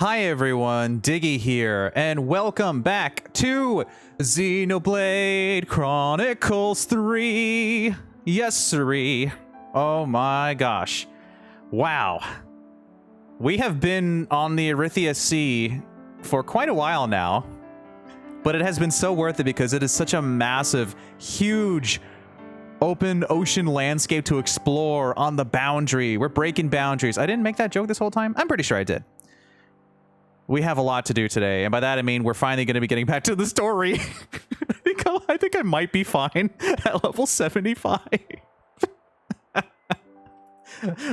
Hi everyone, Diggy here, and welcome back to Xenoblade Chronicles 3. Yes, sirree. Oh my gosh. Wow. We have been on the Erythia Sea for quite a while now, but it has been so worth it because it is such a massive, huge, open ocean landscape to explore on the boundary. We're breaking boundaries. I didn't make that joke this whole time? I'm pretty sure I did. We have a lot to do today, and by that I mean we're finally going to be getting back to the story. I think I might be fine at level 75.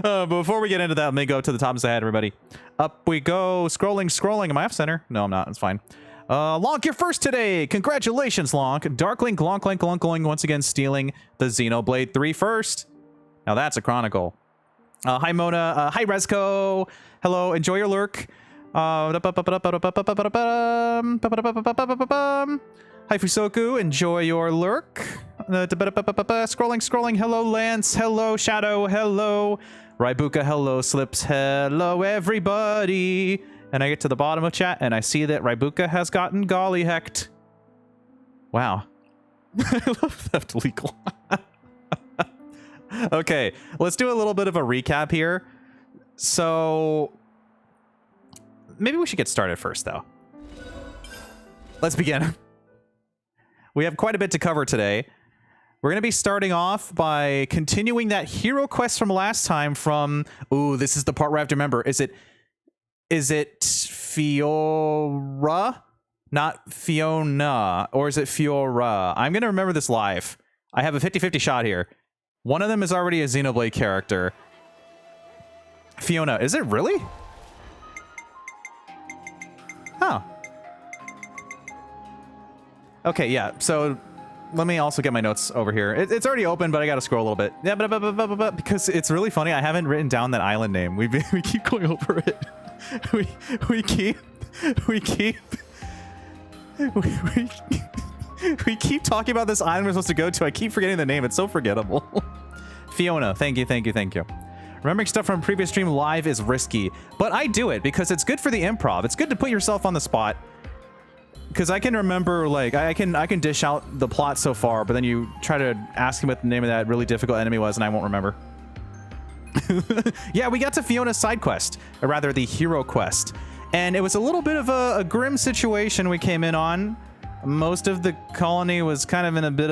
Before we get into that, let me go to the top of the head, everybody. Up we go. Scrolling. Am I off center? No, I'm not. It's fine. Lonk, you're first today. Congratulations, Lonk. Darklink, Lonk, once again stealing the Xenoblade 3 first. Now that's a chronicle. Hi, Mona. Hi, Rezko. Hello. Enjoy your lurk. Hi Fusoku, enjoy your lurk. Scrolling. Hello Lance, hello Shadow, hello Raibuka, hello Slips, hello everybody. And I get to the bottom of chat and I see that Raibuka has gotten golly hecked. Wow. I love theft legal. Okay, let's do a little bit of a recap here. So maybe we should get started first, though. Let's begin. We have quite a bit to cover today. We're going to be starting off by continuing that hero quest from last time from... Ooh, this is the part where I have to remember. Is it Fiora? Not Fiona. Or is it Fiora? I'm going to remember this live. I have a 50-50 shot here. One of them is already a Xenoblade character. Fiona. Is it really? Oh. Okay, yeah, so let me also get my notes over here. It's already open, but I gotta scroll a little bit. Yeah, but because it's really funny, I haven't written down that island name. We keep going over it. We keep talking about this island we're supposed to go to. I keep forgetting the name. It's so forgettable. Fiona, thank you. Remembering stuff from a previous stream live is risky, but I do it because it's good for the improv. It's good to put yourself on the spot. Because I can remember, like, I can dish out the plot so far, but then you try to ask him what the name of that really difficult enemy was, and I won't remember. Yeah, we got to Fiona's side quest, or rather the hero quest, and it was a little bit of a grim situation we came in on. Most of the colony was kind of in a bit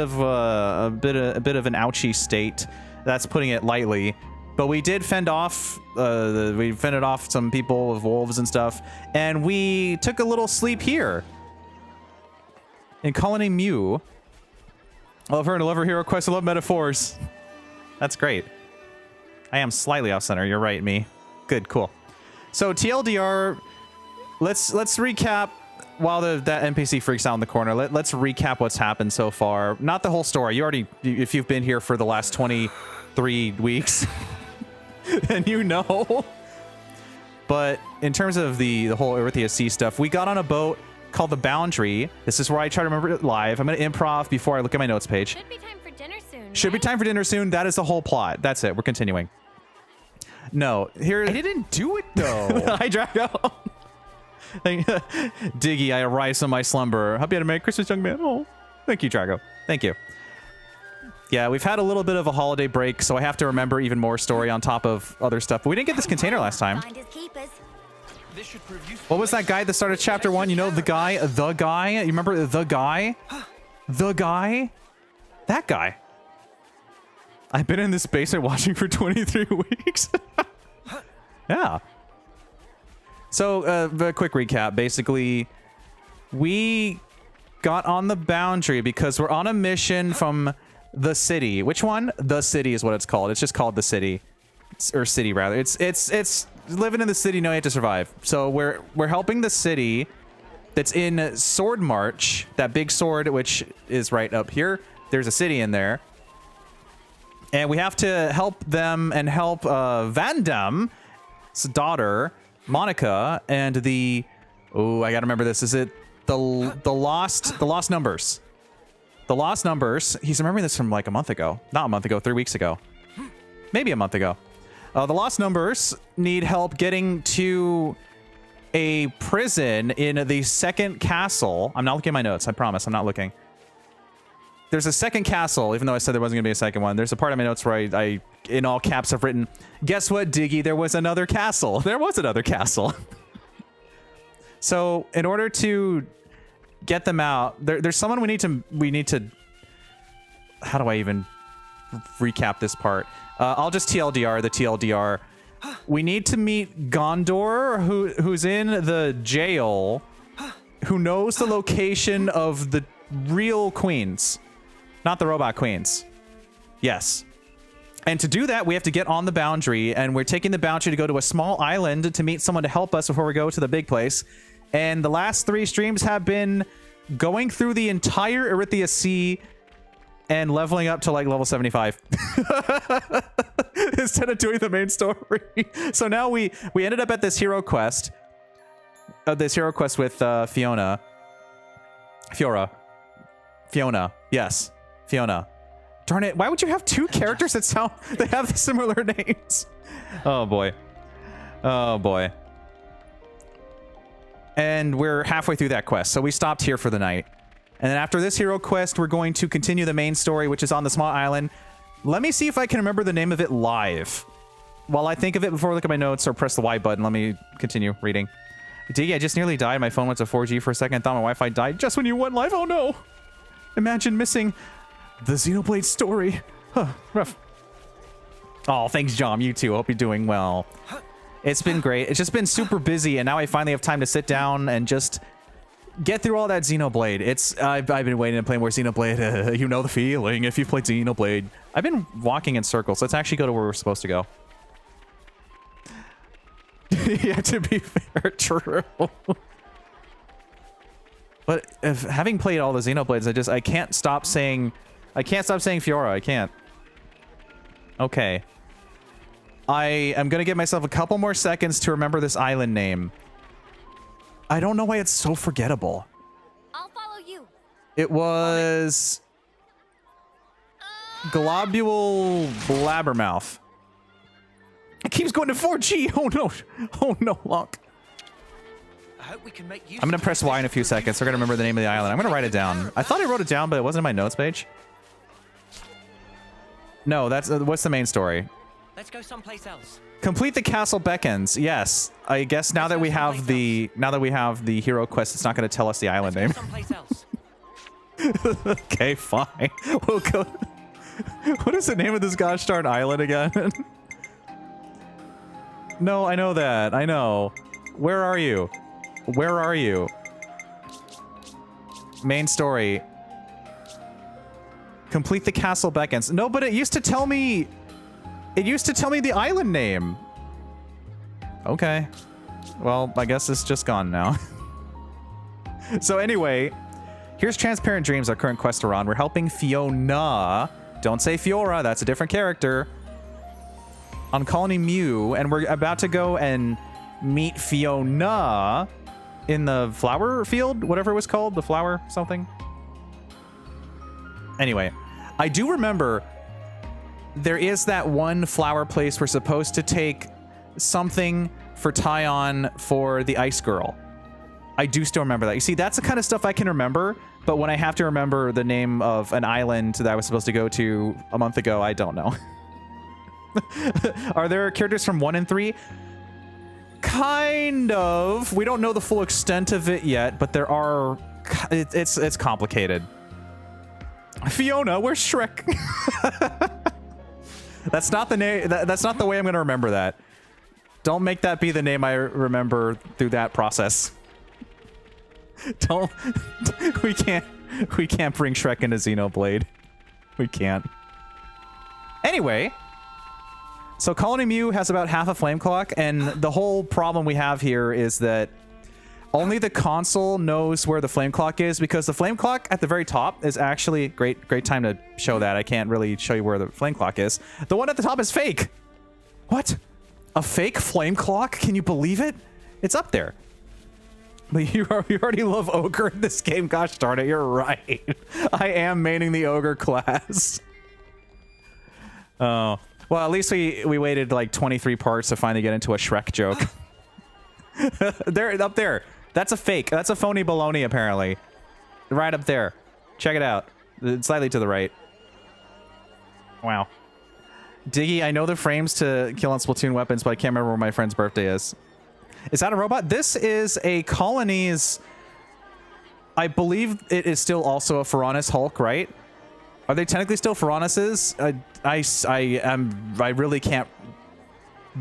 of an ouchy state. That's putting it lightly. But we did fended off some people with wolves and stuff, and we took a little sleep here in Colony Mew. I love her hero quest. I love metaphors. That's great. I am slightly off center. You're right, me. Good, cool. So TLDR, let's recap while that NPC freaks out in the corner. Let's recap what's happened so far. Not the whole story. You already, if you've been here for the last 23 weeks. And you know. But in terms of the whole Erythia Sea stuff, we got on a boat called the Boundary. This is where I try to remember it live. I'm going to improv before I look at my notes page. Should be time for dinner soon. Should be time for dinner soon. That is the whole plot. That's it. We're continuing. No, here I didn't do it though. Hi, Drago. Diggy, I arise from my slumber. Hope you had a Merry Christmas, young man. Oh, thank you, Drago. Thank you. Yeah, we've had a little bit of a holiday break, so I have to remember even more story on top of other stuff. But we didn't get this container last time. What was that guy that started chapter 1? You know, the guy? You remember the guy? The guy? That guy. I've been in this basement watching for 23 weeks. Yeah. So, a quick recap. Basically, we got on the Boundary because we're on a mission from... the city. Which one? The city is what it's called. It's just called the city, or city rather. It's living in the city. No, you have to survive. So we're helping the city that's in Sword March. That big sword, which is right up here. There's a city in there, and we have to help them and help Vandam's daughter, Monica, and the I gotta remember this. Is it the lost numbers? The Lost Numbers. He's remembering this from like a month ago. Not a month ago, 3 weeks ago. Maybe a month ago. The Lost Numbers need help getting to a prison in the second castle. I'm not looking at my notes. I promise. I'm not looking. There's a second castle, even though I said there wasn't going to be a second one. There's a part of my notes where I in all caps, have written, guess what, Diggy? There was another castle. There was another castle. So in order to get them out, there's someone we need to. How do I even recap this part? I'll just TLDR the TLDR. We need to meet Gondor, who's in the jail, who knows the location of the real queens, not the robot queens. Yes. And to do that, we have to get on the boundary, and we're taking the boundary to go to a small island to meet someone to help us before we go to the big place. And the last 3 streams have been going through the entire Erythia Sea and leveling up to like level 75 instead of doing the main story. So now we ended up at this hero quest, with Fiona. Yes, Fiona. Darn it! Why would you have 2 characters that they have similar names? Oh boy, oh boy. And we're halfway through that quest, so we stopped here for the night. And then after this hero quest, we're going to continue the main story, which is on the small island. Let me see if I can remember the name of it live. While I think of it before I look at my notes or press the Y button, let me continue reading. Diggy, I just nearly died. My phone went to 4G for a second. I thought my Wi-Fi died just when you went live. Oh no! Imagine missing the Xenoblade story. Huh, rough. Oh, thanks, Jom. You too. Hope you're doing well. It's been great. It's just been super busy, and now I finally have time to sit down and just get through all that Xenoblade. I've been waiting to play more Xenoblade. You know the feeling if you played Xenoblade. I've been walking in circles. Let's actually go to where we're supposed to go. Yeah, to be fair, true. But having played all the Xenoblades, I can't stop saying Fiora. I can't. Okay. I am gonna give myself a couple more seconds to remember this island name. I don't know why it's so forgettable. I'll follow you. It was Globule Blabbermouth. It keeps going to 4G. Oh no. Oh no, Locke. I hope we can make use I'm gonna press Y in a few seconds. We're gonna remember the name of the island. I'm gonna write it down. I thought I wrote it down, but it wasn't in my notes page. No, that's what's the main story? Let's go someplace else. Complete the castle beckons. Yes, I guess now that we have the hero quest, it's not going to tell us the island name. Someplace else. Okay, fine. We'll go. What is the name of this gosh darn island again? No, I know that. I know. Where are you? Where are you? Main story. Complete the castle beckons. No, but it used to tell me. It used to tell me the island name. Okay. Well, I guess it's just gone now. So anyway, here's Transparent Dreams, our current quest we're on. We're helping Fiona. Don't say Fiora, that's a different character. On Colony Mew, and we're about to go and meet Fiona in the flower field, whatever it was called, the flower something. Anyway, I do remember there is that one flower place we're supposed to take something for Tyon for the Ice Girl. I do still remember that. You see, that's the kind of stuff I can remember, but when I have to remember the name of an island that I was supposed to go to a month ago, I don't know. Are there characters from 1 and 3? Kind of. We don't know the full extent of it yet, but there are... It's complicated. Fiona, where's Shrek? That's not the name. That's not the way I'm going to remember that. Don't make that be the name I remember through that process. Don't. We can't bring Shrek into Xenoblade. We can't. Anyway, so Colony Mew has about half a flame clock, and the whole problem we have here is that only the console knows where the flame clock is, because the flame clock at the very top is actually great time to show that. I can't really show you where the flame clock is. The one at the top is fake. What? A fake flame clock? Can you believe it? It's up there. But you already love Ogre in this game. Gosh darn it, you're right. I am maining the Ogre class. Oh. Well, at least we waited like 23 parts to finally get into a Shrek joke. They're up there. That's a fake. That's a phony baloney, apparently. Right up there. Check it out. It's slightly to the right. Wow. Diggy, I know the frames to kill on Splatoon weapons, but I can't remember where my friend's birthday is. Is that a robot? This is a colony's... I believe it is still also a Ferronis Hulk, right? Are they technically still Ferronises? I really can't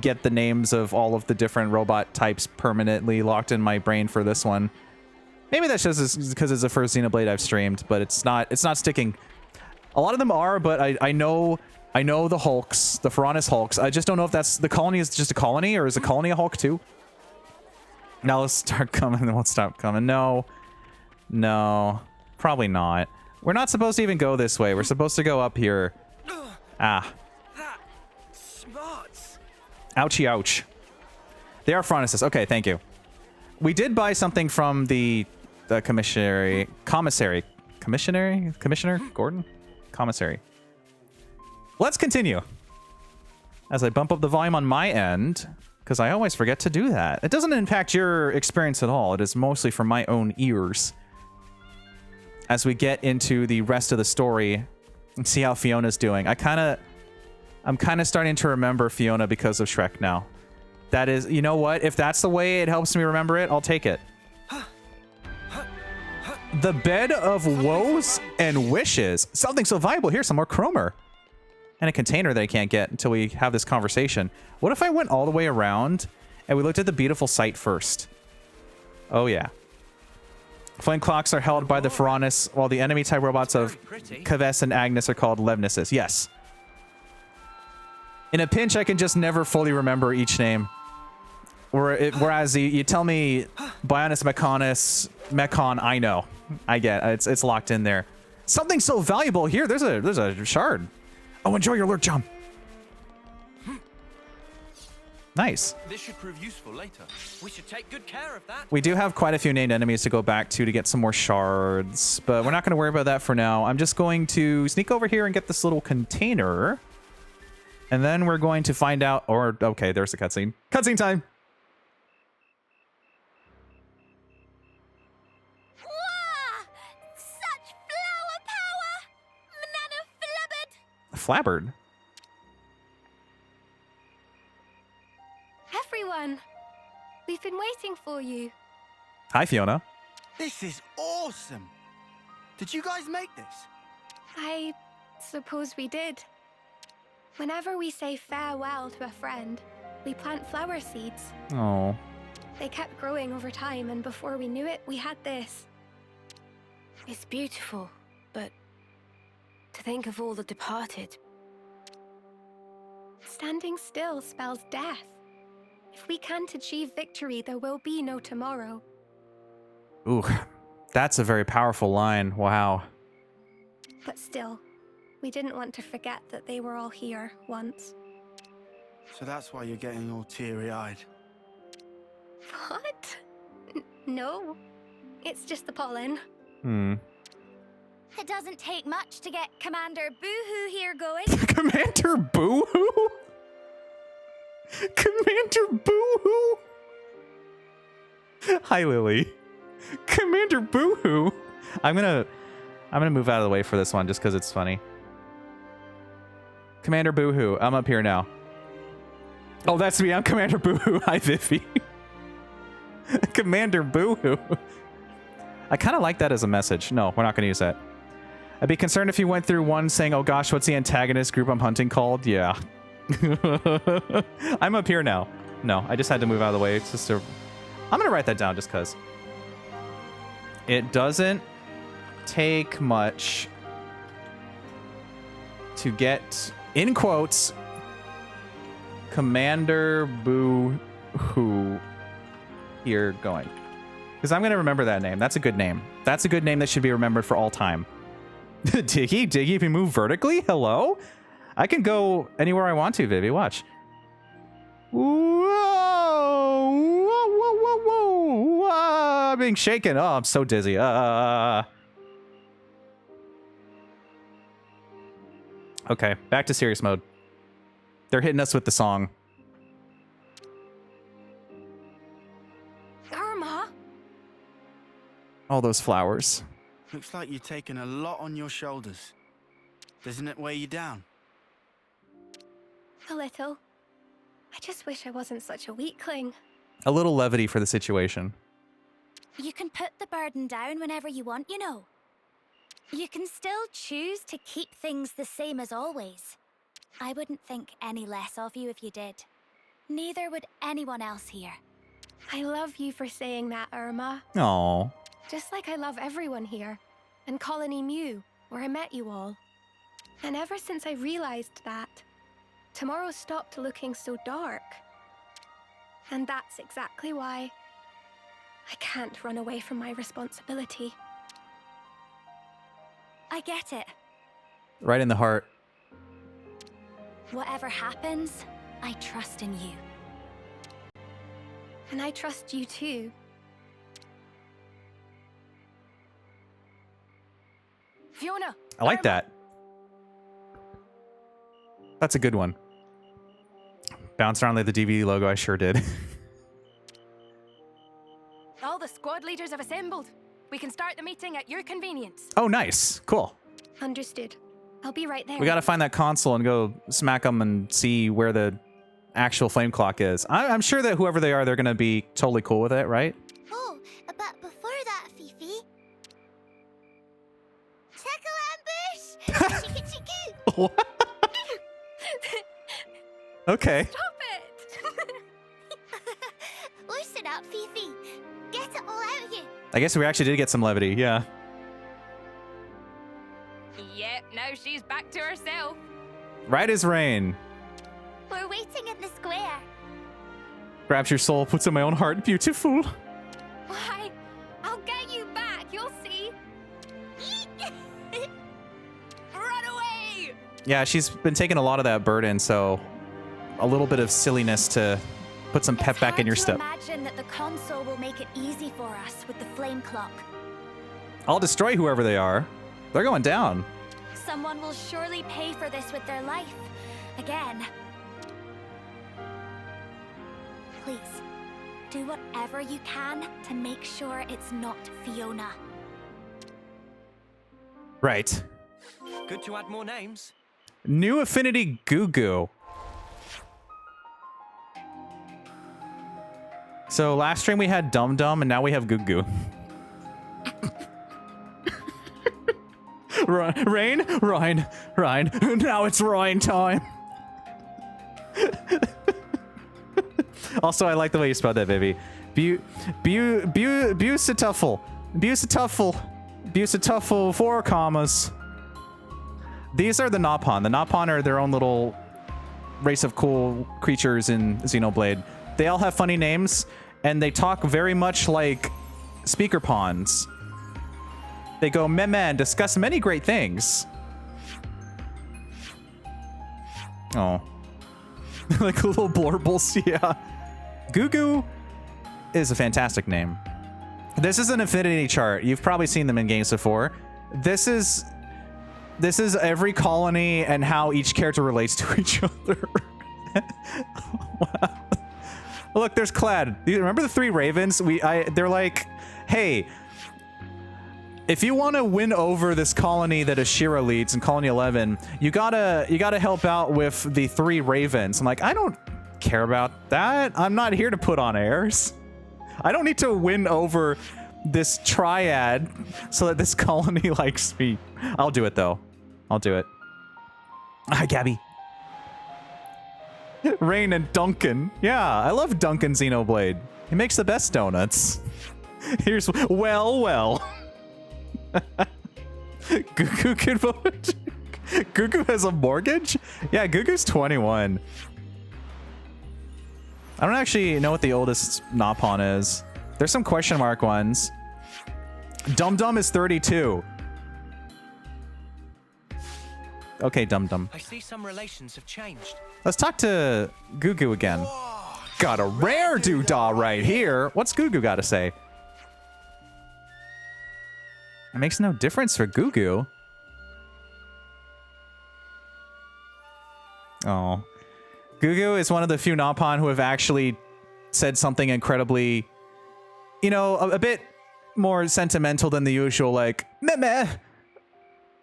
get the names of all of the different robot types permanently locked in my brain for this one. Maybe that's just because it's the first Xenoblade I've streamed, but it's not sticking. A lot of them are, but I know the Hulks, the Ferronis Hulks. I just don't know if that's the colony is just a colony or is a colony a Hulk too? Now let's start coming and then we'll stop coming. No, probably not. We're not supposed to even go this way. We're supposed to go up here. Ah. That smarts. Ouchie, ouch. They are Ferronises. Okay, thank you. We did buy something from the commissary Gordon? Commissary. Let's continue. As I bump up the volume on my end, because I always forget to do that. It doesn't impact your experience at all. It is mostly for my own ears. As we get into the rest of the story and see how Fiona's doing. I'm kind of starting to remember Fiona because of Shrek now. That is, you know what? If that's the way it helps me remember it, I'll take it. The bed of woes and wishes. Something so valuable. Here's some more chromer. And a container that I can't get until we have this conversation. What if I went all the way around and we looked at the beautiful sight first? Oh, yeah. Flame clocks are held by the Ferronis, while the enemy-type robots of Kaves and Agnes are called Levnesses. Yes. In a pinch, I can just never fully remember each name. Whereas you tell me Bionis, Mechon, I know. I get it. It's locked in there. Something so valuable here. There's a shard. Oh, enjoy your lurk, John. Nice. This should prove useful later. We should take good care of that. We do have quite a few named enemies to go back to get some more shards, but we're not going to worry about that for now. I'm just going to sneak over here and get this little container. And then we're going to find out, or, okay, there's the cutscene. Cutscene time. Wow! Such flower power! Manana flabbered! Flabbered? Everyone, we've been waiting for you. Hi, Fiona. This is awesome. Did you guys make this? I suppose we did. Whenever we say farewell to a friend, we plant flower seeds. Oh. They kept growing over time, and before we knew it, we had this. It's beautiful, but to think of all the departed. Standing still spells death. If we can't achieve victory, there will be no tomorrow. Ooh, that's a very powerful line. Wow. But still, we didn't want to forget that they were all here once. So that's why you're getting all teary-eyed. What? No. It's just the pollen. It doesn't take much to get Commander Boohoo here going. Commander Boohoo? Commander Boohoo? Hi, Lily. Commander Boohoo? I'm gonna move out of the way for this one just because it's funny. Commander Boohoo, I'm up here now. Oh, that's me. I'm Commander Boohoo. Hi, Vivi. Commander Boohoo. I kind of like that as a message. No, we're not going to use that. I'd be concerned if you went through one saying, oh gosh, what's the antagonist group I'm hunting called? Yeah. I'm up here now. No, I just had to move out of the way. It's just a... I'm going to write that down just because. It doesn't take much to get, in quotes, Commander Boo-hoo here going. Because I'm going to remember that name. That's a good name. That's a good name that should be remembered for all time. Diggy, if you move vertically? Hello? I can go anywhere I want to, Vivi. Watch. Whoa! I'm being shaken. Oh, I'm so dizzy. Okay, back to serious mode. They're hitting us with the song. Irma? All those flowers. Looks like you've taken a lot on your shoulders. Doesn't it weigh you down? A little. I just wish I wasn't such a weakling. A little levity for the situation. You can put the burden down whenever you want, you know. You can still choose to keep things the same as always. I wouldn't think any less of you if you did. Neither would anyone else here. I love you for saying that, Irma. Aw. Just like I love everyone here. And Colony Mew, where I met you all. And ever since I realized that, tomorrow stopped looking so dark. And that's exactly why I can't run away from my responsibility. I get it. Right in the heart. Whatever happens, I trust in you. And I trust you too. Fiona! I like Irma. that. That's a good one. Bounce around like the DVD logo, I sure did. All the squad leaders have assembled. We can start the meeting at your convenience. Oh, nice. Cool. Understood. I'll be right there. We gotta find that console and go smack them and see where the actual flame clock is. I'm sure that whoever they are, they're gonna be totally cool with it, right? Oh, but before that, Fifi. Tickle ambush! Chicka chicka! What? Okay. Stop it! Loosen up, Fifi. Get it all out of you. I guess we actually did get some levity, yeah. Yep, now she's back to herself. Right as rain. We're waiting in the square. Grabs your soul, puts in my own heart. Beautiful. Why? I'll get you back, you'll see. Run away! Yeah, she's been taking a lot of that burden, so a little bit of silliness to put some pep back in your step. Imagine that the console will make it easy for us with the flame clock. I'll destroy whoever they are. They're going down. Someone will surely pay for this with their life. Again. Please, do whatever you can to make sure it's not Fiona. Right. Good to add more names. New affinity Goo Goo. So last stream we had Dum Dum and now we have Goo Goo. Rain, Rhine. Now it's Rhine time. Also, I like the way you spelled that, baby. Beautiful. 4 commas. These are the Nopon. The Nopon are their own little race of cool creatures in Xenoblade. They all have funny names, and they talk very much like speaker pawns. They go meh and discuss many great things. Oh. Like little blorbles, yeah. Goo Goo is a fantastic name. This is an affinity chart. You've probably seen them in games before. This is every colony and how each character relates to each other. Wow. Look, there's Clad. Remember the 3 ravens? They're like, hey, if you want to win over this colony that Ashira leads in Colony 11, you gotta help out with the 3 ravens. I'm like, I don't care about that. I'm not here to put on airs. I don't need to win over this triad so that this colony likes me. I'll do it though. I'll do it. Hi, Gabby. Rain and Duncan. Yeah, I love Duncan Xenoblade. He makes the best donuts. Here's well. Goo can vote. Goo has a mortgage? Yeah, Goo 21. I don't actually know what the oldest Nopon is. There's some question mark ones. Dum Dum is 32. Okay, Dum Dum. I see some relations have changed. Let's talk to Goo Goo again. Whoa, Got a rare doodah right here. What's Goo Goo got to say? It makes no difference for Goo Goo. Oh. Goo Goo is one of the few Nopon who have actually said something incredibly you know, a bit more sentimental than the usual, like, meh meh,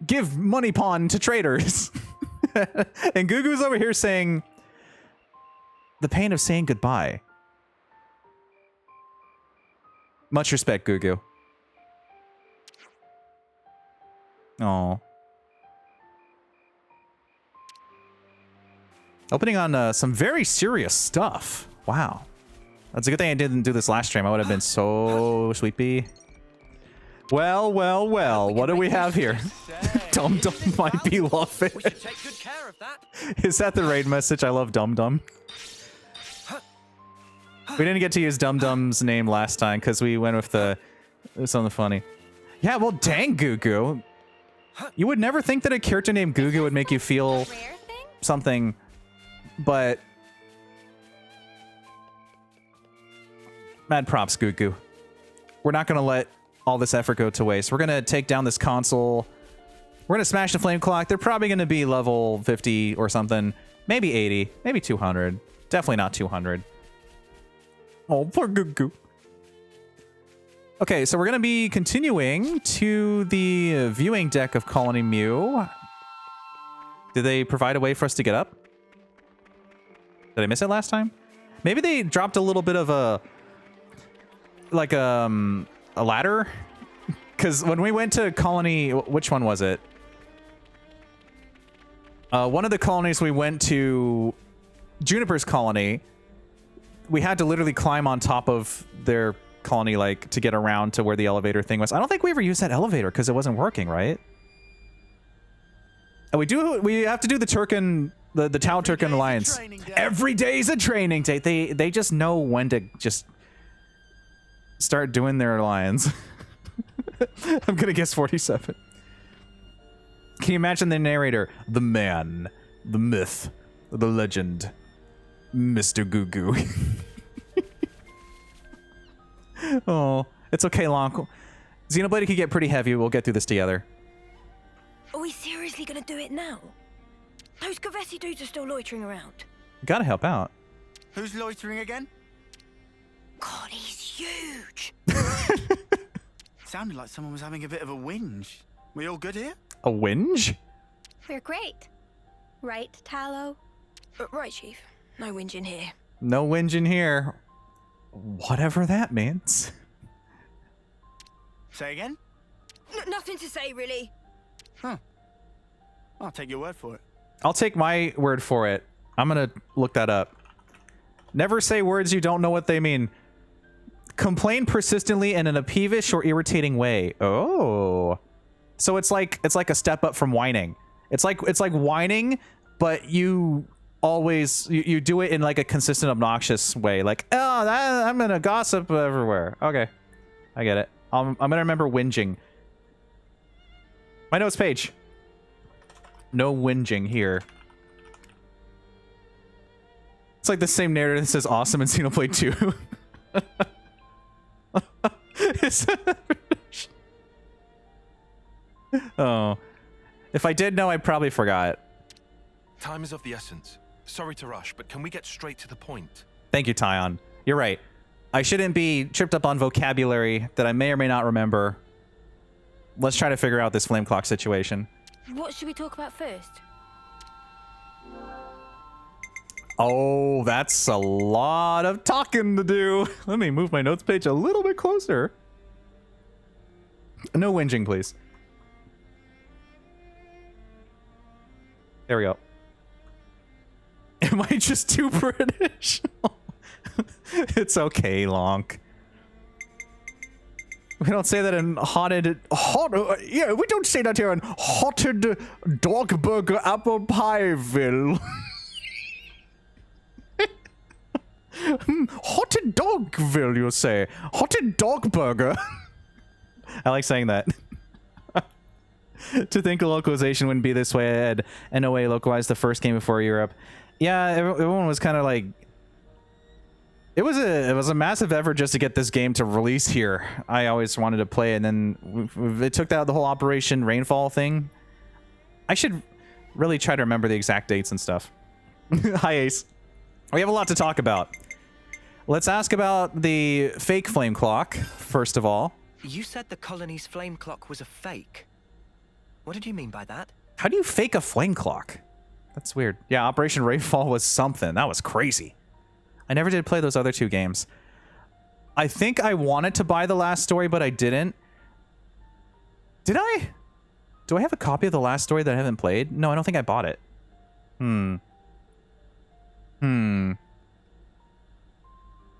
give money pawn to traders. And Gugu's over here saying, the pain of saying goodbye. Much respect, Gugu. Oh. Opening on some very serious stuff. Wow. That's a good thing I didn't do this last stream. I would have been so sleepy. Well, well, well. What do we have here? Dum Dum might be loving. We should take good care of that. Is that the raid message? I love Dum Dum. We didn't get to use Dum Dum's name last time because we went with the something funny. Yeah, well, dang, Gugu. You would never think that a character named Gugu would make you feel something, but mad props, Gugu. We're not going to let all this effort go to waste. We're going to take down this console. We're going to smash the flame clock. They're probably going to be level 50 or something. Maybe 80. Maybe 200. Definitely not 200. Oh, poor Gugu. Okay, so we're going to be continuing to the viewing deck of Colony Mew. Did they provide a way for us to get up? Did I miss it last time? Maybe they dropped a little bit of a... like a ladder? Because when we went to Colony... Which one was it? One of the colonies we went to... Juniper's colony. We had to literally climb on top of their colony, like, to get around to where the elevator thing was. I don't think we ever used that elevator because it wasn't working, right? And we have to do the Turkin, the Tau Turkin Alliance. Every day's a training day. They just know when to just start doing their alliance. I'm gonna guess 47. Can you imagine the narrator? The man, the myth, the legend, Mr. Gugu. Oh, it's okay, Lonk. Xenoblade could get pretty heavy. We'll get through this together. Are we seriously gonna do it now? Those Kavesi dudes are still loitering around. Gotta help out. Who's loitering again? God, he's huge. Sounded like someone was having a bit of a whinge. We all good here? A whinge? We're great. Right, Tallow? Right, Chief. No whinging here. No whinging here. Whatever that means. Say again? Nothing to say, really. Huh. I'll take your word for it. I'll take my word for it. I'm gonna look that up. Never say words you don't know what they mean. Complain persistently and in a peevish or irritating way. Oh. So it's like a step up from whining. It's like whining, but you always you do it in like a consistent obnoxious way. Like, oh, I'm gonna gossip everywhere. Okay. I get it. I'm gonna remember whinging. My notes page. No whinging here. It's like the same narrative that says awesome in Xenoblade 2. Oh. If I did know, I probably forgot. Time is of the essence. Sorry to rush, but can we get straight to the point? Thank you, Tyon. You're right. I shouldn't be tripped up on vocabulary that I may or may not remember. Let's try to figure out this flame clock situation. What should we talk about first? Oh, that's a lot of talking to do. Let me move my notes page a little bit closer. No whinging, please. There we go. Am I just too British? It's okay, Lonk. We don't say that in yeah, we don't say that here in Hotted Dog Burger Apple Pieville. Hotted Dogville, you say. Hotted Dog Burger. I like saying that. To think a localization wouldn't be this way. I had NOA localized the first game before Europe. Yeah, everyone was kind of like... It was a massive effort just to get this game to release here. I always wanted to play it, and then it took out the whole Operation Rainfall thing. I should really try to remember the exact dates and stuff. Hi, Ace. We have a lot to talk about. Let's ask about the fake flame clock, first of all. You said the colony's flame clock was a fake. What did you mean by that? How do you fake a flame clock? That's weird. Yeah, Operation Rainfall was something. That was crazy. I never did play those other 2 games. I think I wanted to buy the last story, but I didn't. Did I? Do I have a copy of the last story that I haven't played? No, I don't think I bought it.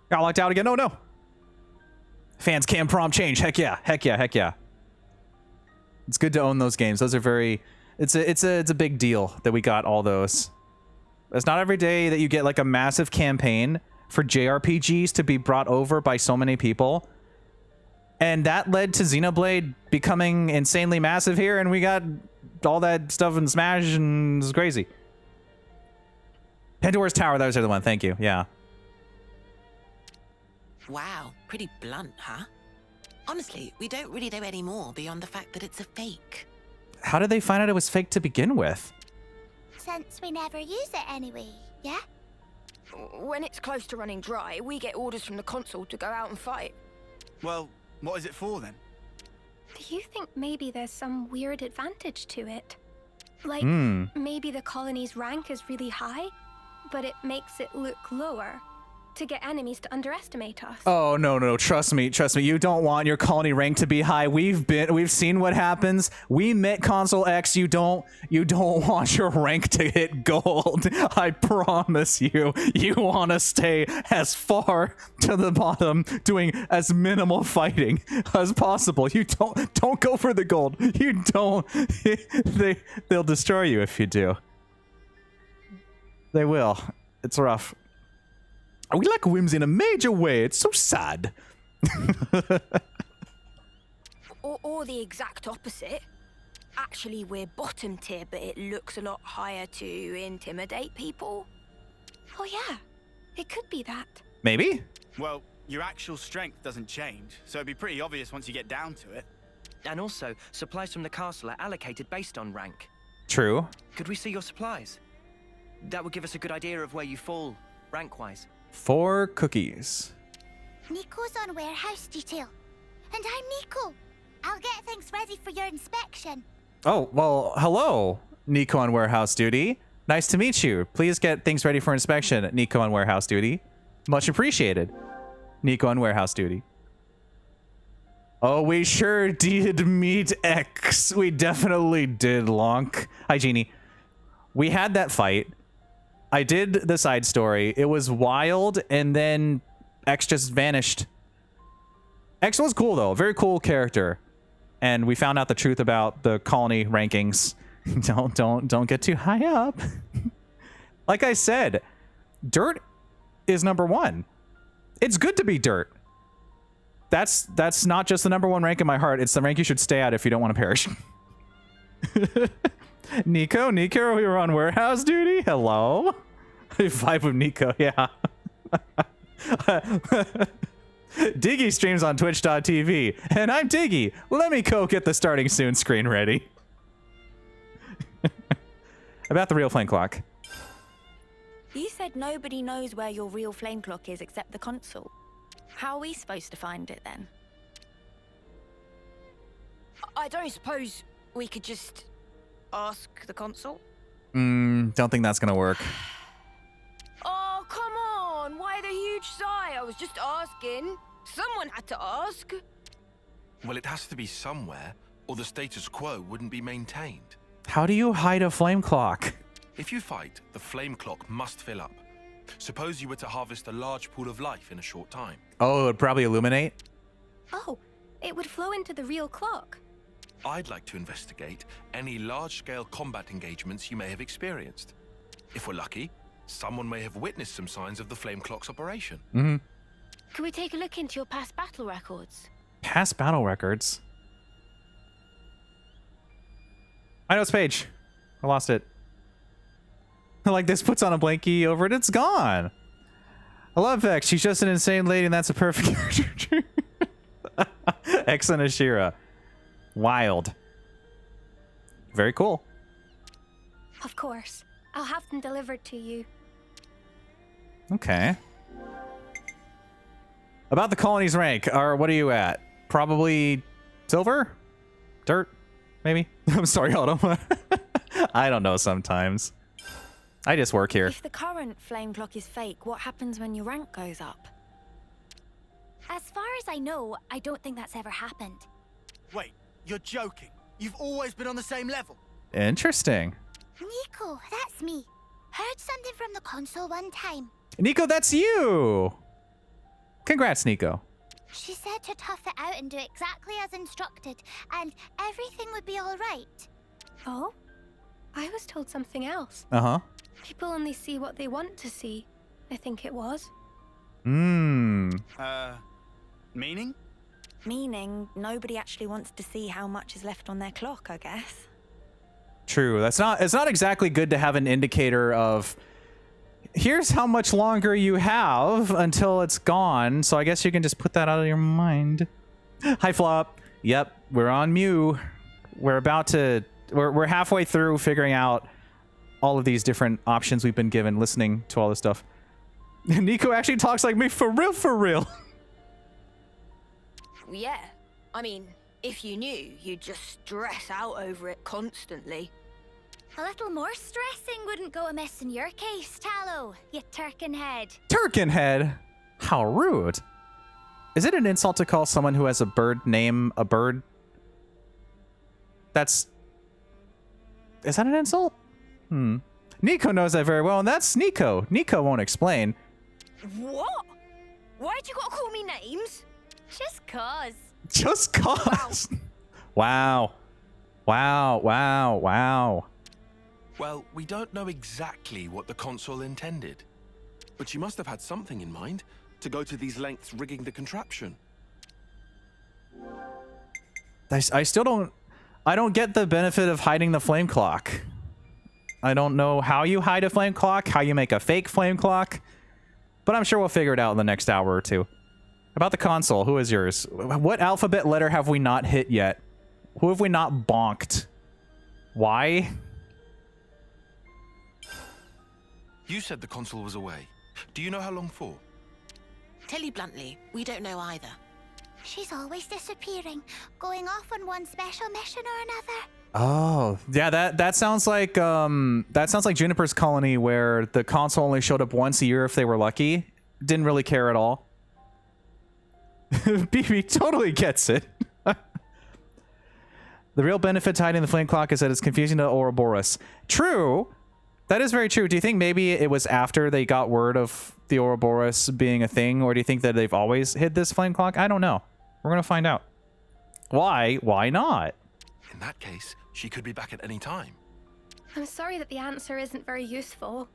Got locked out again. Oh, no. Fans can prompt change. Heck yeah. Heck yeah. Heck yeah. It's good to own those games. Those are very... It's a big deal that we got all those. It's not every day that you get like a massive campaign for JRPGs to be brought over by so many people. And that led to Xenoblade becoming insanely massive here, and we got all that stuff in Smash, and it's crazy. Pandora's Tower, that was the other one. Thank you. Yeah. Wow, pretty blunt, huh? Honestly, we don't really know any more beyond the fact that it's a fake. How did they find out it was fake to begin with? Since we never use it anyway, yeah? When it's close to running dry, we get orders from the console to go out and fight. Well, what is it for then? Do you think maybe there's some weird advantage to it? Like, maybe the colony's rank is really high, but it makes it look lower to get enemies to underestimate us. Oh, no. Trust me. You don't want your colony rank to be high. We've seen what happens. We met Console X. You don't want your rank to hit gold. I promise you. You want to stay as far to the bottom, doing as minimal fighting as possible. You don't go for the gold. You don't. They'll destroy you if you do. They will. It's rough. We lack whimsy in a major way. It's so sad. or the exact opposite. Actually, we're bottom tier, but it looks a lot higher to intimidate people. Oh yeah, it could be that. Maybe? Well, your actual strength doesn't change, so it'd be pretty obvious once you get down to it. And also, supplies from the castle are allocated based on rank. True. Could we see your supplies? That would give us a good idea of where you fall, rank-wise. 4 cookies. Nico's on warehouse detail. And I'm Nico. I'll get things ready for your inspection. Oh, well, hello, Nico on warehouse duty. Nice to meet you. Please get things ready for inspection, Nico on warehouse duty. Much appreciated. Nico on warehouse duty. Oh, we sure did meet X. We definitely did, Lonk. Hi, Jeannie. We had that fight. I did the side story. It was wild, and then X just vanished. X was cool, though. Very cool character. And we found out the truth about the colony rankings. Don't get too high up. Like I said, dirt is #1. It's good to be dirt. That's not just the #1 rank in my heart. It's the rank you should stay at if you don't want to perish. Nico, we were on warehouse duty. Hello. I vibe with Nico, yeah. Diggy streams on twitch.tv, and I'm Diggy. Let me go get the starting soon screen ready. About the real flame clock. You said nobody knows where your real flame clock is except the console. How are we supposed to find it then? I don't suppose we could just ask the console? Don't think that's gonna work. Oh, come on! Why the huge sigh? I was just asking. Someone had to ask. Well, it has to be somewhere, or the status quo wouldn't be maintained. How do you hide a flame clock? If you fight, the flame clock must fill up. Suppose you were to harvest a large pool of life in a short time. Oh, it would probably illuminate? Oh, it would flow into the real clock. I'd like to investigate any large-scale combat engagements you may have experienced. If we're lucky, someone may have witnessed some signs of the flame clock's operation. Mm-hmm. Could we take a look into your past battle records? Past battle records? I know it's Paige. I lost it. Like this puts on a blankie over it, it's gone. I love Vex. She's just an insane lady, and that's a perfect character. X and Ashira. Wild. Very cool. Of course. I'll have them delivered to you. Okay. About the colony's rank, or what are you at? Probably silver? Dirt? Maybe? I'm sorry, Autumn. I don't know sometimes. I just work here. If the current flame clock is fake, what happens when your rank goes up? As far as I know, I don't think that's ever happened. Wait, you're joking. You've always been on the same level. Interesting. Nico, that's me. Heard something from the console one time. Nico, that's you! Congrats, Nico. She said to tough it out and do exactly as instructed, and everything would be all right. Oh? I was told something else. Uh-huh. People only see what they want to see, I think it was. Mmm. Meaning? Meaning, nobody actually wants to see how much is left on their clock, I guess. True. It's not exactly good to have an indicator of here's how much longer you have until it's gone. So I guess you can just put that out of your mind. Hi, Flop. Yep, we're on Mew. We're halfway through figuring out all of these different options we've been given, listening to all this stuff. Nico actually talks like me for real, for real. Yeah. I mean, if you knew, you'd just stress out over it constantly. A little more stressing wouldn't go amiss in your case, Tallow, you turkin head. Turkin head? How rude. Is it an insult to call someone who has a bird name a bird? Is that an insult? Nico knows that very well, and that's Nico. Nico won't explain. What? Why'd you gotta call me names? Just cause. Just cause. Wow. Wow, wow, wow. Well, we don't know exactly what the console intended. But she must have had something in mind to go to these lengths rigging the contraption. I still don't... I don't get the benefit of hiding the flame clock. I don't know how you hide a flame clock, how you make a fake flame clock. But I'm sure we'll figure it out in the next hour or two. About the console, who is yours? What alphabet letter have we not hit yet? Who have we not bonked? Why? You said the console was away. Do you know how long for? Tell you bluntly, we don't know either. She's always disappearing, going off on one special mission or another. Oh, yeah, that sounds like Juniper's colony, where the console only showed up once a year if they were lucky. Didn't really care at all. BB totally gets it. The real benefit to hiding the flame clock is that it's confusing to Ouroboros. True. That is very true. Do you think maybe it was after they got word of the Ouroboros being a thing, or do you think that they've always hid this flame clock? I don't know. We're going to find out. Why? Why not? In that case, she could be back at any time. I'm sorry that the answer isn't very useful.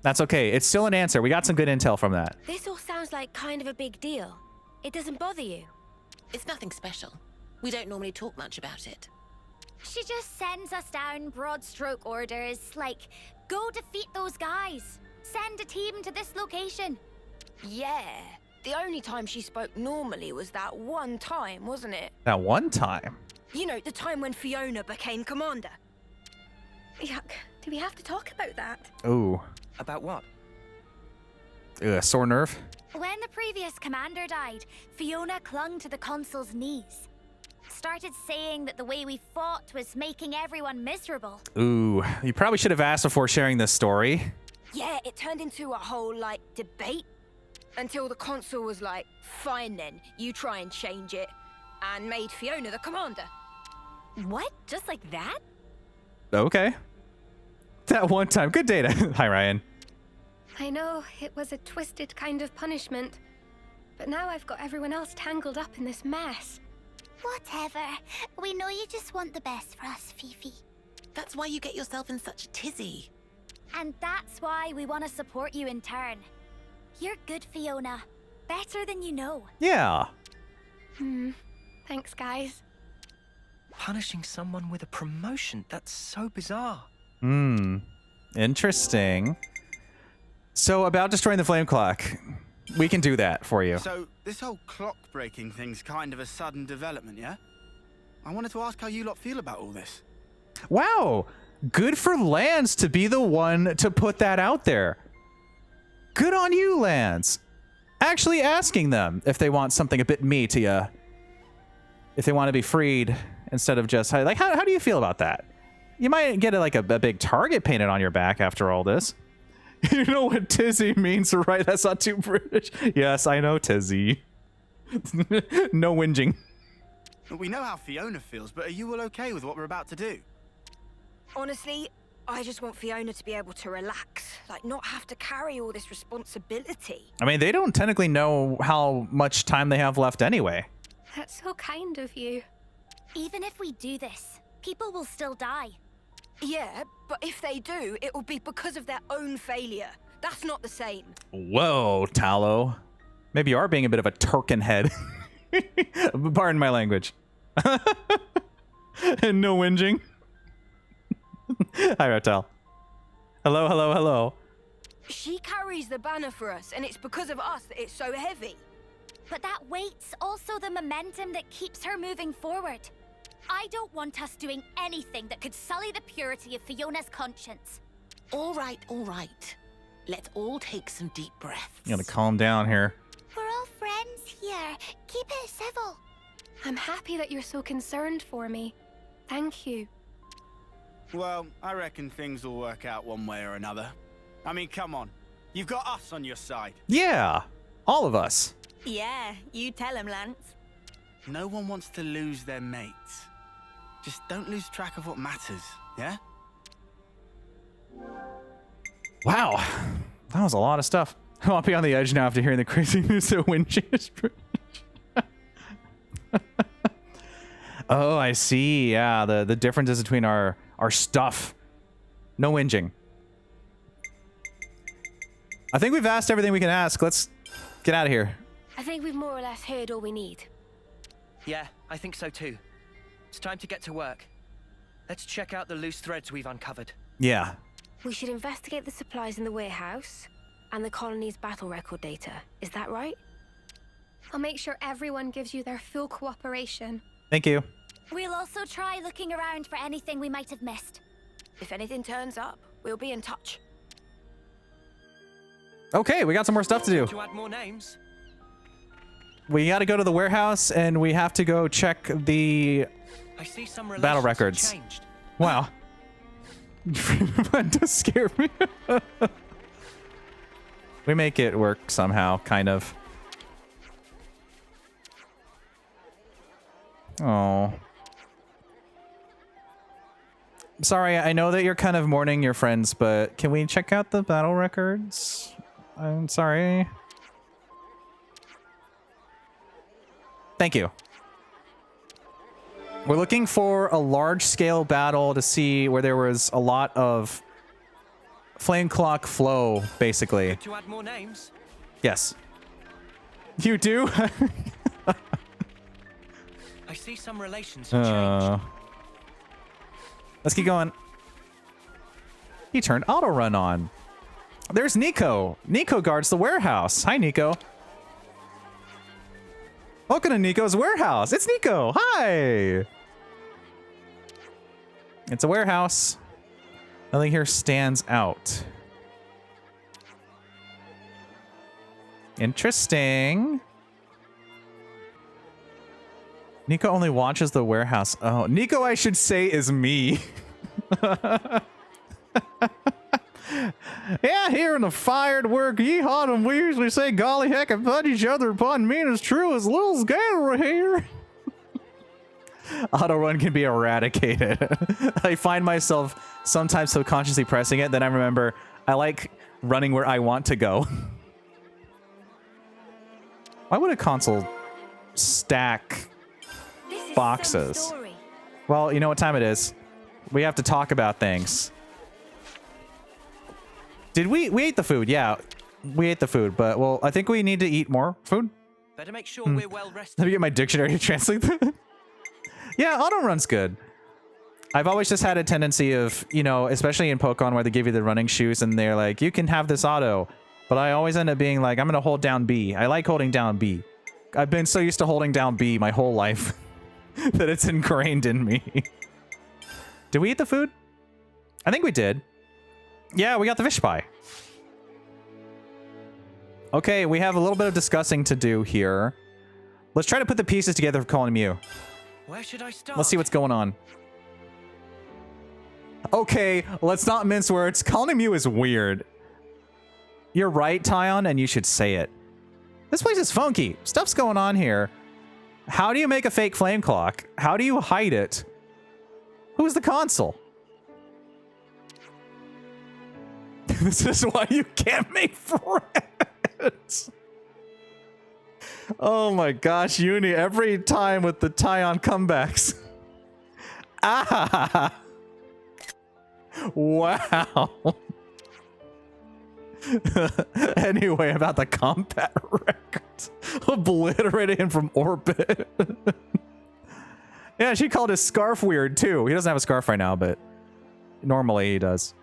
That's okay. It's still an answer. We got some good intel from that. This all sounds like kind of a big deal. It doesn't bother you. It's nothing special. We don't normally talk much about it. She just sends us down broad stroke orders like, go defeat those guys. Send a team to this location. Yeah. The only time she spoke normally was that one time, wasn't it? That one time? You know, the time when Fiona became commander. Yuck. Do we have to talk about that? Ooh. About what? Sore nerve? When the previous commander died, Fiona clung to the consul's knees. Started saying that the way we fought was making everyone miserable. Ooh. You probably should have asked before sharing this story. Yeah, it turned into a whole, debate. Until the consul was like, fine then, you try and change it. And made Fiona the commander. What? Just like that? Okay. That one time. Good data. Hi, Ryan. I know it was a twisted kind of punishment, but now I've got everyone else tangled up in this mess. Whatever. We know you just want the best for us, Fifi. That's why you get yourself in such a tizzy. And that's why we want to support you in turn. You're good, Fiona. Better than you know. Yeah. Thanks, guys. Punishing someone with a promotion? That's so bizarre. Interesting. So, about destroying the flame clock. We can do that for you. So, this whole clock breaking thing's kind of a sudden development, yeah? I wanted to ask how you lot feel about all this. Wow. Good for Lance to be the one to put that out there. Good on you, Lance. actually asking them if they want something a bit meatier. If they want to be freed instead of just like, how do you feel about that? You might get like a big target painted on your back after all this. You know what Tizzy means, right? That's not too British. Yes, I know Tizzy. No whinging. We know how Fiona feels, but are you all okay with what we're about to do? Honestly, I just want Fiona to be able to relax, like not have to carry all this responsibility. I mean, they don't technically know how much time they have left anyway. That's so kind of you. Even if we do this, people will still die. Yeah, but if they do, it will be because of their own failure. That's not the same. Whoa, Tallow. Maybe you are being a bit of a Turkin head. Pardon my language. And no whinging. Hi, Reptile. Hello, hello, hello. She carries the banner for us, and it's because of us that it's so heavy. But that weight's also the momentum that keeps her moving forward. I don't want us doing anything that could sully the purity of Fiona's conscience. All right, all right. Let's all take some deep breaths. You gotta calm down here. We're all friends here. Keep it civil. I'm happy that you're so concerned for me. Thank you. Well, I reckon things will work out one way or another. I mean, come on. You've got us on your side. Yeah, all of us. Yeah, you tell him, Lance. No one wants to lose their mates. Just don't lose track of what matters, yeah? Wow, that was a lot of stuff. I'll be on the edge now after hearing the crazy news that whinging is British. Oh, I see. Yeah, the differences between our stuff. No whinging. I think we've asked everything we can ask. Let's get out of here. I think we've more or less heard all we need. Yeah, I think so too. It's time to get to work. Let's check out the loose threads we've uncovered. Yeah. We should investigate the supplies in the warehouse and the colony's battle record data. Is that right? I'll make sure everyone gives you their full cooperation. Thank you. We'll also try looking around for anything we might have missed. If anything turns up, we'll be in touch. Okay, we got some more stuff to do. To add more names? We got to go to the warehouse and we have to go check the I see some battle relations have records. changed. Wow. That does scare me. We make it work somehow, kind of. Oh. Sorry, I know that you're kind of mourning your friends, but can we check out the battle records? I'm sorry. Thank you. We're looking for a large-scale battle to see where there was a lot of flame clock flow, basically. To add more names? Yes. You do? I see some relations have changed. Let's keep going. He turned auto run on. There's Nico. Nico guards the warehouse. Hi, Nico. Welcome to Nico's warehouse. It's Nico. Hi. It's a warehouse. Nothing here stands out. Interesting. Nico only watches the warehouse. Oh, Nico, I should say, is me. Yeah, here in the fired work, yeehaw, and we usually say golly heck and put each other upon mean as true as little Gator here. Auto run can be eradicated. I find myself sometimes subconsciously pressing it, then I remember I like running where I want to go. Why would a console stack boxes? Well, you know what time it is. We have to talk about things. Did we ate the food? Yeah, we ate the food, but well, I think we need to eat more food. Better make sure we're well rested. Let me get my dictionary to translate that. Yeah, auto run's good. I've always just had a tendency of, you know, especially in Pokemon where they give you the running shoes and they're like, you can have this auto. But I always end up being like, I'm going to hold down B. I like holding down B. I've been so used to holding down B my whole life that it's ingrained in me. Did we eat the food? I think we did. Yeah, we got the fish pie. Okay, we have a little bit of discussing to do here. Let's try to put the pieces together for Colony Mew. Where should I start? Let's see what's going on. Okay, let's not mince words. Colony Mew is weird. You're right, Tyon, and you should say it. This place is funky. Stuff's going on here. How do you make a fake flame clock? How do you hide it? Who's the consul? This is why you can't make friends. Oh my gosh, Uni, every time with the Tyon comebacks. Ah! Wow. Anyway, about the combat records. Obliterated him from orbit. Yeah, she called his scarf weird too. He doesn't have a scarf right now, but normally he does.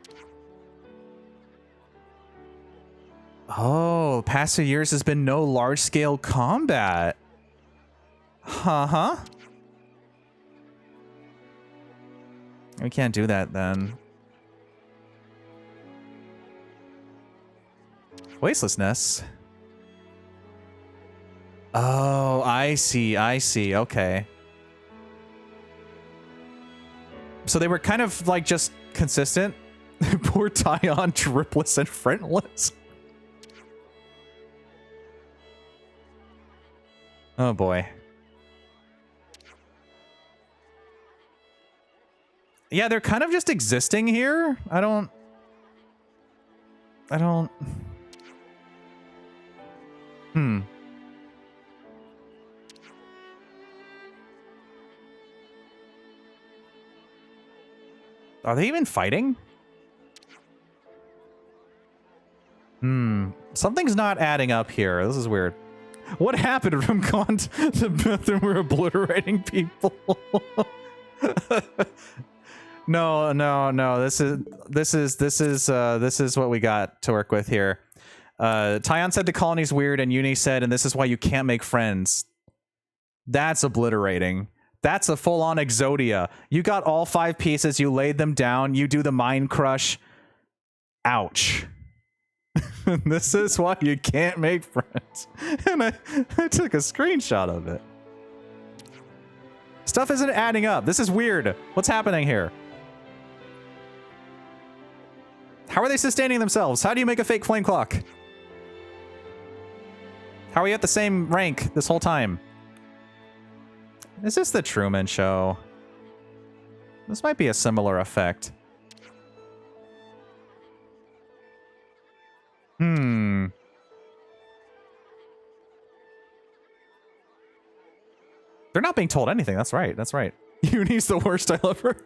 Oh, the past few years has been no large-scale combat. Huh? We can't do that then. Wastelessness. Oh, I see. Okay. So they were kind of like just consistent. Poor Tyon, tripless and friendless. Oh boy. Yeah, they're kind of just existing here. I don't. Are they even fighting? Something's not adding up here. This is weird. What happened from the bathroom? We're obliterating people. No. This is what we got to work with here. Tyon said the colony's weird, and Uni said, and this is why you can't make friends. That's obliterating. That's a full-on Exodia. You got all 5 pieces, you laid them down, you do the mind crush. Ouch. This is why you can't make friends. And I took a screenshot of it. Stuff isn't adding up. This is weird. What's happening here? How are they sustaining themselves? How do you make a fake flame clock? How are we at the same rank this whole time? Is this the Truman Show? This might be a similar effect. They're not being told anything. That's right. Uni's the worst I love her.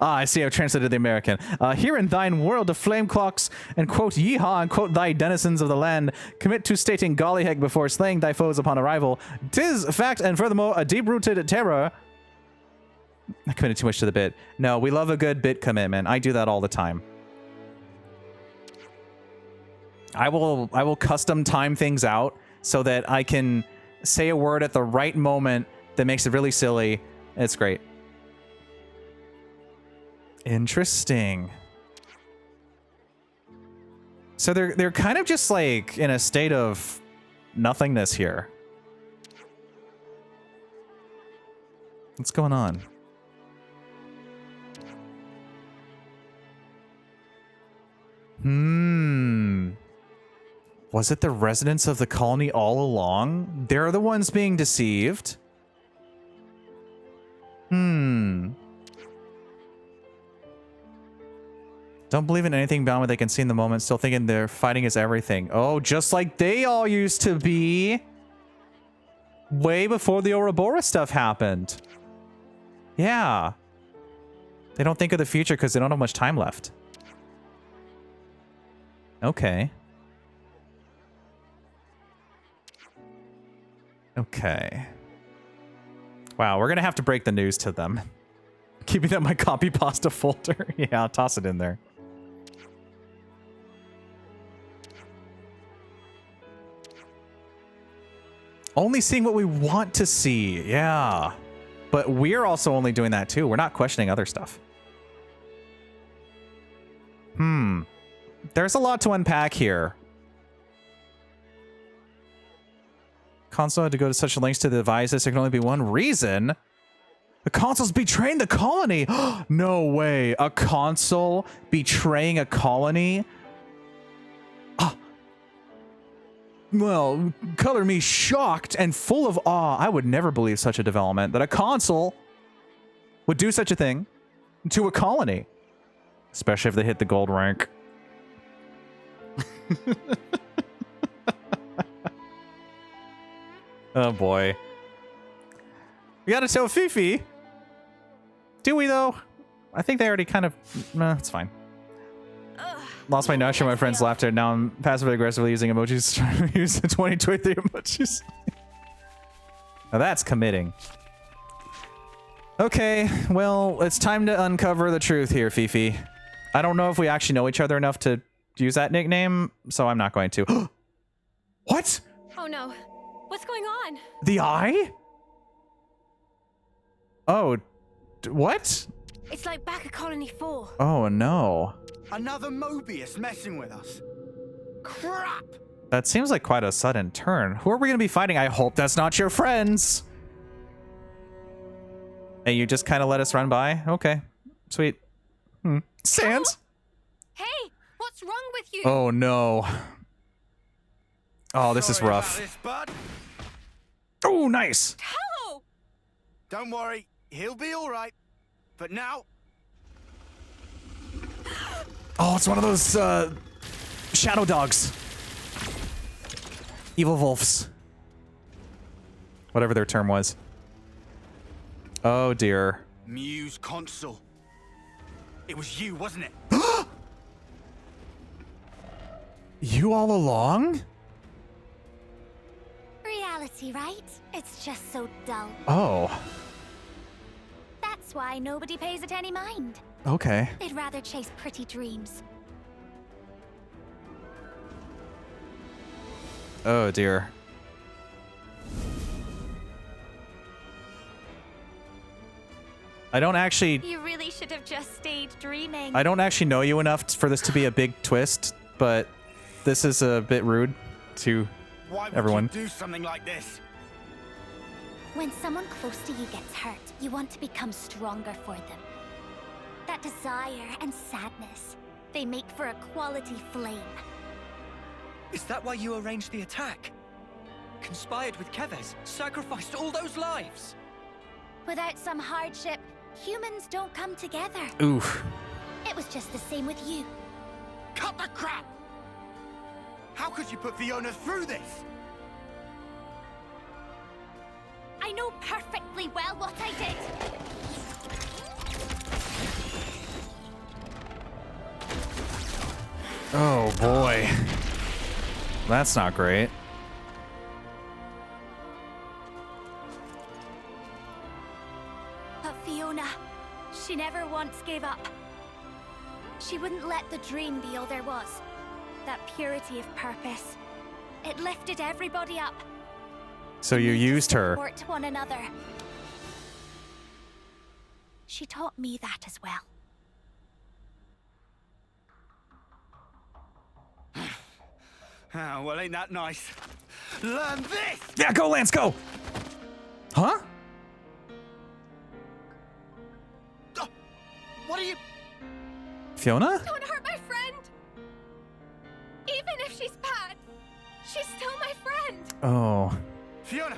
I see I've translated the American. Here in thine world of flame clocks, and quote yeehaw, and quote thy denizens of the land, commit to stating gollyheg before slaying thy foes upon arrival. 'Tis fact, and furthermore, a deep-rooted terror. I committed too much to the bit. No, we love a good bit commitment. I do that all the time. I will custom time things out so that I can say a word at the right moment that makes it really silly. It's great. Interesting. So they're kind of just like in a state of nothingness here. What's going on? Was it the residents of the colony all along? They're the ones being deceived. Don't believe in anything beyond what they can see in the moment, still thinking their fighting is everything. Oh, just like they all used to be. Way before the Ouroboros stuff happened. Yeah. They don't think of the future because they don't have much time left. Okay. Okay. Wow, we're gonna have to break the news to them. Keeping that in my copy pasta folder. Yeah, I'll toss it in there. Only seeing what we want to see. Yeah. But we're also only doing that too. We're not questioning other stuff. There's a lot to unpack here. console had to go to such lengths to devise this. There can only be one reason. The console's betraying the colony. No way. A console betraying a colony? Well, color me shocked and full of awe. I would never believe such a development, that a console would do such a thing to a colony. Especially if they hit the gold rank. Oh boy. We gotta tell Fifi. Do we though? I think they already kind of... Nah, it's fine. Lost my nutshell, my friends' laughter. Now I'm passively aggressively using emojis, trying to use the 2023 emojis. Now that's committing. Okay, well, it's time to uncover the truth here, Fifi. I don't know if we actually know each other enough to use that nickname, so I'm not going to. What? Oh no. What's going on? The eye? Oh, what? It's like back at Colony 4. Oh no. Another Mobius messing with us. Crap! That seems like quite a sudden turn. Who are we going to be fighting? I hope that's not your friends. Hey, you just kind of let us run by? Okay. Sweet. Sans? Hey, what's wrong with you? Oh no. Oh, this is Sorry rough. about this, bud. Oh, nice. Hello! Don't worry, he'll be all right. But now, Oh, it's one of those shadow dogs. Evil wolves. Whatever their term was. Oh dear. Mew's console. It was you, wasn't it? You all along? Reality, right? It's just so dull. Oh, That's why nobody pays it any mind. okay. They'd rather chase pretty dreams. Oh dear. I don't actually You really should have just stayed dreaming. I don't actually know you enough for this to be a big twist, but this is a bit rude to Why would everyone. you do something like this? When someone close to you gets hurt, you want to become stronger for them. That desire and sadness, they make for a quality flame. Is that why you arranged the attack? Conspired with Keves, sacrificed all those lives? Without some hardship, humans don't come together. Oof. It was just the same with you. Cut the crap! How could you put Fiona through this? I know perfectly well what I did. Oh boy. That's not great. But Fiona, she never once gave up. She wouldn't let the dream be all there was. That purity of purpose. It lifted everybody up. So you used her. Support one another. She taught me that as well. Oh, well, ain't that nice? Learn this! Yeah, go Lance, go! Huh? Oh, what are you... Fiona? Don't hurt my friend! Even if she's bad, she's still my friend! Oh. Fiona!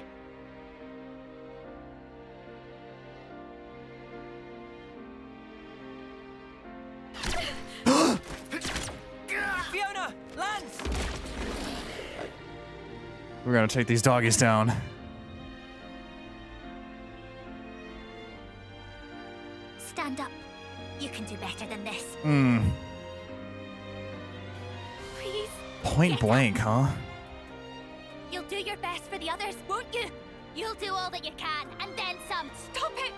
Fiona! Lance! We're gonna take these doggies down. Stand up. You can do better than this. Please. Point blank, huh? You'll do your best for the others, won't you? You'll do all that you can, and then some. Stop it!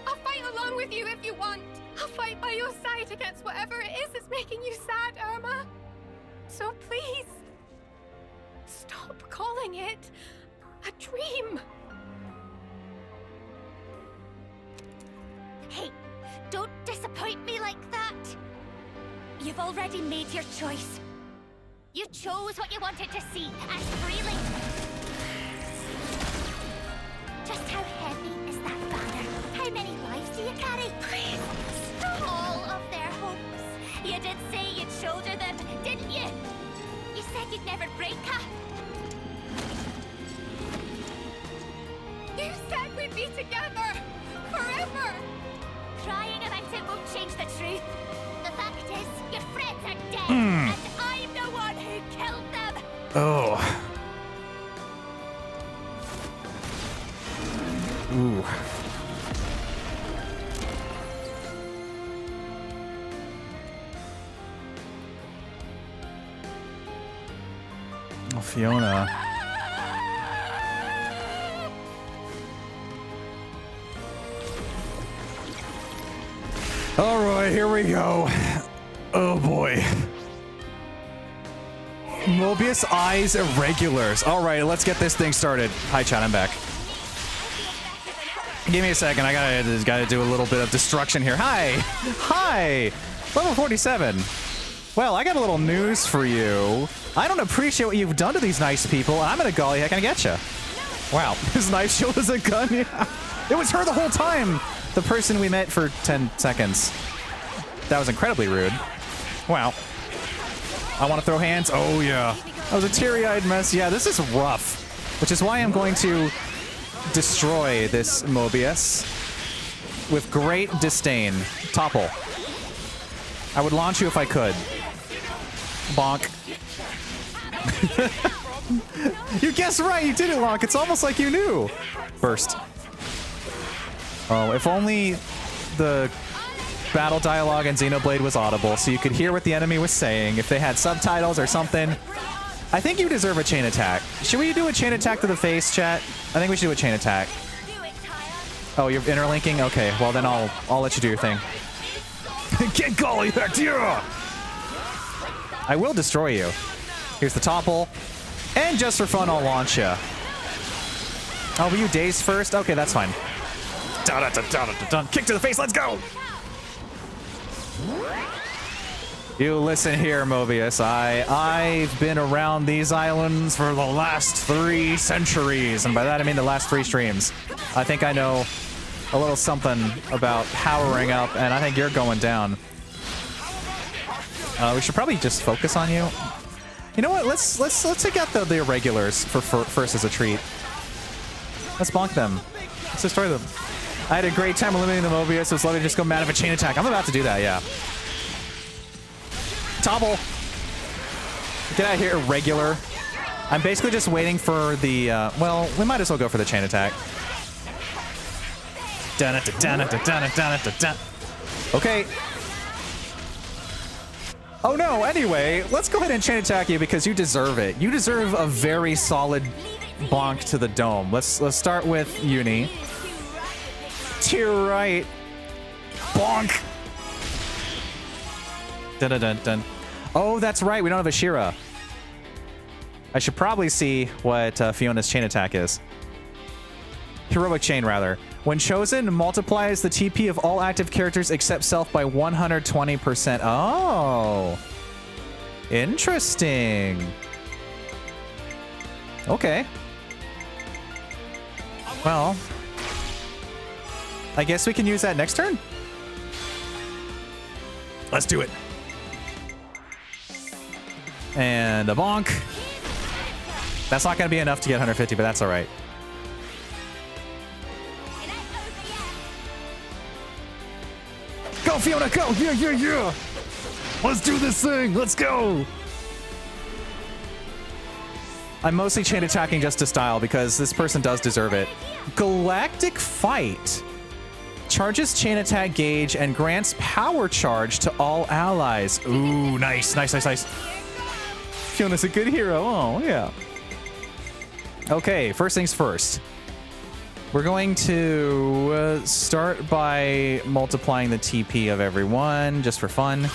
I'll fight along with you if you want. I'll fight by your side against whatever it is that's making you sad, Irma. So please, stop calling it a dream. Hey, don't disappoint me like that. You've already made your choice. You chose what you wanted to see, and freely. Oh. Ooh. Oh, Fiona. All right, here we go. Oh boy. Mobius Eyes Irregulars. All right, let's get this thing started. Hi, chat, I'm back. Give me a second. I gotta do a little bit of destruction here. Hi, level 47. Well, I got a little news for you. I don't appreciate what you've done to these nice people. I'm gonna golly heck and get you. Wow, his knife shield is a gun. Yeah. It was her the whole time. The person we met for 10 seconds. That was incredibly rude. Wow. I want to throw hands. Oh yeah. That was a teary-eyed mess. Yeah, this is rough. Which is why I'm going to destroy this Mobius with great disdain. Topple. I would launch you if I could. Bonk. You guessed right. You did it, Lonk. It's almost like you knew. Burst. Oh, if only the battle dialogue in Xenoblade was audible so you could hear what the enemy was saying. If they had subtitles or something. I think you deserve a chain attack. Should we do a chain attack to the face, chat? I think we should do a chain attack. Oh, you're interlinking? Okay, well then I'll let you do your thing. Get golly heck, yeah! I will destroy you. Here's the topple. And just for fun, I'll launch you. Oh, were you dazed first? Okay, that's fine. Kick to the face, let's go! You listen here, Mobius. I've been around these islands for the last 3 centuries, and by that I mean the last 3 streams. I think I know a little something about powering up, and I think you're going down. We should probably just focus on you. You know what? Let's take out the irregulars for first as a treat. Let's bonk them. Let's destroy them. I had a great time eliminating the Mobius, so let me just go mad of a chain attack. I'm about to do that, yeah. Topple. Get out of here, irregular. I'm basically just waiting for the, well, we might as well go for the chain attack. Okay. Oh no, anyway, let's go ahead and chain attack you because you deserve it. You deserve a very solid bonk to the dome. Let's start with Uni. To your right. Bonk. Dun dun dun dun. Oh, that's right. We don't have a Shira. I should probably see what Fiona's chain attack is. Heroic chain, rather. When chosen, multiplies the TP of all active characters except self by 120%. Oh. Interesting. Okay. Well, I guess we can use that next turn. Let's do it. And a bonk. That's not going to be enough to get 150, but that's all right. Go, Fiona, go! Yeah, yeah, yeah! Let's do this thing! Let's go! I'm mostly chain attacking just to style because this person does deserve it. Galactic Fight. Charges chain attack gauge and grants power charge to all allies. Ooh, nice, nice, nice, nice. Fiona's a good hero. Oh, yeah. Okay, first things first. We're going to start by multiplying the TP of everyone, just for fun.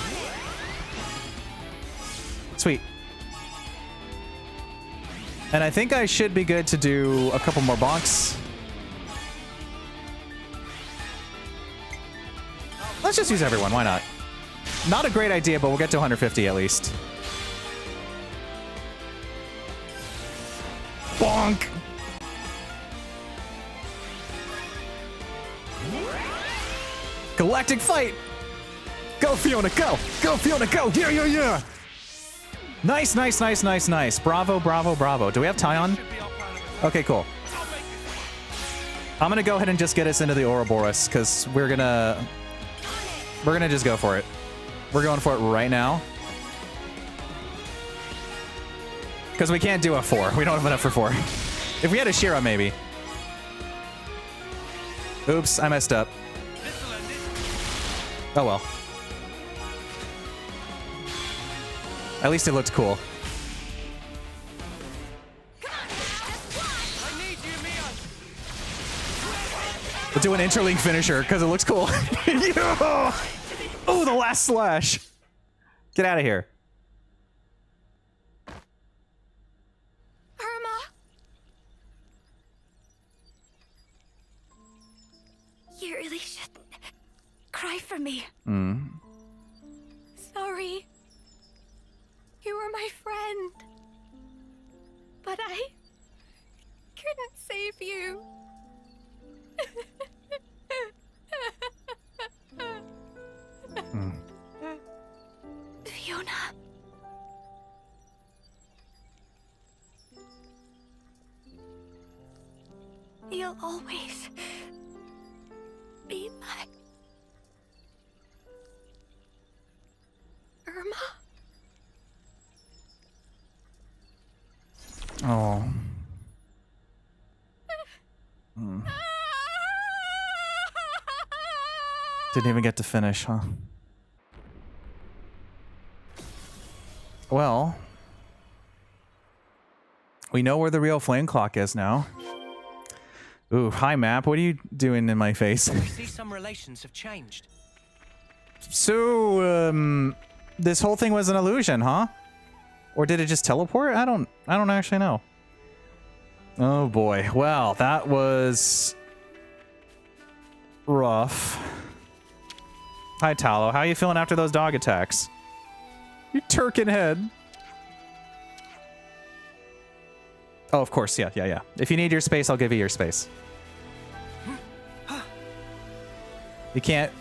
Sweet. And I think I should be good to do a couple more bonks. Let's just use everyone, why not? Not a great idea, but we'll get to 150 at least. Bonk! Galactic Fight! Go, Fiona, go! Go, Fiona, go! Yeah, yeah, yeah! Nice, nice, nice, nice, nice. Bravo, bravo, bravo. Do we have Tyon? Okay, cool. I'm gonna go ahead and just get us into the Ouroboros, because we're gonna just go for it. We're going for it right now. Because we can't do a 4. We don't have enough for 4. If we had a Shira, maybe. Oops, I messed up. Oh well. At least it looked cool. We'll do an interlink finisher because it looks cool. Oh, the last slash. Get out of here. Irma! You really shouldn't cry for me. Sorry. You were my friend. But I couldn't save you. Fiona. You'll always be my Irma. Oh. Didn't even get to finish, huh? Well, we know where the real flame clock is now. Ooh, hi map. What are you doing in my face? I see some relations have changed. So, this whole thing was an illusion, huh? Or did it just teleport? I don't actually know. Oh boy. Well, that was rough. Hi, Tallow. How you feeling after those dog attacks? You turkin head. Oh, of course. Yeah. If you need your space, I'll give you your space. You can't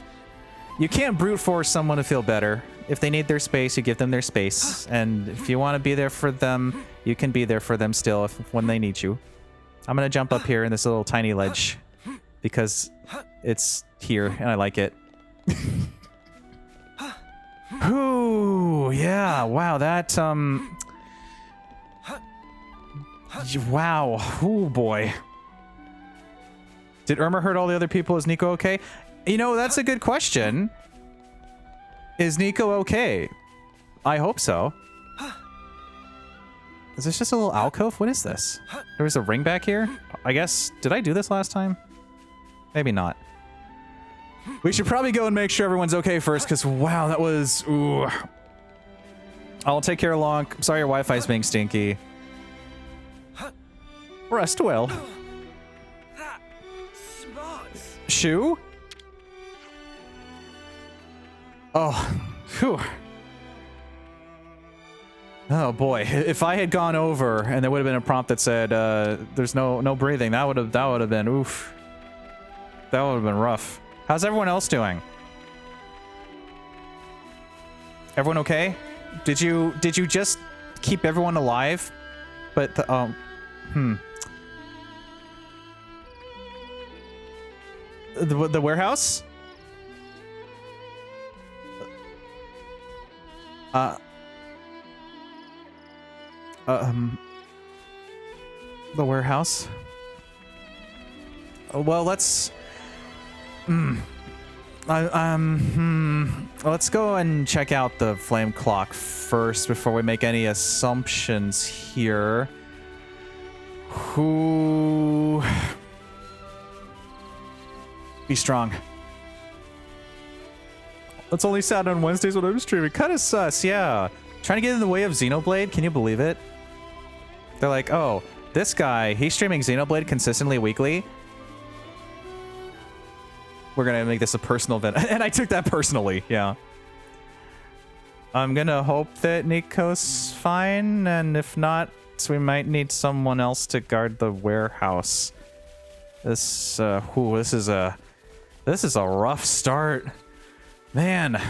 brute force someone to feel better. If they need their space, you give them their space. And if you want to be there for them, you can be there for them still when they need you. I'm going to jump up here in this little tiny ledge because it's here and I like it. Ooh, yeah. Wow, that wow. Oh boy. Did Irma hurt all the other people? Is Nico okay? You know, that's a good question. Is Nico okay? I hope so. Is this just a little alcove? What is this? There was a ring back here? I guess, did I do this last time? Maybe not. We should probably go and make sure everyone's okay first, because wow, that was... Ooh. I'll take care of Lonk. I'm sorry your Wi-Fi's being stinky. Rest well. Shoe? Oh, phew. Oh boy, if I had gone over and there would have been a prompt that said, there's no breathing, that would have been, oof. That would have been rough. How's everyone else doing? Everyone okay? Did you just keep everyone alive? But the, The warehouse? The warehouse? Well, let's... let's go and check out the flame clock first before we make any assumptions here. Who... Be strong. It's only sad on Wednesdays when I'm streaming. Kind of sus, yeah. Trying to get in the way of Xenoblade, can you believe it? They're like, oh, this guy, he's streaming Xenoblade consistently weekly. We're gonna make this a personal event. And I took that personally, yeah. I'm gonna hope that Nico's fine, and if not, we might need someone else to guard the warehouse. This is a rough start. Man.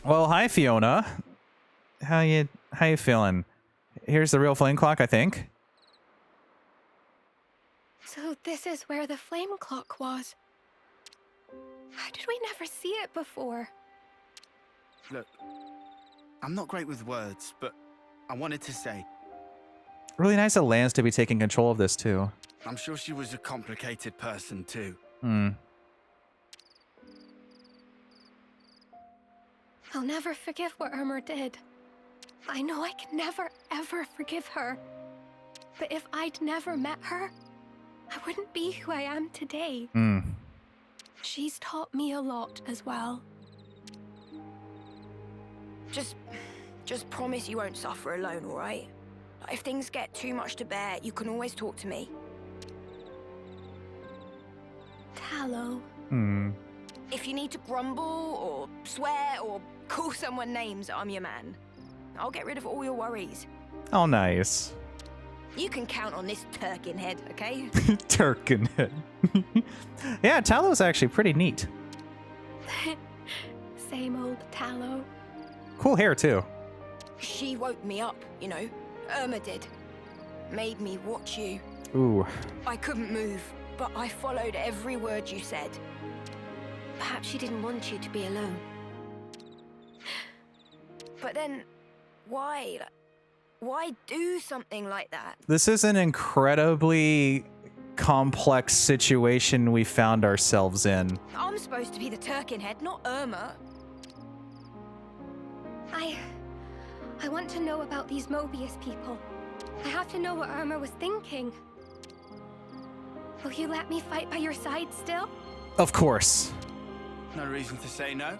Well, hi Fiona. How you feeling? Here's the real flame clock, I think. So this is where the flame clock was. How did we never see it before? Look, I'm not great with words, but I wanted to say, Really nice of Lance to be taking control of this too. I'm sure she was a complicated person too. I'll never forgive what Irma did. I know I can never, ever forgive her. But if I'd never met her, I wouldn't be who I am today. She's taught me a lot as well. Just promise you won't suffer alone, all right? If things get too much to bear, you can always talk to me. Tallow. If you need to grumble or swear or call someone names, I'm your man. I'll get rid of all your worries. Oh, nice. You can count on this Turkin head, okay? Turkin head. Yeah, Tallow's actually pretty neat. Same old Tallow. Cool hair too. She woke me up, you know. Irma did. Made me watch you. Ooh. I couldn't move, but I followed every word you said. Perhaps she didn't want you to be alone. But then, why? Why do something like that? This is an incredibly complex situation we found ourselves in. I'm supposed to be the Turkin head, not Irma. I want to know about these Mobius people. I have to know what Irma was thinking. Will you let me fight by your side still? Of course. No reason to say no.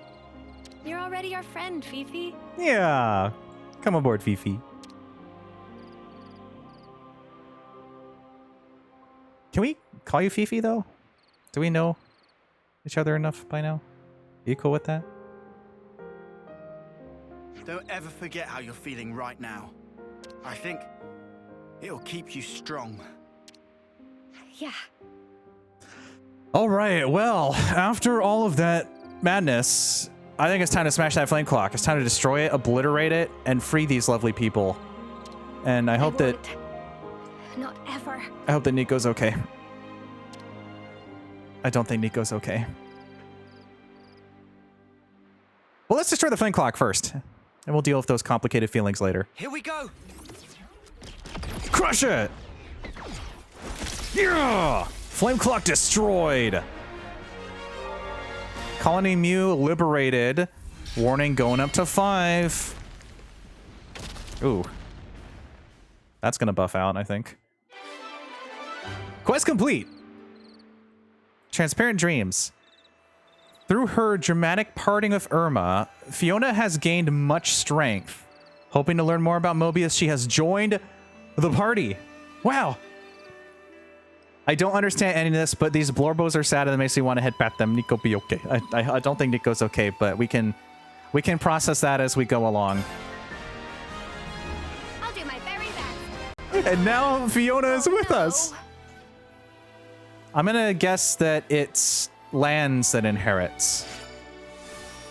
You're already our friend, Fifi. Yeah. Come aboard, Fifi. Can we call you Fifi, though? Do we know each other enough by now? Are you cool with that? Don't ever forget how you're feeling right now. I think it'll keep you strong. Yeah. All right, well, after all of that madness, I think it's time to smash that flame clock. It's time to destroy it, obliterate it, and free these lovely people. And I hope that... Not ever. I hope that Nico's okay. I don't think Nico's okay. Well, let's destroy the flame clock first, and we'll deal with those complicated feelings later. Here we go. Crush it! Yeah! Flame clock destroyed. Colony Mew liberated. Warning going up to 5. Ooh. That's gonna buff out, I think. Quest complete. Transparent Dreams. Through her dramatic parting with Irma, Fiona has gained much strength. Hoping to learn more about Mobius, she has joined the party. Wow. I don't understand any of this, but these Blorbos are sad and it makes me want to head pat them. Nico be okay. I don't think Nico's okay, but we can process that as we go along. I'll do my very best. And now Fiona is with us. I'm gonna guess that it's Lands that inherits.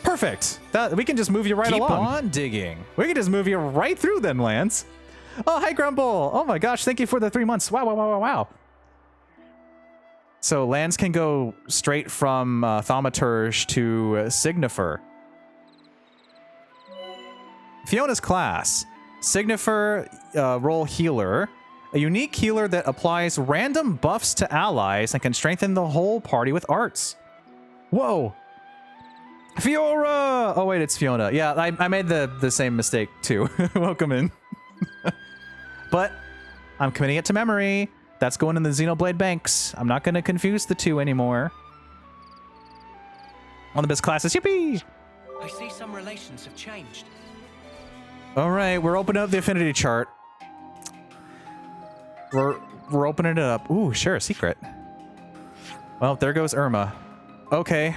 Perfect. We can just move you right along. Keep on digging. We can just move you right through then, Lands. Oh, hi, Grumble. Oh my gosh, thank you for the 3 months. Wow, wow, wow, wow, wow. So Lands can go straight from Thaumaturge to Signifer. Fiona's class. Signifer, role healer. A unique healer that applies random buffs to allies and can strengthen the whole party with arts. Whoa. Fiora! Oh wait, it's Fiona. Yeah, I made the same mistake too. Welcome in. But I'm committing it to memory. That's going in the Xenoblade banks. I'm not going to confuse the two anymore. One of the best classes. Yippee! I see some relations have changed. All right, we're opening up the affinity chart. We're opening it up. Ooh, sure, secret. Well, there goes Irma. Okay.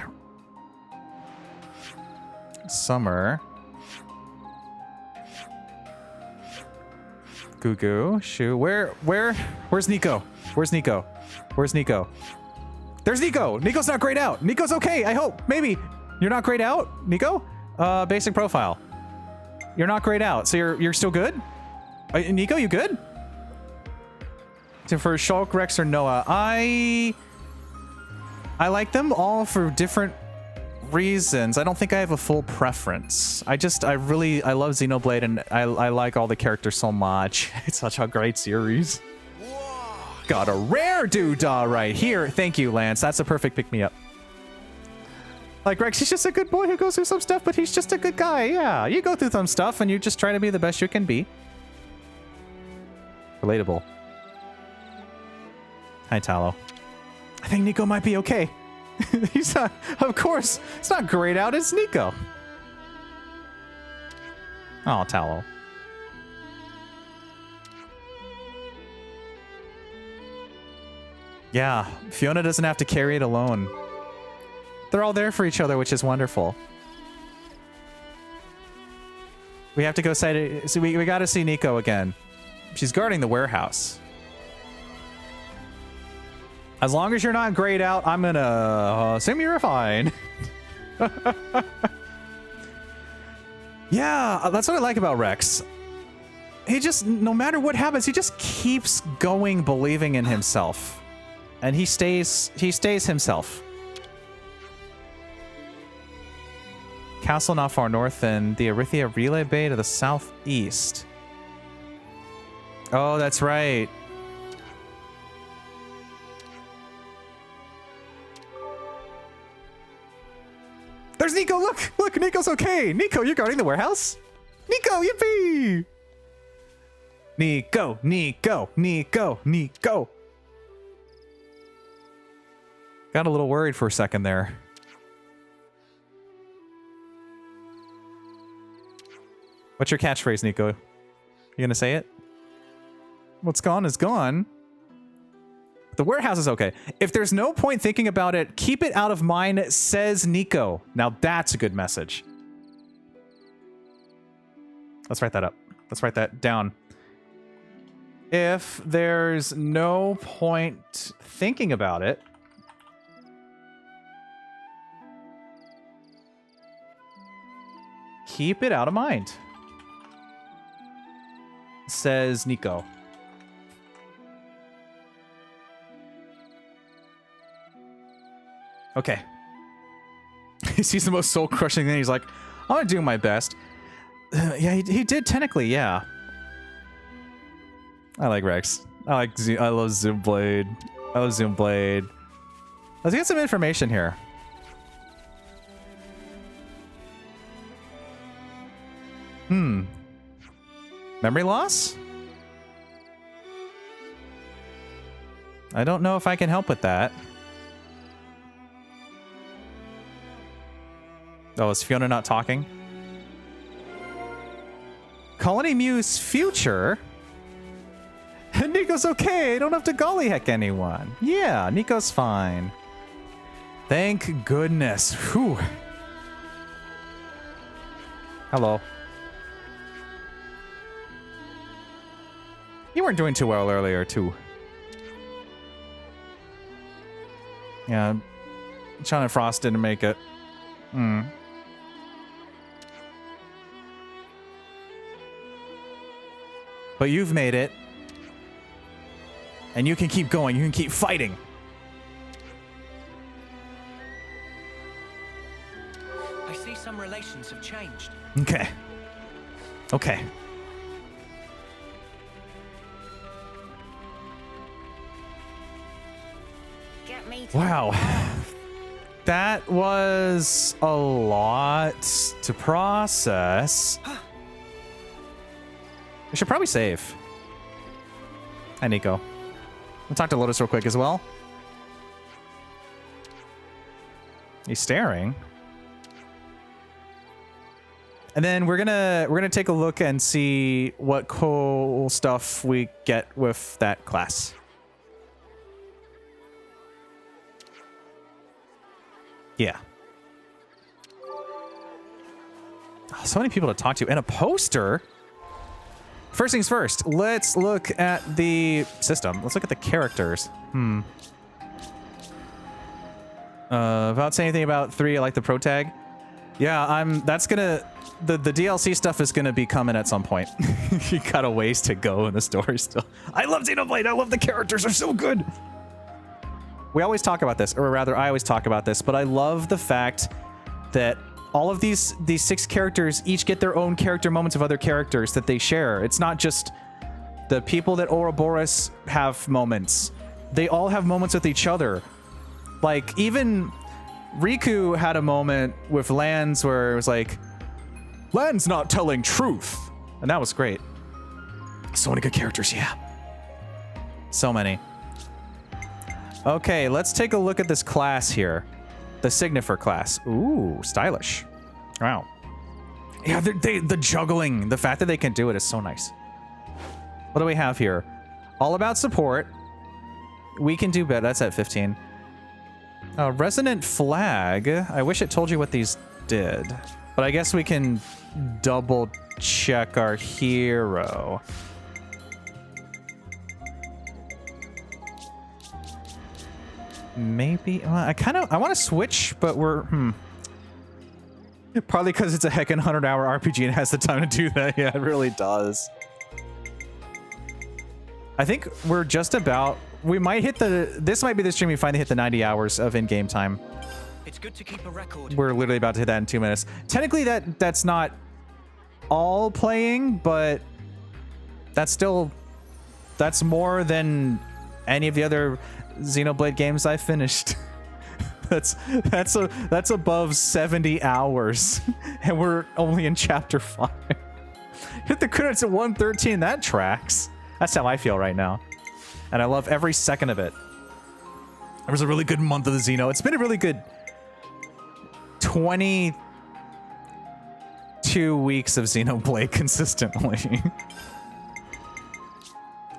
Summer. Goo Goo. Shoo. Where's Nico? Where's Nico? Where's Nico? There's Nico! Nico's not grayed out! Nico's okay, I hope. Maybe. You're not grayed out, Nico? Basic profile. You're not grayed out, so you're still good? Nico, you good? So for Shulk, Rex, or Noah, I like them all for different reasons. I don't think I have a full preference. I love Xenoblade, and I like all the characters so much. It's such a great series. Got a rare doodah right here. Thank you, Lance. That's a perfect pick-me-up. Like, Rex, he's just a good boy who goes through some stuff, but he's just a good guy. Yeah, you go through some stuff, and you just try to be the best you can be. Relatable. Hi, Tallow. I think Nico might be okay. He's not, of course, it's not grayed out, it's Nico. Oh, Tallow. Yeah, Fiona doesn't have to carry it alone. They're all there for each other, which is wonderful. We have to go say, so we gotta see Nico again. She's guarding the warehouse. As long as you're not grayed out, I'm gonna assume you're fine. Yeah, that's what I like about Rex. He just, no matter what happens, he just keeps going, believing in himself. And he stays himself. Castle not far north and the Arithia Relay Bay to the southeast. Oh, that's right. There's Nico, look! Look, Nico's okay! Nico, you're guarding the warehouse? Nico, yippee! Nico, Nico, Nico, Nico. Got a little worried for a second there. What's your catchphrase, Nico? You gonna say it? What's gone is gone. The warehouse is okay. If there's no point thinking about it, keep it out of mind, says Nico. Now that's a good message. Let's write that up. Let's write that down. If there's no point thinking about it, keep it out of mind, says Nico. Okay. He sees the most soul-crushing thing. He's like, I'm gonna do my best. Yeah, he did technically, yeah. I like Rex. I love Xenoblade. I love Xenoblade. Let's get some information here. Memory loss? I don't know if I can help with that. Oh, is Fiona not talking? Colony Mew's future? Nico's okay. I don't have to golly heck anyone. Yeah, Nico's fine. Thank goodness. Whew. Hello. You weren't doing too well earlier, too. Yeah, Sean and Frost didn't make it. But you've made it. And you can keep going. You can keep fighting. I see some relations have changed. Okay. Okay. Get me to Wow. That was a lot to process. We should probably save. Hi, Nico. We'll talk to Lotus real quick as well. He's staring. And then we're gonna take a look and see what cool stuff we get with that class. Yeah. Oh, so many people to talk to and a poster. First things first, let's look at the system. Let's look at the characters. Without saying anything about 3, I like the pro tag. Yeah, that's gonna, the DLC stuff is gonna be coming at some point. You got a ways to go in the story still. I love Xenoblade, I love the characters, they're so good. We always talk about this, or rather I always talk about this, but I love the fact that all of these 6 characters each get their own character moments of other characters that they share. It's not just the people that Ouroboros have moments. They all have moments with each other. Like, even Riku had a moment with Lance where it was like, Lan's not telling truth. And that was great. So many good characters, yeah. So many. Okay, let's take a look at this class here. The Signifer class. Ooh, stylish. Wow. Yeah, the juggling, the fact that they can do it is so nice. What do we have here? All about support. We can do better. That's at 15. Resonant Flag. I wish it told you what these did. But I guess we can double check our hero. Maybe I want to switch, but we're probably because it's a heckin' 100-hour RPG and has the time to do that. Yeah, it really does. I think we're just about. We might hit this might be the stream we finally hit the 90 hours of in-game time. It's good to keep a record. We're literally about to hit that in 2 minutes. Technically, that's not all playing, but that's more than any of the other Xenoblade games I finished. that's above 70 hours, and we're only in chapter 5. Hit the credits at 113. That tracks. That's how I feel right now, and I love every second of it. It was a really good month of the Xeno. It's been a really good 22 weeks of Xenoblade consistently.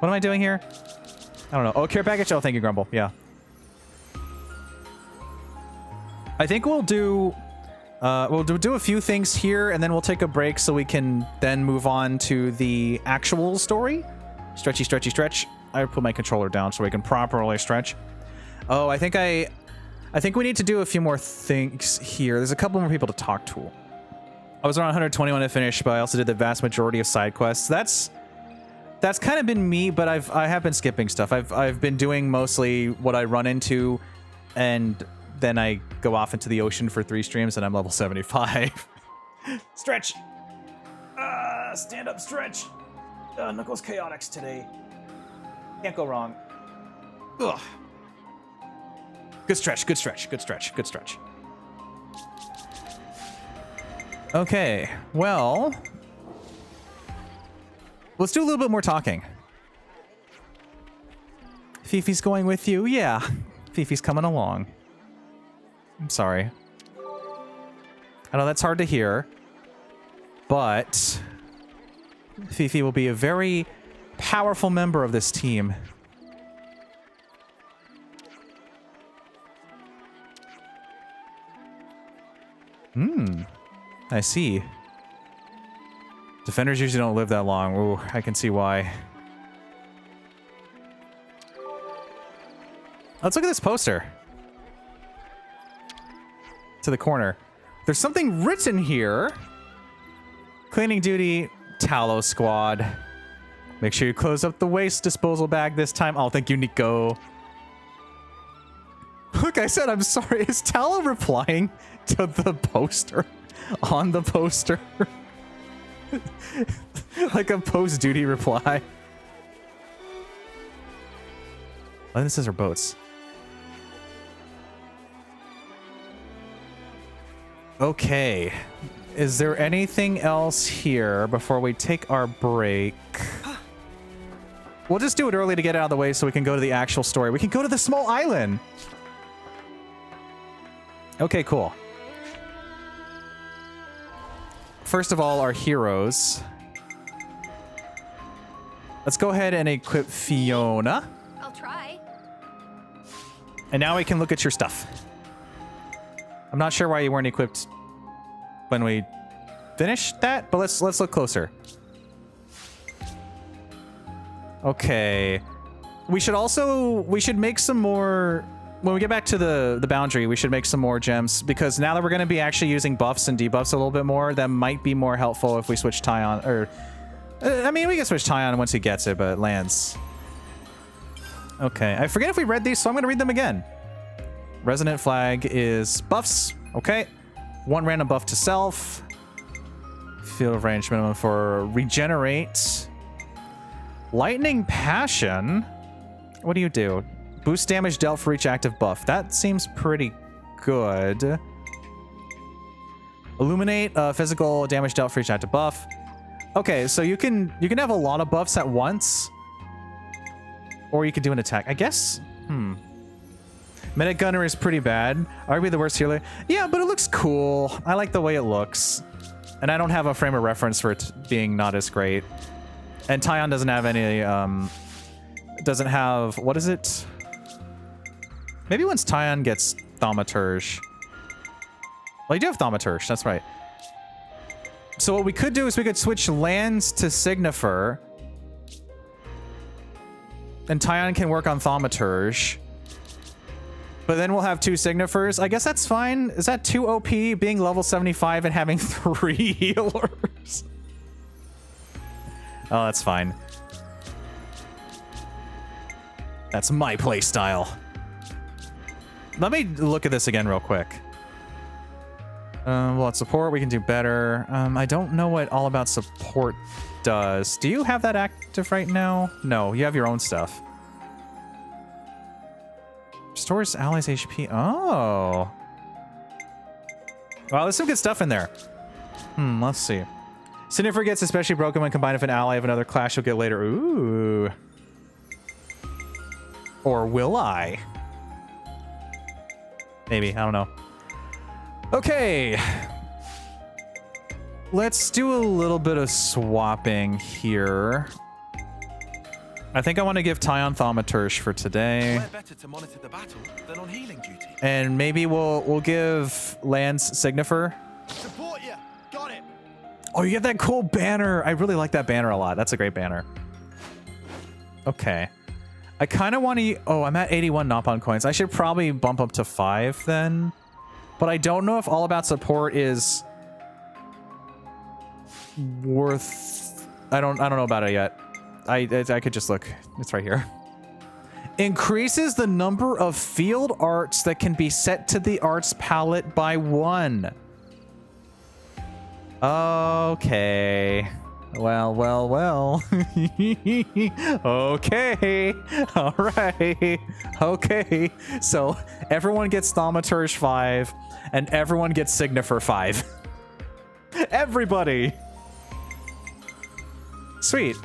What am I doing here? I don't know. Oh, care package. Oh, thank you, Grumble. Yeah. I think we'll do a few things here, and then we'll take a break so we can then move on to the actual story. Stretchy, stretchy, stretch. I put my controller down so we can properly stretch. Oh, I think we need to do a few more things here. There's a couple more people to talk to. I was around 120 when I finished, but I also did the vast majority of side quests. That's kind of been me, but I have been skipping stuff. I've been doing mostly what I run into, and then I go off into the ocean for 3 streams, and I'm level 75. Stretch. Stand up, stretch. Knuckles Chaotix today. Can't go wrong. Ugh. Good stretch, good stretch, good stretch, good stretch. Okay, well, let's do a little bit more talking. Fifi's going with you? Yeah, Fifi's coming along. I'm sorry. I know that's hard to hear, but Fifi will be a very powerful member of this team. I see. Defenders usually don't live that long. Ooh, I can see why. Let's look at this poster. To the corner. There's something written here. Cleaning duty, Talos squad. Make sure you close up the waste disposal bag this time. Oh, thank you, Nico. Look, I said I'm sorry. Is Talo replying to the poster? On the poster? Like a post-duty reply. I think this is our boats. Okay. Is there anything else here before we take our break? We'll just do it early to get out of the way so we can go to the actual story. We can go to the small island. Okay, cool. First of all, our heroes. Let's go ahead and equip Fiona. I'll try. And now we can look at your stuff. I'm not sure why you weren't equipped when we finished that, but let's look closer. Okay. We should make some more. When we get back to the boundary, we should make some more gems, because now that we're going to be actually using buffs and debuffs a little bit more, that might be more helpful if we switch Tyon, or I mean, we can switch Tyon once he gets it, but lands. Okay, I forget if we read these, so I'm going to read them again. Resonant Flag is buffs. Okay. 1 random buff to self. Field range minimum for regenerate. Lightning Passion. What do you do? Boost damage dealt for each active buff. That seems pretty good. Illuminate, physical damage dealt for each active buff. Okay, so you can have a lot of buffs at once. Or you could do an attack. I guess. Medic Gunner is pretty bad. Arguably the worst healer. Yeah, but it looks cool. I like the way it looks. And I don't have a frame of reference for it being not as great. And Tyon doesn't have any, doesn't have, what is it? Maybe once Tyon gets Thaumaturge. Well, you do have Thaumaturge, that's right. So what we could do is we could switch lands to Signifer. And Tyon can work on Thaumaturge. But then we'll have 2 Signifers. I guess that's fine. Is that too OP, being level 75 and having 3 healers? Oh, that's fine. That's my playstyle. Let me look at this again real quick. Well, at support, we can do better. I don't know what All About Support does. Do you have that active right now? No, you have your own stuff. Restores allies HP. Oh. Wow, there's some good stuff in there. Let's see. Signifer gets especially broken when combined with an ally of another class you'll get later. Ooh. Or will I? Maybe. I don't know. Okay. Let's do a little bit of swapping here. I think I want to give Tyon Thaumaturge for today. We're better to monitor the battle than on healing duty. And maybe we'll give Lance Signifer. Support you. Got it. Oh, you get that cool banner. I really like that banner a lot. That's a great banner. Okay. I kind of want to... Oh, I'm at 81 Nopon coins. I should probably bump up to 5 then. But I don't know if All About Support is worth... I don't know about it yet. I could just look. It's right here. Increases the number of field arts that can be set to the arts palette by 1. Okay. Well. Okay. All right. Okay. So everyone gets Thaumaturge 5, and everyone gets Signifer 5. Everybody. Sweet.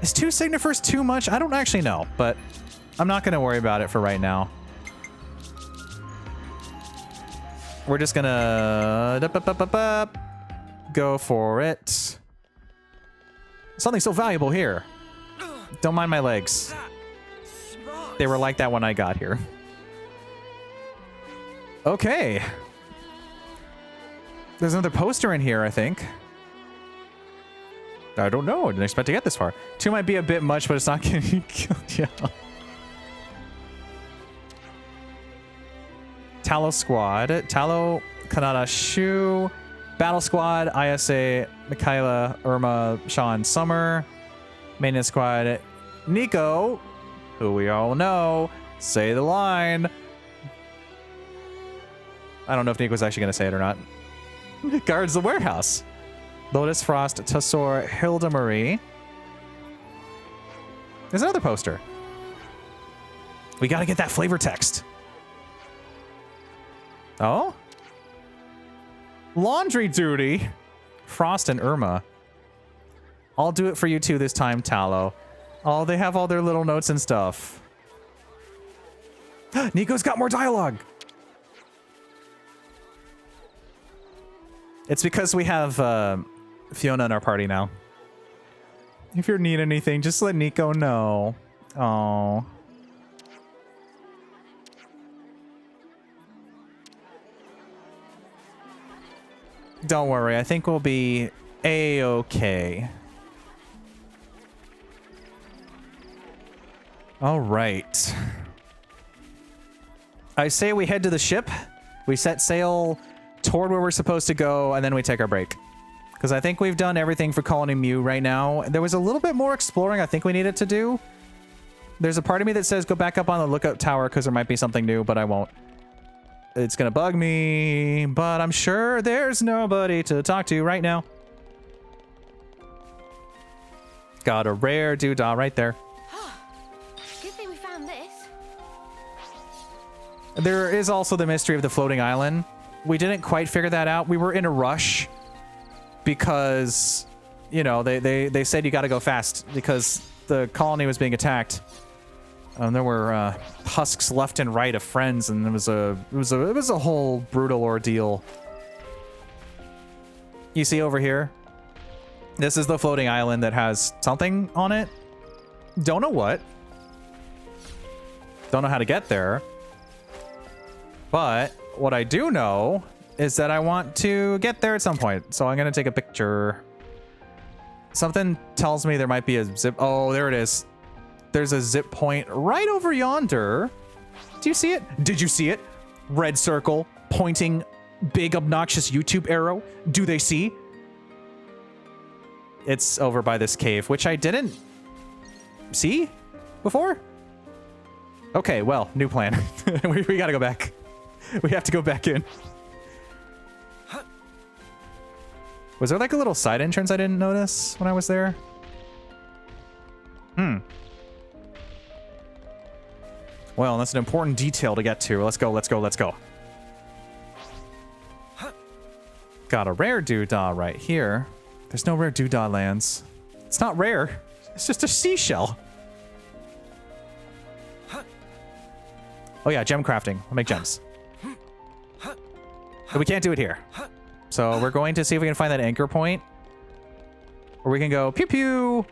Is 2 Signifers too much? I don't actually know, but I'm not going to worry about it for right now. We're just going to go for it. Something so valuable here. Don't mind my legs. They were like that when I got here. Okay. There's another poster in here, I think. I don't know. I didn't expect to get this far. 2 might be a bit much, but it's not getting killed. Yeah. Tallow Squad. Tallow, Kanata Shu. Battle Squad, ISA, Mikaela, Irma, Sean, Summer. Maintenance Squad, Nico, who we all know. Say the line. I don't know if Nico's actually going to say it or not. Guards the warehouse. Lotus Frost, Tassor, Hilda Marie. There's another poster. We got to get that flavor text. Oh? Laundry duty. Frost and Irma. I'll do it for you too this time, Tallow. Oh, they have all their little notes and stuff. Nico's got more dialogue. It's because we have Fiona in our party now. If you need anything, just let Nico know. Oh. Don't worry, I think we'll be A-okay. All right. I say we head to the ship. We set sail toward where we're supposed to go, and then we take our break. Because I think we've done everything for Colony Mew right now. There was a little bit more exploring I think we needed to do. There's a part of me that says go back up on the lookout tower because there might be something new, but I won't. It's gonna bug me, but I'm sure there's nobody to talk to right now. Got a rare doodah right there. Good thing we found this. There is also the mystery of the floating island. We didn't quite figure that out. We were in a rush because, you know, they said you got to go fast because the colony was being attacked. There were husks left and right of friends, and it was a whole brutal ordeal. You see over here, this is the floating island that has something on it. Don't know what. Don't know how to get there. But what I do know is that I want to get there at some point. So I'm going to take a picture. Something tells me there might be a zip. Oh, there it is. There's a zip point right over yonder. Do you see it? Did you see it? Red circle pointing big obnoxious YouTube arrow. Do they see? It's over by this cave, which I didn't see before. Okay, well, new plan. we gotta go back. We have to go back in. Was there like a little side entrance I didn't notice when I was there? Well, that's an important detail to get to. Let's go, let's go, let's go. Got a rare doodah right here. There's no rare doodah lands. It's not rare. It's just a seashell. Oh yeah, gem crafting. I'll make gems. But we can't do it here. So we're going to see if we can find that anchor point. Or we can go pew pew.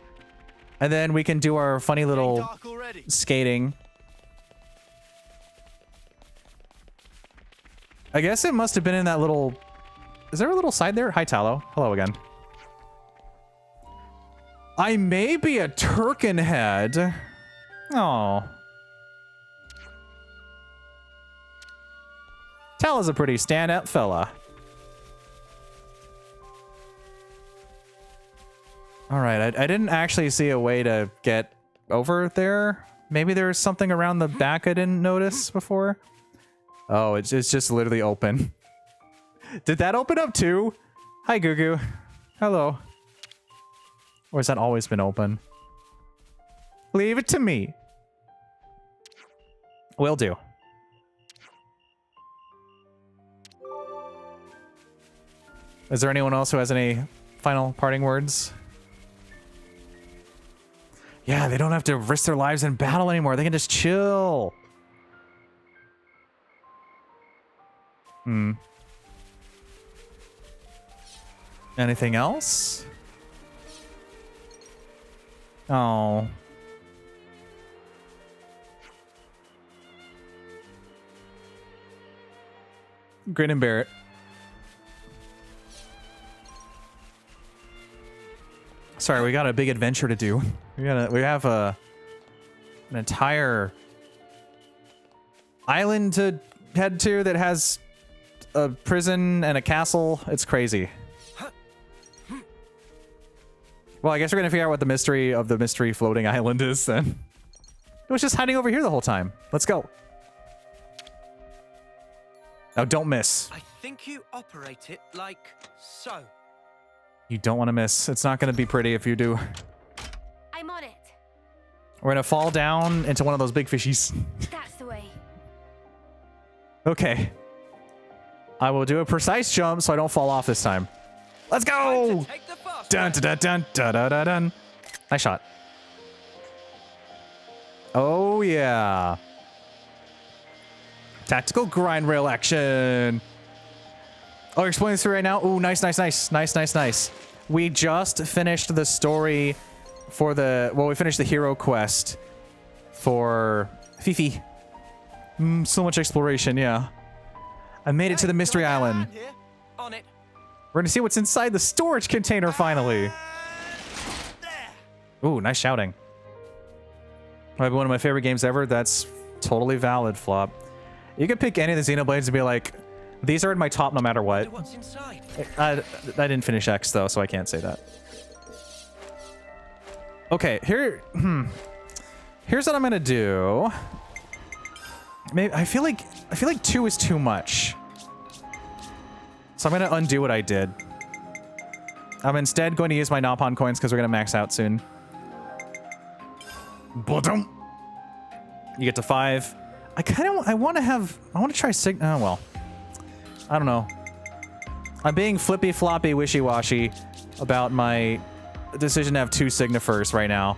And then we can do our funny little skating. I guess it must have been in that little... Is there a little side there? Hi, Tallow. Hello again. I may be a Turkin head. Oh. Tallow's a pretty stand-up fella. All right, I didn't actually see a way to get over there. Maybe there's something around the back I didn't notice before. Oh, it's just literally open. Did that open up too? Hi, Gugu. Hello. Or has that always been open? Leave it to me. Will do. Is there anyone else who has any final parting words? Yeah, they don't have to risk their lives in battle anymore. They can just chill. Anything else? Oh. Grin and bear it. Sorry, we got a big adventure to do. We have an entire island to head to that has a prison and a castle. It's crazy. Well, I guess we're gonna figure out what the mystery of the mystery floating island is then. It was just hiding over here the whole time. Let's go. Now don't miss. I think you operate it like so. You don't want to miss. It's not gonna be pretty if you do. I'm on it. We're gonna fall down into one of those big fishies. That's the way. Okay. I will do a precise jump so I don't fall off this time. Let's go! Dun dun dun dun dun dun dun dun. Nice shot. Oh yeah. Tactical grind rail action. Oh, you're explaining this through right now? Ooh, nice, nice, nice. Nice, nice, nice. We just finished the story for the... Well, we finished the hero quest for Fifi. So much exploration, yeah. I made it to the Mystery Island. On it. We're gonna see what's inside the storage container finally. Ooh, nice shouting. Might be one of my favorite games ever. That's totally valid, Flop. You could pick any of the Xenoblades and be like, these are in my top no matter what. What's inside? I didn't finish X though, so I can't say that. Okay, here's what I'm gonna do. Maybe I feel like 2 is too much. So I'm gonna undo what I did. I'm instead going to use my Nopon coins because we're gonna max out soon. Ba-dum. You get to 5. I want to try oh well. I don't know. I'm being flippy floppy wishy washy about my decision to have 2 Signifers right now.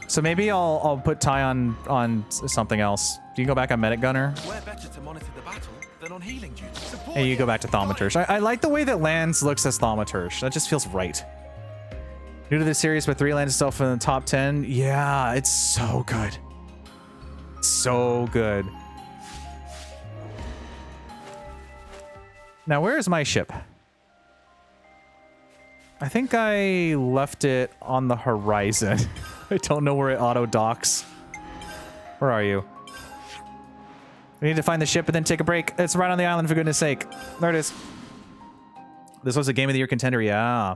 So maybe I'll put Ty on something else. You can go back on Medic Gunner. We're better to monitor the battle than on healing duty. And you go back to Thaumaturge. I like the way that lands looks as Thaumaturge. That just feels right. New to the series, but 3 lands itself in the top 10. Yeah, it's so good. So good. Now, where is my ship? I think I left it on the horizon. I don't know where it auto docks. Where are you? We need to find the ship and then take a break. It's right on the island, for goodness sake. There it is. This was a Game of the Year contender, yeah.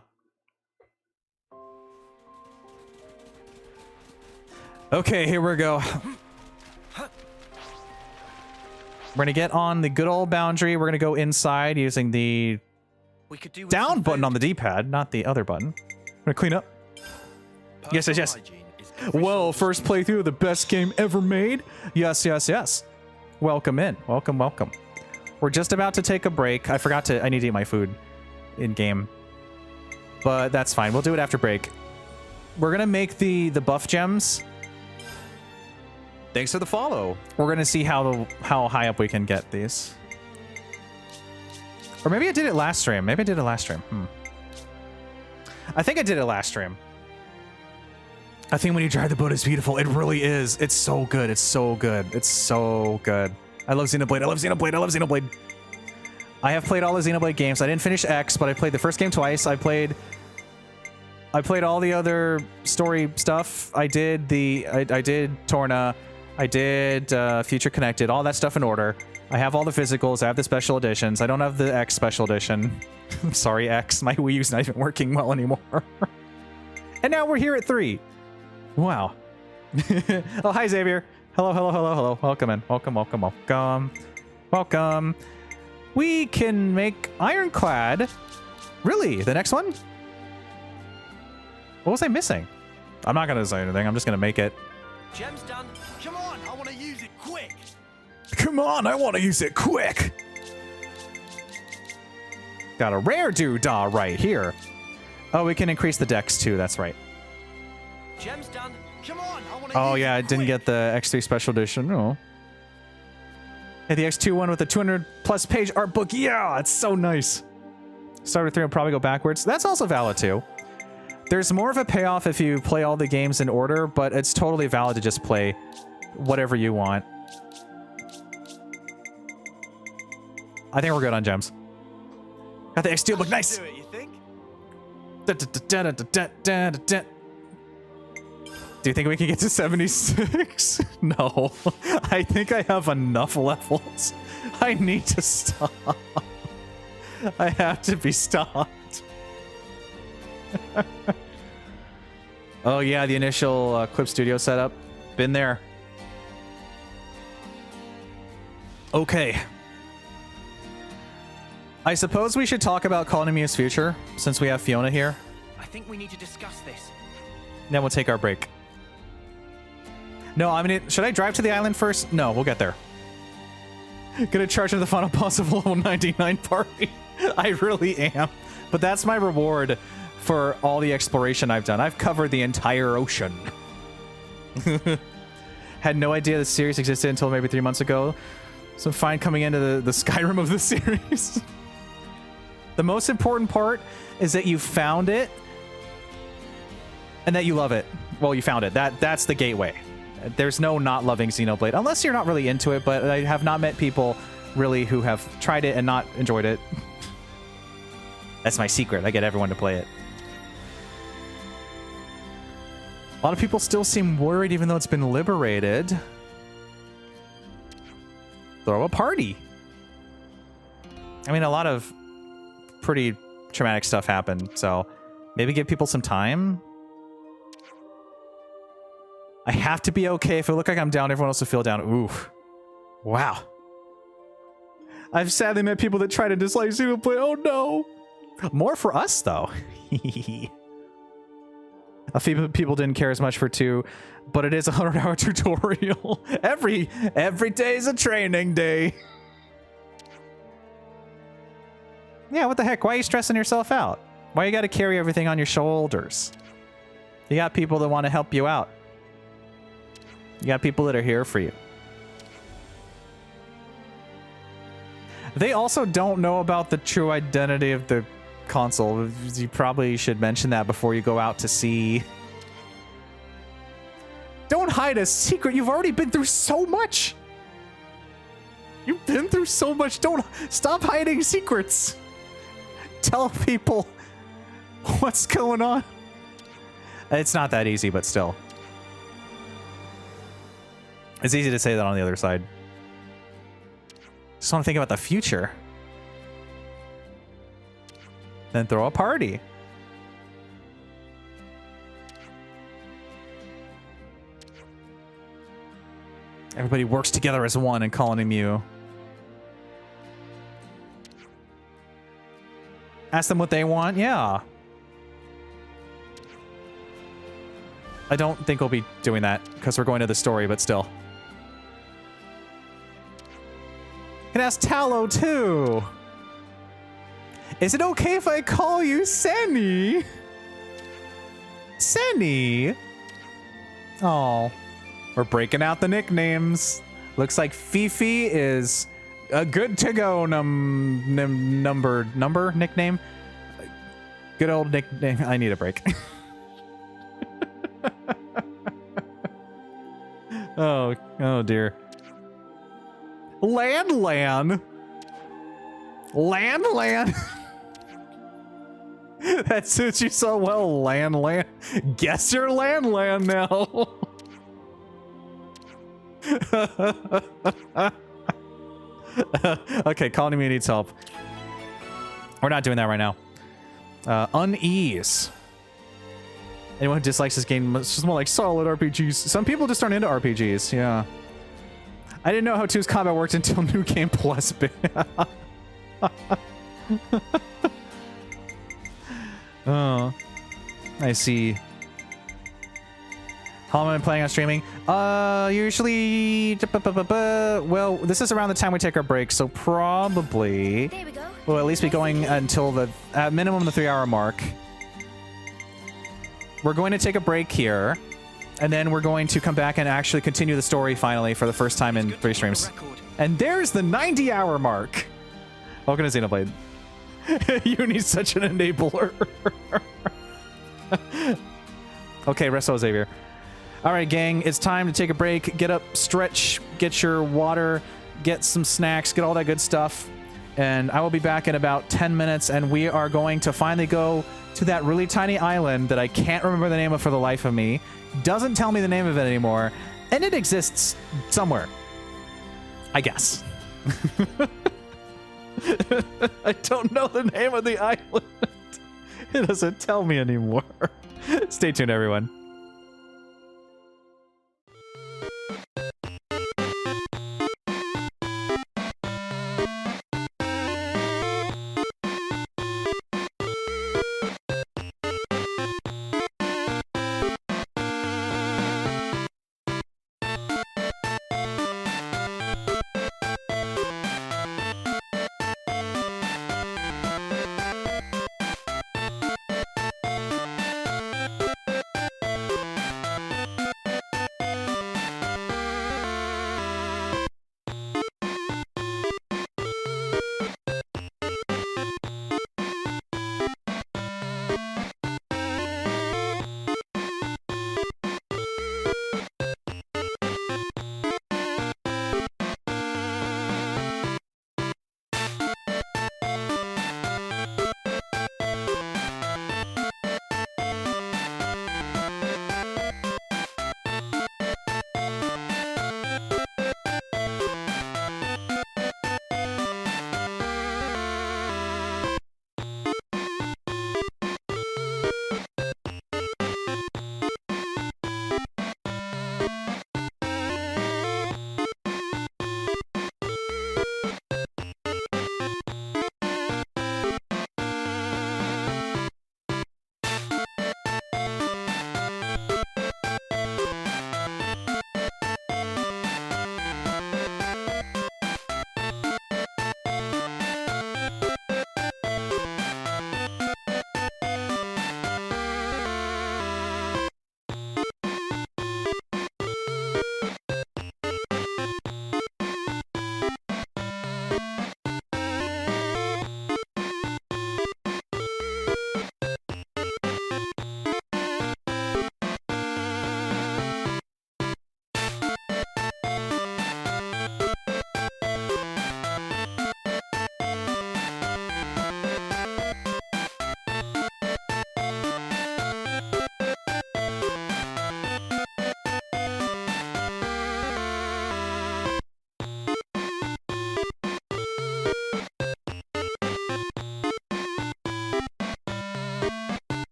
Okay, here we go. We're gonna get on the good old boundary. We're gonna go inside using the down button on the D-pad, not the other button. I'm gonna clean up. Yes, yes, yes. Well, first playthrough of the best game ever made. Yes, yes, yes. Welcome in. Welcome, welcome. We're just about to take a break. I need to eat my food in game. But that's fine. We'll do it after break. We're gonna make the buff gems. Thanks for the follow. We're gonna see how high up we can get these. Or maybe I did it last stream. Maybe I did it last stream. I think I did it last stream. I think when you drive the boat, it's beautiful. It really is. It's so good. It's so good. It's so good. I love Xenoblade. I love Xenoblade. I love Xenoblade. I have played all the Xenoblade games. I didn't finish X, but I played the first game twice. I played all the other story stuff. I did Torna. I did Future Connected. All that stuff in order. I have all the physicals. I have the special editions. I don't have the X special edition. I'm sorry, X. My Wii U's not even working well anymore. And now we're here at 3. Wow. Oh, hi, Xavier. Hello, hello, hello, hello. Welcome in. Welcome, welcome, welcome. Welcome. We can make Ironclad. Really? The next one? What was I missing? I'm not going to say anything. I'm just going to make it. Gem's done. Come on, I want to use it quick. Come on, I want to use it quick. Got a rare doodah right here. Oh, we can increase the dex too. That's right. Gem's done. Come on, I want to Oh use yeah, I it didn't quick. get the X3 special edition. No. Hey, the X2 one with the 200+ page art book. Yeah, it's so nice. Start with 3 and probably go backwards. That's also valid too. There's more of a payoff if you play all the games in order, but it's totally valid to just play whatever you want. I think we're good on gems. Got the X2 look nice. Do it, you think? Do you think we can get to 76? No. I think I have enough levels. I need to stop. I have to be stopped. Oh yeah, the initial Clip Studio setup. Been there. Okay. I suppose we should talk about Colony Mew's future, since we have Fiona here. I think we need to discuss this. Then we'll take our break. No, I mean, should I drive to the island first? No, we'll get there. Gonna charge into the final boss of level 99 party. I really am. But that's my reward for all the exploration I've done. I've covered the entire ocean. Had no idea the series existed until maybe 3 months ago. So fine coming into the Skyrim of the series. The most important part is that you found it and that you love it. Well, you found it. That's the gateway. There's no not loving Xenoblade, unless you're not really into it, but I have not met people really who have tried it and not enjoyed it. That's my secret. I get everyone to play it. A lot of people still seem worried even though it's been liberated. Throw a party. I mean, a lot of pretty traumatic stuff happened, so maybe give people some time. I have to be okay. If it look like I'm down, everyone else will feel down. Oof. Wow. I've sadly met people that try to dislike Xenoblade. Oh no. More for us though. A few people didn't care as much for 2, but it is a 100-hour tutorial. Every day is a training day. Yeah, what the heck? Why are you stressing yourself out? Why you got to carry everything on your shoulders? You got people that want to help you out. You got people that are here for you. They also don't know about the true identity of the console. You probably should mention that before you go out to sea. Don't hide a secret. You've already been through so much. You've been through so much. Don't stop hiding secrets. Tell people what's going on. It's not that easy, but still. It's easy to say that on the other side. Just want to think about the future. Then throw a party. Everybody works together as one in Colony Mew. Ask them what they want? Yeah. I don't think we'll be doing that because we're going to the story, but still. You can ask Tallow too. Is it okay if I call you Senny? Senny? Oh, we're breaking out the nicknames. Looks like Fifi is a good to go number nickname. Good old nickname. I need a break. Oh dear. Lan. That suits you so well, Lan. Guess you're Lan now. Okay, Colony Me needs help. We're not doing that right now. Unease. Anyone who dislikes this game, it's just more like solid RPGs. Some people just aren't into RPGs, yeah. I didn't know how 2's combat worked until New Game Plus. Oh, I see. How long am I planning on streaming? Usually, well, this is around the time we take our break, so probably There we go. we'll at least be going until the, at minimum, the 3-hour mark. We're going to take a break here, and then we're going to come back and actually continue the story finally for the first time in 3 streams. And there's the 90-hour mark. Welcome to Xenoblade. Uni's such an enabler. Okay, Resto Xavier. All right, gang, it's time to take a break. Get up, stretch, get your water, get some snacks, get all that good stuff. And I will be back in about 10 minutes, and we are going to finally go to that really tiny island that I can't remember the name of for the life of me. Doesn't tell me the name of it anymore, and it exists somewhere. I guess. I don't know the name of the island. It doesn't tell me anymore. Stay tuned, everyone.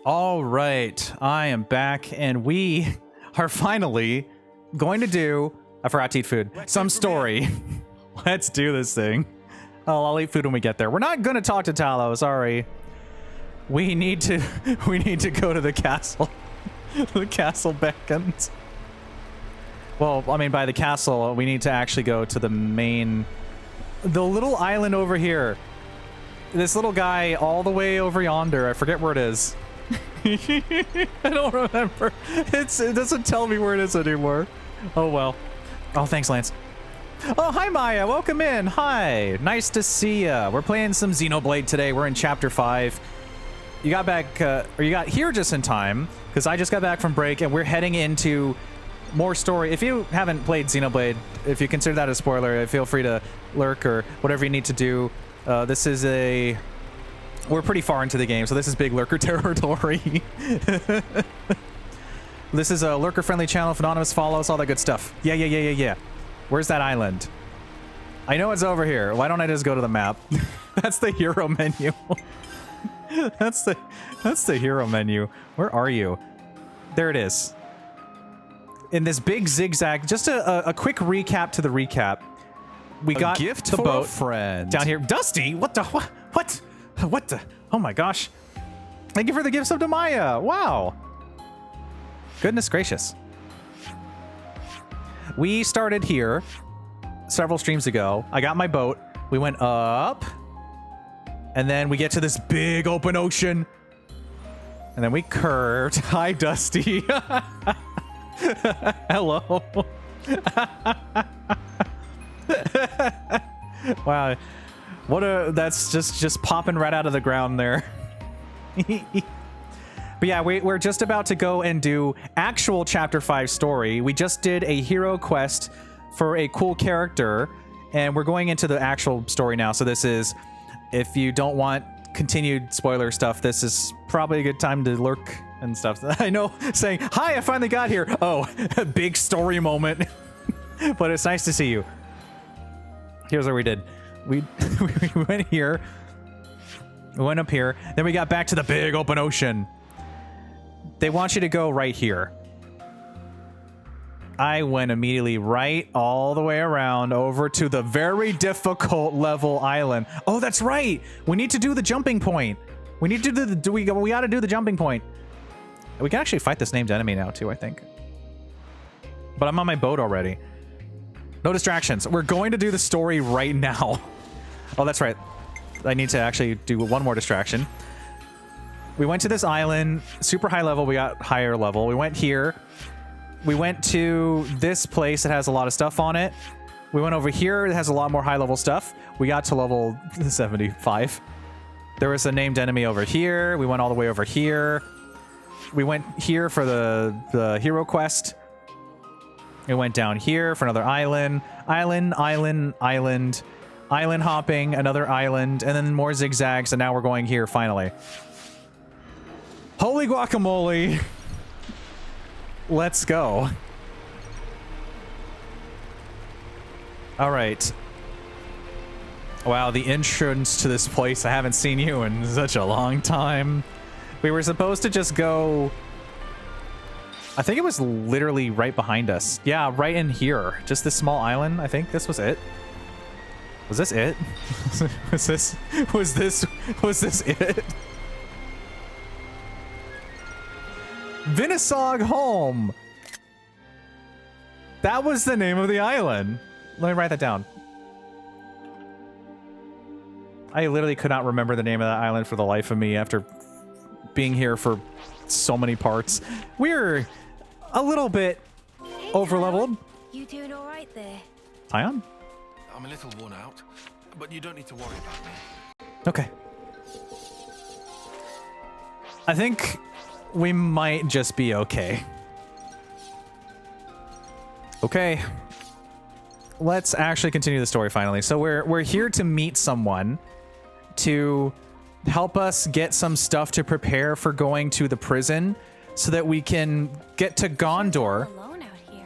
All right, I am back, and we are finally going to do, I forgot to eat food, some story. Let's do this thing. Oh, I'll eat food when we get there. We're not going to talk to Talos, sorry. We need to go to the castle. The castle beckons. Well, I mean, by the castle, we need to actually go to the main, the little island over here. This little guy all the way over yonder. I forget where it is. I don't remember. It doesn't tell me where it is anymore. Oh, well. Oh, thanks, Lance. Oh, hi, Maya. Welcome in. Hi. Nice to see ya. We're playing some Xenoblade today. We're in Chapter 5. You got back, or you got here just in time, because I just got back from break, and we're heading into more story. If you haven't played Xenoblade, if you consider that a spoiler, feel free to lurk or whatever you need to do. This is a... We're pretty far into the game, so this is big lurker territory. This is a lurker-friendly channel. If anonymous follows, all that good stuff. Yeah. Where's that island? I know it's over here. Why don't I just go to the map? That's the hero menu. That's the hero menu. Where are you? There it is. In this big zigzag, just a quick recap to the recap. We got gift the for boat a friend down here. Dusty, what the what? What the? Oh my gosh! Thank you for the gifts of Maya. Wow. Goodness gracious. We started here several streams ago. I got my boat. We went up, and then we get to this big open ocean, and then we curved. Hi, Dusty. Hello. Wow, what a, that's just popping right out of the ground there. But yeah, we're just about to go and do actual Chapter 5 story. We just did a hero quest for a cool character, and we're going into the actual story now. So this is, if you don't want continued spoiler stuff, this is probably a good time to lurk and stuff. I know, saying, hi, I finally got here. Oh, a big story moment. But it's nice to see you. Here's what we did. We went here. We went up here. Then we got back to the big open ocean. They want you to go right here. I went immediately right all the way around over to the very difficult level island. Oh, that's right. We need to do the jumping point. We need to do we got to do the jumping point. We can actually fight this named enemy now too, I think. But I'm on my boat already. No distractions. We're going to do the story right now. Oh, that's right. I need to actually do one more distraction. We went to this island, super high level. We got higher level. We went here. We went to this place that has a lot of stuff on it. We went over here. It has a lot more high level stuff. We got to level 75. There was a named enemy over here. We went all the way over here. We went here for the hero quest. We went down here for another island. Island hopping, another island, and then more zigzags, and now we're going here finally. Holy guacamole! Let's go. All right. Wow, the entrance to this place, I haven't seen you in such a long time. We were supposed to just go... I think it was literally right behind us. Yeah, right in here. Just this small island. I think this was it. Was this it? was this it? Vinisog Home. That was the name of the island. Let me write that down. I literally could not remember the name of that island for the life of me after being here for so many parts. We're a little bit over-leveled. You doing all right there? Ion? I'm a little worn out, but you don't need to worry about me. Okay. I think we might just be okay. Okay. Let's actually continue the story finally. So we're here to meet someone to help us get some stuff to prepare for going to the prison so that we can get to Gondor. Alone out here.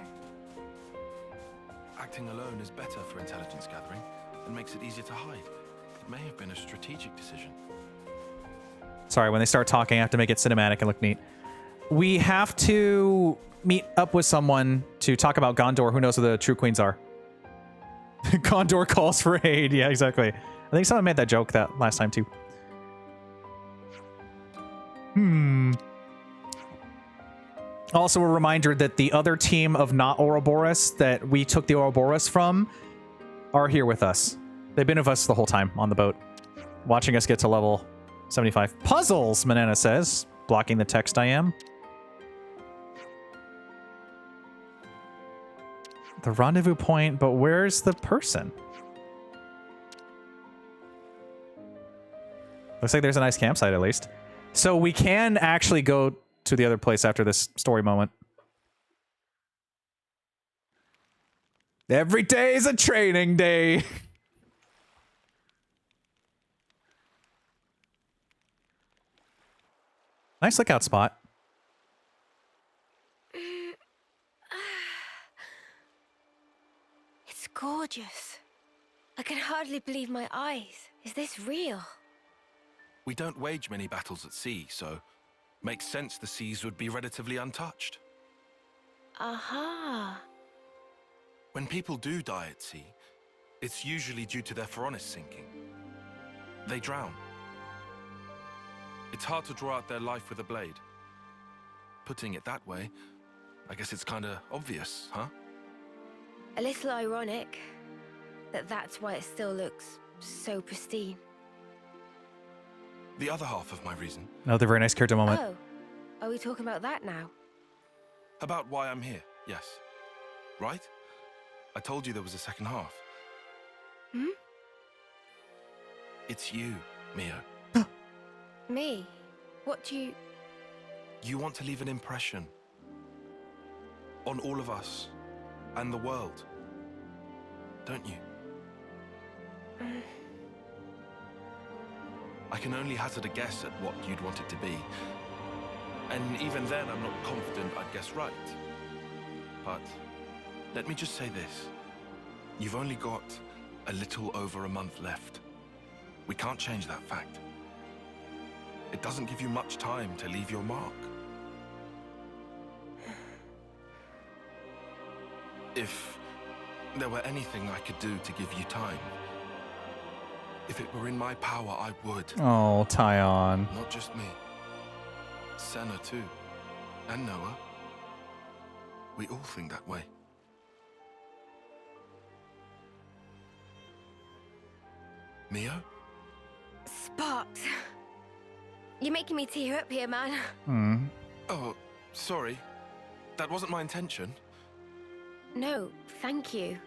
Acting alone is better for intelligence gathering and makes it easier to hide. It may have been a strategic decision. Sorry, when they start talking, I have to make it cinematic and look neat. We have to meet up with someone to talk about Gondor. Who knows who the true queens are? Gondor calls for aid. Yeah, exactly. I think someone made that joke that last time too. Also a reminder that the other team of not Ouroboros that we took the Ouroboros from are here with us. They've been with us the whole time on the boat, watching us get to level 75. Puzzles, Manana says. Blocking the text I am. The rendezvous point, but where's the person? Looks like there's a nice campsite at least. So we can actually go to the other place after this story moment. Every day is a training day. Nice lookout spot. It's gorgeous. I can hardly believe my eyes. Is this real? We don't wage many battles at sea, so makes sense the seas would be relatively untouched. Aha. When people do die at sea, it's usually due to their Phoronis sinking. They drown. It's hard to draw out their life with a blade. Putting it that way, I guess it's kinda obvious, huh? A little ironic that that's why it still looks so pristine. The other half of my reason, Another very nice character moment. Oh, are we talking about that now? about why I'm here, yes. Right? I told you there was a second half. Hmm? It's you, Mio. Me? What do you... You want to leave an impression on all of us and the world, don't you? I can only hazard a guess at what you'd want it to be. And even then, I'm not confident I'd guess right. But let me just say this. You've only got a little over a month left. We can't change that fact. It doesn't give you much time to leave your mark. If there were anything I could do to give you time, if it were in my power, I would. Oh, Tyon. Not just me. Senna too. And Noah. We all think that way. Mio? Sparks. You're making me tear up here, man. Oh, sorry. That wasn't my intention. No, thank you.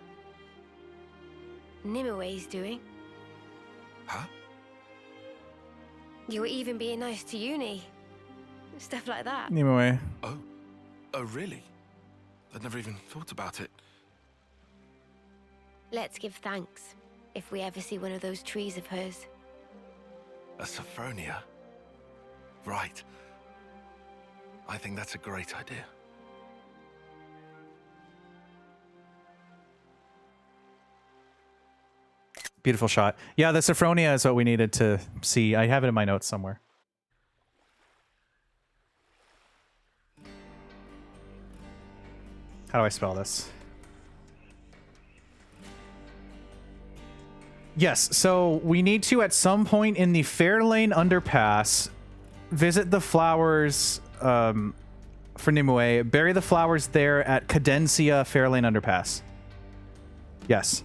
Nimue doing. Huh? You were even being nice to Uni. Stuff like that. Nimue. Oh. Oh, really? I'd never even thought about it. Let's give thanks if we ever see one of those trees of hers. A Sophronia? Right. I think that's a great idea. Beautiful shot. Yeah, the Sophronia is what we needed to see. I have it in my notes somewhere. How do I spell this? Yes, so we need to, at some point in the Fairlane Underpass, visit the flowers for Nimue. Bury the flowers there at Cadencia Fairlane Underpass. Yes.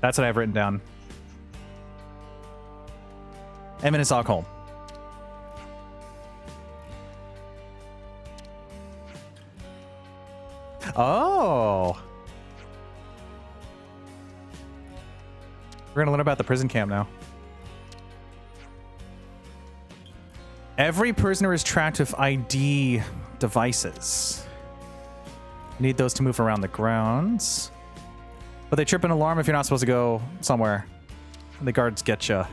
That's what I've written down. Eminent Stockholm. Oh. We're going to learn about the prison camp now. Every prisoner is tracked with ID devices. Need those to move around the grounds. But they trip an alarm if you're not supposed to go somewhere. The guards get you.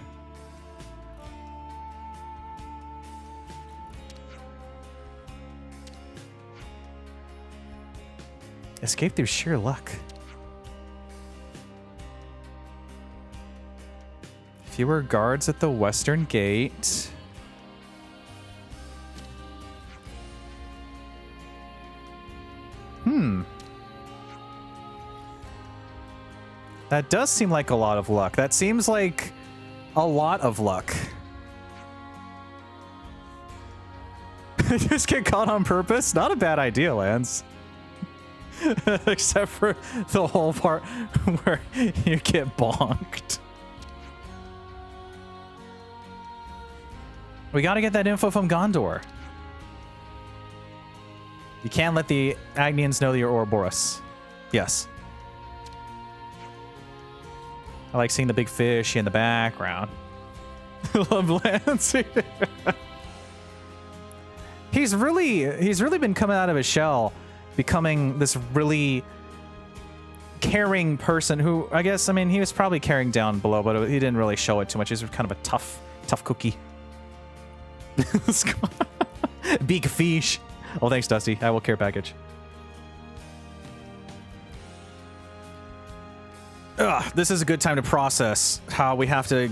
Escape through sheer luck. Fewer guards at the western gate. That does seem like a lot of luck. That seems like a lot of luck. Just get caught on purpose? Not a bad idea, Lance. Except for the whole part where you get bonked. We gotta get that info from Gondor. You can't let the Agnians know that you're Ouroboros. Yes. I like seeing the big fish in the background. Love Lance. He's really been coming out of his shell, becoming this really caring person who, I guess, I mean, he was probably caring down below, but he didn't really show it too much. He's kind of a tough cookie. Big fish. Oh, thanks, Dusty. I will care package. Ugh, this is a good time to process how we have to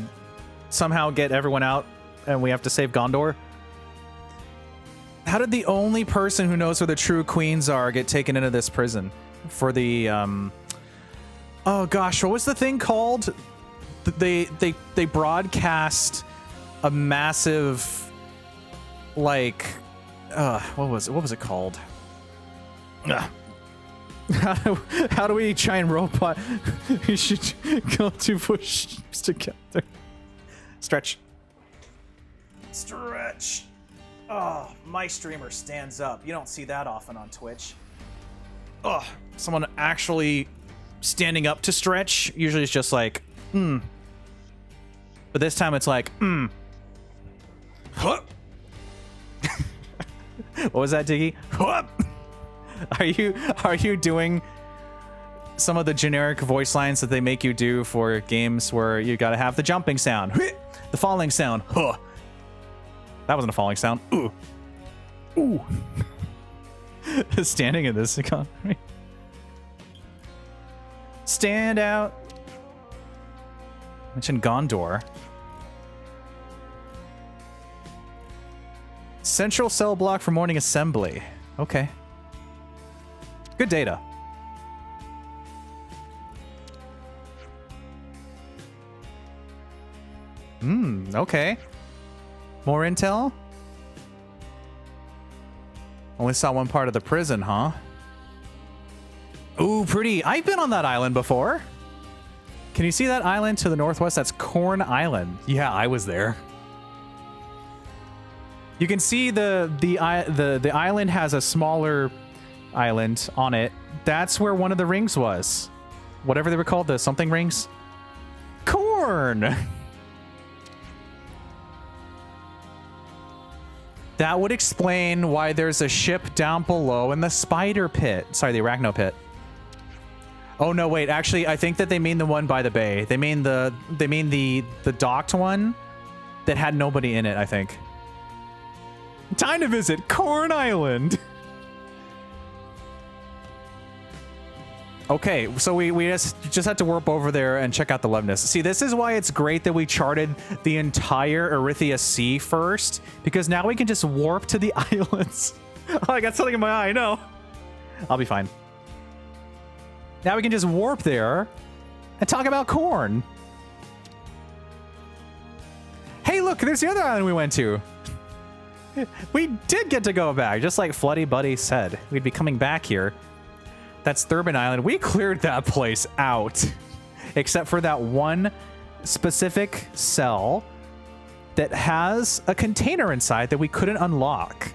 somehow get everyone out and we have to save Gondor. How did the only person who knows where the true queens are get taken into this prison for the oh gosh, what was the thing called? They broadcast a massive, like, what was it called? How do we try and robot? We should go to push together. Stretch. Oh, my streamer stands up. You don't see that often on Twitch. Oh, someone actually standing up to stretch. Usually it's just like, But this time it's like, Huh. What was that, Diggy? Huh. Are you doing some of the generic voice lines that they make you do for games where you gotta have the jumping sound, the falling sound? Huh. That wasn't a falling sound. Ooh. Ooh. Standing in this economy. Stand out. Mention Gondor. Central cell block for morning assembly. Okay. Good data. Okay. More intel? Only saw one part of the prison, huh? Ooh, pretty. I've been on that island before. Can you see that island to the northwest? That's Corn Island. Yeah, I was there. You can see the island has a smaller island on it. That's where one of the rings was. Whatever they were called, the something rings. Corn! That would explain why there's a ship down below in the spider pit. Sorry, the arachno pit. Oh no, wait. Actually, I think that they mean the one by the bay. They mean the docked one that had nobody in it, I think. Time to visit Corn Island. Okay, so we just had to warp over there and check out the Levness. See, this is why it's great that we charted the entire Erythia Sea first, because now we can just warp to the islands. Oh, I got something in my eye, no. I'll be fine. Now we can just warp there and talk about corn. Hey, look, there's the other island we went to. We did get to go back, just like Floody Buddy said. We'd be coming back here. That's Thurbin Island. We cleared that place out, except for that one specific cell that has a container inside that we couldn't unlock.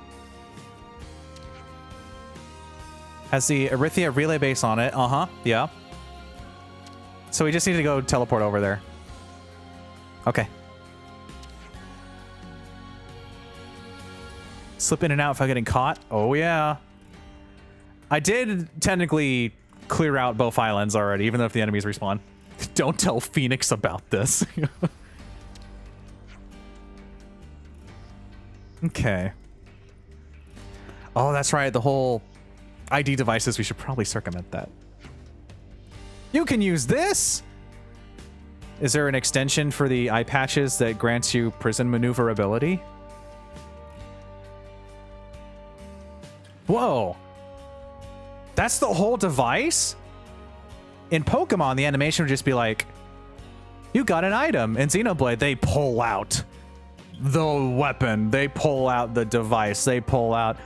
Has the Erythia relay base on it. Yeah. So we just need to go teleport over there. Okay. Slip in and out without getting caught. Oh, yeah. I did technically clear out both islands already, even though if the enemies respawn. Don't tell Phoenix about this. Okay. Oh, that's right. The whole ID devices, we should probably circumvent that. You can use this. Is there an extension for the eye patches that grants you prison maneuverability? Whoa. That's the whole device? In Pokemon, the animation would just be like, you got an item. In Xenoblade, they pull out the weapon. They pull out the device. They pull out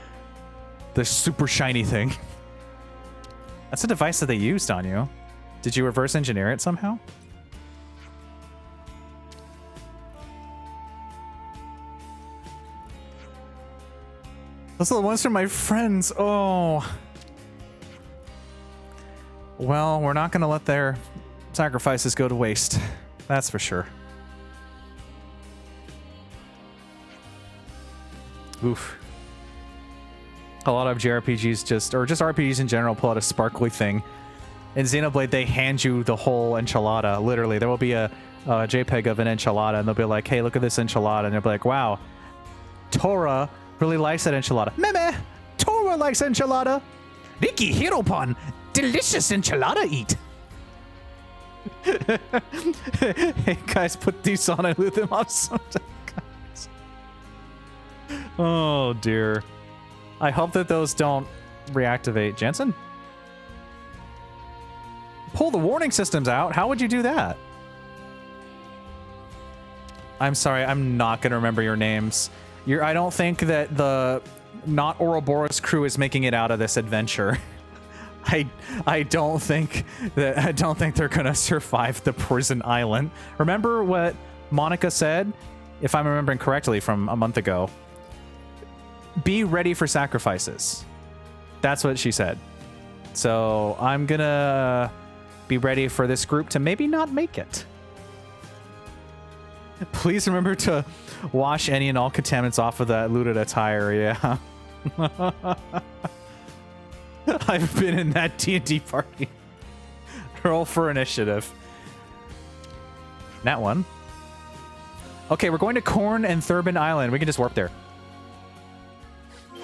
the super shiny thing. That's a device that they used on you. Did you reverse engineer it somehow? Those are the ones from my friends. Oh. Well, we're not going to let their sacrifices go to waste. That's for sure. Oof. A lot of JRPGs just RPGs in general pull out a sparkly thing. In Xenoblade, they hand you the whole enchilada. Literally, there will be a JPEG of an enchilada, and they'll be like, hey, look at this enchilada. And they'll be like, wow, Tora really likes that enchilada. Meme! Tora likes enchilada! Riki Hiropan! Delicious enchilada eat! Hey guys, put these on and loot them off sometimes. Oh dear. I hope that those don't reactivate. Jensen? Pull the warning systems out? How would you do that? I'm sorry, I'm not going to remember your names. I don't think that the not Ouroboros crew is making it out of this adventure. I don't think they're going to survive the prison island. Remember what Monica said, if I'm remembering correctly from a month ago? Be ready for sacrifices. That's what she said. So I'm going to be ready for this group to maybe not make it. Please remember to wash any and all contaminants off of that looted attire. Yeah. I've been in that D&D party. Roll for initiative. That one. Okay, we're going to Korn and Thurbin Island. We can just warp there.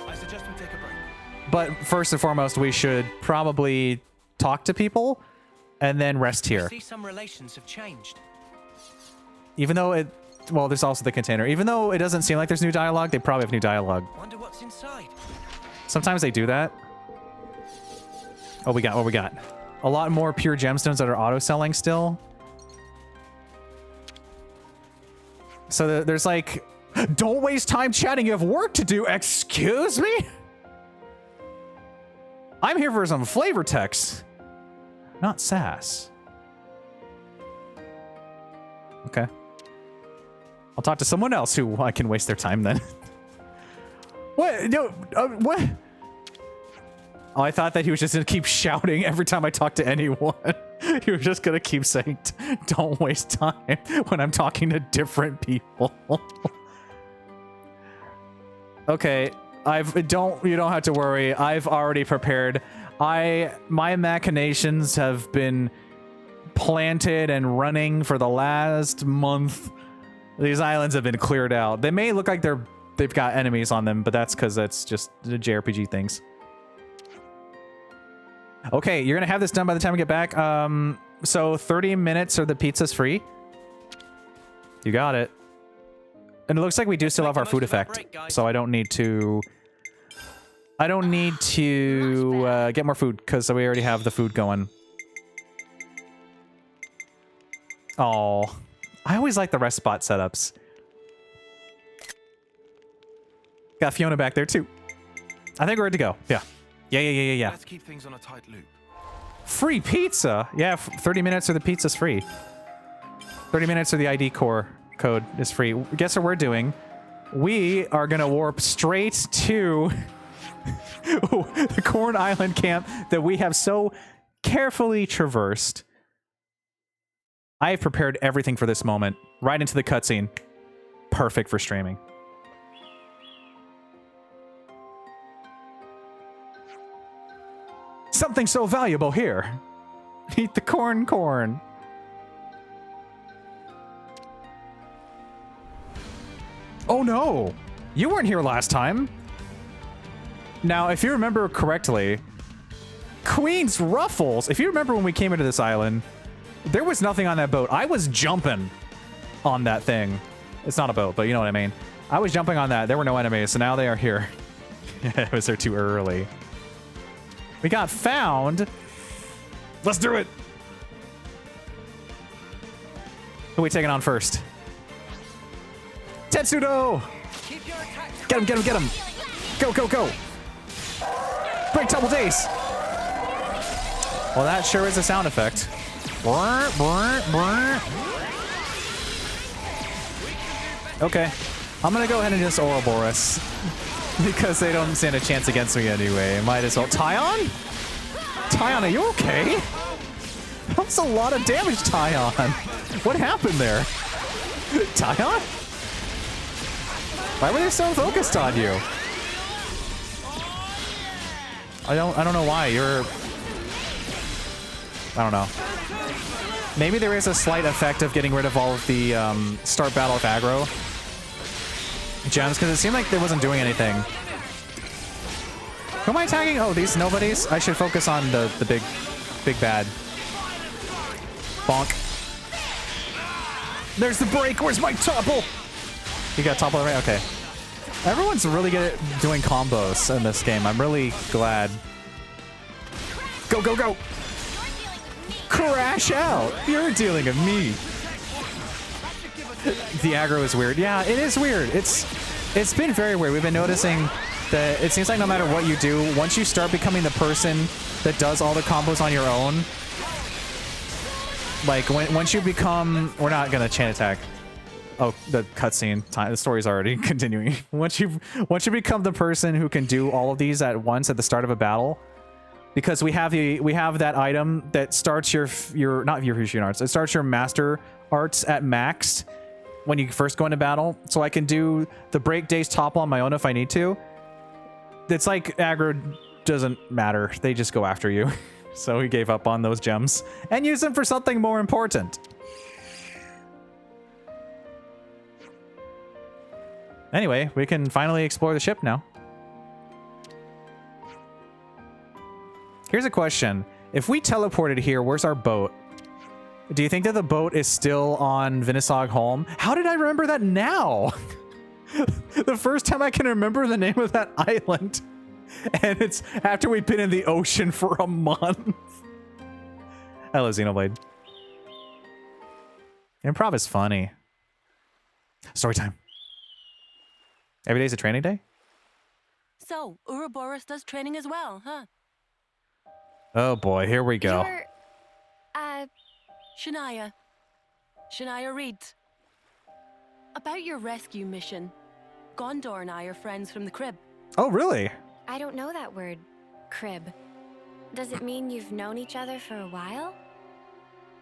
I suggest we take a break. But first and foremost, we should probably talk to people and then rest here. I see some relations have changed. Even though well, there's also the container. Even though it doesn't seem like there's new dialogue, they probably have new dialogue. Wonder what's inside. Sometimes they do that. Oh, what we got? A lot more pure gemstones that are auto-selling still. So there's like, don't waste time chatting, you have work to do. Excuse me? I'm here for some flavor text, not sass. Okay. I'll talk to someone else who I can waste their time then. What? No, what? Oh, I thought that he was just going to keep shouting every time I talk to anyone. He was just going to keep saying, don't waste time when I'm talking to different people. Okay, you don't have to worry. I've already prepared. My machinations have been planted and running for the last month. These islands have been cleared out. They may look like they've got enemies on them, but that's because that's just the JRPG things. Okay, you're gonna have this done by the time we get back. So 30 minutes or the pizza's free. You got it. And it looks like we do still have our food effect, so I don't need to get more food because we already have the food going. Oh, I always like the rest spot setups. Got Fiona back there too. I think we're good to go. Yeah. Yeah. Let's keep things on a tight loop. Free pizza? Yeah, 30 minutes or the pizza's free. 30 minutes or the ID core code is free. Guess what we're doing? We are gonna warp straight to the Corn Island camp that we have so carefully traversed. I have prepared everything for this moment. Right into the cutscene. Perfect for streaming. Something so valuable here. Eat the corn. Oh no! You weren't here last time. Now, if you remember correctly, Queen's Ruffles, if you remember when we came into this island, There was nothing on that boat. I was jumping on that thing. It's not a boat, but you know what I mean. I was jumping on that. There were no enemies, so now they are here. I was there too early. We got found. Let's do it. Who are we taking on first? Tetsudo! Get him, get him, get him! Go, go, go! Break double days! Well, that sure is a sound effect. Okay. I'm gonna go ahead and just Ouroboros. Because they don't stand a chance against me anyway. Might as well. Tyon? Tyon, are you okay? That was a lot of damage, Tyon. What happened there? Tyon? Why were they so focused on you? I don't know why. I don't know. Maybe there is a slight effect of getting rid of all of the start battle with aggro gems, because it seemed like they wasn't doing anything. Who am I attacking? Oh, these nobodies? I should focus on the big bad. Bonk. There's the break. Where's my topple? You got topple right? Okay. Everyone's really good at doing combos in this game. I'm really glad. Go, go, go! Crash out! You're dealing with me. The aggro is weird. Yeah, it is weird. It's been very weird. We've been noticing that it seems like no matter what you do, once you start becoming the person that does all the combos on your own, like once you become, we're not gonna chain attack. Oh, the cutscene time. The story's already continuing. Once you become the person who can do all of these at once at the start of a battle, because we have that item that starts your not your fusion arts. It starts your master arts at max when you first go into battle. So I can do the break days topple on my own if I need to. It's like aggro doesn't matter. They just go after you. So he gave up on those gems and used them for something more important. Anyway, we can finally explore the ship now. Here's a question. If we teleported here, where's our boat? Do you think that the boat is still on Vinisog Holm? How did I remember that now? The first time I can remember the name of that island. And it's after we've been in the ocean for a month. Hello, Xenoblade. Improv is funny. Story time. Every day's a training day? So, Ouroboros does training as well, huh? Oh boy, here we go. Shania. Shania Reed. About your rescue mission. Gondor and I are friends from the crib. Oh, really? I don't know that word, crib. Does it mean you've known each other for a while?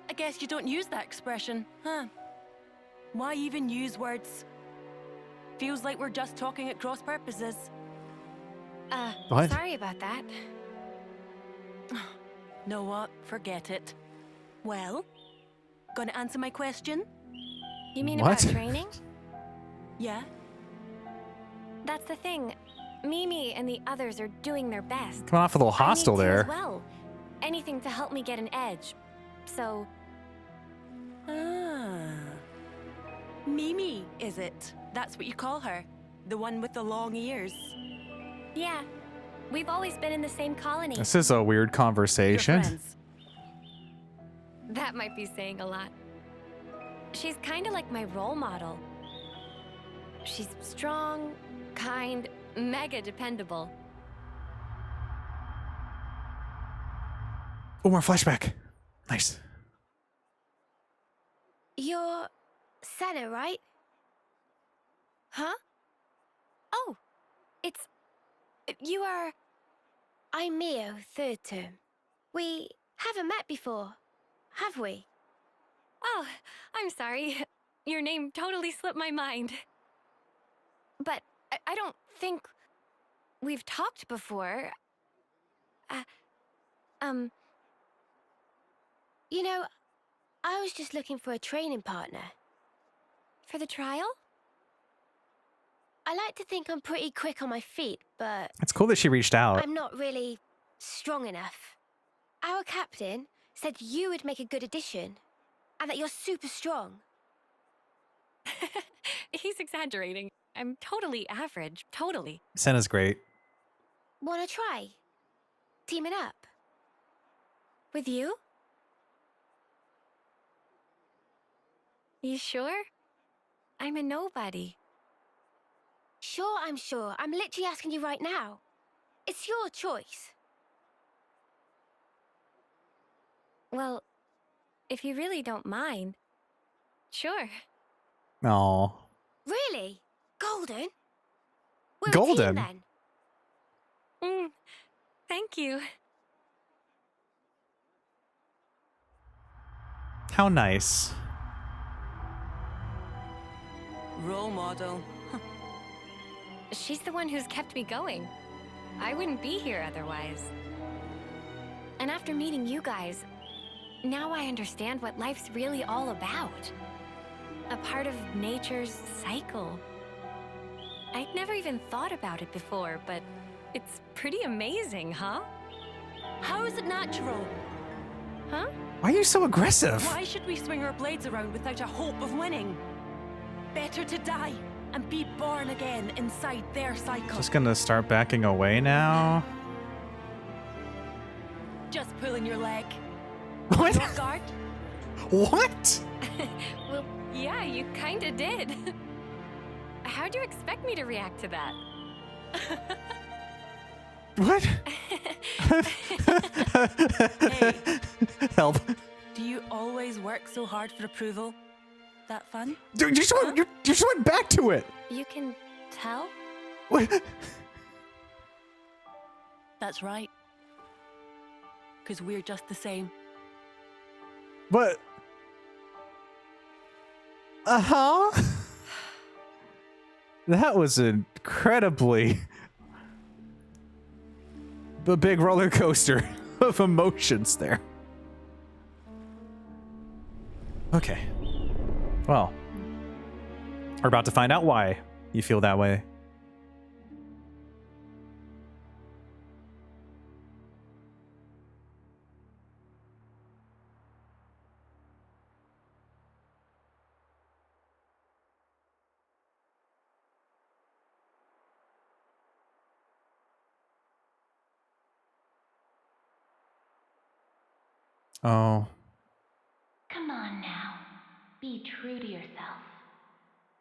I guess you don't use that expression, huh? Why even use words? Feels like we're just talking at cross purposes. What? Sorry about that. Know what? Forget it. Well, gonna answer my question? You mean What? about training? Yeah? That's the thing. Mimi and the others are doing their best. Coming off a little hostile I need to there. as well. Anything to help me get an edge. So, Ah. Mimi, is it? That's what you call her? The one with the long ears? yeah. We've always been in the same colony. This is a weird Your conversation. friends? That might be saying a lot. She's kind of like my role model. She's strong, kind, mega dependable. Oh, more flashback. Nice. You're Senna, right? Huh? Oh, it's... You are... I'm Mio, third term. We haven't met before, have we? Oh, I'm sorry. Your name totally slipped my mind. But I don't think we've talked before. You know, I was just looking for a training partner. For the trial? I like to think I'm pretty quick on my feet, but It's cool that she reached out. I'm not really strong enough. Our captain said you would make a good addition, and that you're super strong. He's exaggerating. I'm totally average. Totally. Senna's great. Wanna try? Teaming up? With you? You sure? I'm a nobody. Sure, I'm sure. I'm literally asking you right now. It's your choice. Well, if you really don't mind, sure. Oh. Really? Golden? We're Golden? a team then. Thank you. How nice. Role model. She's the one who's kept me going. I wouldn't be here otherwise. And after meeting you guys, now I understand what life's really all about. A part of nature's cycle. I'd never even thought about it before, but it's pretty amazing, huh? How is it natural? Huh? Why are you so aggressive? Why should we swing our blades around without a hope of winning? Better to die and be born again inside their cycle. Just gonna start backing away now. Just pulling your leg. What? You off guard? What? Well, yeah, you kinda did. How'd you expect me to react to that? What? Hey. Help. Do you always work so hard for approval? That fun? Dude, you just went back to it. You can tell? What? That's right. Because we're just the same. But. Uh-huh. That was incredibly a big roller coaster of emotions there. Okay. Well, we're about to find out why you feel that way. Oh. Come on now. Be true to yourself.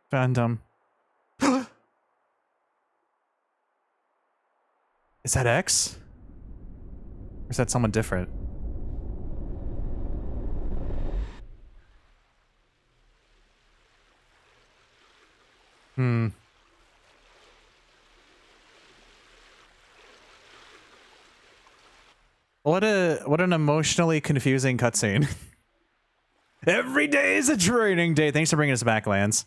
Fandom. Is that X? Or is that someone different? What an emotionally confusing cutscene. Every day is a training day. Thanks for bringing us back, Lance.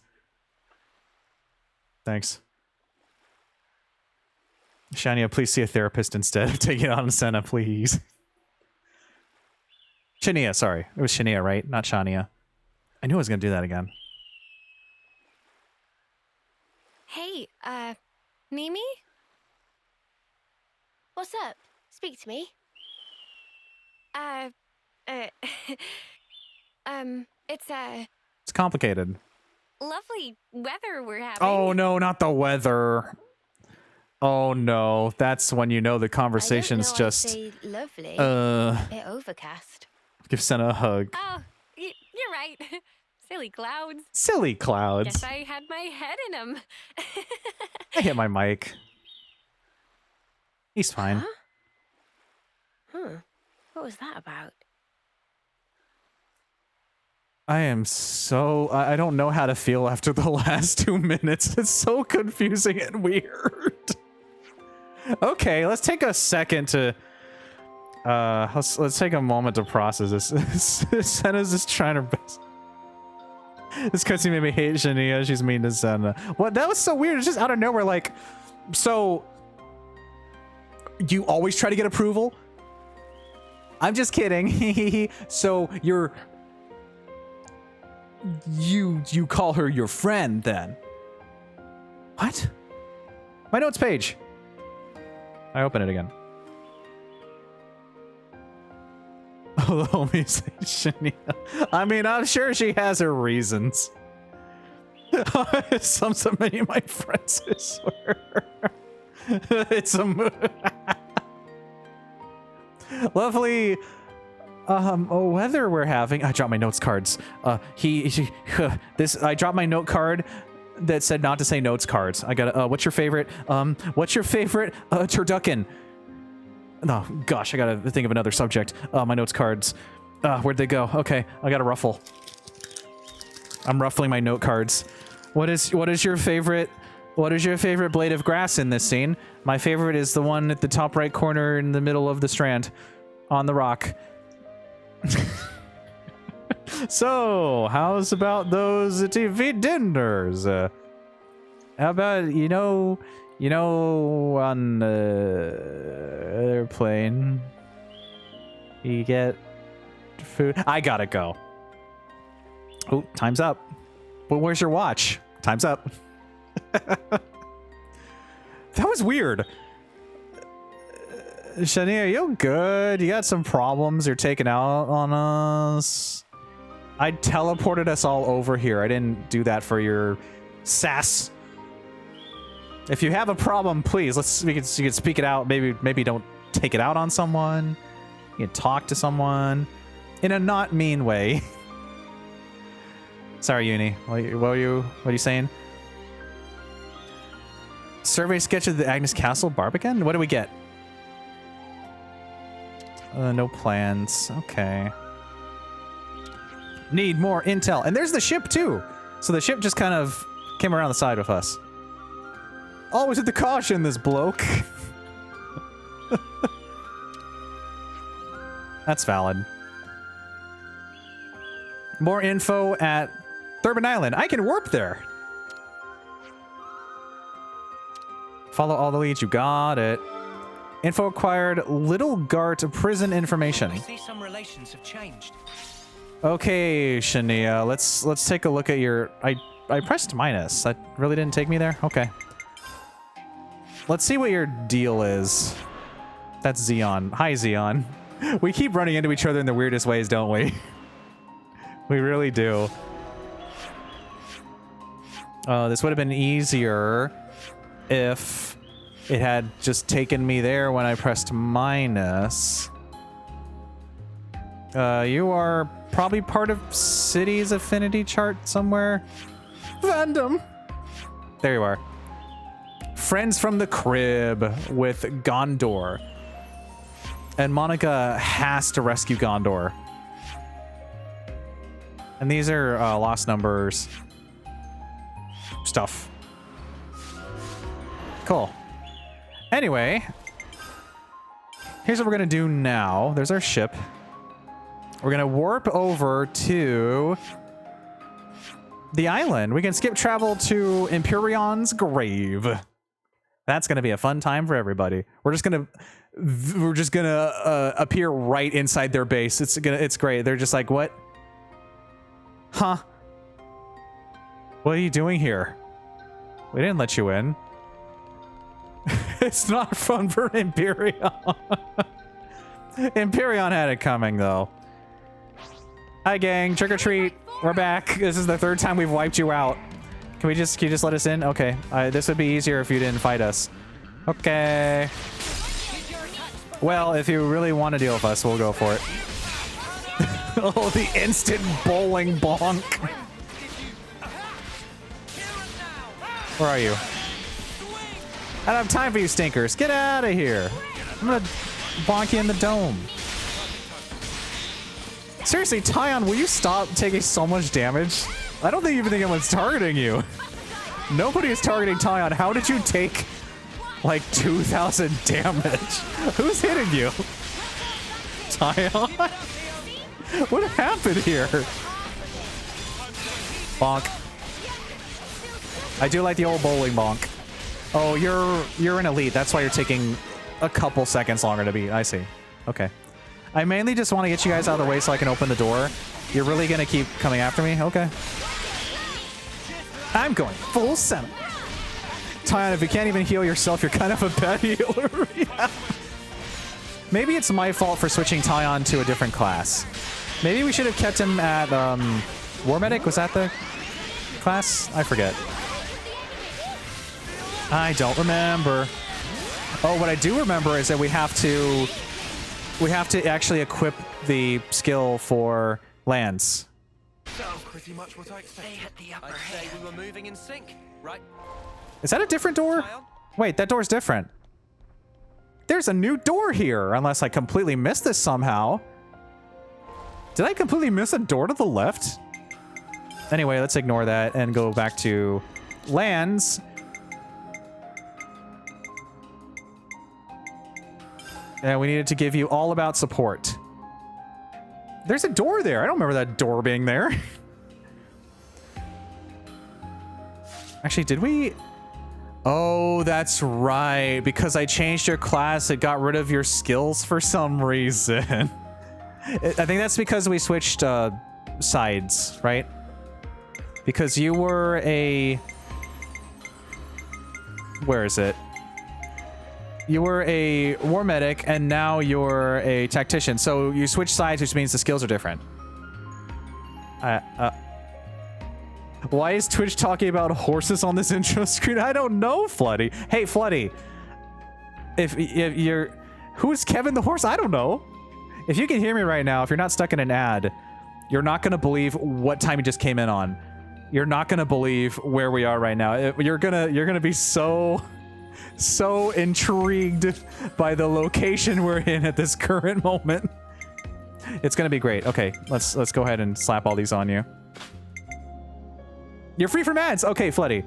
Thanks. Shania, please see a therapist instead of taking it on Senna, please. Shania, sorry. It was Shania, right? Not Shania. I knew I was going to do that again. Hey, Mimi? What's up? Speak to me. It's complicated. Lovely weather we're having. Oh, no, not the weather. Oh, no. That's when you know the conversation's just... Say lovely. Bit overcast. Give Senna a hug. Oh, you're right. Silly clouds. Silly clouds. Guess I had my head in them. I hit my mic. He's fine. Huh? What was that about? I am so... I don't know how to feel after the last 2 minutes. It's so confusing and weird. Okay, let's take a second to... let's take a moment to process this. Senna's just trying her best. This cutscene made me hate Shania. She's mean to Senna. What? That was so weird. It's just out of nowhere. Like, so... You always try to get approval? I'm just kidding. So you're... You call her your friend, then? What? My notes page. I open it again. solo musician. I mean, I'm sure she has her reasons. So many of my friends, I swear. It's a lovely weather we're having. I dropped my notes cards. I dropped my note card that said not to say notes cards. I got what's your favorite turducken? Oh gosh, I gotta think of another subject. My notes cards. Where'd they go? Okay, I gotta ruffle. I'm ruffling my note cards. What is your favorite blade of grass in this scene? My favorite is the one at the top right corner in the middle of the strand on the rock. So, how's about those TV dinners? How about, on the airplane, you get food? I gotta go. Oh, time's up. Well, where's your watch? Time's up. That was weird. Shania, you good? You got some problems you're taking out on us? I teleported us all over here. I didn't do that for your sass. If you have a problem, please, you can speak it out. Maybe don't take it out on someone. You can talk to someone in a not mean way. Sorry, Uni. What are you saying? Survey sketch of the Agnes Castle Barbican? What do we get? No plans. Okay. Need more intel. And there's the ship, too. So the ship just kind of came around the side with us. Always with the caution, this bloke. That's valid. More info at Thurbin Island. I can warp there. Follow all the leads. You got it. Info acquired. Little Gart prison information. I see some relations have changed. Okay, Shania. Let's take a look at your. I pressed minus. That really didn't take me there. Okay. Let's see what your deal is. That's Xeon. Hi, Xeon. We keep running into each other in the weirdest ways, don't we? We really do. This would have been easier if it had just taken me there when I pressed minus. You are probably part of City's affinity chart somewhere. Fandom. There you are. Friends from the crib with Gondor. And Monica has to rescue Gondor. And these are lost numbers. Stuff. Cool. Anyway. Here's what we're going to do now. There's our ship. We're going to warp over to the island. We can skip travel to Empyrion's grave. That's going to be a fun time for everybody. We're just going to appear right inside their base. It's great. They're just like, "What? Huh? What are you doing here? We didn't let you in." It's not fun for Empyrion. Empyrion had it coming, though. Hi, gang. Trick or treat. We're back. This is the third time we've wiped you out. Can you just let us in? Okay. This would be easier if you didn't fight us. Okay. Well, if you really want to deal with us, we'll go for it. Oh, the instant bowling bonk. Where are you? I don't have time for you stinkers. Get out of here. I'm gonna bonk you in the dome. Seriously, Tyon, will you stop taking so much damage? I don't even think anyone's targeting you. Nobody is targeting Tyon. How did you take like 2,000 damage? Who's hitting you? Tyon? What happened here? Bonk. I do like the old bowling bonk. Oh, you're an elite. That's why you're taking a couple seconds longer to beat. I see. Okay. I mainly just want to get you guys out of the way so I can open the door. You're really going to keep coming after me? Okay. I'm going full send. Tyon, if you can't even heal yourself, you're kind of a bad healer. Yeah. Maybe it's my fault for switching Tyon to a different class. Maybe we should have kept him at War Medic. Was that the class? I forget. I don't remember. Oh, what I do remember is that we have to actually equip the skill for Lance. Sounds pretty much what I expected. I'd say we were moving in sync, right? Is that a different door? Wait, that door's different. There's a new door here, unless I completely missed this somehow. Did I completely miss a door to the left? Anyway, let's ignore that and go back to lands. And we needed to give you all about support. There's a door there. I don't remember that door being there. Actually, did we? Oh, that's right. Because I changed your class, it got rid of your skills for some reason. I think that's because we switched sides, right? Because you were a... Where is it? You were a war medic, and now you're a tactician. So you switch sides, which means the skills are different. Why is Twitch talking about horses on this intro screen? I don't know, Floody. Hey, Floody. If you're... Who's Kevin the horse? I don't know. If you can hear me right now, if you're not stuck in an ad, you're not going to believe what time you just came in on. You're not going to believe where we are right now. You're gonna be so intrigued by the location we're in at this current moment. It's gonna be great. Okay, let's go ahead and slap all these on you. You're free from ads. Okay, Floody.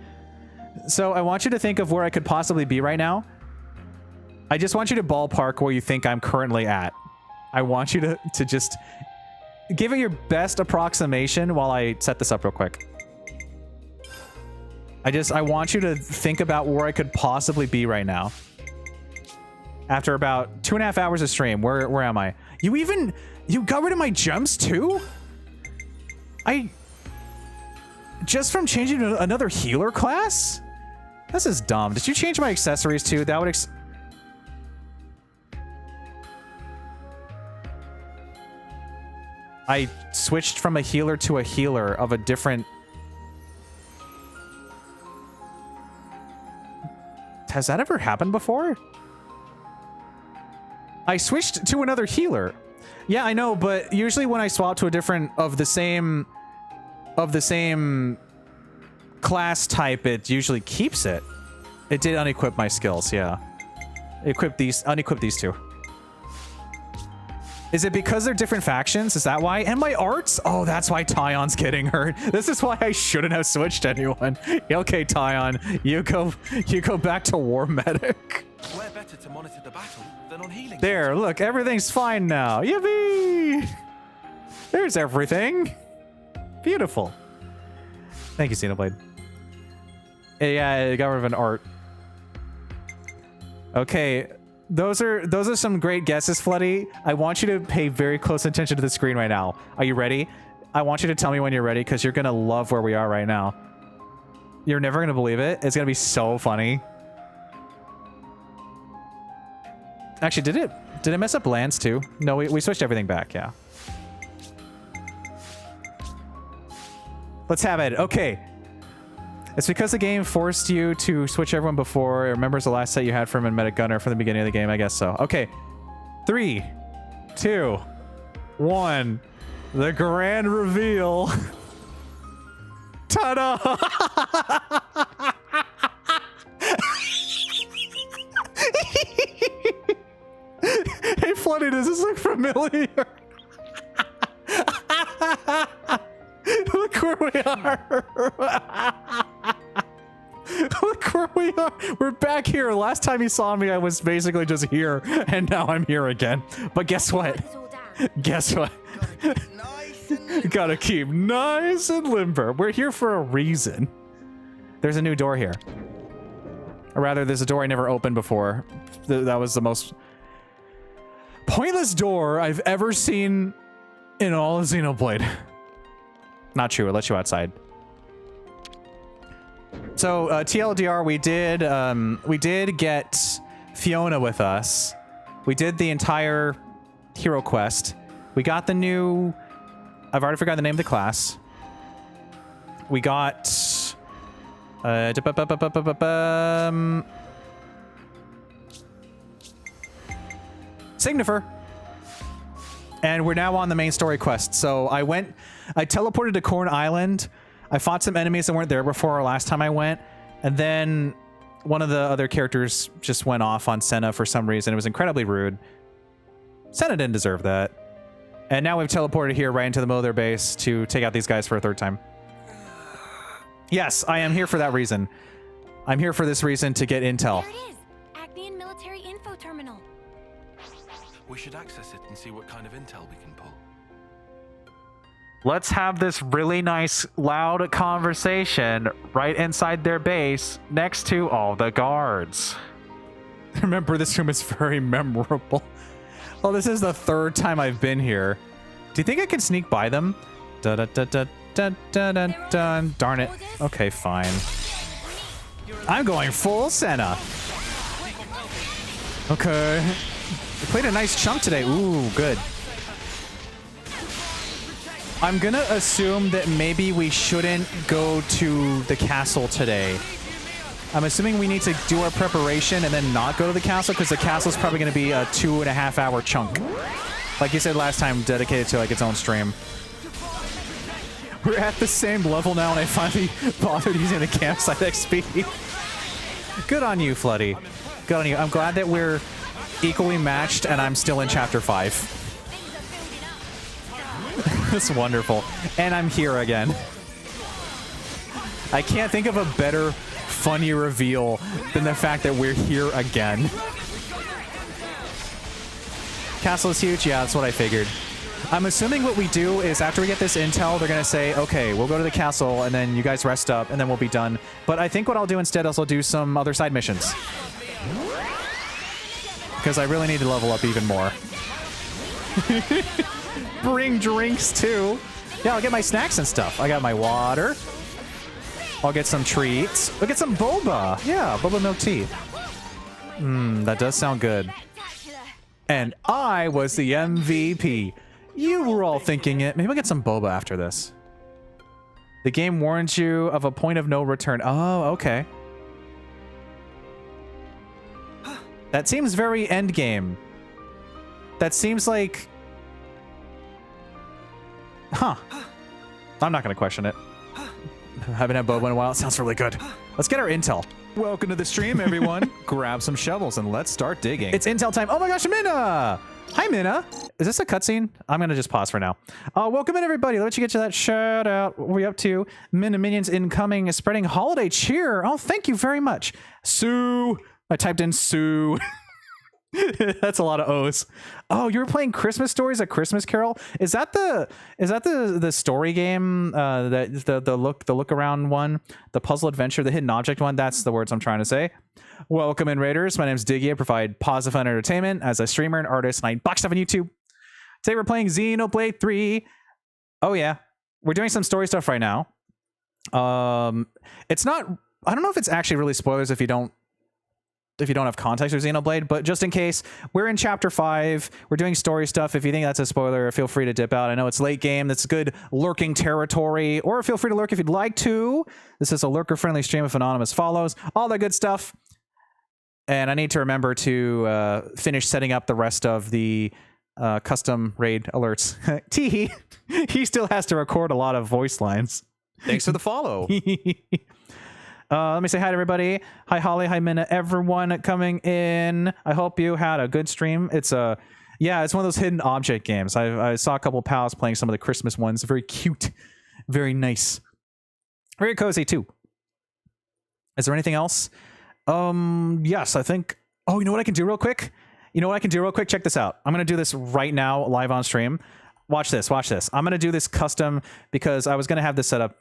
So I want you to think of where I could possibly be right now. I just want you to ballpark where you think I'm currently at. I want you to just give it your best approximation while I set this up real quick. I want you to think about where I could possibly be right now. After about 2.5 hours of stream, where am I? You got rid of my gems too? Just from changing to another healer class? This is dumb. Did you change my accessories too? That would I switched from a healer to a healer of a different... Has that ever happened before? I switched to another healer. Yeah, I know, but usually when I swap to a different of the same class type, it usually keeps it. It did unequip my skills, yeah. Unequip these two. Is it because they're different factions? Is that why? And my arts? Oh, that's why Tyon's getting hurt. This is why I shouldn't have switched anyone. Okay, Tyon, you go back to War Medic. Where better to monitor the battle than on healing? There, look, everything's fine now. Yippee! There's everything. Beautiful. Thank you, Xenoblade. Yeah, I got rid of an art. Okay. Those are some great guesses, Floody. I want you to pay very close attention to the screen right now. Are you ready? I want you to tell me when you're ready, because you're gonna love where we are right now. You're never gonna believe it. It's gonna be so funny. Actually, did it mess up lands too? No, we switched everything back, yeah. Let's have it. Okay. It's because the game forced you to switch everyone before. It remembers the last set you had from a medic gunner from the beginning of the game, I guess so. Okay. 3, 2, 1. The grand reveal. Ta-da! Hey, Floody, does this look familiar? Look where we are. Look where we are. We're back here. Last time you saw me, I was basically just here, and now I'm here again. But guess what? Guess what? Gotta keep nice and limber. We're here for a reason. There's a new door here. Or rather, there's a door I never opened before. That was the most pointless door I've ever seen in all of Xenoblade. Not true. It lets you outside. So TLDR, we did get Fiona with us. We did the entire hero quest. We got the new... I've already forgotten the name of the class. We got... Signifer. And we're now on the main story quest. So I teleported to Corn Island. I fought some enemies that weren't there before last time I went. And then one of the other characters just went off on Senna for some reason. It was incredibly rude. Senna didn't deserve that. And now we've teleported here right into the middle of their base to take out these guys for a third time. Yes, I am here for that reason. I'm here for this reason to get intel. There it is. Acnean Military Info Terminal. We should access it and see what kind of intel we can pull. Let's have this really nice, loud conversation right inside their base next to all the guards. Remember, this room is very memorable. Oh, this is the third time I've been here. Do you think I can sneak by them? Da da da da da da da da. Darn it. Okay, fine. I'm going full Senna. Okay. We played a nice chunk today. Ooh, good. I'm gonna assume that maybe we shouldn't go to the castle today. I'm assuming we need to do our preparation and then not go to the castle, because the castle's probably gonna be a 2.5 hour chunk. Like you said last time, dedicated to like its own stream. We're at the same level now and I finally bothered using the campsite XP. Good on you, Floody. Good on you. I'm glad that we're equally matched and I'm still in chapter 5. That's wonderful. And I'm here again. I can't think of a better, funny reveal than the fact that we're here again. Castle is huge? Yeah, that's what I figured. I'm assuming what we do is after we get this intel, they're going to say, okay, we'll go to the castle and then you guys rest up and then we'll be done. But I think what I'll do instead is I'll do some other side missions. Because I really need to level up even more. Bring drinks too. Yeah, I'll get my snacks and stuff. I got my water. I'll get some treats. I'll get some boba. Yeah, boba milk tea. That does sound good. And I was the MVP. You were all thinking it. Maybe we'll get some boba after this. The game warns you of a point of no return. Oh, okay. That seems very end game. That seems like... Huh. I'm not going to question it. I haven't had boba in a while. It sounds really good. Let's get our intel. Welcome to the stream, everyone. Grab some shovels and let's start digging. It's intel time. Oh my gosh, Minna! Hi, Minna. Is this a cutscene? I'm going to just pause for now. Welcome in, everybody. Let you get to that shout out. What are we up to? Minna Minions incoming, spreading holiday cheer. Oh, thank you very much. Sue. I typed in Sue. That's a lot of O's. Oh, you were playing Christmas Stories, A Christmas Carol? Is that the story game? The look around one, the puzzle adventure, the hidden object one? That's the words I'm trying to say. Welcome in, Raiders. My name's Diggy. I provide positive fun entertainment as a streamer and artist, and I box stuff on YouTube. Today we're playing Xenoblade 3. Oh yeah, we're doing some story stuff right now. It's not. I don't know if it's actually really spoilers if you don't have context for Xenoblade, but just in case, we're in chapter 5. We're doing story stuff. If you think that's a spoiler, feel free to dip out. I know it's late game. That's good lurking territory, or feel free to lurk if you'd like to. This is a lurker-friendly stream if Anonymous follows. All that good stuff. And I need to remember to finish setting up the rest of the custom raid alerts. Teehee, he still has to record a lot of voice lines. Thanks for the follow. Let me say hi to everybody. Hi, Holly. Hi, Minna. Everyone coming in. I hope you had a good stream. It's one of those hidden object games. I saw a couple pals playing some of the Christmas ones. Very cute. Very nice. Very cozy, too. Is there anything else? Yes, I think... Oh, you know what I can do real quick? Check this out. I'm going to do this right now, live on stream. Watch this. I'm going to do this custom because I was going to have this set up,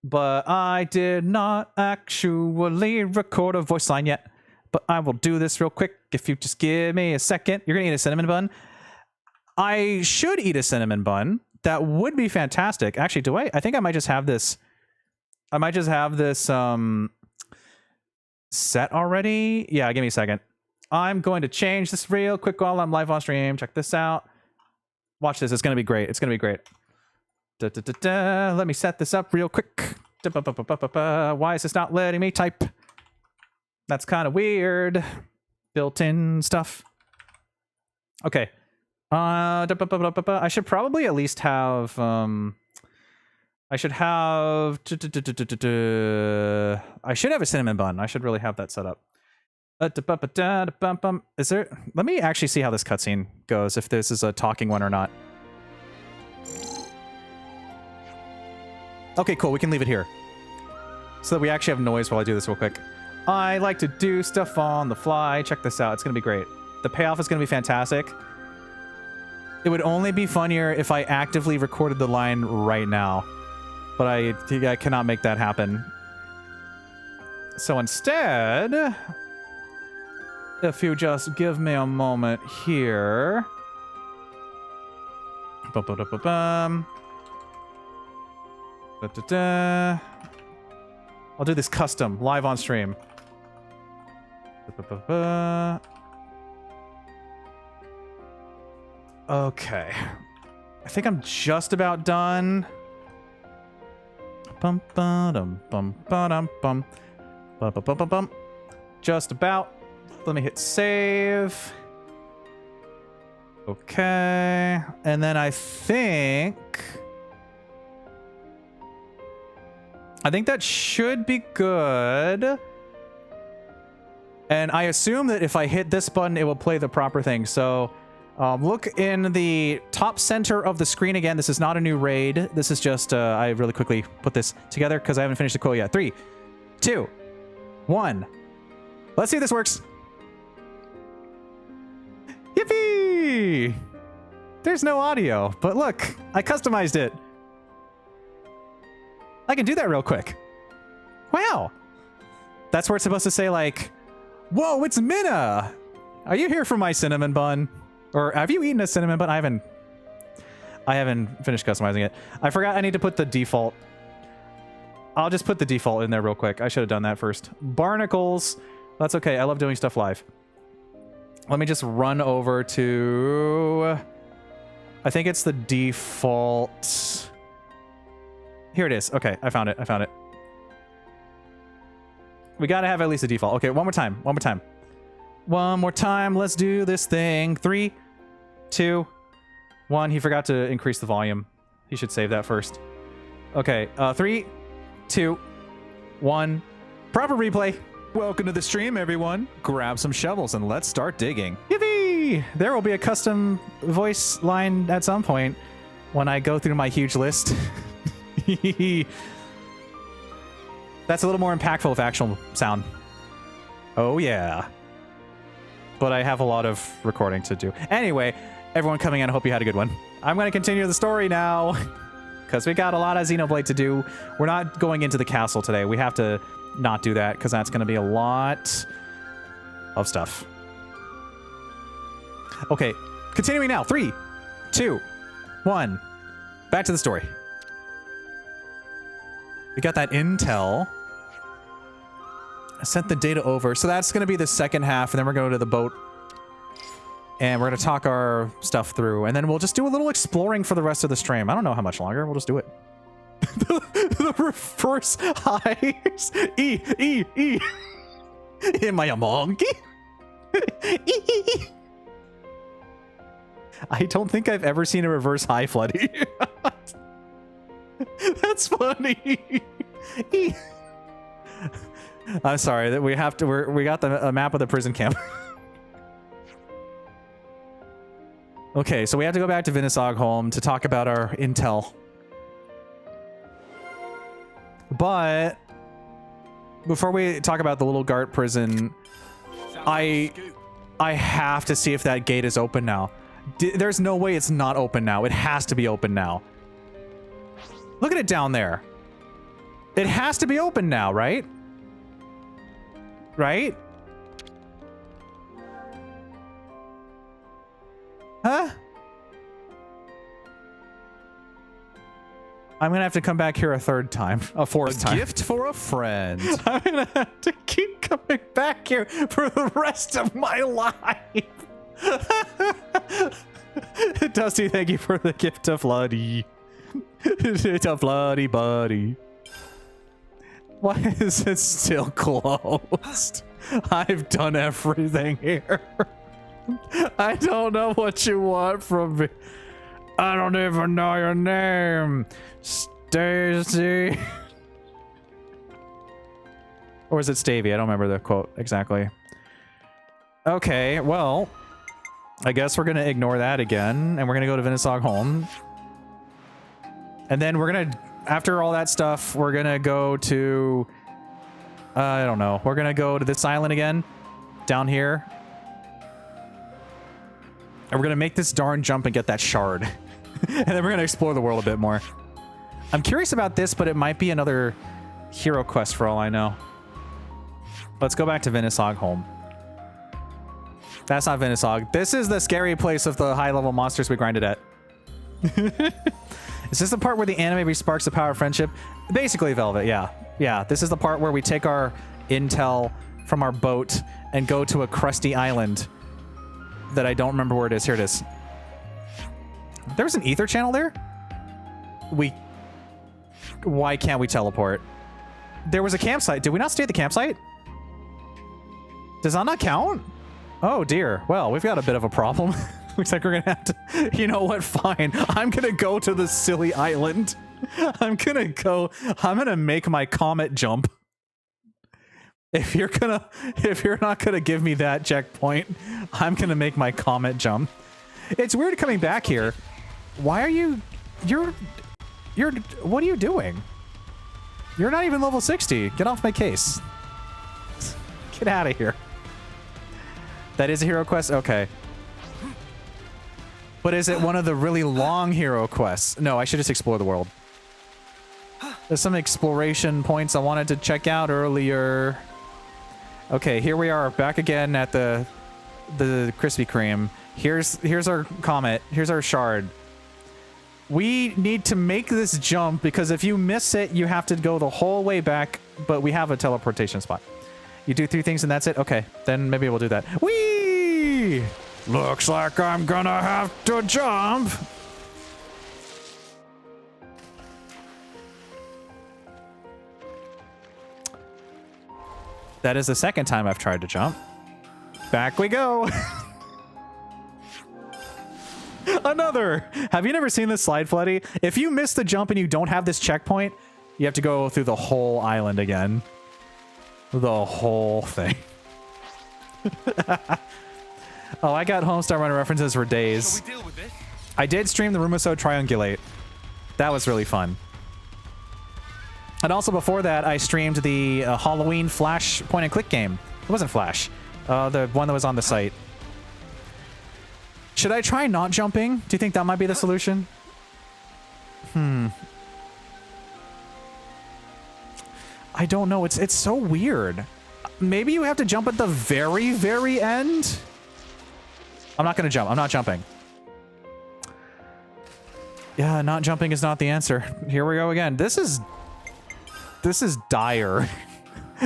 but I did not actually record a voice line yet. But I will do this real quick if you just give me a second. You're going to eat a cinnamon bun? I should eat a cinnamon bun. That would be fantastic. Actually, I think I might just have this... set already. Yeah, give me a second. I'm going to change this real quick while I'm live on stream. Check this out. Watch this. It's going to be great. It's going to be great. Let me set this up real quick. Why is this not letting me type? That's kind of weird. Built-in stuff. Okay. I should probably at least have... I should have a cinnamon bun. I should really have that set up. Is there... Let me actually see how this cutscene goes, if this is a talking one or not. Okay, cool. We can leave it here. So that we actually have noise while I do this real quick. I like to do stuff on the fly. Check this out. It's going to be great. The payoff is going to be fantastic. It would only be funnier if I actively recorded the line right now. But I cannot make that happen. So instead, if you just give me a moment here. I'll do this custom, live on stream. Okay. I think I'm just about done. Just about. Let me hit save. Okay. And then I think that should be good. And I assume that if I hit this button, it will play the proper thing. So look in the top center of the screen again. This is not a new raid. This is just, I really quickly put this together because I haven't finished the quote yet. 3, 2, 1. Let's see if this works. Yippee! There's no audio, but look, I customized it. I can do that real quick. Wow. That's where it's supposed to say like, whoa, it's Minna. Are you here for my cinnamon bun? Or have you eaten a cinnamon bun? I haven't finished customizing it. I forgot I need to put the default. I'll just put the default in there real quick. I should have done that first. Barnacles. That's okay. I love doing stuff live. Let me just run over to... I think it's the default... Here it is. Okay, I found it. I found it. We gotta have at least a default. Okay, one more time. One more time. One more time. Let's do this thing. 3, 2, 1. He forgot to increase the volume. He should save that first. Okay, 3, 2, 1. Proper replay. Welcome to the stream, everyone. Grab some shovels and let's start digging. Yippee! There will be a custom voice line at some point when I go through my huge list. That's a little more impactful with actual sound. Oh, yeah. But I have a lot of recording to do. Anyway, everyone coming in, I hope you had a good one. I'm going to continue the story now because we got a lot of Xenoblade to do. We're not going into the castle today. We have to not do that because that's going to be a lot of stuff. Okay, continuing now. 3, 2, 1. Back to the story. We got that intel. I sent the data over. So that's going to be the second half, and then we're going to the boat. And we're going to talk our stuff through. And then we'll just do a little exploring for the rest of the stream. I don't know how much longer. We'll just do it. The reverse highs. E. Am I a monkey? I don't think I've ever seen a reverse high, Floody. That's funny. I'm sorry that we have to. We got a map of the prison camp. Okay, so we have to go back to Vinnisogholm to talk about our intel. But before we talk about the little Gart prison, I have to see if that gate is open now. There's no way it's not open now. It has to be open now. Look at it down there. It has to be open now, right? Right? Huh? I'm gonna have to come back here a third time, a fourth time. Gift for a friend. I'm gonna have to keep coming back here for the rest of my life. Dusty, thank you for the gift of Floody. It's a Floody buddy. Why is it still closed? I've done everything here. I don't know what you want from me. I don't even know your name, Stacy. Or is it Stavey? I don't remember the quote exactly. Okay, well, I guess we're gonna ignore that again, and we're gonna go to Vinasog home. And then we're gonna, after all that stuff, we're gonna go to, I don't know, we're gonna go to this island again, down here. And we're gonna make this darn jump and get that shard. And then we're gonna explore the world a bit more. I'm curious about this, but it might be another hero quest for all I know. Let's go back to Vinasog home. That's not Vinasog. This is the scary place of the high-level monsters we grinded at. Is this the part where the anime sparks the power of friendship? Basically, Velvet, yeah. Yeah, this is the part where we take our intel from our boat and go to a crusty island that I don't remember where it is. Here it is. There's an ether channel there? Why can't we teleport? There was a campsite. Did we not stay at the campsite? Does that not count? Oh dear. Well, we've got a bit of a problem. Looks like we're gonna have to, you know what, fine. I'm gonna go to the silly island. I'm gonna make my comet jump. If you're not gonna give me that checkpoint, I'm gonna make my comet jump. It's weird coming back here. Why are you're, what are you doing? You're not even level 60. Get off my case. Get out of here. That is a hero quest? Okay. But is it one of the really long hero quests? No, I should just explore the world. There's some exploration points I wanted to check out earlier. Okay, here we are back again at the Krispy Kreme. Here's our comet. Here's our shard. We need to make this jump because if you miss it, you have to go the whole way back, but we have a teleportation spot. You do 3 things and that's it? Okay, then maybe we'll do that. Whee! Looks like I'm gonna have to jump. That is the second time I've tried to jump. Back we go. Another. Have you never seen this slide, Floody? If you miss the jump and you don't have this checkpoint, you have to go through the whole island again. The whole thing. Oh, I got Homestar Runner references for days. Shall we deal with this? I did stream the Rumoso Triangulate. That was really fun. And also before that, I streamed the Halloween Flash point-and-click game. It wasn't Flash. The one that was on the site. Should I try not jumping? Do you think that might be the solution? I don't know. It's so weird. Maybe you have to jump at the very, very end? I'm not going to jump. I'm not jumping. Yeah, not jumping is not the answer. Here we go again. This is dire.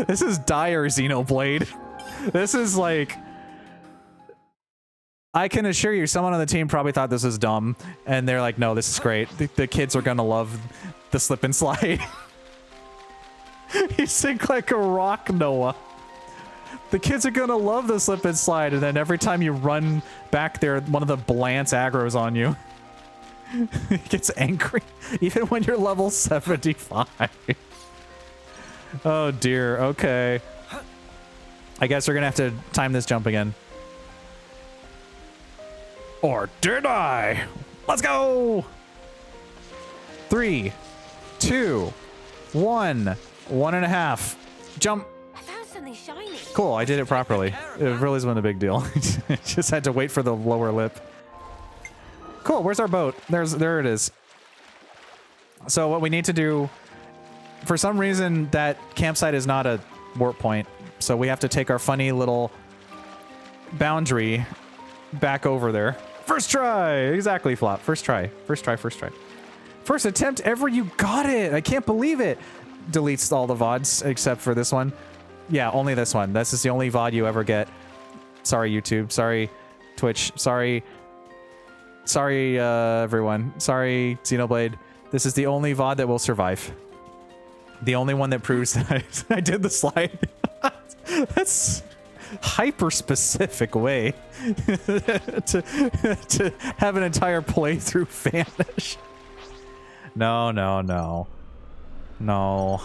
This is dire, Xenoblade. This is like... I can assure you, someone on the team probably thought this was dumb, and they're like, no, this is great. The kids are gonna love the slip and slide. You sink like a rock, Noah. The kids are gonna love the slip and slide, and then every time you run back there, one of the Blants aggro's on you. He gets angry, even when you're level 75. Oh dear, okay. I guess we're gonna have to time this jump again. Or did I? Let's go! 3, 2, 1, 1.5. Jump. I found something shiny. Cool, I did it properly. It really wasn't a big deal. Just had to wait for the lower lip. Cool, where's our boat? There it is. So what we need to do, for some reason that campsite is not a warp point, so we have to take our funny little boundary back over there. First try! Exactly, Flop. First try. First try, first try. First attempt ever, you got it. I can't believe it. Deletes all the VODs except for this one. Yeah, only this one. This is the only VOD you ever get. Sorry, YouTube. Sorry, Twitch. Sorry, everyone. Sorry, Xenoblade. This is the only VOD that will survive. The only one that proves that I did the slide. That's hyper-specific way to have an entire playthrough vanish. No. No.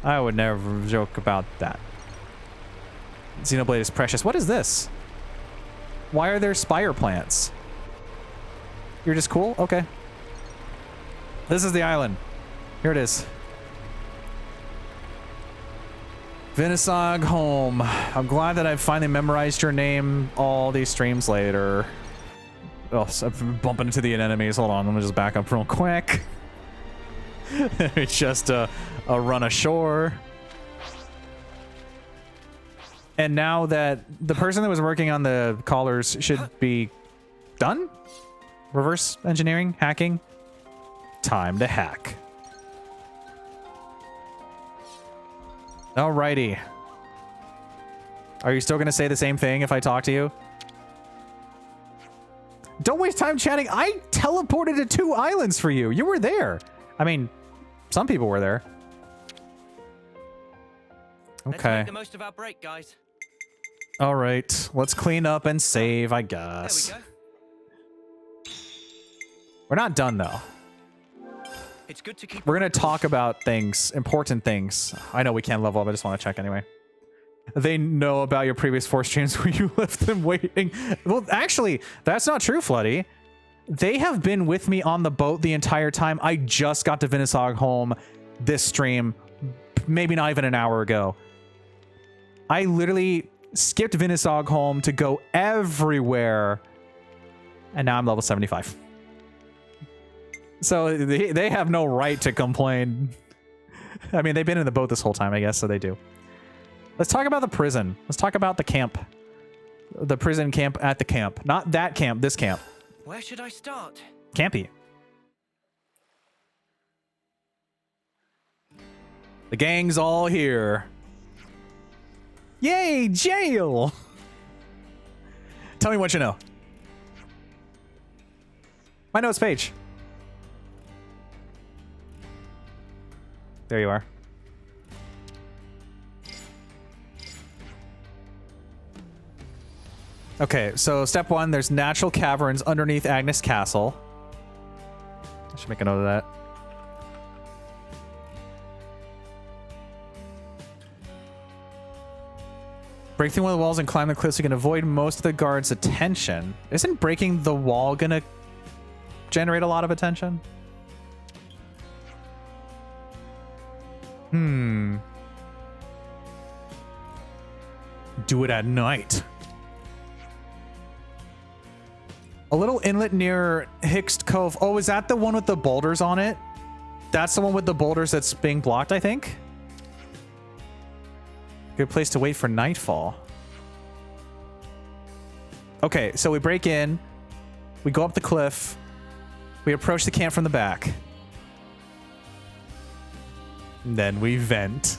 I would never joke about that. Xenoblade is precious. What is this? Why are there spire plants? You're just cool? Okay. This is the island. Here it is. Vinisog home. I'm glad that I've finally memorized your name all these streams later. Oh, so I'm bumping into the enemies. Hold on, let me just back up real quick. It's just a run ashore. And now that the person that was working on the collars should be done? Reverse engineering? Hacking? Time to hack. Alrighty. Are you still going to say the same thing if I talk to you? Don't waste time chatting. I teleported to 2 islands for you. You were there. I mean, some people were there. Okay. Let's make the most of our break, guys. All right. Let's clean up and save, I guess. There we go. We're not done, though. It's good to keep. We're going to talk about things, important things. I know we can't level up. I just want to check anyway. They know about your previous 4 streams where you left them waiting. Well, actually, that's not true, Floody. They have been with me on the boat the entire time. I just got to Vinisog home this stream, maybe not even an hour ago. I literally skipped Vinisog home to go everywhere, and now I'm level 75. So they have no right to complain. I mean, they've been in the boat this whole time, I guess, so they do. Let's talk about the prison. Let's talk about the camp. The prison camp at the camp. Not that camp, this camp. Where should I start? Campy. The gang's all here. Yay, jail! Tell me what you know. My notes page. There you are. Okay, so step 1, there's natural caverns underneath Agnes Castle. I should make a note of that. Break through one of the walls and climb the cliffs. You can avoid most of the guards' attention. Isn't breaking the wall gonna generate a lot of attention? Do it at night. A little inlet near Hixt Cove. Oh, is that the one with the boulders on it? That's the one with the boulders that's being blocked, I think. Good place to wait for nightfall. Okay, so we break in. We go up the cliff. We approach the camp from the back. And then we vent.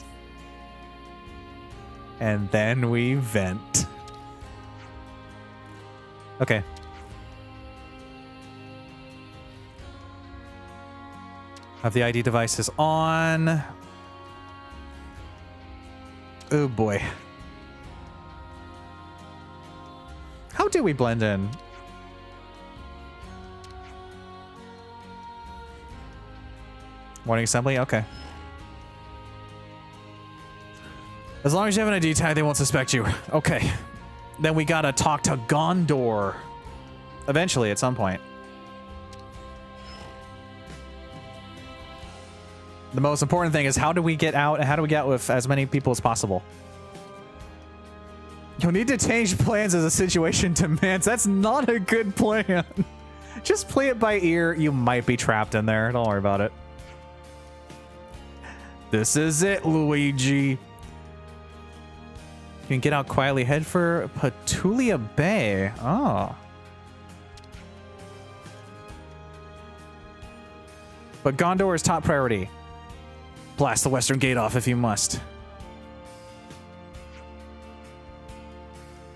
And then we vent. Okay. Have the ID devices on. Oh boy. How do we blend in? Morning assembly? Okay. As long as you have an ID tag, they won't suspect you. Okay. Then we gotta talk to Gondor. Eventually, at some point. The most important thing is how do we get out and how do we get with as many people as possible? You'll need to change plans as the situation demands. That's not a good plan. Just play it by ear. You might be trapped in there. Don't worry about it. This is it, Luigi. You can get out quietly. Head for Petulia Bay. Oh. But Gondor is top priority. Blast the western gate off if you must.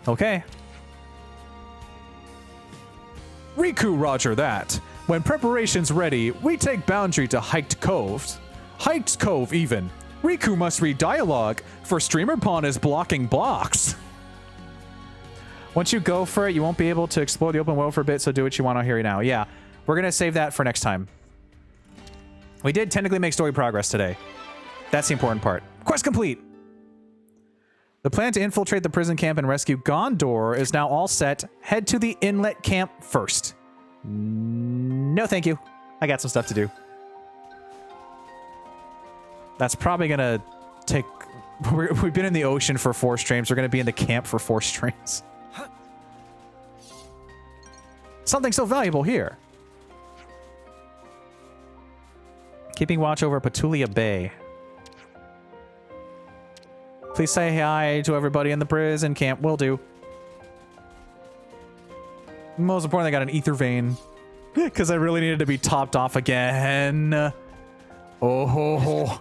Okay. Riku, roger that. When preparation's ready, we take Boundary to Hiked Cove. Hiked Cove, even. Riku must read dialogue, for Streamer Pawn is blocking blocks. Once you go for it, you won't be able to explore the open world for a bit, so do what you want. I'll hear you now. Yeah, we're going to save that for next time. We did technically make story progress today. That's the important part. Quest complete! The plan to infiltrate the prison camp and rescue Gondor is now all set. Head to the inlet camp first. No, thank you. I got some stuff to do. That's probably going to take... We've been in the ocean for 4 streams. We're going to be in the camp for 4 streams. Something so valuable here. Keeping watch over Petulia Bay. Please say hi to everybody in the prison camp. Will do. Most importantly, I got an ether vein. Because I really needed to be topped off again. Oh ho ho.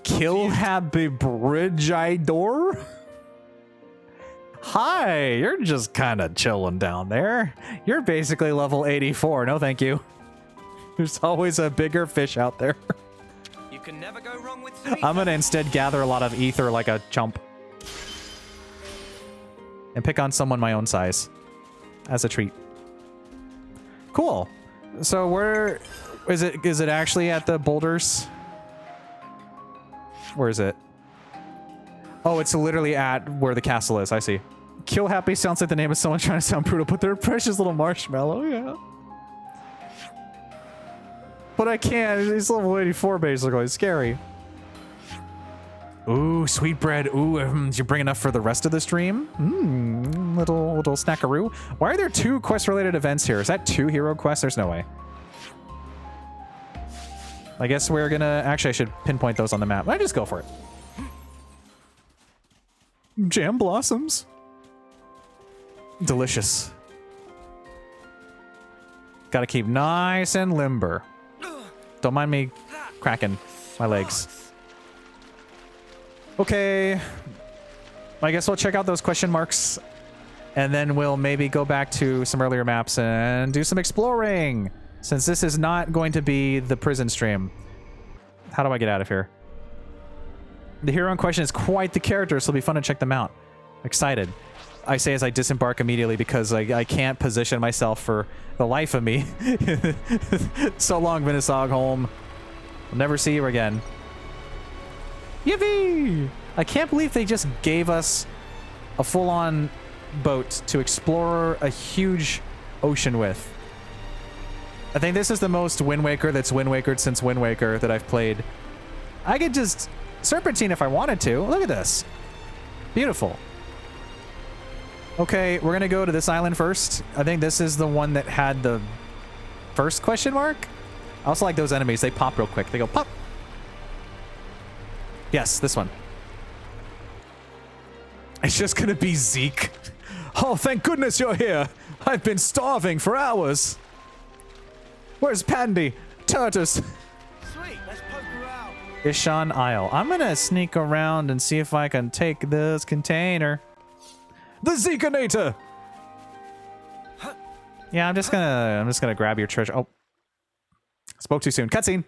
Kill Happy Bridge Idor? Hi, you're just kind of chilling down there. You're basically level 84. No, thank you. There's always a bigger fish out there. You can never go wrong with I'm gonna instead gather a lot of ether like a chump. And pick on someone my own size. As a treat. Cool. So where is it? Is it actually at the boulders? Where is it? Oh, it's literally at where the castle is. I see. Kill Happy sounds like the name of someone trying to sound brutal, but they're a precious little marshmallow. Yeah. But I can't. He's level 84 basically. It's scary. Ooh, sweetbread. Ooh, did you bring enough for the rest of the stream? Little snackaroo. Why are there 2 quest-related events here? Is that 2 hero quests? There's no way. I guess we're gonna... Actually, I should pinpoint those on the map. I just go for it. Jam blossoms. Delicious. Gotta keep nice and limber. Don't mind me cracking my legs. Okay. I guess we'll check out those question marks. And then we'll maybe go back to some earlier maps and do some exploring. Since this is not going to be the prison stream. How do I get out of here? The hero in question is quite the character, so it'll be fun to check them out. Excited. I say as I disembark immediately because I can't position myself for the life of me. So long, Vinnisogholm. We'll never see you again. Yippee! I can't believe they just gave us a full-on boat to explore a huge ocean with. I think this is the most Wind Waker that's Wind Wakered since Wind Waker that I've played. I could just serpentine if I wanted to. Look at this. Beautiful. Okay, we're gonna go to this island first. I think this is the one that had the first question mark. I also like those enemies. They pop real quick. They go pop. Yes, this one. It's just gonna be Zeke. Oh, thank goodness you're here. I've been starving for hours. Where's Pandy? Turtus. Sweet, let's poke her out. Ishan Isle. I'm gonna sneak around and see if I can take this container. The Zekinator! Yeah, I'm just gonna grab your treasure. Oh. Spoke too soon. Cutscene.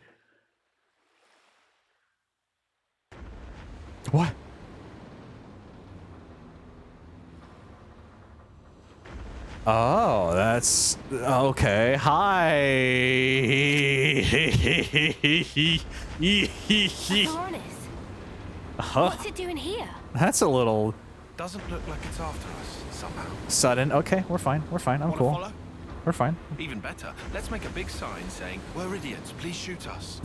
What? Oh, that's okay. Hi. What's it doing here? That's a little Doesn't look like it's after us, somehow. sudden. Okay, we're fine. We're fine. I'm Wanna cool. follow? We're fine. Even better, let's make a big sign saying, "We're idiots, please shoot us."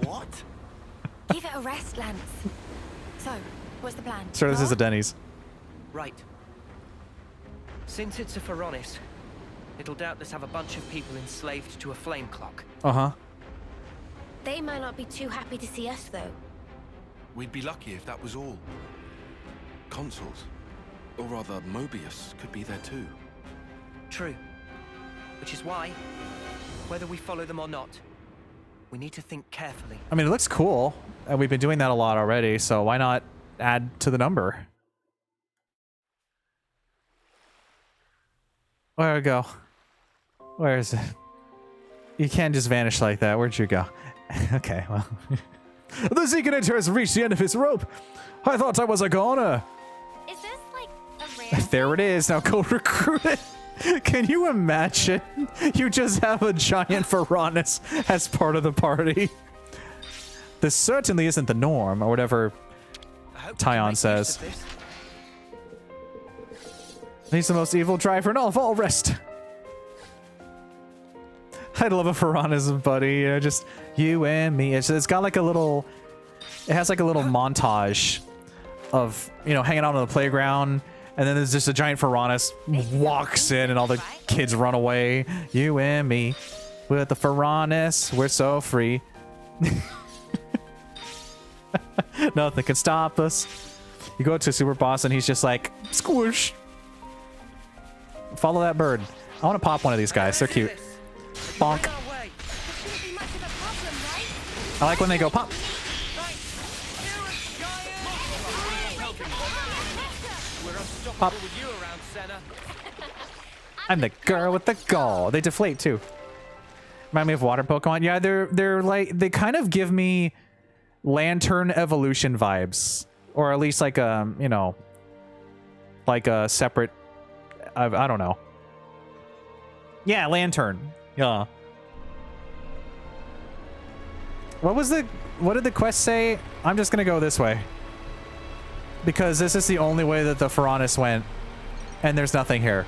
What? Give it a rest, Lance. So, what's the plan? Sir, this is a Denny's. Right. Since it's a Pharaonis, it'll doubtless have a bunch of people enslaved to a flame clock. Uh-huh. They might not be too happy to see us, though. We'd be lucky if that was all. Consuls, or rather Mobius, could be there too. True. Which is why, whether we follow them or not, We need to think carefully. I mean, it looks cool, and we've been doing that a lot already, so why not add to the number? Where'd it go? Where is it? You can't just vanish like that. Where'd you go? Okay, well. The Seeker has reached the end of his rope. I thought I was a goner. Is this like a rare? There it is. Now go recruit it. Can you imagine? You just have a giant Varanus as part of the party. This certainly isn't the norm, or whatever Tyon says. He's the most evil driver in all of all rest. I'd love a Varanus buddy, you know, just you and me. It's got like a little, it has like a little montage of, you know, hanging out on the playground, and then there's just a giant Varanus walks in and all the kids run away. You and me, with the Varanus, we're so free. Nothing can stop us. You go to Super Boss and he's just like, squish. Follow that bird. I want to pop one of these guys. They're cute. Bonk. I like when they go pop. Pop. I'm the girl with the gall. They deflate too. Remind me of water Pokemon. Yeah, they're like, they kind of give me Lantern evolution vibes, or at least like a, you know, like a separate, I don't know. Yeah, Lantern. Yeah. What did the quest say? I'm just gonna go this way, because this is the only way that the Varanus went, and there's nothing here.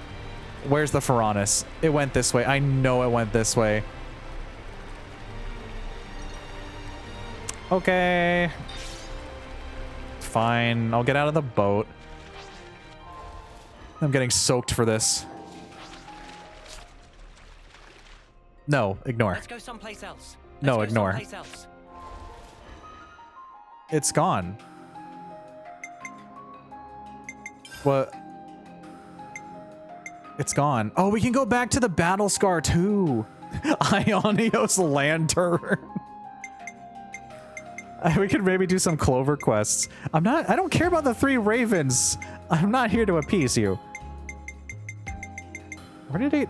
Where's the Varanus? It went this way. I know it went this way. Okay. Fine. I'll get out of the boat. I'm getting soaked for this. No, ignore. Let's go someplace else. No, ignore. It's gone. What? It's gone. Oh, we can go back to the Battle Scar too. Ionios Lantern. We could maybe do some Clover quests. I don't care about the 3 ravens. I'm not here to appease you. Where did it?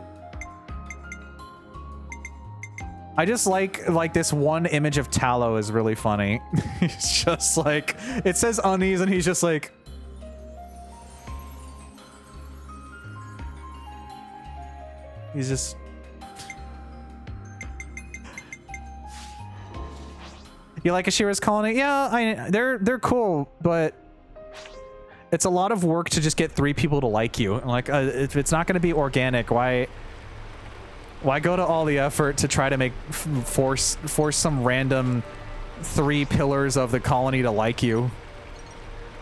I just like this one image of Tallow is really funny. He's just like, it says unease and he's just like, he's just, you like Ashira's colony? Yeah, they're cool, but it's a lot of work to just get 3 people to like you. Like, if it's not going to be organic, why go to all the effort to try to make force some random 3 pillars of the colony to like you?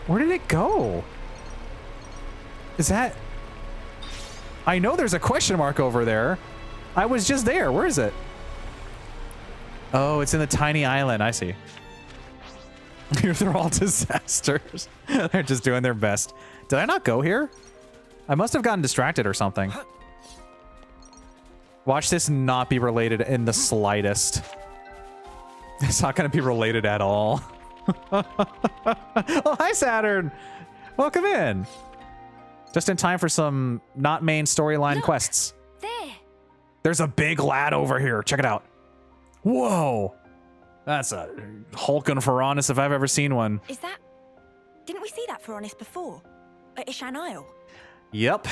Where did it go? Is that? I know there's a question mark over there. I was just there. Where is it? Oh, it's in the tiny island. I see. They're all disasters. They're just doing their best. Did I not go here? I must have gotten distracted or something. Watch this not be related in the slightest. It's not going to be related at all. Oh, hi, Saturn. Welcome in. Just in time for some not main storyline quests. There. There's a big lad over here. Check it out. Whoa. That's a hulking Varanus if I've ever seen one. Is that... Didn't we see that Varanus before? At Ishan Isle? Yep.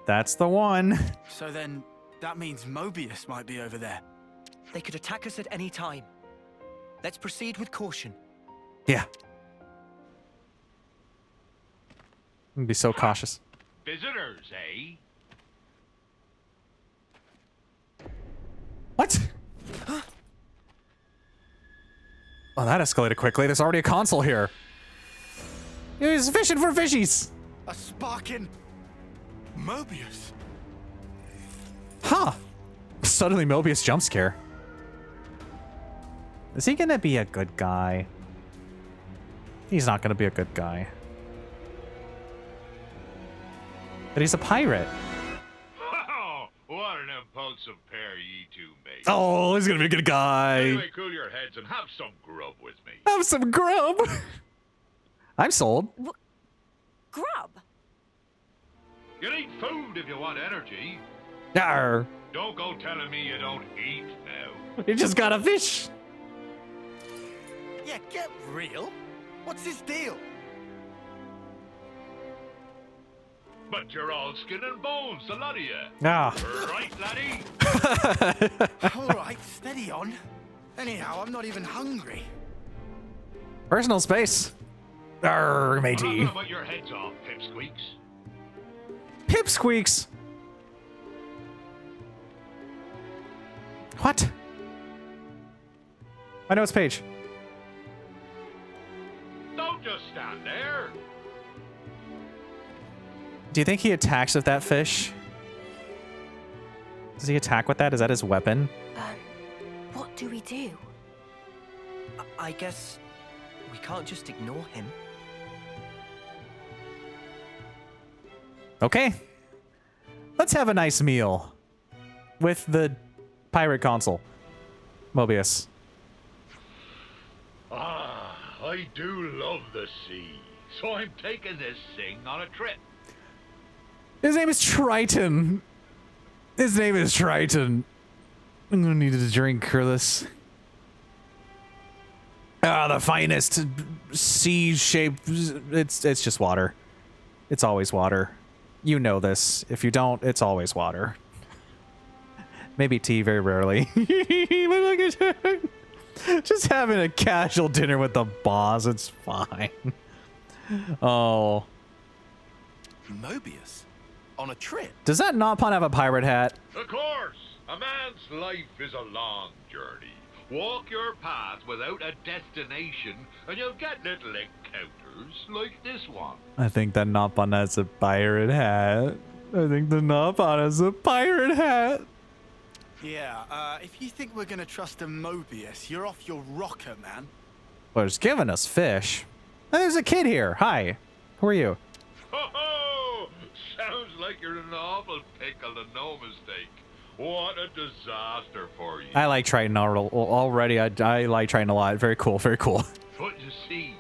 That's the one. So then, that means Mobius might be over there. They could attack us at any time. Let's proceed with caution. Yeah. I'm gonna be so cautious. Visitors, eh? What? Oh, that escalated quickly. There's already a console here. He's fishing for fishies. A sparking Mobius. Huh. Suddenly Mobius jump scare. Is he gonna be a good guy? He's not gonna be a good guy. But he's a pirate. Oh, what an impulsive handsome pair ye two make. Oh, he's gonna be a good guy. Anyway, cool your heads and have some grub with me. Have some grub. I'm sold. Grub? You need food if you want energy. Arr. Don't go telling me you don't eat now. You just got a fish. Yeah, get real. What's his deal? But you're all skin and bones, the lot of you. Ah. Right, laddie? All right, steady on. Anyhow, I'm not even hungry. Personal space. Arr, I'm not matey. gonna bite your heads off, pipsqueaks. Pipsqueaks. What? My notes page. Don't just stand there. Do you think he attacks with that fish? Does he attack with that? Is that his weapon? What do we do? I guess we can't just ignore him. Okay. Let's have a nice meal with the pirate consul, Mobius. Ah, I do love the sea. So I'm taking this thing on a trip. His name is Triton. His name is Triton. I'm gonna need a drink for this. Ah, the finest sea shape. It's just water. It's always water. You know this. If you don't, it's always water. Maybe tea, very rarely. Just having a casual dinner with the boss, it's fine. Oh. Mobius? On a trip? Does that Nopon have a pirate hat? Of course, a man's life is a long journey. Walk your path without a destination, and you'll get little encounters like this one. I think that Nopon has a pirate hat. I think the Nopon has a pirate hat. Yeah, if you think we're gonna trust a Mobius, you're off your rocker, man. Well, it's giving us fish. And there's a kid here. Hi. Who are you? Ho ho! Sounds like you're in an awful pickle and no mistake. What a disaster for you. I like Triton already. I like Triton a lot. Very cool. Very cool. But you see,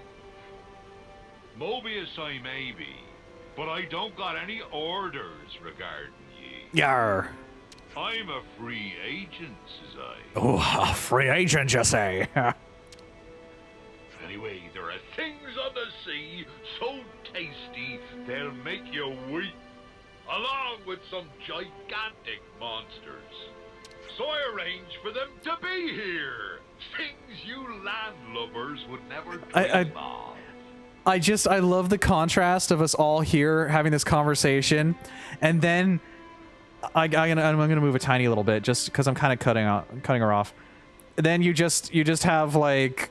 Mobius I may be, but I don't got any orders regarding ye. Yar. I'm a free agent, says I. Oh, free agent, you say? Anyway, there are things on the sea so tasty they'll make you weep, along with some gigantic monsters. So I arranged for them to be here. Things you landlubbers would never dream of. I love the contrast of us all here having this conversation, and then I'm gonna move a tiny little bit just because I'm kind of cutting her off. Then you just have like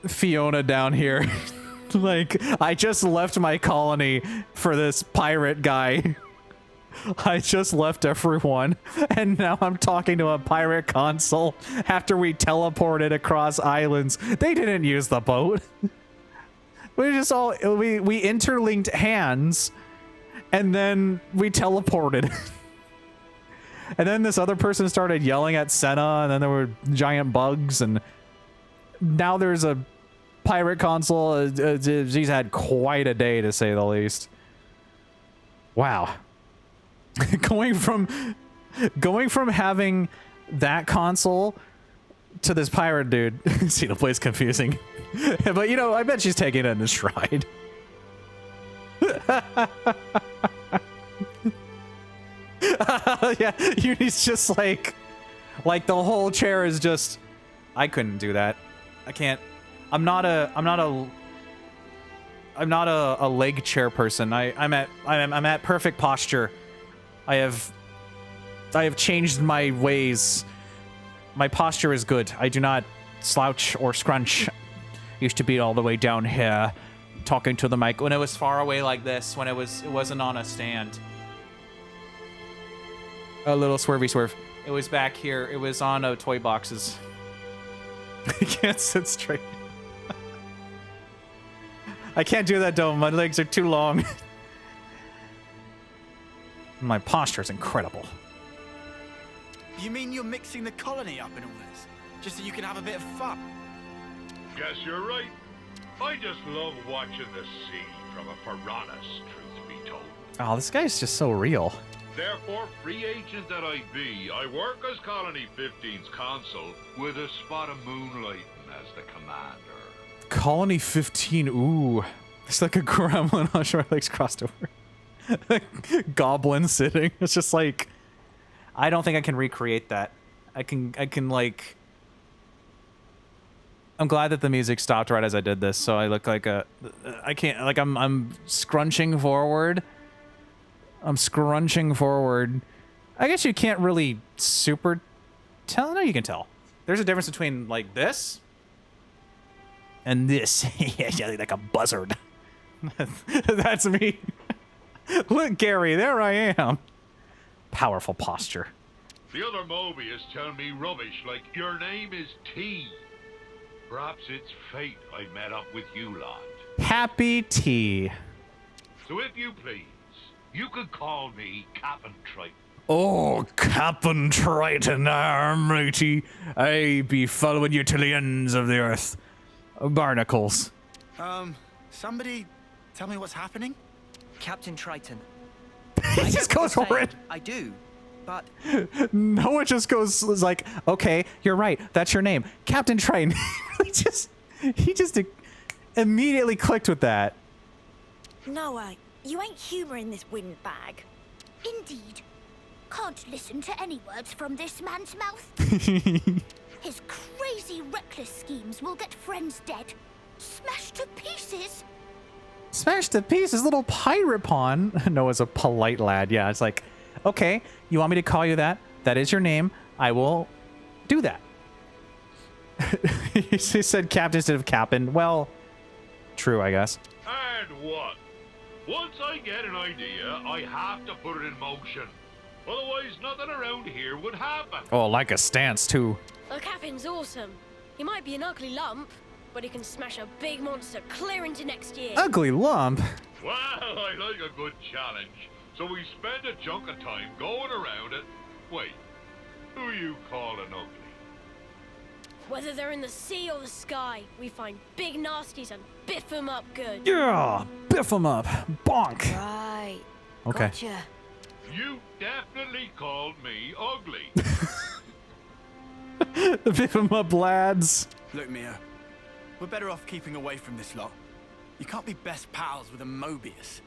Fiona down here. Like, I just left my colony for this pirate guy. I just left everyone, and now I'm talking to a pirate consul after we teleported across islands. They didn't use the boat. We just all we interlinked hands, and then we teleported. And then this other person started yelling at Senna, and then there were giant bugs, and now there's a pirate consul. She's had quite a day, to say the least. Wow. going from having that console to this pirate dude. See, the play's confusing. But, you know, I bet she's taking it in stride. Yeah, Uni's just like the whole chair is just. I couldn't do that. I can't. I'm not a leg chair person. I'm at perfect posture. I have changed my ways. My posture is good. I do not slouch or scrunch. Used to be all the way down here, talking to the mic when it was far away like this. When it wasn't on a stand. A little swervy swerve. It was back here. It was on toy boxes. I can't sit straight. I can't do that, Dome. My legs are too long. My posture is incredible. You mean you're mixing the colony up in all this? Just so you can have a bit of fun? Guess you're right. I just love watching the sea from a piranha's, truth be told. Oh, this guy's just so real. Therefore, free agent that I be, I work as Colony 15's consul with a spot of moonlighting as the commander. Colony 15, ooh. It's like a gremlin on Short Legs crossed over. Goblin sitting. It's just like, I don't think I can recreate that. I can like, I'm glad that the music stopped right as I did this, so I look like I can't, like I'm scrunching forward. I'm scrunching forward. I guess you can't really super tell. No, you can tell. There's a difference between like this and this. Yeah, like a buzzard. That's me. Look, Gary, there I am. Powerful posture. The other Mobius tell me rubbish like your name is T. Perhaps it's fate I met up with you lot. Happy T. So if you please, you could call me Captain Triton. Oh, Captain Triton, matey. I be following you to the ends of the earth. Barnacles. Somebody tell me what's happening? Captain Triton. He just goes for it. I do, but... Noah just goes, like, okay, you're right. That's your name. Captain Triton. he just immediately clicked with that. Noah, you ain't humouring this windbag. Indeed. Can't listen to any words from this man's mouth. His crazy, reckless schemes will get friends dead. Smashed to pieces. Smashed to pieces, little pirate pawn. Noah's a polite lad. Yeah, it's like, okay, you want me to call you that? That is your name. I will do that. He said captain instead of captain. Well, true, I guess. And what? Once I get an idea, I have to put it in motion. Otherwise, nothing around here would happen. Oh, like a stance, too. The captain's awesome. He might be an ugly lump, but he can smash a big monster clear into next year. Ugly lump? Well, I like a good challenge. So we spend a chunk of time going around it. Wait, who you calling ugly? Whether they're in the sea or the sky, we find big nasties and biff them up good. Yeah, biff them up. Bonk. Right. Okay. Gotcha. You definitely called me ugly. Biff them up, lads. Look, Mio. We're better off keeping away from this lot. You can't be best pals with a Mobius.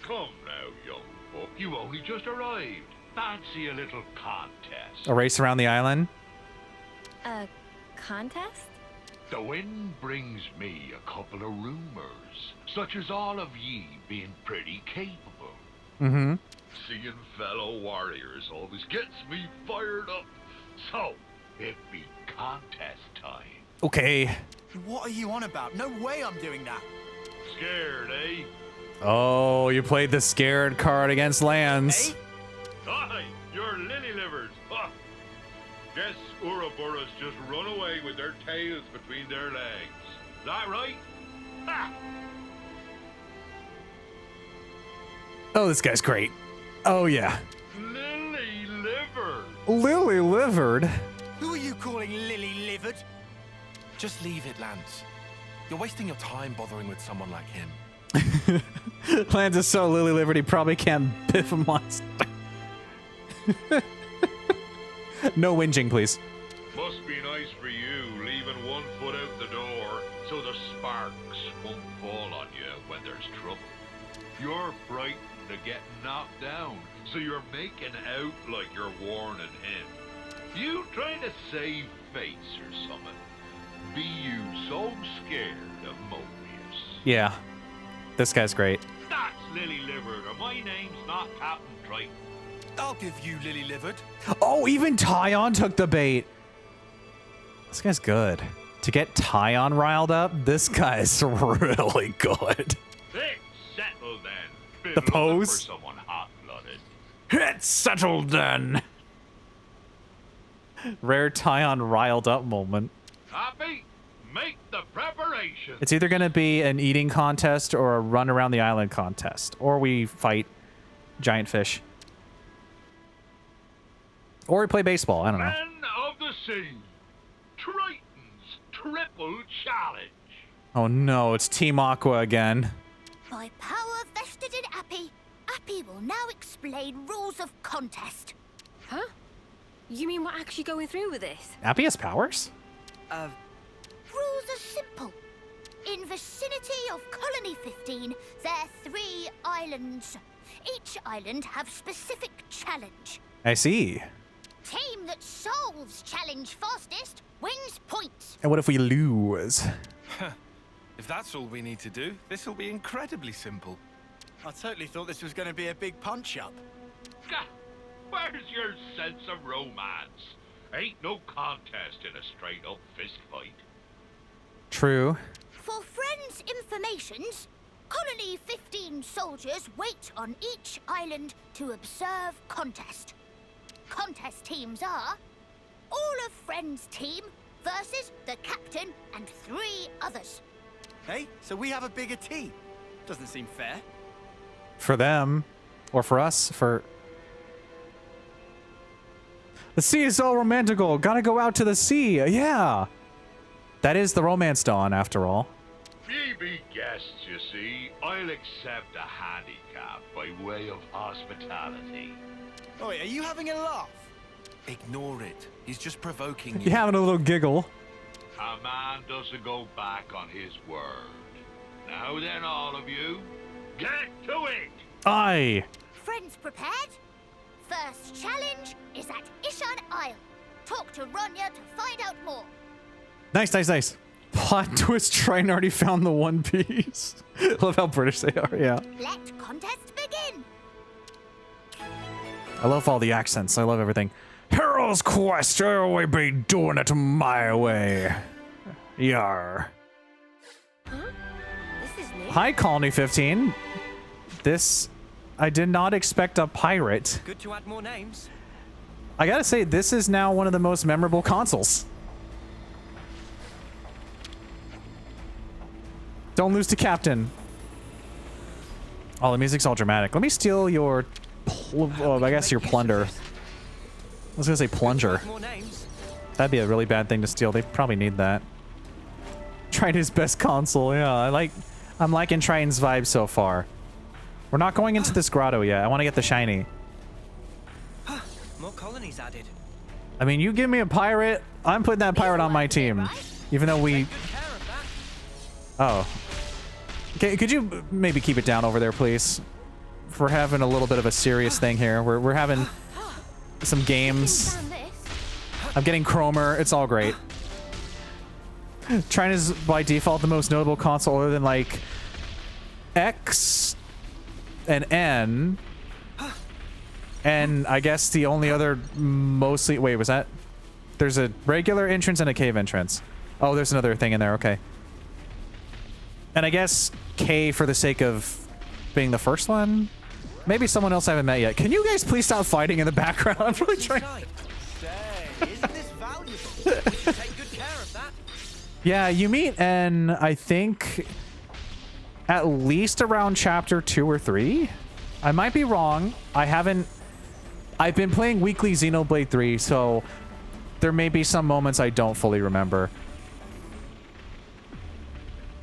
Come now, young buck. You only just arrived. Fancy a little contest. A race around the island? A contest? The wind brings me a couple of rumors, such as all of ye being pretty capable. Mm-hmm. Seeing fellow warriors always gets me fired up. So, it be contest time. Okay. What are you on about? No way I'm doing that. Scared, eh? Oh, you played the scared card against Lance. Aye, you're lily-livered. Huh. Guess Ouroboros just run away with their tails between their legs. That right? Ha! Oh, this guy's great. Oh, yeah. Lily-livered. Lily-livered? Who are you calling lily-livered? Just leave it, Lance. You're wasting your time bothering with someone like him. Lance is so lily-livered, he probably can't biff a monster. No whinging, please. Must be nice for you, leaving one foot out the door, so the sparks won't fall on you when there's trouble. You're frightened of getting knocked down, so you're making out like you're warning him. You trying to save face or something? Be you so scared of Mobius? Yeah. This guy's great. That's lily-livered, or my name's not Captain Triton. I'll give you lily-livered. Oh, even Tyon took the bait. This guy's good. To get Tyon riled up, this guy's really good. It's settled then. Been The looking pose? for someone hot-blooded. It's settled then. Rare Tyon riled up moment. Happy? Make the preparations. It's either going to be an eating contest or a run around the island contest. Or we fight giant fish. Or we play baseball. I don't know. Men of the sea, Triton's triple challenge. Oh no, it's Team Aqua again. By power vested in Appy, Appy will now explain rules of contest. Huh? You mean we're actually going through with this? Appy has powers? Rules are simple. In vicinity of Colony 15, there are 3 islands. Each island have specific challenge. I see. Team that solves challenge fastest wins points. And what if we lose? If that's all we need to do, this will be incredibly simple. I totally thought this was going to be a big punch-up. Gah, where's your sense of romance? Ain't no contest in a straight-up fist fight. True. For friends' informations, Colony 15 soldiers wait on each island to observe contest. Contest teams are all of Friends' team versus the captain and 3 others. Hey, so we have a bigger team. Doesn't seem fair. For them. Or for us. For... The sea is so romantical. Gotta go out to the sea. Yeah. That is the romance dawn, after all. Ye be guests, you see. I'll accept a handicap by way of hospitality. Oh, wait, are you having a laugh? Ignore it. He's just provoking you. You're having a little giggle. A man doesn't go back on his word. Now then, all of you, get to it! Aye. Friends prepared? First challenge is at Ishan Isle. Talk to Ronya to find out more. Nice, nice, nice. Plot twist, Triton already found the One Piece. Love how British they are, yeah. Let contest begin. I love all the accents. I love everything. Hero's Quest, I always be doing it my way. Yar. Huh? This is new. Hi, Colony 15. This... I did not expect a pirate. Good to add more names. I gotta say, this is now one of the most memorable consoles. Don't lose to Captain. Oh, the music's all dramatic. Let me steal your... I guess your plunder. I was gonna say plunger. That'd be a really bad thing to steal. They probably need that. Triton's best console. Yeah, I'm liking Triton's vibe so far. We're not going into this grotto yet. I want to get the shiny. More colonies added. I mean, you give me a pirate, I'm putting that pirate on my team. Even though we... Oh. Okay, could you maybe keep it down over there, please? We're having a little bit of a serious thing here. We're having some games. I'm getting Chromer. It's all great. Triton is by default the most notable console other than like X and N. And I guess the only other mostly... Wait, was that... There's a regular entrance and a cave entrance. Oh, there's another thing in there. Okay. And I guess K for the sake of being the first one? Maybe someone else I haven't met yet. Can you guys please stop fighting in the background? I'm really trying... Isn't this valuable? We should take good care of that. Yeah, you meet N, I think, at least around chapter 2 or 3. I might be wrong. I've been playing weekly Xenoblade 3, so there may be some moments I don't fully remember.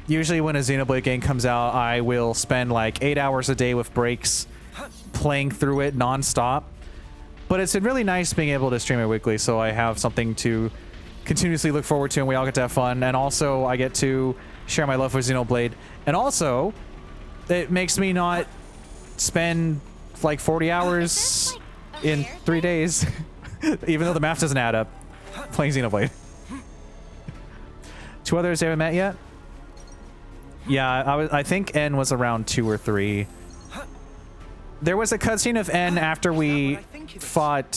Usually when a Xenoblade game comes out, I will spend like 8 hours a day with breaks playing through it non-stop. But it's been really nice being able to stream it weekly, so I have something to continuously look forward to and we all get to have fun. And also I get to share my love for Xenoblade. And also, it makes me not spend like 40 hours in 3 days, even though the math doesn't add up, playing Xenoblade. 2 others I haven't met yet? Yeah, I think N was around 2 or 3. There was a cutscene of N after we fought,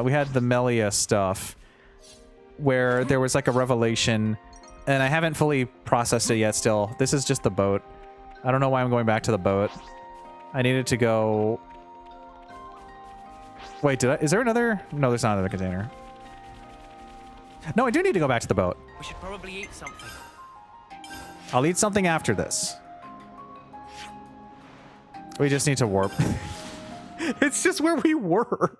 we had the Melia stuff, where there was like a revelation, and I haven't fully processed it yet still. This is just the boat. I don't know why I'm going back to the boat. I needed to go... Wait, is there another? No, there's not another container. No, I do need to go back to the boat. We should probably eat something. I'll eat something after this. We just need to warp. It's just where we were.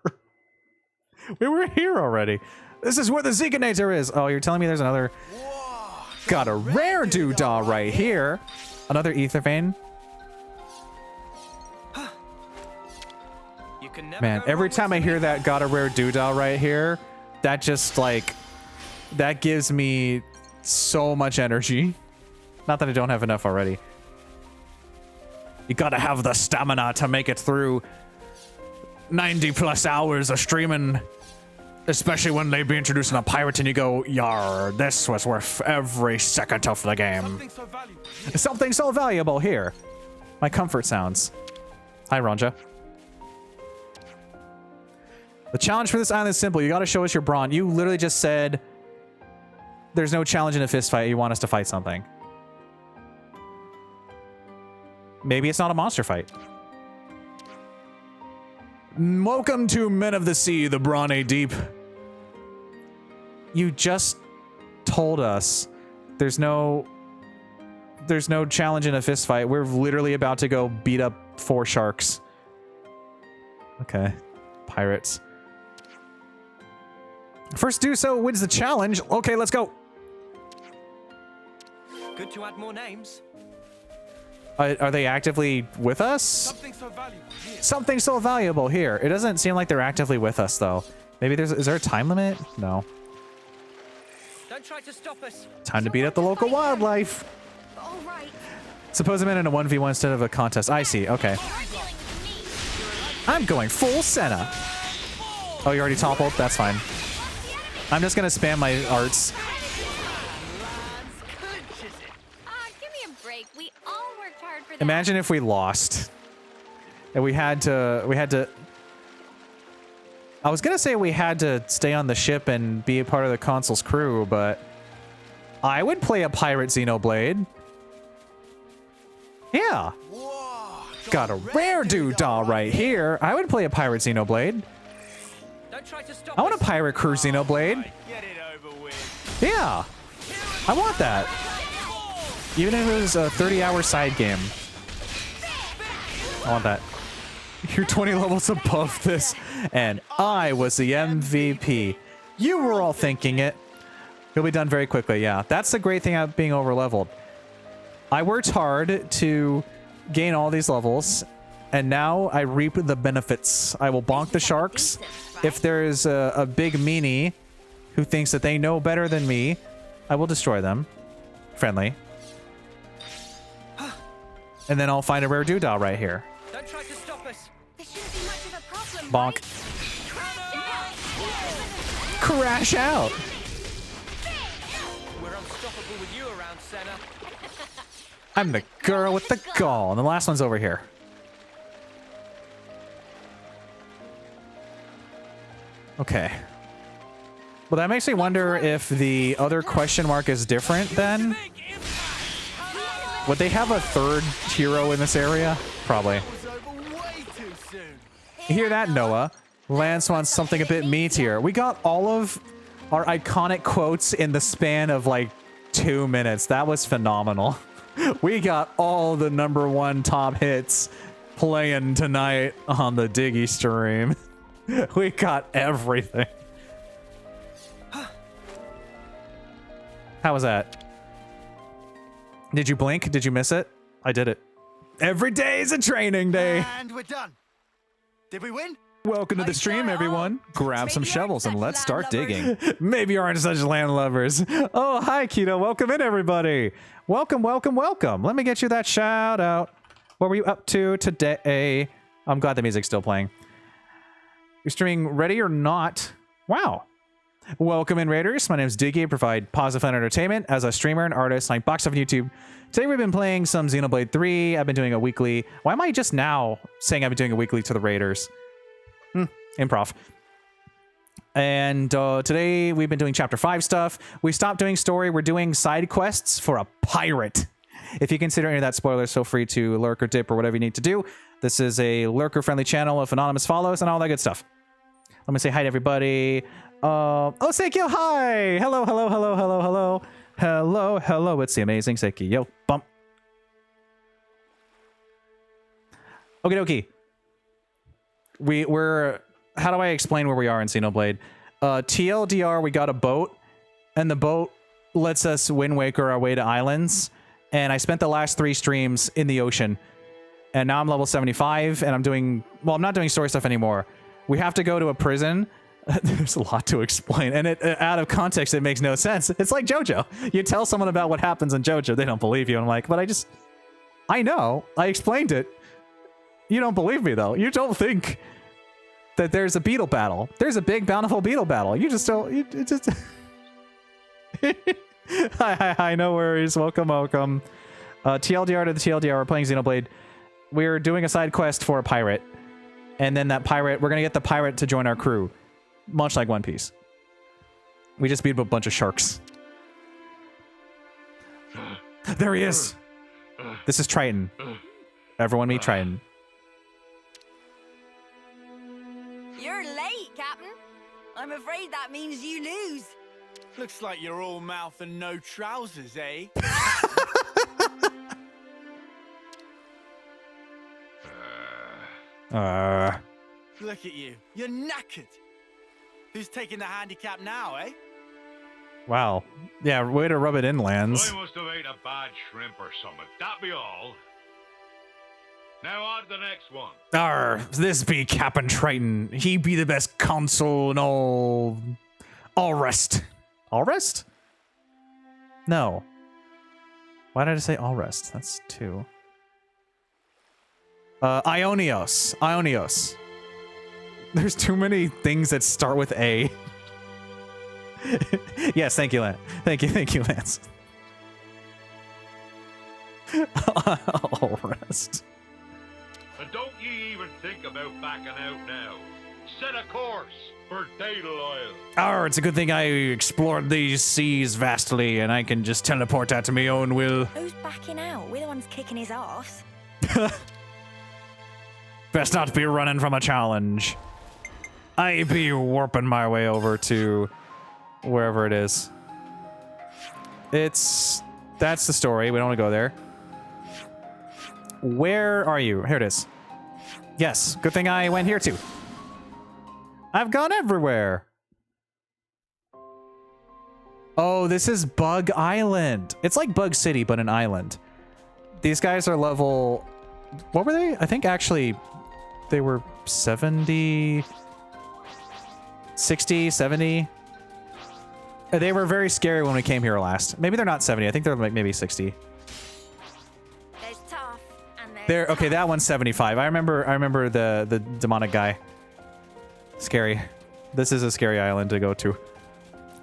We were here already. This is where the Zeganator is. Oh, you're telling me there's another... Got a rare doodah right here. Another ether vein. Man, every time I hear that got a rare doodah right here, that just like... That gives me so much energy. Not that I don't have enough already. You gotta have the stamina to make it through 90 plus hours of streaming. Especially when they be introducing a pirate and you go, yar, this was worth every second of the game. Something so valuable here. My comfort sounds. Hi, Ronja. The challenge for this island is simple. You gotta show us your brawn. You literally just said there's no challenge in a fist fight. You want us to fight something. Maybe it's not a monster fight. Welcome to Men of the Sea, the Brawny Deep. You just told us there's no challenge in a fist fight. We're literally about to go beat up 4 sharks. Okay. Pirates. First do so wins the challenge. Okay, let's go. Good to add more names. Are they actively with us? Something so valuable here. It doesn't seem like they're actively with us, though. Maybe is there a time limit? No. Don't try to stop us. Time to beat up the local wildlife. All right. Suppose I'm in a 1v1 instead of a contest. I see. Okay. I'm going full Senna. Oh, you already toppled? That's fine. I'm just going to spam my arts. Imagine if we lost. And we had to I was gonna say we had to stay on the ship and be a part of the console's crew, but I would play a pirate Xenoblade. Yeah. Got a rare doodah right here. I would play a pirate Xenoblade. I want a pirate crew Xenoblade. Yeah. I want that. Even if it was a 30-hour side game. I want that. You're 20 levels above this, and I was the MVP. You were all thinking it. It'll be done very quickly, yeah. That's the great thing about being over-leveled. I worked hard to gain all these levels, and now I reap the benefits. I will bonk the sharks. If there's a big meanie who thinks that they know better than me, I will destroy them. Friendly. And then I'll find a rare doodah right here. Don't try to stop us. This shouldn't be much of a problem, Bonk. Right? Crash out. We're unstoppable with you around, Senna. I'm the girl with the gall. And the last one's over here. Okay. Well, that makes me wonder if the other question mark is different then. Would they have a third hero in this area? Probably. You hear that, Noah? Lance wants something a bit meatier. We got all of our iconic quotes in the span of like 2 minutes. That was phenomenal. We got all the #1 top hits playing tonight on the Diggy stream. We got everything. How was that? Did you blink? Did you miss it? I did it. Every day is a training day. And we're done. Did we win? Welcome to the stream, everyone. Grab some shovels and let's start digging. landlubbers. Maybe you aren't such landlubbers. Oh, hi, Keto. Welcome in, everybody. Welcome, welcome, welcome. Let me get you that shout out. What were you up to today? I'm glad the music's still playing. You're streaming ready or not? Wow. Welcome in, Raiders. My name is Diggy. I provide positive fun entertainment as a streamer and artist. I box stuff on YouTube. Today we've been playing some Xenoblade 3. I've been doing a weekly. Why am I just now saying I've been doing a weekly to the Raiders? Improv. And today we've been doing Chapter 5 stuff. We stopped doing story. We're doing side quests for a pirate. If you consider any of that spoilers, feel free to lurk or dip or whatever you need to do. This is a lurker-friendly channel if anonymous follows and all that good stuff. Let me say hi to everybody. Oh, Sekio, hi! Hello, hello, hello, hello, hello. Hello, hello, it's the amazing Sekio. Bump. Okie dokie. We're how do I explain where we are in Xenoblade? TLDR, we got a boat, and the boat lets us Wind Waker our way to islands. And I spent the last 3 streams in the ocean. And now I'm level 75, and I'm doing... Well, I'm not doing story stuff anymore. We have to go to a prison. There's a lot to explain. And out of context, it makes no sense. It's like JoJo. You tell someone about what happens in JoJo, they don't believe you. I'm like, but I know. I explained it. You don't believe me, though. You don't think that there's a beetle battle. There's a big, bountiful beetle battle. You just don't... It just... Hi, no worries. Welcome. TLDR to the TLDR. We're playing Xenoblade. We're doing a side quest for a pirate. And then that pirate... We're going to get the pirate to join our crew. Much like One Piece. We just beat up a bunch of sharks. There he is! This is Triton. Everyone meet Triton. You're late, Captain. I'm afraid that means you lose. Looks like you're all mouth and no trousers, eh? Look at you. You're knackered. Who's taking the handicap now, eh? Wow. Yeah, way to rub it in, Lance. I must have ate a bad shrimp or something. That be all. Now on to the next one. This be Captain Triton. He be the best consul in all rest. All rest? No. Why did I say all rest? That's 2. Ionios. There's too many things that start with A. Yes, thank you, Lance. Thank you, Lance. All rest. And don't ye even think about backing out now. Set a course for Daedal Isle. It's a good thing I explored these seas vastly, and I can just teleport out to my own will. Who's backing out? We're the ones kicking his ass. Best not be running from a challenge. I be warping my way over to wherever it is. That's the story. We don't want to go there. Where are you? Here it is. Yes, good thing I went here too. I've gone everywhere. Oh, this is Bug Island. It's like Bug City, but an island. These guys are level... What were they? I think actually they were 70... 60, 70. They were very scary when we came here last. Maybe they're not 70. I think they're like maybe 60. There's tough and there's There. Okay, that one's 75. I remember the demonic guy. Scary. This is a scary island to go to.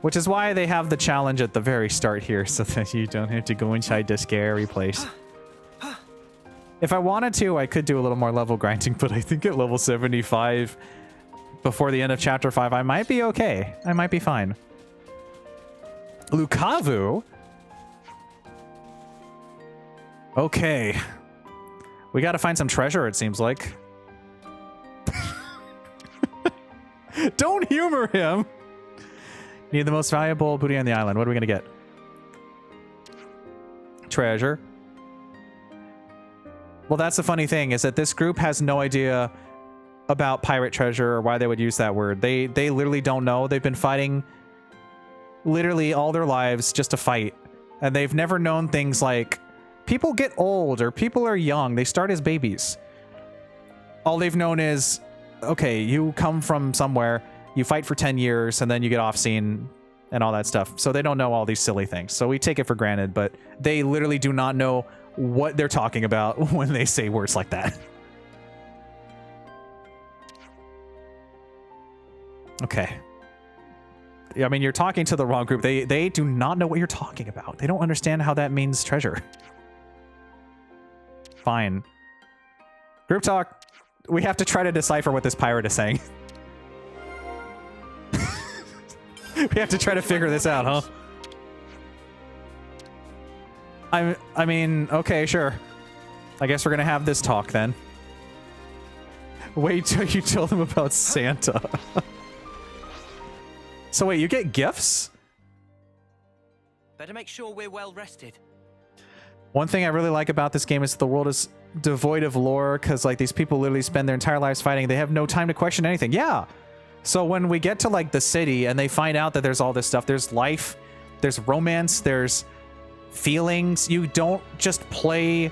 Which is why they have the challenge at the very start here, so that you don't have to go inside the scary place. If I wanted to, I could do a little more level grinding, but I think at level 75, before the end of Chapter 5, I might be okay. I might be fine. Lukavu? Okay. We gotta find some treasure, it seems like. Don't humor him! Need the most valuable booty on the island. What are we gonna get? Treasure. Well, that's the funny thing, is that this group has no idea about pirate treasure or why they would use that word. They literally don't know. They've been fighting literally all their lives just to fight. And they've never known things like people get old or people are young. They start as babies. All they've known is, okay, you come from somewhere, you fight for 10 years, and then you get off scene and all that stuff. So they don't know all these silly things. So we take it for granted, but they literally do not know what they're talking about when they say words like that. Okay. I mean, you're talking to the wrong group. They do not know what you're talking about. They don't understand how that means treasure. Fine. Group talk. We have to try to decipher what this pirate is saying. We have to try to figure this out, huh? I mean, okay, sure. I guess we're gonna have this talk then. Wait till you tell them about Santa. So wait, you get gifts? Better make sure we're well rested. One thing I really like about this game is the world is devoid of lore, because like these people literally spend their entire lives fighting. They have no time to question anything. Yeah. So when we get to like the city and they find out that there's all this stuff, there's life, there's romance, there's feelings. You don't just play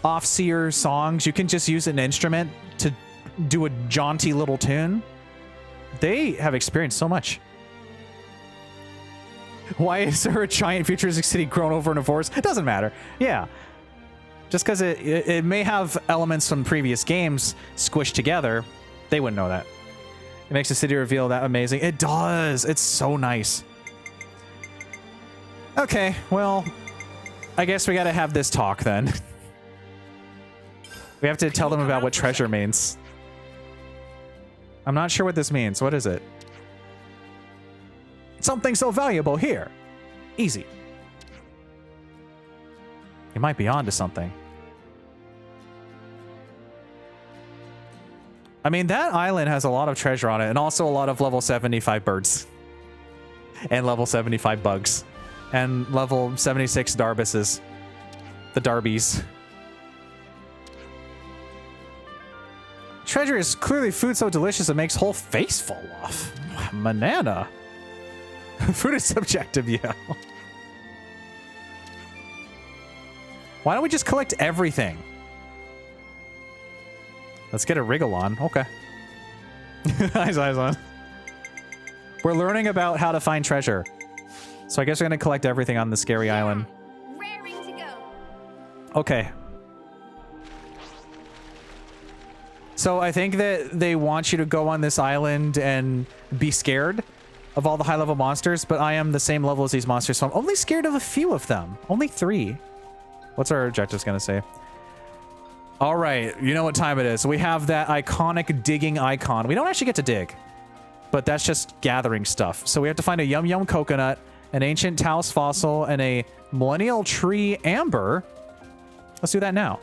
off-seer songs. You can just use an instrument to do a jaunty little tune. They have experienced so much. Why is there a giant futuristic city grown over in a forest? It doesn't matter. Yeah. Just because it may have elements from previous games squished together, they wouldn't know that. It makes the city reveal that amazing. It does. It's so nice. Okay, well, I guess we gotta have this talk then. We have to tell them about what treasure means. I'm not sure what this means. What is it? Something so valuable here. Easy. You might be onto something. I mean, that island has a lot of treasure on it, and also a lot of level 75 birds. And level 75 bugs. And level 76 Darbises. The Darbies. Treasure is clearly food so delicious it makes whole face fall off. Banana. Food is subjective, yeah. Why don't we just collect everything? Let's get a wriggle on. Okay. Eyes on. We're learning about how to find treasure. So I guess we're going to collect everything on the scary island. Raring to go. Okay. So I think that they want you to go on this island and be scared of all the high-level monsters, but I am the same level as these monsters, so I'm only scared of a few of them. Only 3. What's our objectives going to say? All right, you know what time it is. We have that iconic digging icon. We don't actually get to dig, but that's just gathering stuff. So we have to find a Yum Yum coconut, an ancient Taos fossil, and a millennial tree amber. Let's do that now.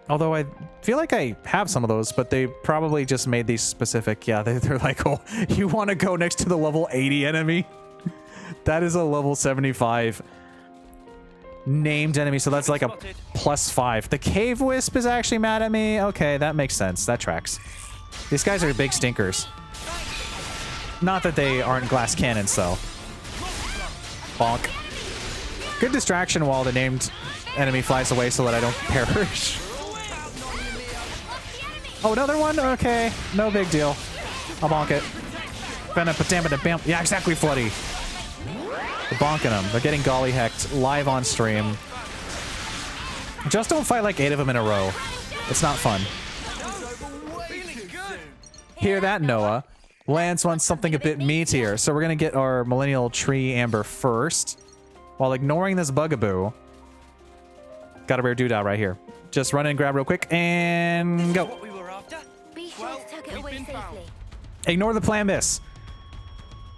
Although I feel like I have some of those, but they probably just made these specific. Yeah, they're like, oh, you want to go next to the level 80 enemy? That is a level 75 named enemy, so that's like a +5. The cave wisp is actually mad at me. Okay, that makes sense. That tracks. These guys are big stinkers. Not that they aren't glass cannons, though. Bonk. Good distraction while the named enemy flies away so that I don't perish. Oh, another one? Okay. No big deal. I'll bonk it. Yeah, exactly, Floody. They're bonking them. They're getting golly hecked live on stream. Just don't fight like 8 of them in a row. It's not fun. Hear that, Noah? Lance wants something a bit meatier, so we're gonna get our millennial tree amber first, while ignoring this bugaboo. Got a rare doodah right here. Just run in, grab real quick, and go. Be sure to tuck it away safely. Ignore the Plambus.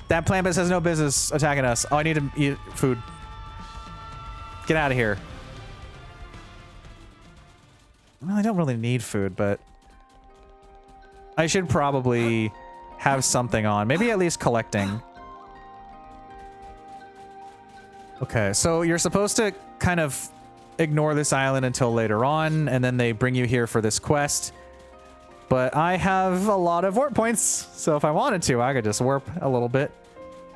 That Plambus has no business attacking us. Oh, I need to eat food. Get out of here. Well, I don't really need food, but I should probably have something on. Maybe at least collecting. Okay, so you're supposed to kind of ignore this island until later on, and then they bring you here for this quest. But I have a lot of warp points, so if I wanted to, I could just warp a little bit.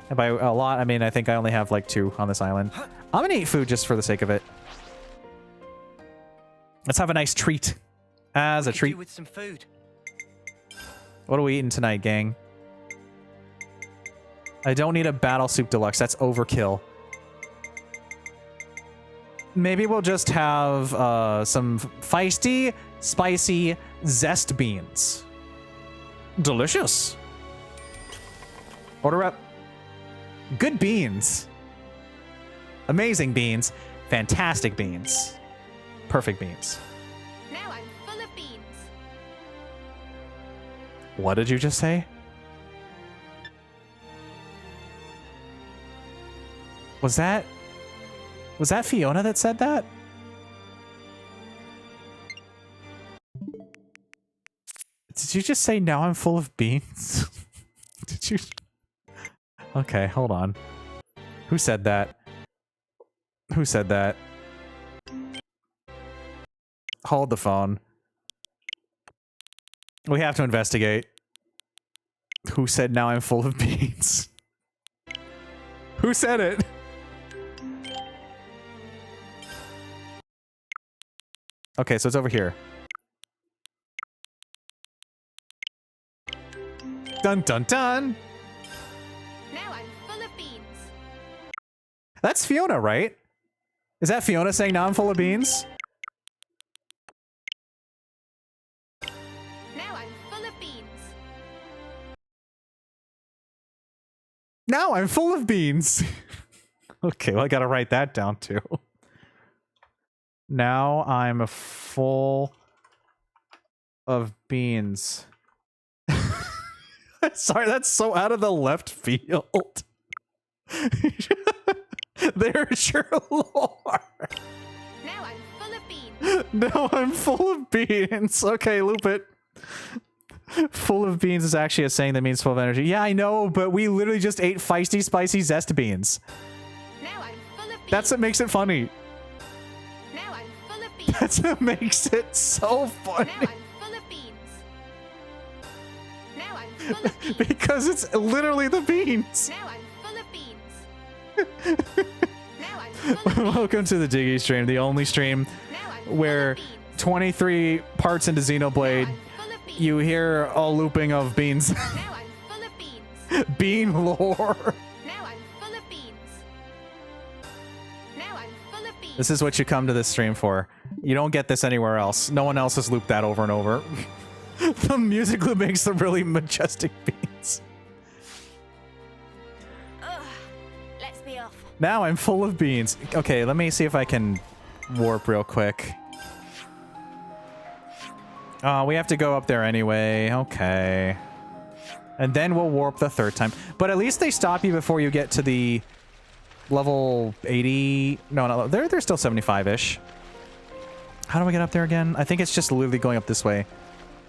And by a lot, I mean I think I only have like 2 on this island. I'm gonna eat food just for the sake of it. Let's have a nice treat. As a treat. With some food. What are we eating tonight, gang? I don't need a Battle Soup Deluxe. That's overkill. Maybe we'll just have some feisty, spicy zest beans. Delicious. Order up. Good beans. Amazing beans. Fantastic beans. Perfect beans. Now I'm full of beans. What did you just say? Was that Fiona that said that? Did you just say now I'm full of beans? Did you? Okay, hold on. Who said that? Who said that? Hold the phone. We have to investigate. Who said now I'm full of beans? Who said it? Okay, so it's over here. Dun dun dun! Now I'm full of beans. That's Fiona, right? Is that Fiona saying now I'm full of beans? Now I'm full of beans. Now I'm full of beans. Okay, well I gotta write that down too. Now I'm full of beans. Sorry, that's so out of the left field. There's your lore. Now I'm full of beans. Now I'm full of beans. Okay, loop it. Full of beans is actually a saying that means full of energy. Yeah, I know, but we literally just ate feisty, spicy zest beans. Now I'm full of beans. That's what makes it funny. Now I'm full of beans. That's what makes it so funny. Now I'm full of beans. Now I'm full of beans. Because it's literally the beans. Now I'm full of beans. Now I'm full of beans. Welcome to the Diggy stream, the only stream where 23 parts into Xenoblade, you hear a looping of beans. Now I'm full of beans. Bean lore. Now I'm full of beans. Now I'm full of beans. This is what you come to this stream for. You don't get this anywhere else. No one else has looped that over and over. The music loop makes the really majestic beans. Ugh. Let's be off. Now I'm full of beans. Okay, let me see if I can warp real quick. Oh, we have to go up there anyway. Okay. And then we'll warp the third time. But at least they stop you before you get to the level 80. No, they're still 75-ish. How do we get up there again? I think it's just literally going up this way.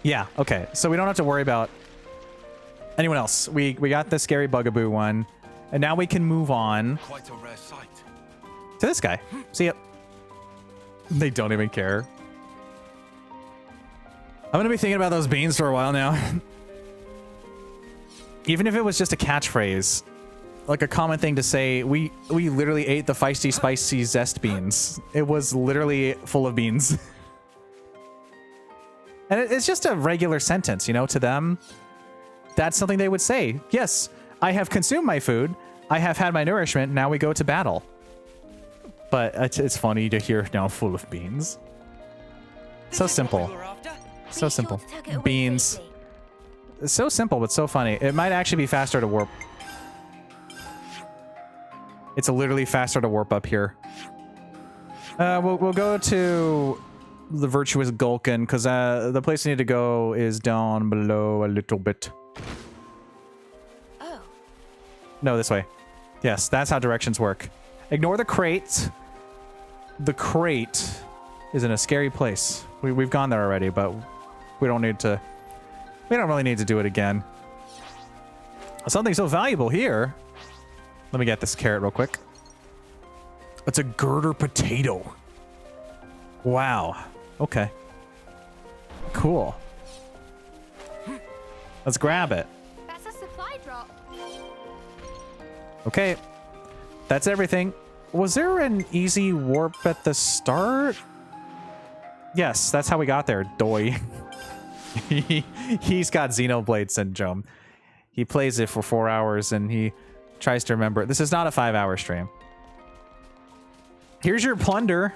Yeah, okay. So we don't have to worry about anyone else. We got the scary bugaboo one. And now we can move on Quite a rare sight. to this guy. See ya. They don't even care. I'm gonna be thinking about those beans for a while now. Even if it was just a catchphrase, like a common thing to say, we literally ate the feisty, spicy zest beans. It was literally full of beans. And it's just a regular sentence, you know, to them. That's something they would say. Yes, I have consumed my food. I have had my nourishment. Now we go to battle. But it's funny to hear now full of beans. So simple. So simple. Beans. So simple, but so funny. It might actually be faster to warp. It's literally faster to warp up here. We'll go to the Virtuous Gulkin, because the place we need to go is down below a little bit. Oh. No, this way. Yes, that's how directions work. Ignore the crate. The crate is in a scary place. We've gone there already, but we don't need to... We don't really need to do it again. Something so valuable here. Let me get this carrot real quick. It's a girder potato. Wow. Okay. Cool. Let's grab it. That's a supply drop. Okay. That's everything. Was there an easy warp at the start? Yes, that's how we got there, doy. He's got Xenoblade syndrome. He plays it for 4 hours and he tries to remember. This is not a 5-hour stream. Here's your plunder.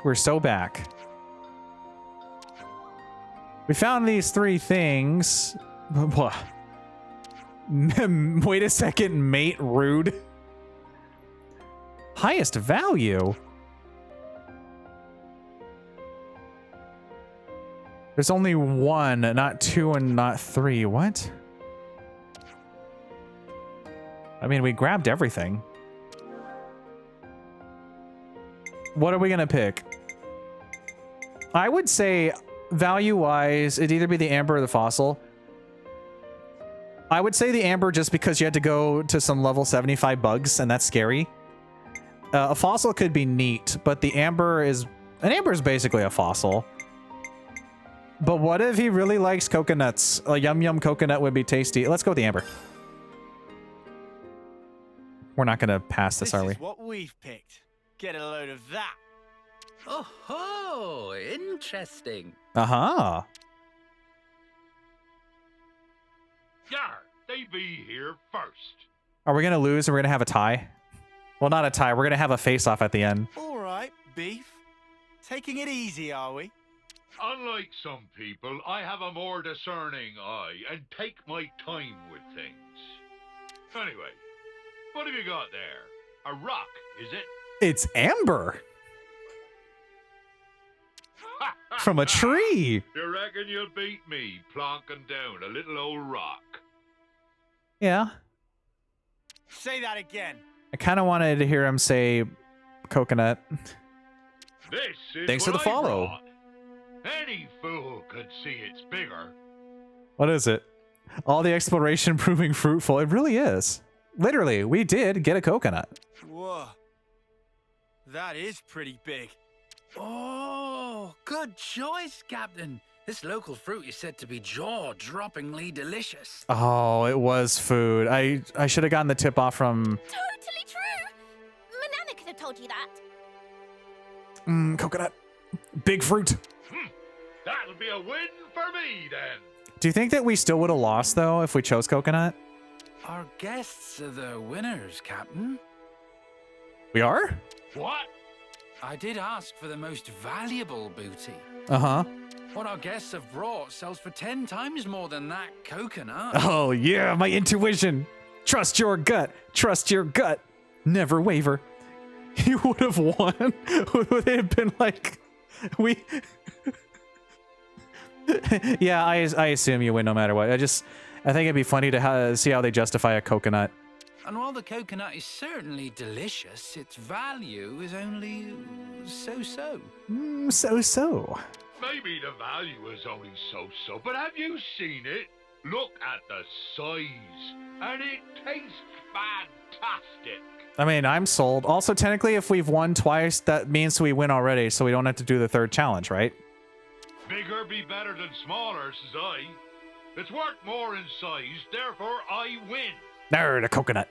We're so back. We found these 3 things. What? Wait a second, mate, rude. Highest value? There's only 1, not 2 and not 3. What? I mean, we grabbed everything. What are we gonna pick? I would say, value-wise, it'd either be the amber or the fossil. I would say the amber just because you had to go to some level 75 bugs, and that's scary. A fossil could be neat, but an amber is basically a fossil. But what if he really likes coconuts? A yum yum coconut would be tasty. Let's go with the amber. We're not gonna pass this, are we? This is what we've picked. Get a load of that. Oh ho! Interesting. Uh-huh. Yar, they be here first. Are we gonna lose and we're gonna have a tie? Well, not a tie. We're gonna have a face-off at the end. All right, beef. Taking it easy, are we? Unlike some people, I have a more discerning eye and take my time with things. Anyway, what have you got there? A rock, is it? It's amber. From a tree. You reckon you'll beat me plonking down a little old rock? Yeah. Say that again. I kind of wanted to hear him say coconut. This is Thanks for the what I follow. brought. Any fool could see it's bigger. What is it? All the exploration proving fruitful. It really is. Literally, we did get a coconut. Whoa. That is pretty big. Oh, good choice, Captain. This local fruit is said to be jaw-droppingly delicious. Oh, it was food. I should have gotten the tip off from... Totally true! Manana could have told you that. Coconut. Big fruit. That'll be a win for me, then. Do you think that we still would have lost, though, if we chose coconut? Our guests are the winners, Captain. We are? What? I did ask for the most valuable booty. Uh-huh. What our guests have brought sells for 10 times more than that coconut. Oh, yeah, my intuition. Trust your gut. Trust your gut. Never waver. You would have won. Would it have been like... We... Yeah, I assume you win no matter what. I think it'd be funny to see how they justify a coconut. And while the coconut is certainly delicious, its value is only so-so. So-so. Maybe the value is only so-so, but have you seen it? Look at the size, and it tastes fantastic. I mean, I'm sold. Also, technically, if we've won twice, that means we win already, so we don't have to do the third challenge, right? Bigger be better than smaller, says I. It's worth more in size, therefore I win. Nerd, a coconut.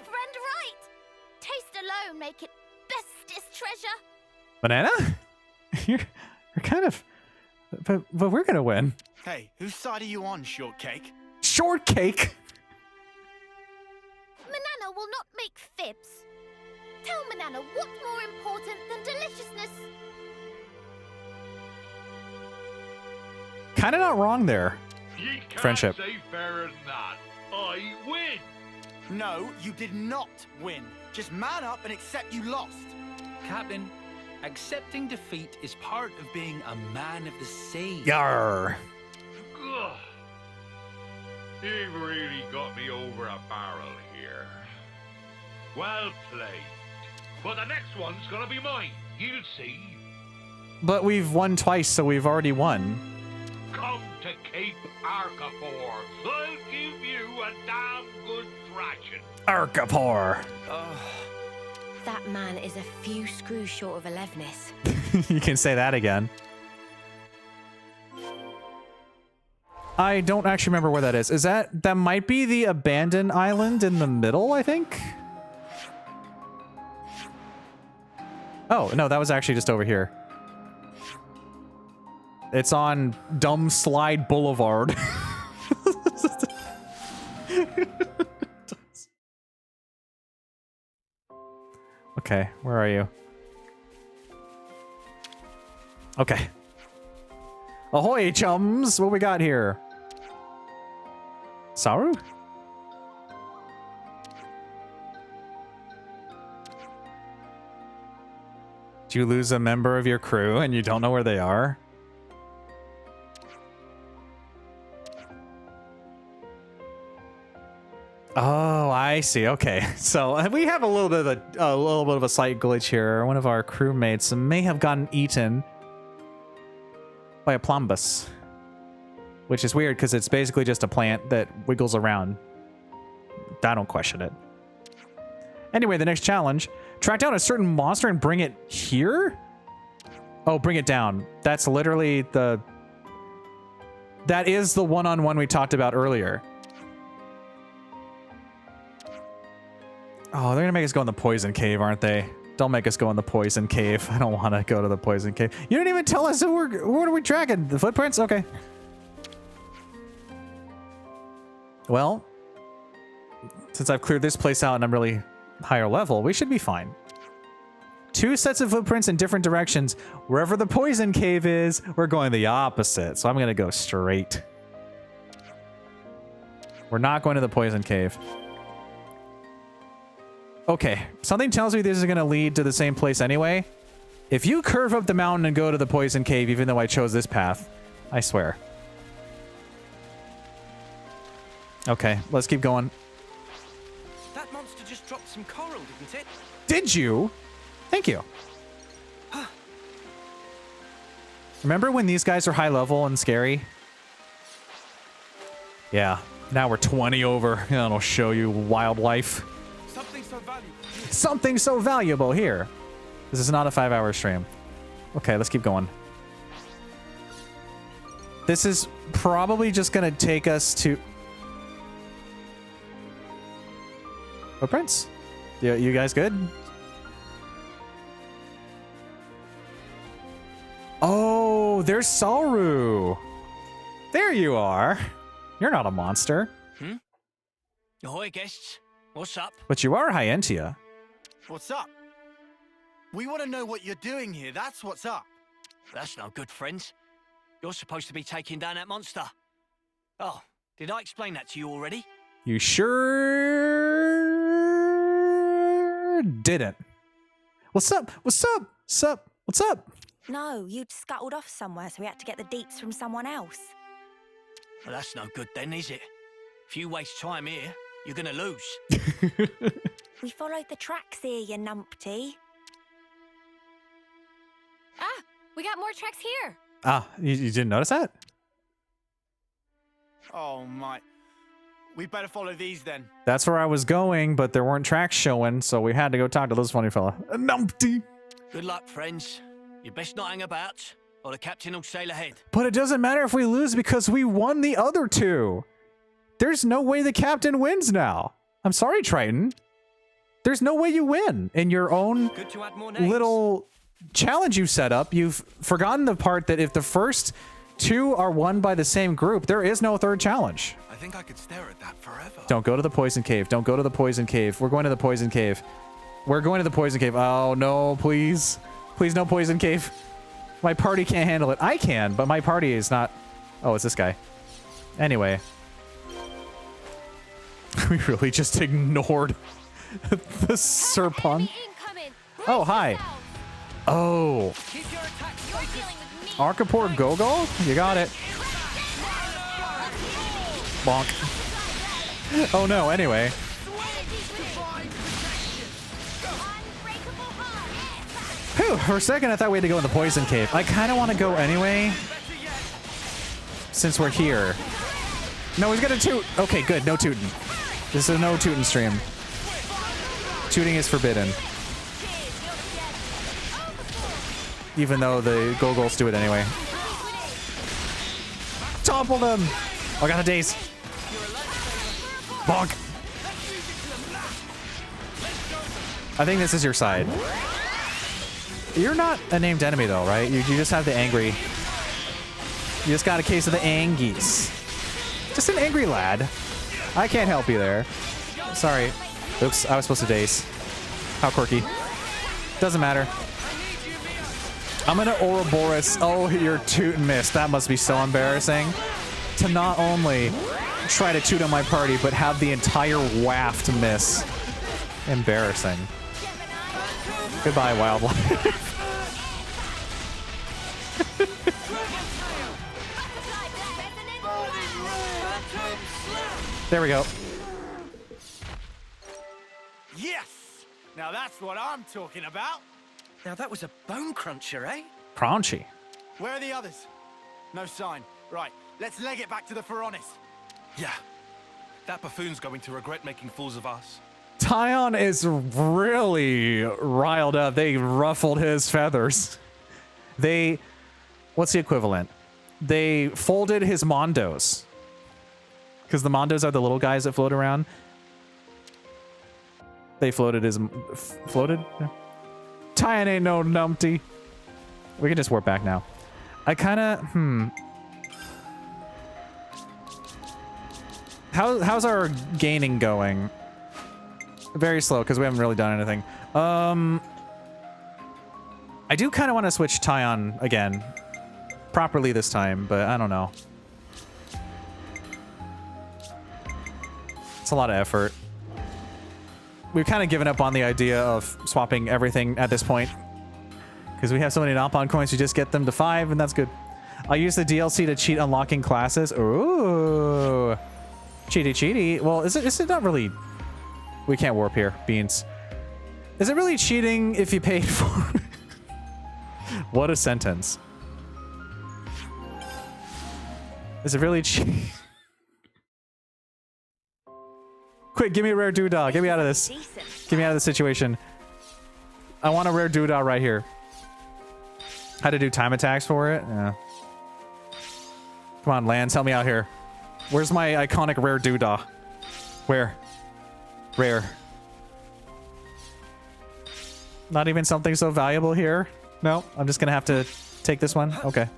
Friend right! Taste alone make it bestest treasure. Banana? You're kind of... But we're gonna win. Hey, whose side are you on, Shortcake? Shortcake? Manana will not make fibs. Tell Manana what's more important than deliciousness. Kind of not wrong there. Ye can't Friendship. say fairer than that. I win. No, you did not win. Just man up and accept you lost. Captain, accepting defeat is part of being a man of the sea. Yarr. Ugh. You've really got me over a barrel here. Well played. But the next one's gonna be mine. You'll see. But we've won twice, so we've already won. Come to Cape Arcafor. I'll give you a damn good thrashing. Arcapor. That man is a few screws short of 11ness. You can say that again. I don't actually remember where that is. Is that might be the abandoned island in the middle, I think? Oh, no, that was actually just over here. It's on Dumb Slide Boulevard. Okay, where are you? Okay. Ahoy, chums! What we got here? Saru? Do you lose a member of your crew and you don't know where they are? Oh, I see. Okay, so we have a little bit of a slight glitch here. One of our crewmates may have gotten eaten by a plumbus, which is weird because it's basically just a plant that wiggles around. I don't question it. Anyway, the next challenge: Track down a certain monster and bring it here? Oh, bring it down. That's literally the... That is the one-on-one we talked about earlier. Oh, they're gonna make us go in the poison cave, aren't they? Don't make us go in the poison cave. I don't want to go to the poison cave. You didn't even tell us what are we tracking? The footprints? Okay. Well, since I've cleared this place out and I'm really higher level, we should be fine. 2 sets of footprints in different directions. Wherever the poison cave is, we're going the opposite. So I'm going to go straight. We're not going to the poison cave. Okay, something tells me this is going to lead to the same place anyway. If you curve up the mountain and go to the poison cave, even though I chose this path, I swear. Okay, let's keep going. That monster just dropped some coral, didn't it? Did you? Thank you. Remember when these guys are high level and scary? Yeah, now we're 20 over. That'll show you wildlife. Something so valuable here. This is not a 5-hour stream. Okay, let's keep going. This is probably just gonna take us to... Footprints? Yeah, you guys good? Oh, there's Saru. There you are. You're not a monster. Ahoy, guests. What's up? But you are Hyentia. What's up? We want to know what you're doing here. That's what's up. That's no good, friends. You're supposed to be taking down that monster. Oh, did I explain that to you already? You sure didn't. What's up? What's up? Sup? What's up? No, you'd scuttled off somewhere, so we had to get the deets from someone else. Well, that's no good then, is it? If you waste time here, you're gonna lose. We followed the tracks here, you numpty. Ah, we got more tracks here. Ah, you didn't notice that? Oh my. We better follow these then. That's where I was going, but there weren't tracks showing, so we had to go talk to this funny fella. Numpty. Good luck, friends. You best not hang about, or the captain will sail ahead. But it doesn't matter if we lose because we won the other 2. There's no way the captain wins now. I'm sorry, Triton. There's no way you win in your own little challenge you set up. You've forgotten the part that if the first 2 are won by the same group, there is no third challenge. I think I could stare at that forever. Don't go to the poison cave. Don't go to the poison cave. We're going to the poison cave. We're going to the poison cave. Oh, no, please. Please, no poison cave. My party can't handle it. I can, but my party is not... Oh, it's this guy. Anyway. We really just ignored the Serpon. Oh, hi. Oh. Archiport Gogol? You got it. Bonk. Oh, no, anyway. Whew, for a second, I thought we had to go in the poison cave. I kind of want to go anyway, since we're here. No, he's gonna toot. Okay, good. No tooting. This is a no tooting stream. Tooting is forbidden. Even though the Gogols do it anyway. Toppled him! Oh, I got a daze. Bonk. I think this is your side. You're not a named enemy though, right? You just have the angry. You just got a case of the angies. Just an angry lad. I can't help you there. Sorry. Oops, I was supposed to daze. How quirky. Doesn't matter. I'm gonna Ouroboros. Oh, you're toot and miss. That must be so embarrassing. To not only try to toot on my party, but have the entire waft miss. Embarrassing. Goodbye, wildlife. There we go. Yes! Now that's what I'm talking about. Now that was a bone cruncher, eh? Crunchy. Where are the others? No sign. Right, let's leg it back to the Pharaonis. Yeah. That buffoon's going to regret making fools of us. Tyon is really riled up. They ruffled his feathers. What's the equivalent? They folded his mondos. Because the mondos are the little guys that float around. They floated his... Floated? Yeah. Tyon ain't no numpty. We can just warp back now. I kind of... How's our gaining going? Very slow, because we haven't really done anything. I do kind of want to switch Tyon again. Properly this time, but I don't know. It's a lot of effort. We've kind of given up on the idea of swapping everything at this point. Because we have so many Nopon coins, you just get them to 5, and that's good. I'll use the DLC to cheat unlocking classes. Ooh. Cheaty cheaty. Well, is it not really... We can't warp here, Beans. Is it really cheating if you paid for... What a sentence. Is it really cheating? Quick, give me a rare doodah. Get me out of this. Get me out of this situation. I want a rare doodah right here. How to do time attacks for it? Yeah. Come on, Lance, help me out here. Where's my iconic rare doodah? Where? Rare. Not even something so valuable here? No, I'm just gonna have to take this one. Okay.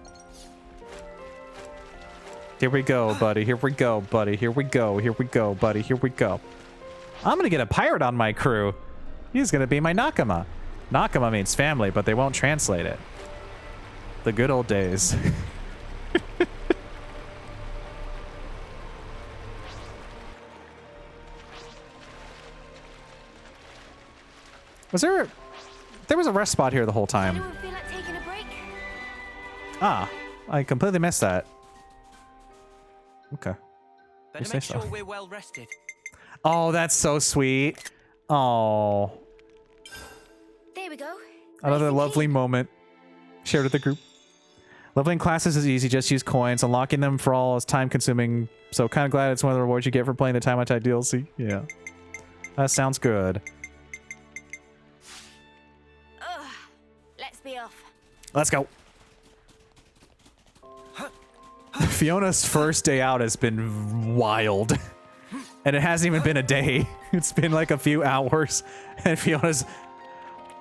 Here we go, buddy. Here we go, buddy. Here we go. Here we go, buddy. Here we go. I'm gonna get a pirate on my crew. He's gonna be my Nakama. Nakama means family, but they won't translate it. The good old days. There was a rest spot here the whole time. Anyone feel like taking a break? Ah, I completely missed that. Okay. Better make sure we're well rested. Oh, that's so sweet. Oh. There we go. Another lovely moment shared with the group. Leveling classes is easy, just use coins. Unlocking them for all is time consuming, so kind of glad it's one of the rewards you get for playing the Time Attack DLC. Yeah. That sounds good. Let's be off. Let's go. Fiona's first day out has been wild. And it hasn't even been a day. It's been like a few hours. And Fiona's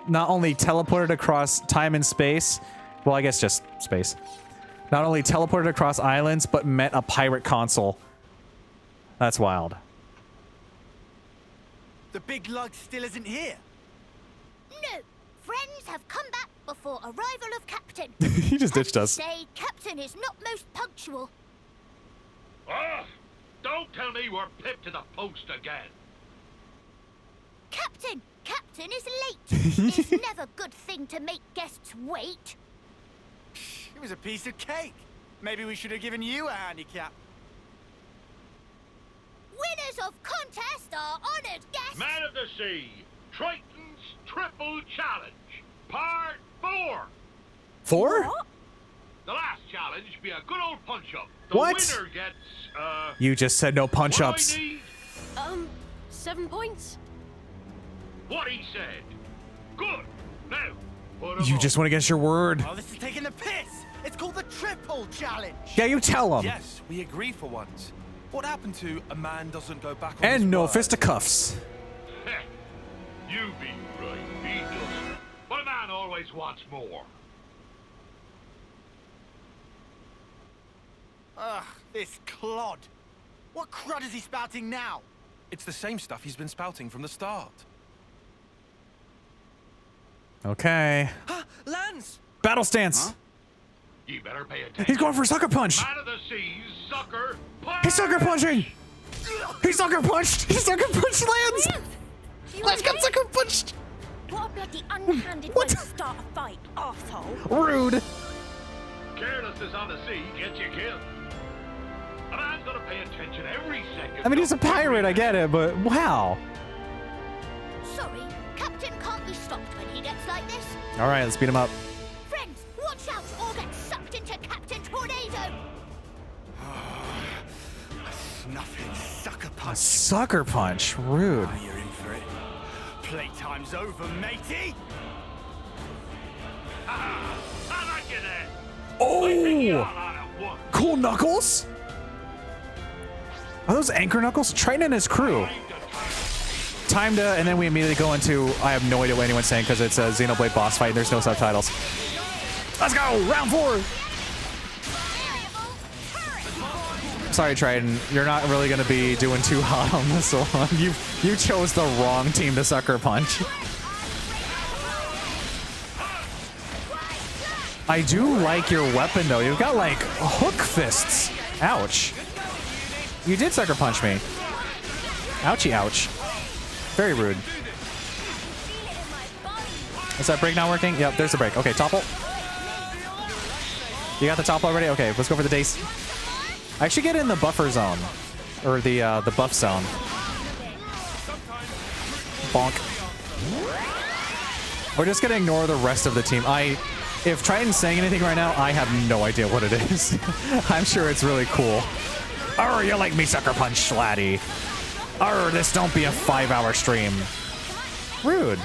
not only teleported across time and space, well, I guess just space. Not only teleported across islands, but met a pirate consul. That's wild. The big lug still isn't here. No, friends have come back before arrival of Captain. He just ditched us. Say, Captain is not most punctual. Ah! Don't tell me we're pipped to the post again. Captain is late. It's never a good thing to make guests wait. It was a piece of cake. Maybe we should have given you a handicap. Winners of contest are honored guests. Man of the Sea, Triton's Triple Challenge, Part 4. 4? What? The last challenge be a good old punch-up. The What? winner gets, You just said no punch-ups. what I need, 7 points? what he said. Good. Now, put 'em You up. just went against your word. Oh, this is taking the piss. It's called the Triple Challenge. Yeah, you tell him. Yes, we agree for once. What happened to a man doesn't go back on his And no word? fisticuffs. Heh, you be right, he doesn't. But a man always wants more. Ugh, this clod. What crud is he spouting now? It's the same stuff he's been spouting from the start. Okay. Lance! Battle stance. Huh? You better pay attention. He's going for sucker punch. Man of the Seas, sucker punch! He's sucker punching. He sucker punched. He sucker punched Lance. Lance got sucker punched. What a bloody unhanded What? way to start a fight, arsehole. Rude. Carelessness on the sea gets you killed. A man's gonna pay attention every second. I mean, he's a pirate, I get it, but wow. Sorry, Captain can't be stopped when he gets like this. All right, let's beat him up. Friends, watch out or get sucked into Captain Tornado. A snuffing sucker A punch. sucker punch. Rude. Oh, you're in for it. Playtime's over, matey! Ah, I like you there. Oh! Cool Knuckles? Are those Anchor Knuckles? Triton and his crew. Time to, and then we immediately go into, I have no idea what anyone's saying because it's a Xenoblade boss fight and there's no subtitles. Let's go! Round 4! Sorry, Triton. You're not really going to be doing too hot on this one. You chose the wrong team to sucker punch. I do like your weapon, though. You've got, like, hook fists. Ouch. You did sucker punch me. Ouchie, ouch. Very rude. Is that break not working? Yep, there's the break. Okay, topple. You got the topple already? Okay, let's go for the dace. I should get in the buffer zone. Or the buff zone. Bonk. We're just gonna ignore the rest of the team. If Triton's saying anything right now, I have no idea what it is. I'm sure it's really cool. Arr, you like me, sucker punch, laddie. Arr, this don't be a 5-hour stream. Rude.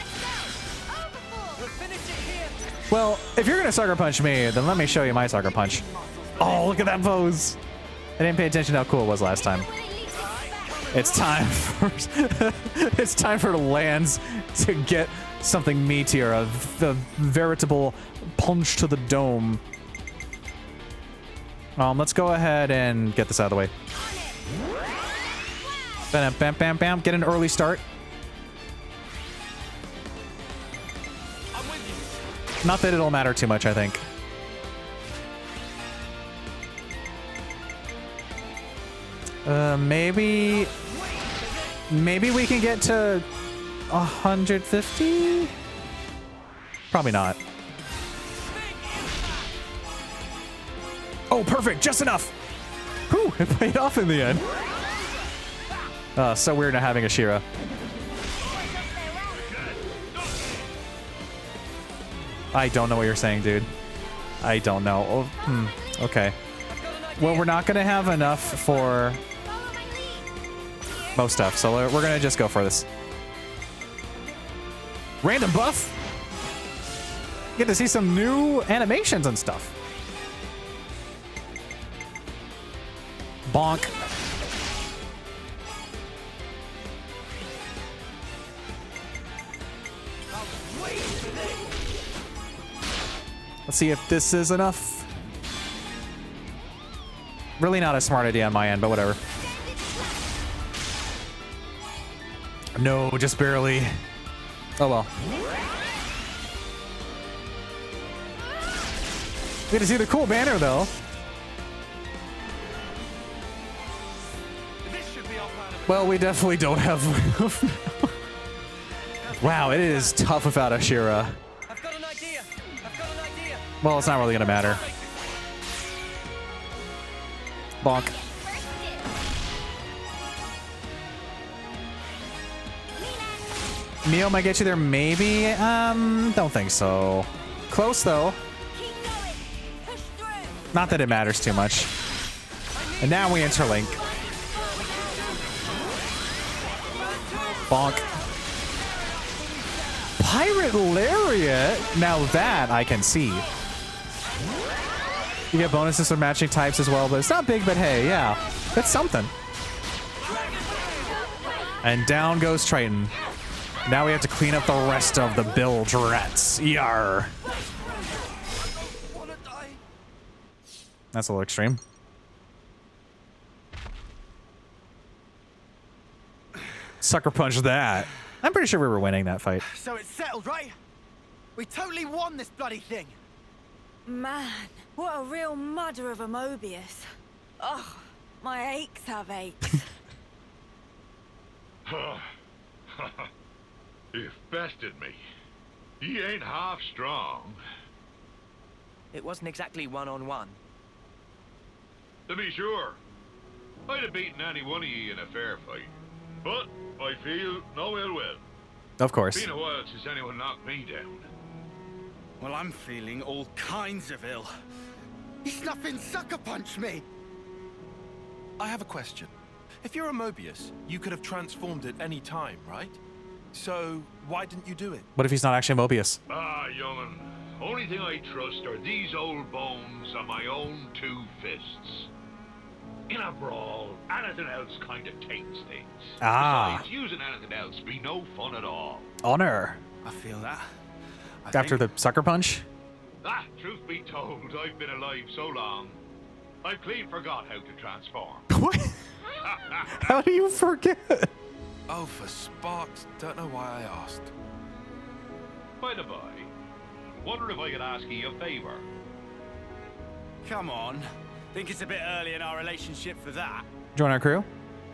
Well, if you're gonna sucker punch me, then let me show you my sucker punch. Oh, look at that pose. I didn't pay attention to how cool it was last time. It's time for it's time for Lands to get something meatier, a veritable punch to the dome. Let's go ahead and get this out of the way. Bam, bam, bam, bam. Get an early start. Not that it'll matter too much, I think. Maybe we can get to 150? Probably not. Oh, perfect. Just enough. Whew, it paid off in the end. So weird not having a Shira. I don't know what you're saying, dude. I don't know. Oh, okay. Well, we're not going to have enough for most stuff, so we're going to just go for this. Random buff. Get to see some new animations and stuff. Bonk. Let's see if this is enough. Really not a smart idea on my end, but whatever. No, just barely. Oh well. Good to see the cool banner, though. Well, we definitely don't have. Wow, it is tough without a Shira. Well, it's not really gonna matter. Bonk. Mio might get you there, maybe. Don't think so. Close though. Not that it matters too much. And now we interlink. Bonk. Pirate Lariat? Now that I can see. You get bonuses for matching types as well, but it's not big, but hey, yeah. That's something. And down goes Triton. Now we have to clean up the rest of the Bildrets. Yar. That's a little extreme. Sucker punch that. I'm pretty sure we were winning that fight. So it's settled, right? We totally won this bloody thing. Man, what a real mudder of a Mobius. Oh, my aches have aches. He bested me. He ain't half strong. It wasn't exactly one-on-one. To be sure, I'd have beaten any one of ye in a fair fight. But I feel no ill will. Of course. It's been a while since anyone knocked me down. Well, I'm feeling all kinds of ill. He's nothing sucker punch me. I have a question. If you're a Mobius, you could have transformed at any time, right? So, why didn't you do it? What if he's not actually Mobius? Ah, young'un. Only thing I trust are these old bones and my own 2 fists. In a brawl, anything else kind of taints things. Ah. Besides, using anything else be no fun at all. Honor. I feel that. After the sucker punch? Ah, truth be told, I've been alive so long, I've clean forgot how to transform. What? How do you forget? Oh, for sparks, don't know why I asked. By the by, wonder if I could ask you a favor. Come on. Think it's a bit early in our relationship for that. Join our crew?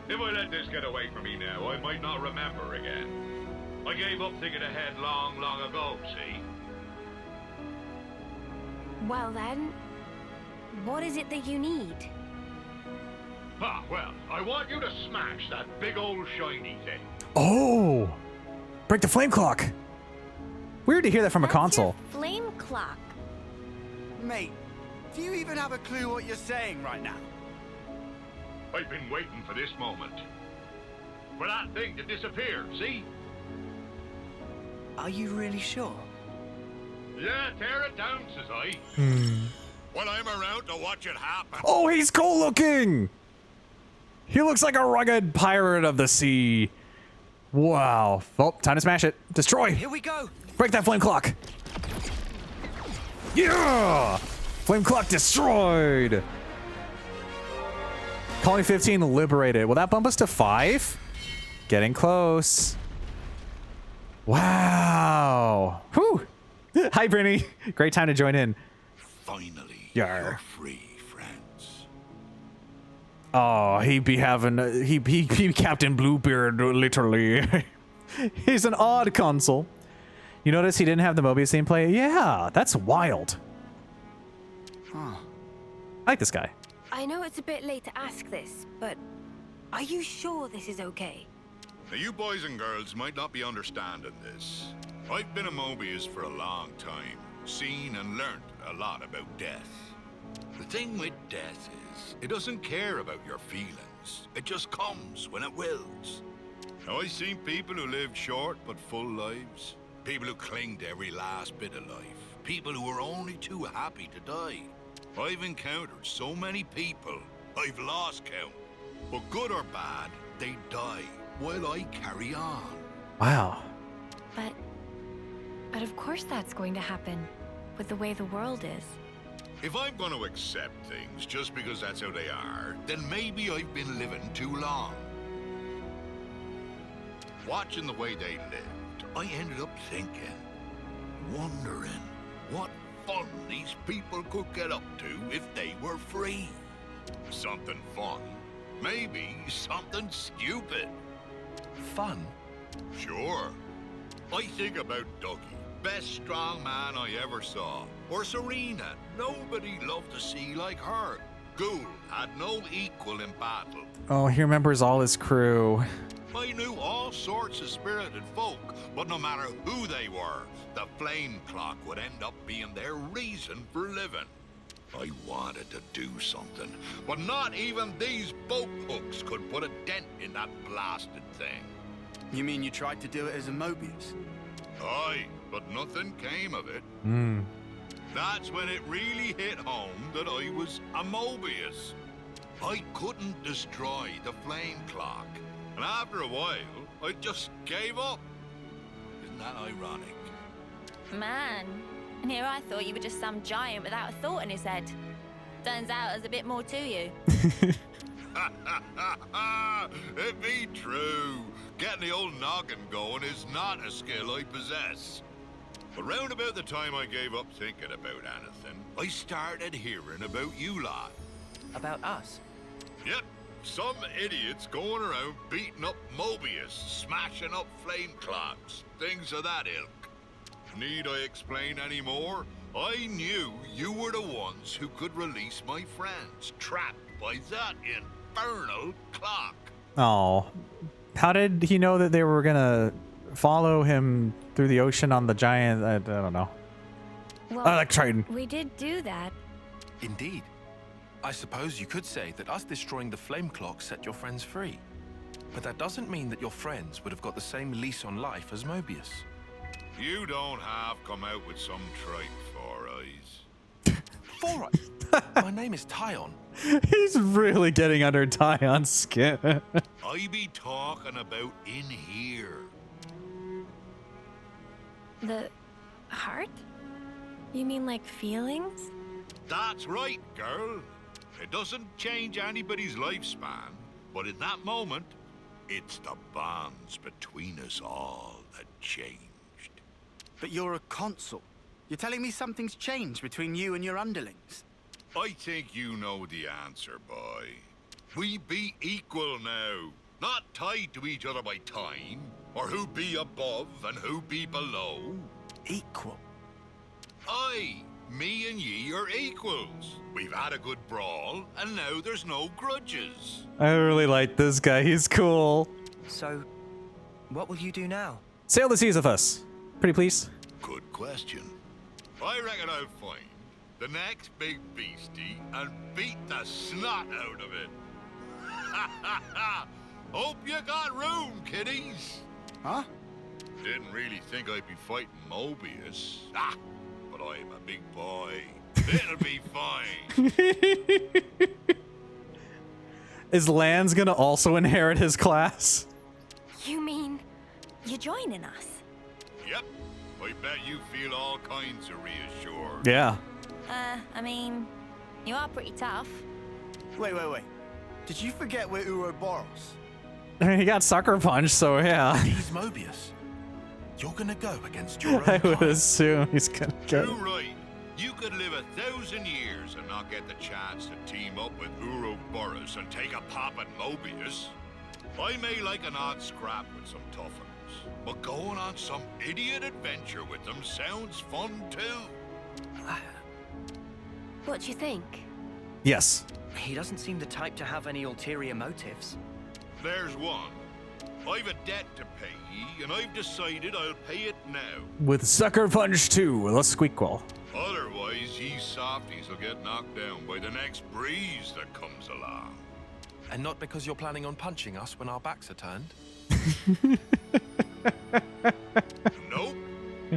If I let this get away from me now, I might not remember again. I gave up thinking ahead long, long ago, see? Well then, what is it that you need? Ah, well, I want you to smash that big old shiny thing. Oh! Break the flame clock! Weird to hear that from a console. Flame clock. Mate, do you even have a clue what you're saying right now? I've been waiting for this moment. For that thing to disappear, see? Are you really sure? Yeah, tear it down, says I. Well, I'm around to watch it happen. Oh, he's cool looking! He looks like a rugged pirate of the sea. Wow. Oh, time to smash it. Destroy! Here we go! Break that flame clock! Yeah! Flame clock destroyed! Colony 15 liberated. Will that bump us to 5? Getting close. Wow. Whew. Hi, Brittany. Great time to join in. Finally, Yar. you're free, friends. Oh, he be having he Captain Bluebeard literally. He's an odd console. You notice he didn't have the Mobius theme play? Yeah, that's wild. Huh. I like this guy. I know it's a bit late to ask this, but are you sure this is okay? Now, you boys and girls might not be understanding this. I've been a Mobius for a long time, seen and learned a lot about death. The thing with death is, it doesn't care about your feelings. It just comes when it wills. Now, I've seen people who lived short but full lives. People who cling to every last bit of life. People who are only too happy to die. I've encountered so many people, I've lost count. But good or bad, they die while I carry on. Wow. But of course that's going to happen, with the way the world is. If I'm going to accept things just because that's how they are, then maybe I've been living too long. Watching the way they lived, I ended up thinking, wondering what fun these people could get up to if they were free. Something fun. Maybe something stupid. Fun? Sure. I think about Dougie, best strong man I ever saw. Or Serena, nobody loved to see like her. Ghoul had no equal in battle. Oh, he remembers all his crew. I knew all sorts of spirited folk, but no matter who they were, the flame clock would end up being their reason for living. I wanted to do something, but not even these boat hooks could put a dent in that blasted thing. You mean you tried to do it as a Mobius? Aye, but nothing came of it. Hmm. That's when it really hit home that I was a Mobius. I couldn't destroy the flame clock, and after a while, I just gave up. Isn't that ironic? Man, and here I thought you were just some giant without a thought in his head. Turns out there's a bit more to you. It be true. Getting the old noggin going is not a skill I possess. But round about the time I gave up thinking about anything, I started hearing about you lot. About us? Yep, some idiots going around beating up Mobius, smashing up flame clocks, things of that ilk. Need I explain any more? I knew you were the ones who could release my friends, trapped by that infernal clock. Oh. How did he know that they were gonna follow him through the ocean on the giant? I don't know. Well, Like Triton. we did do that. Indeed. I suppose you could say that us destroying the flame clock set your friends free. But that doesn't mean that your friends would have got the same lease on life as Mobius. You don't have come out with some trite Four Eyes. Four Eyes? My name is Tyon. He's really getting under Tyon's skin. I be talking about in here. The heart? You mean like feelings? That's right, girl. It doesn't change anybody's lifespan, but in that moment, it's the bonds between us all that changed. But you're a consul. You're telling me something's changed between you and your underlings? I think you know the answer, boy. We be equal now. Not tied to each other by time, or who be above and who be below. Equal? Aye, me and ye are equals. We've had a good brawl, and now there's no grudges. I really like this guy. He's cool. So, what will you do now? Sail the seas with us. Pretty please. Good question. I reckon I'll find the next big beastie and beat the snot out of it. Hope you got room, kiddies. Huh? Didn't really think I'd be fighting Mobius. But I'm a big boy. It'll be fine. Is Lance gonna also inherit his class? You mean you're joining us? Yep. I bet you feel all kinds of reassured. Yeah. I mean, you are pretty tough. Wait. Did you forget we're Ouroboros? I mean, he got sucker punched, so yeah. He's Mobius. You're gonna go against your own I would kind. assume he's gonna Too go. right. You could live 1,000 years and not get the chance to team up with Ouroboros and take a pop at Mobius. I may like an odd scrap with some tough ones, but going on some idiot adventure with them sounds fun too. What do you think? Yes. He doesn't seem the type to have any ulterior motives. There's one. I've a debt to pay ye, and I've decided I'll pay it now. With Sucker Punch 2 with a squeakquel. Otherwise, ye softies will get knocked down by the next breeze that comes along. And not because you're planning on punching us when our backs are turned? Nope.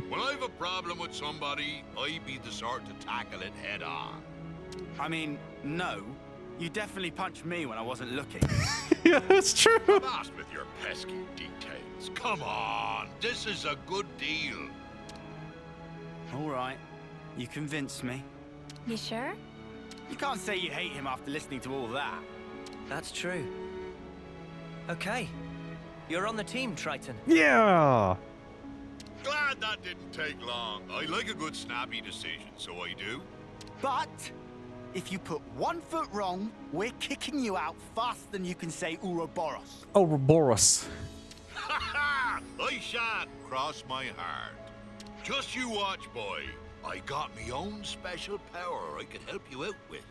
When I've a problem with somebody, I be the sort to tackle it head on. I mean, no. You definitely punched me when I wasn't looking. Yeah, that's true. Lost with your pesky details. Come on, this is a good deal. All right. You convinced me. You sure? You can't say you hate him after listening to all that. That's true. Okay. You're on the team, Triton. Yeah. Glad that didn't take long. I like a good snappy decision, so I do. But if you put one foot wrong, we're kicking you out faster than you can say Ouroboros. Ouroboros. Ha ha! I shan't cross my heart. Just you watch, boy. I got me own special power I could help you out with.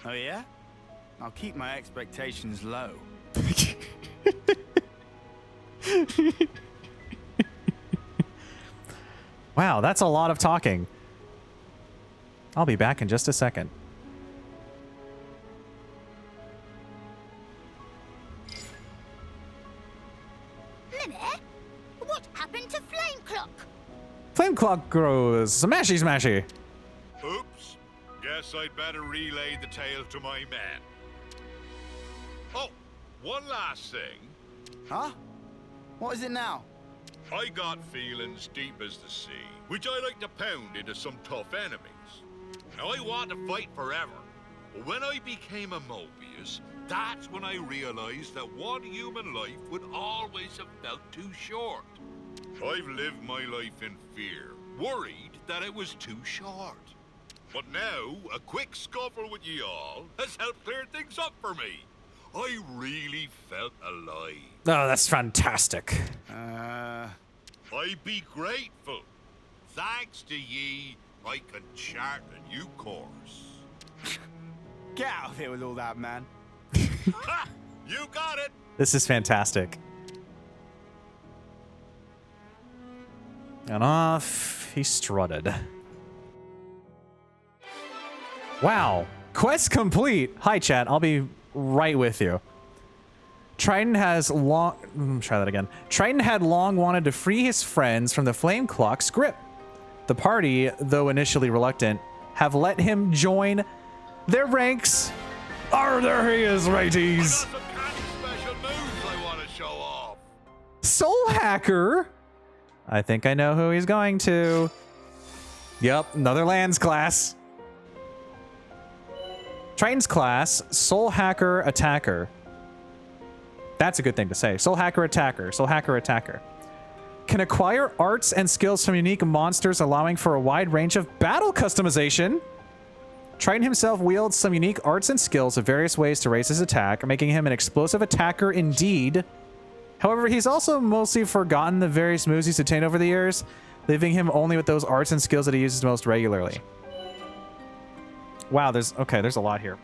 Oh yeah? I'll keep my expectations low. Wow, that's a lot of talking. I'll be back in just a second. Minute? What happened to Flame Clock? Flame Clock grows smashy smashy. Oops. Guess I'd better relay the tale to my men. Oh, one last thing. Huh? What is it now? I got feelings deep as the sea, which I like to pound into some tough enemies. Now I want to fight forever, but when I became a Mobius, that's when I realized that one human life would always have felt too short. I've lived my life in fear, worried that it was too short. But now, a quick scuffle with ye all has helped clear things up for me. I really felt alive. Oh, that's fantastic. I be grateful. Thanks to ye, I can chart a new course. Get out of here with all that, man. Ha! You got it! This is fantastic. And off he strutted. Wow. Quest complete. Hi, chat. I'll be right with you. Triton has try that again. Triton had long wanted to free his friends from the Flame Clock's grip. The party, though initially reluctant, have let him join their ranks. There he is, mateys. Soul Hacker. I think I know who he's going to. Yep, another lands class. Triton's class, Soul Hacker Attacker. That's a good thing to say. Soul Hacker Attacker. Soul Hacker Attacker. Can acquire arts and skills from unique monsters, allowing for a wide range of battle customization. Triton himself wields some unique arts and skills of various ways to raise his attack, making him an explosive attacker indeed. However, he's also mostly forgotten the various moves he's attained over the years, leaving him only with those arts and skills that he uses most regularly. Wow, there's a lot here.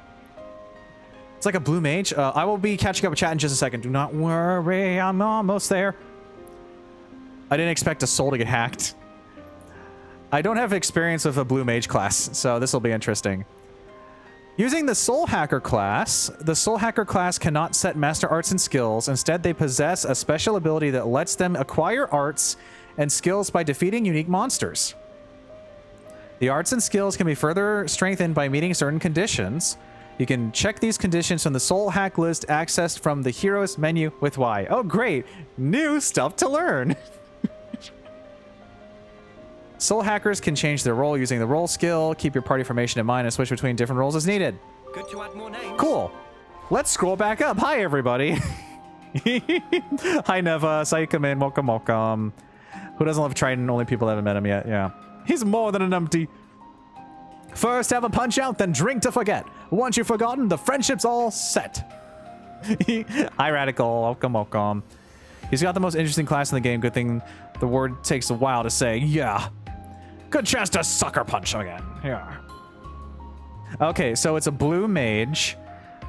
It's like a blue mage. I will be catching up with chat in just a second. Do not worry, I'm almost there. I didn't expect a soul to get hacked. I don't have experience with a blue mage class, so this will be interesting. Using the Soul Hacker class, the Soul Hacker class cannot set master arts and skills. Instead, they possess a special ability that lets them acquire arts and skills by defeating unique monsters. The arts and skills can be further strengthened by meeting certain conditions. You can check these conditions from the Soul Hack list accessed from the Heroes menu with Y. Oh, great. New stuff to learn. Soul Hackers can change their role using the role skill. Keep your party formation in mind and switch between different roles as needed. Good to add more names. Cool. Let's scroll back up. Hi, everybody. Hi, Neva. Saw you come in. Welcome, welcome. Who doesn't love Triton? Only people that haven't met him yet. Yeah. He's more than an empty. First, have a punch out, then drink to forget. Once you've forgotten, the friendship's all set. Hi, Radical. Welcome, welcome. He's got the most interesting class in the game. Good thing the word takes a while to say. Yeah. Good chance to sucker punch again. Yeah. Okay, so it's a blue mage.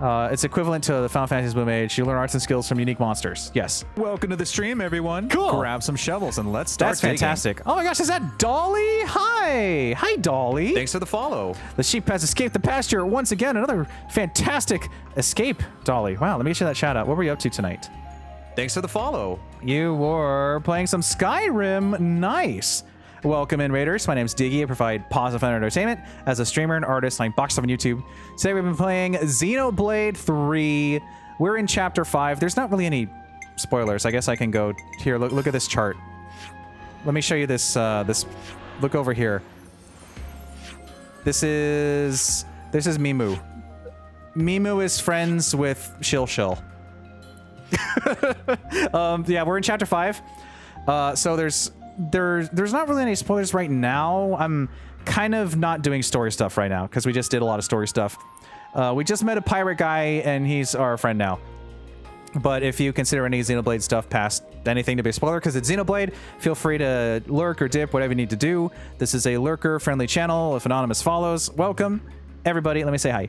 It's equivalent to the Final Fantasy's blue mage. You learn arts and skills from unique monsters. Yes. Welcome to the stream, everyone. Cool. Grab some shovels and let's start. That's fantastic. Oh my gosh, is that Dolly? Hi. Hi, Dolly. Thanks for the follow. The sheep has escaped the pasture. Once again, another fantastic escape, Dolly. Wow, let me get you that shout out. What were you up to tonight? Thanks for the follow. You were playing some Skyrim. Nice. Welcome in, Raiders. My name's Diggy. I provide positive fun entertainment as a streamer and artist. I'm boxed up on YouTube. Today we've been playing Xenoblade 3. We're in Chapter 5. There's not really any spoilers. I guess I can go here. Look at this chart. Let me show you this. Look over here. This is Mimu. Mimu is friends with Shill. Yeah, we're in Chapter 5. So there's not really any spoilers right now. I'm kind of not doing story stuff right now because we just did a lot of story stuff. We just met a pirate guy and he's our friend now. But if you consider any Xenoblade stuff past anything to be a spoiler because it's Xenoblade, feel free to lurk or dip, whatever you need to do. This is a lurker-friendly channel. If Anonymous follows, welcome. Everybody, let me say hi.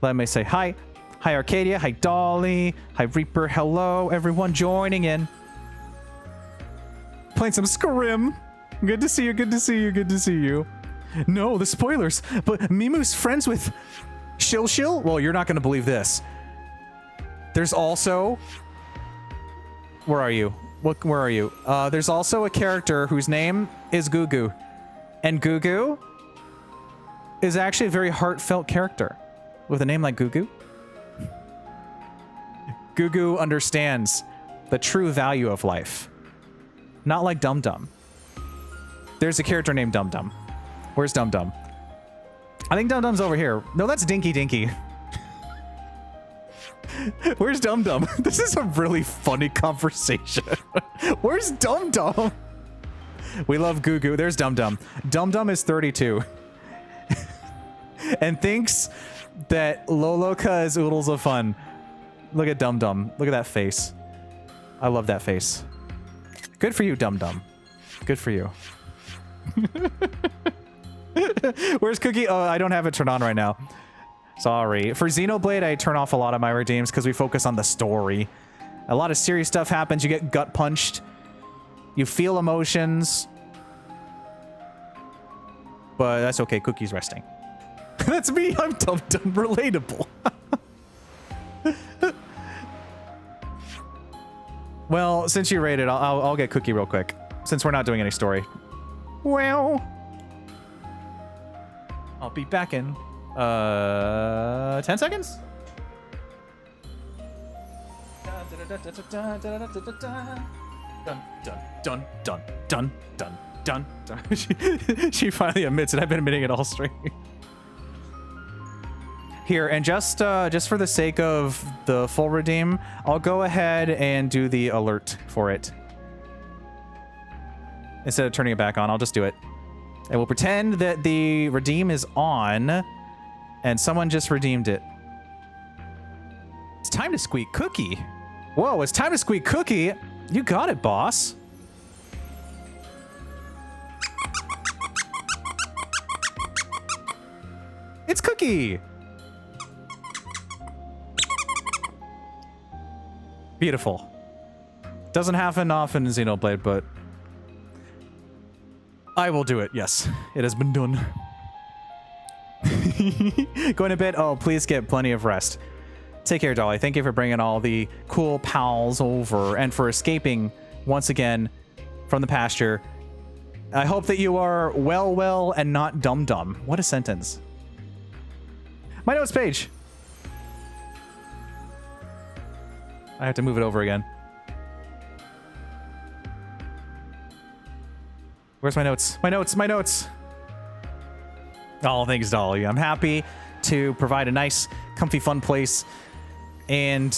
Let me say hi. Hi, Arcadia. Hi, Dolly. Hi, Reaper. Hello, everyone joining in. Playing some Scrim. Good to see you, good to see you, good to see you. No, the spoilers. But Mimu's friends with Shill? Well, you're not going to believe this. There's also... Where are you? Where are you? There's also a character whose name is Gugu. And Gugu is actually a very heartfelt character. With a name like Gugu. Gugu understands the true value of life. Not like Dum Dum. There's a character named Dum Dum. Where's Dum Dum? I think Dum Dum's over here. No, that's Dinky Dinky. Where's Dum Dum? This is a really funny conversation. Where's Dum Dum? We love Gugu. There's Dum Dum. Dum Dum is 32. And thinks that Loloka is oodles of fun. Look at Dum Dum. Look at that face. I love that face. Good for you, Dum Dum. Good for you. Where's Cookie? Oh, I don't have it turned on right now. Sorry. For Xenoblade, I turn off a lot of my redeems because we focus on the story. A lot of serious stuff happens. You get gut punched. You feel emotions. But that's okay. Cookie's resting. That's me. I'm Dum Dum. Relatable. Well, since you rated, I'll get Cookie real quick, since we're not doing any story. Well, I'll be back in 10 seconds. Dun dun dun dun dun dun dun dun. She finally admits it. I've been admitting it all stream. Here, and just for the sake of the full redeem, I'll go ahead and do the alert for it. Instead of turning it back on, I'll just do it. And we'll pretend that the redeem is on, and someone just redeemed it. It's time to squeak Cookie. Whoa, it's time to squeak Cookie. You got it, boss. It's Cookie. Beautiful. Doesn't happen often in Xenoblade, but I will do it. Yes, it has been done. Going to bed? Oh, please get plenty of rest. Take care, Dolly. Thank you for bringing all the cool pals over and for escaping once again from the pasture. I hope that you are well and not dumb. What a sentence. My notes page. I have to move it over again. Where's my notes? My notes. Oh, thanks, Dolly. I'm happy to provide a nice, comfy, fun place. And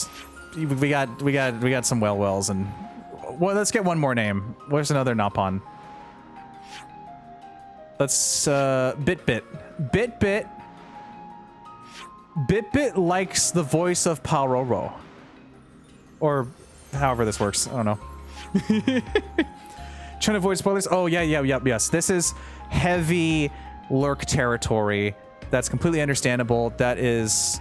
we got some wells and well, let's get one more name. Where's another Napon? Let's Bit. Bit likes the voice of Palroro. Or however this works. I don't know. Trying to avoid spoilers. Oh, yes. This is heavy lurk territory. That's completely understandable. That's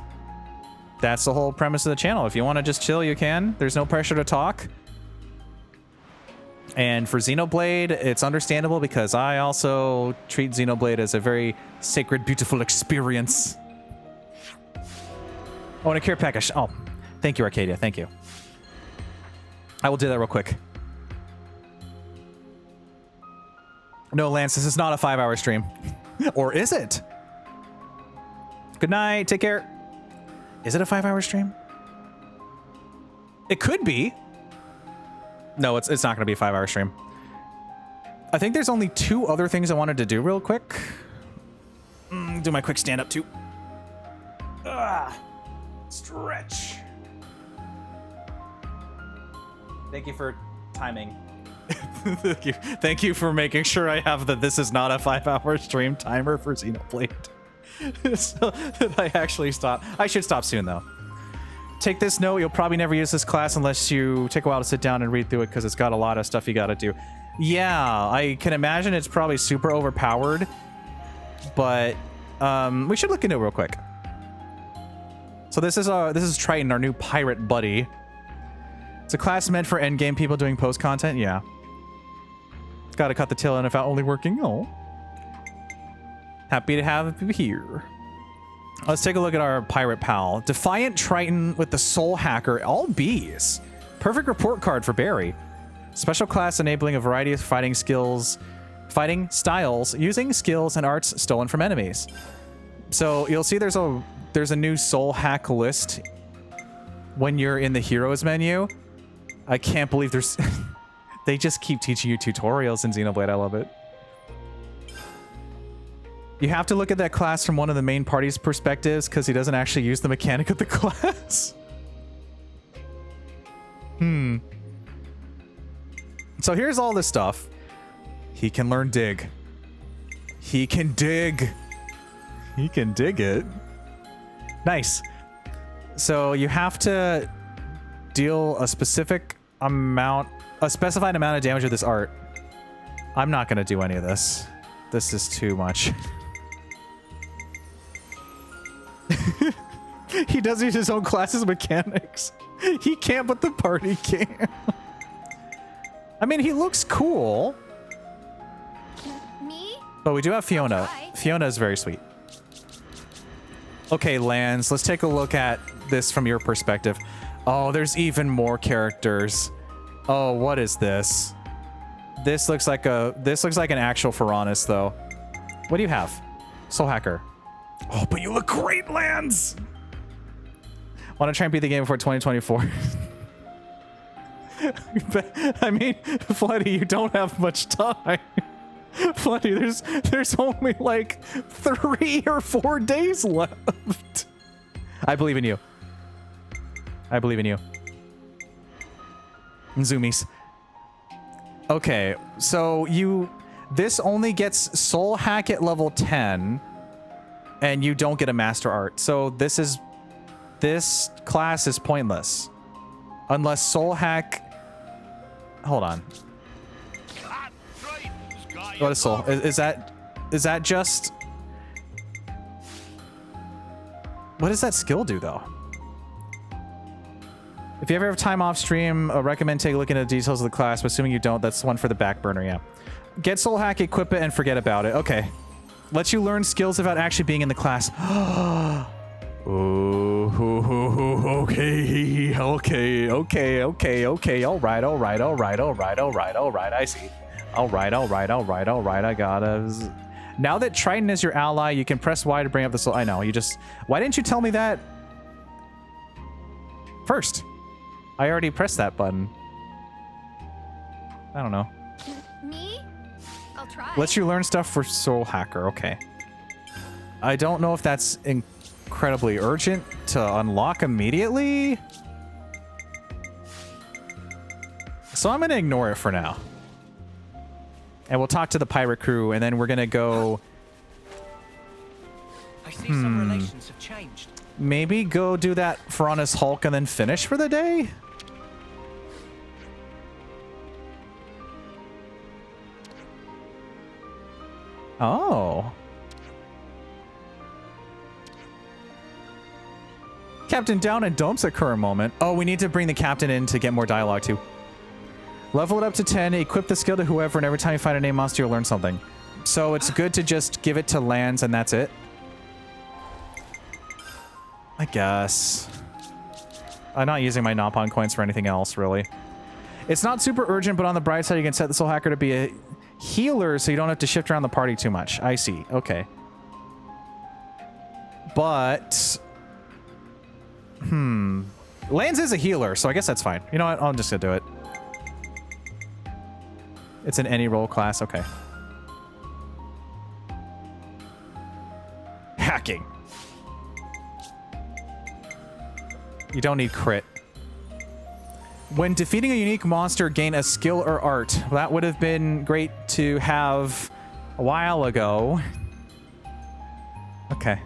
the whole premise of the channel. If you want to just chill, you can. There's no pressure to talk. And for Xenoblade, it's understandable because I also treat Xenoblade as a very sacred, beautiful experience. Oh, and a care package. Oh, thank you, Arcadia. Thank you. I will do that real quick. No, Lance, this is not a 5-hour stream. Or is it? Good night. Take care. Is it a 5-hour stream? It could be. No, it's not going to be a 5-hour stream. I think there's only 2 other things I wanted to do real quick. Do my quick stand up too. Stretch. Thank you for timing. Thank you for making sure I have the this is not a 5-hour stream timer for Xenoblade. So that I actually stop. I should stop soon though. Take this note. You'll probably never use this class unless you take a while to sit down and read through it because it's got a lot of stuff you got to do. Yeah, I can imagine it's probably super overpowered, but we should look into it real quick. So this is Triton, our new pirate buddy. It's a class meant for endgame people doing post content. Yeah. Gotta cut the tail end if out only working. Oh. Happy to have you here. Let's take a look at our pirate pal. Defiant Triton with the Soul Hacker, all B's. Perfect report card for Barry. Special class enabling a variety of fighting styles, using skills and arts stolen from enemies. So you'll see there's a new soul hack list when you're in the heroes menu. I can't believe there's they just keep teaching you tutorials in Xenoblade. I love it. You have to look at that class from one of the main party's perspectives because he doesn't actually use the mechanic of the class. So here's all this stuff. He can learn dig. He can dig. He can dig it. Nice. So you have to deal a specified amount of damage with this art. I'm not going to do any of this. This is too much. He does use his own class's mechanics. He can't, but the party can. I mean, he looks cool. Me? But we do have Fiona. Fiona is very sweet. Okay, Lance, let's take a look at this from your perspective. Oh, there's even more characters. Oh, what is this? This looks like an actual Piranhas, though. What do you have? Soul Hacker. Oh, but you look great, Lance! Want to try and beat the game before 2024? I mean, Floody, you don't have much time. Floody, there's only like 3 or 4 days left. I believe in you. I believe in you. Zoomies. Okay, so this only gets Soul Hack at level 10, and you don't get a Master Art. So this class is pointless. Unless Soul Hack... Hold on. What is Soul? Is that just... What does that skill do, though? If you ever have time off stream, I recommend take a look into the details of the class, but assuming you don't, that's one for the back burner, yeah. Get Soul Hack, equip it, and forget about it. Okay. Lets you learn skills without actually being in the class. Oh, okay, all right, I see. All right, I gotta... Now that Triton is your ally, you can press Y to bring up the soul... I know, why didn't you tell me that first? I already pressed that button. I don't know. Me? I'll try. Lets you learn stuff for Soul Hacker, okay. I don't know if that's incredibly urgent to unlock immediately. So I'm gonna ignore it for now. And we'll talk to the pirate crew, and then we're gonna go... I see some relations have changed. Maybe go do that Piranha's Hulk and then finish for the day? Oh. Captain down and dumps at current moment. Oh, we need to bring the captain in to get more dialogue too. Level it up to 10, equip the skill to whoever, and every time you find a name monster, you'll learn something. So it's good to just give it to Lands and that's it. I guess. I'm not using my Nopon coins for anything else, really. It's not super urgent, but on the bright side, you can set the Soul Hacker to be a healer so you don't have to shift around the party too much. I see. Okay. But... Lands is a healer, so I guess that's fine. You know what? I'm just gonna do it. It's an any role class. Okay. Hacking. You don't need crit. When defeating a unique monster, gain a skill or art. Well, that would have been great to have a while ago. Okay.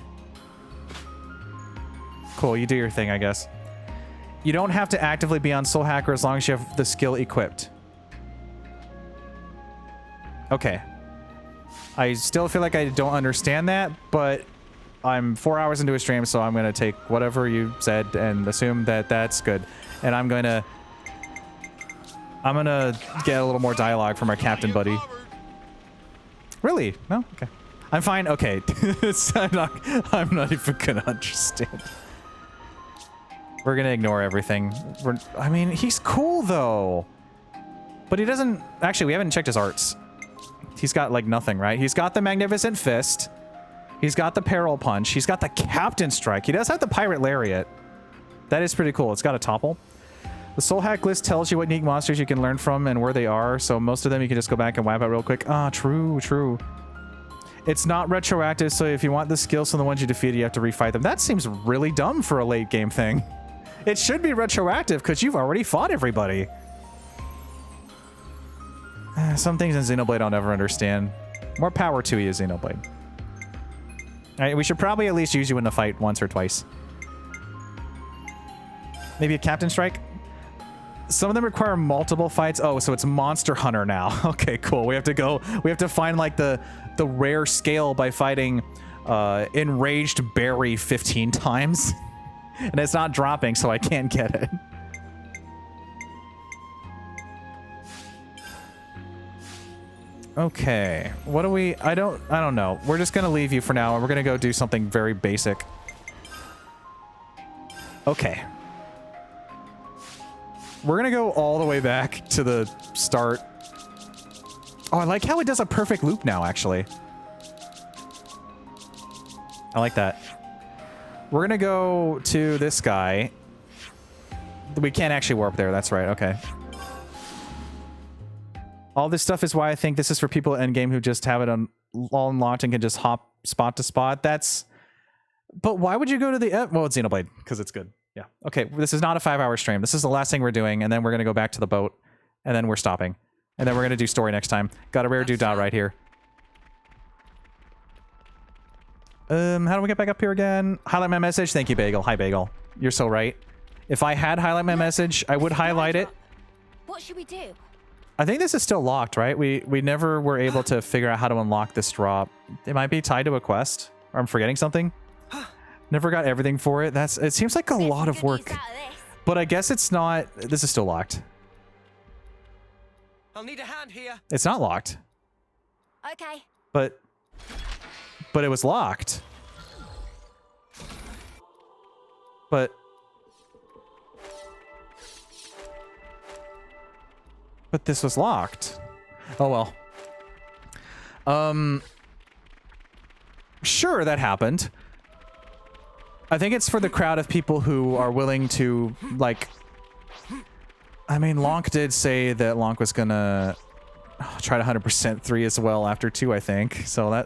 Cool, you do your thing, I guess. You don't have to actively be on Soul Hacker as long as you have the skill equipped. Okay. I still feel like I don't understand that, but I'm 4 hours into a stream, so I'm going to take whatever you said and assume that that's good. And I'm going to get a little more dialogue from our captain buddy. Really? No? Okay. I'm fine. Okay. I'm not even going to understand. We're going to ignore everything. I mean, he's cool, though. But he doesn't... Actually, we haven't checked his arts. He's got, like, nothing, right? He's got the Magnificent Fist. He's got the Peril Punch. He's got the Captain Strike. He does have the Pirate Lariat. That is pretty cool. It's got a topple. The Soul Hack list tells you what unique monsters you can learn from and where they are, so most of them you can just go back and wipe out real quick. Ah, true, true. It's not retroactive, so if you want the skills from the ones you defeated, you have to refight them. That seems really dumb for a late game thing. It should be retroactive because you've already fought everybody. Some things in Xenoblade I'll never understand. More power to you, Xenoblade. Alright, we should probably at least use you in the fight once or twice. Maybe a Captain Strike? Some of them require multiple fights. Oh, so it's Monster Hunter now. Okay, cool. We have to find like the rare scale by fighting Enraged Berry 15 times. And it's not dropping, so I can't get it. Okay. What do we... I don't know. We're just gonna leave you for now, and we're gonna go do something very basic. Okay. We're gonna go all the way back to the start. Oh, I like how it does a perfect loop now, actually. I like that. We're gonna go to this guy. We can't actually warp there, that's right, okay. All this stuff is why I think this is for people at endgame who just have it all unlocked and can just hop spot to spot. That's... But why would you go to the... Well, it's Xenoblade, because it's good. Yeah. Okay, this is not a 5-hour stream. This is the last thing we're doing, and then we're going to go back to the boat, and then we're stopping. And then we're going to do story next time. Got a rare doodah right here. How do we get back up here again? Highlight my message. Thank you, Bagel. Hi, Bagel. You're so right. If I had highlight my message, I would highlight it. What should we do? I think this is still locked, right? We never were able to figure out how to unlock this drop. It might be tied to a quest, or I'm forgetting something. Never got everything for it. It seems like a lot of work. But I guess it's not... This is still locked. I'll need a hand here. It's not locked. Okay. But it was locked. But this was locked. Oh well. Sure, that happened. I think it's for the crowd of people who are willing to, like... I mean, Lonk did say that Lonk was gonna try to 100% 3 as well after 2, I think. So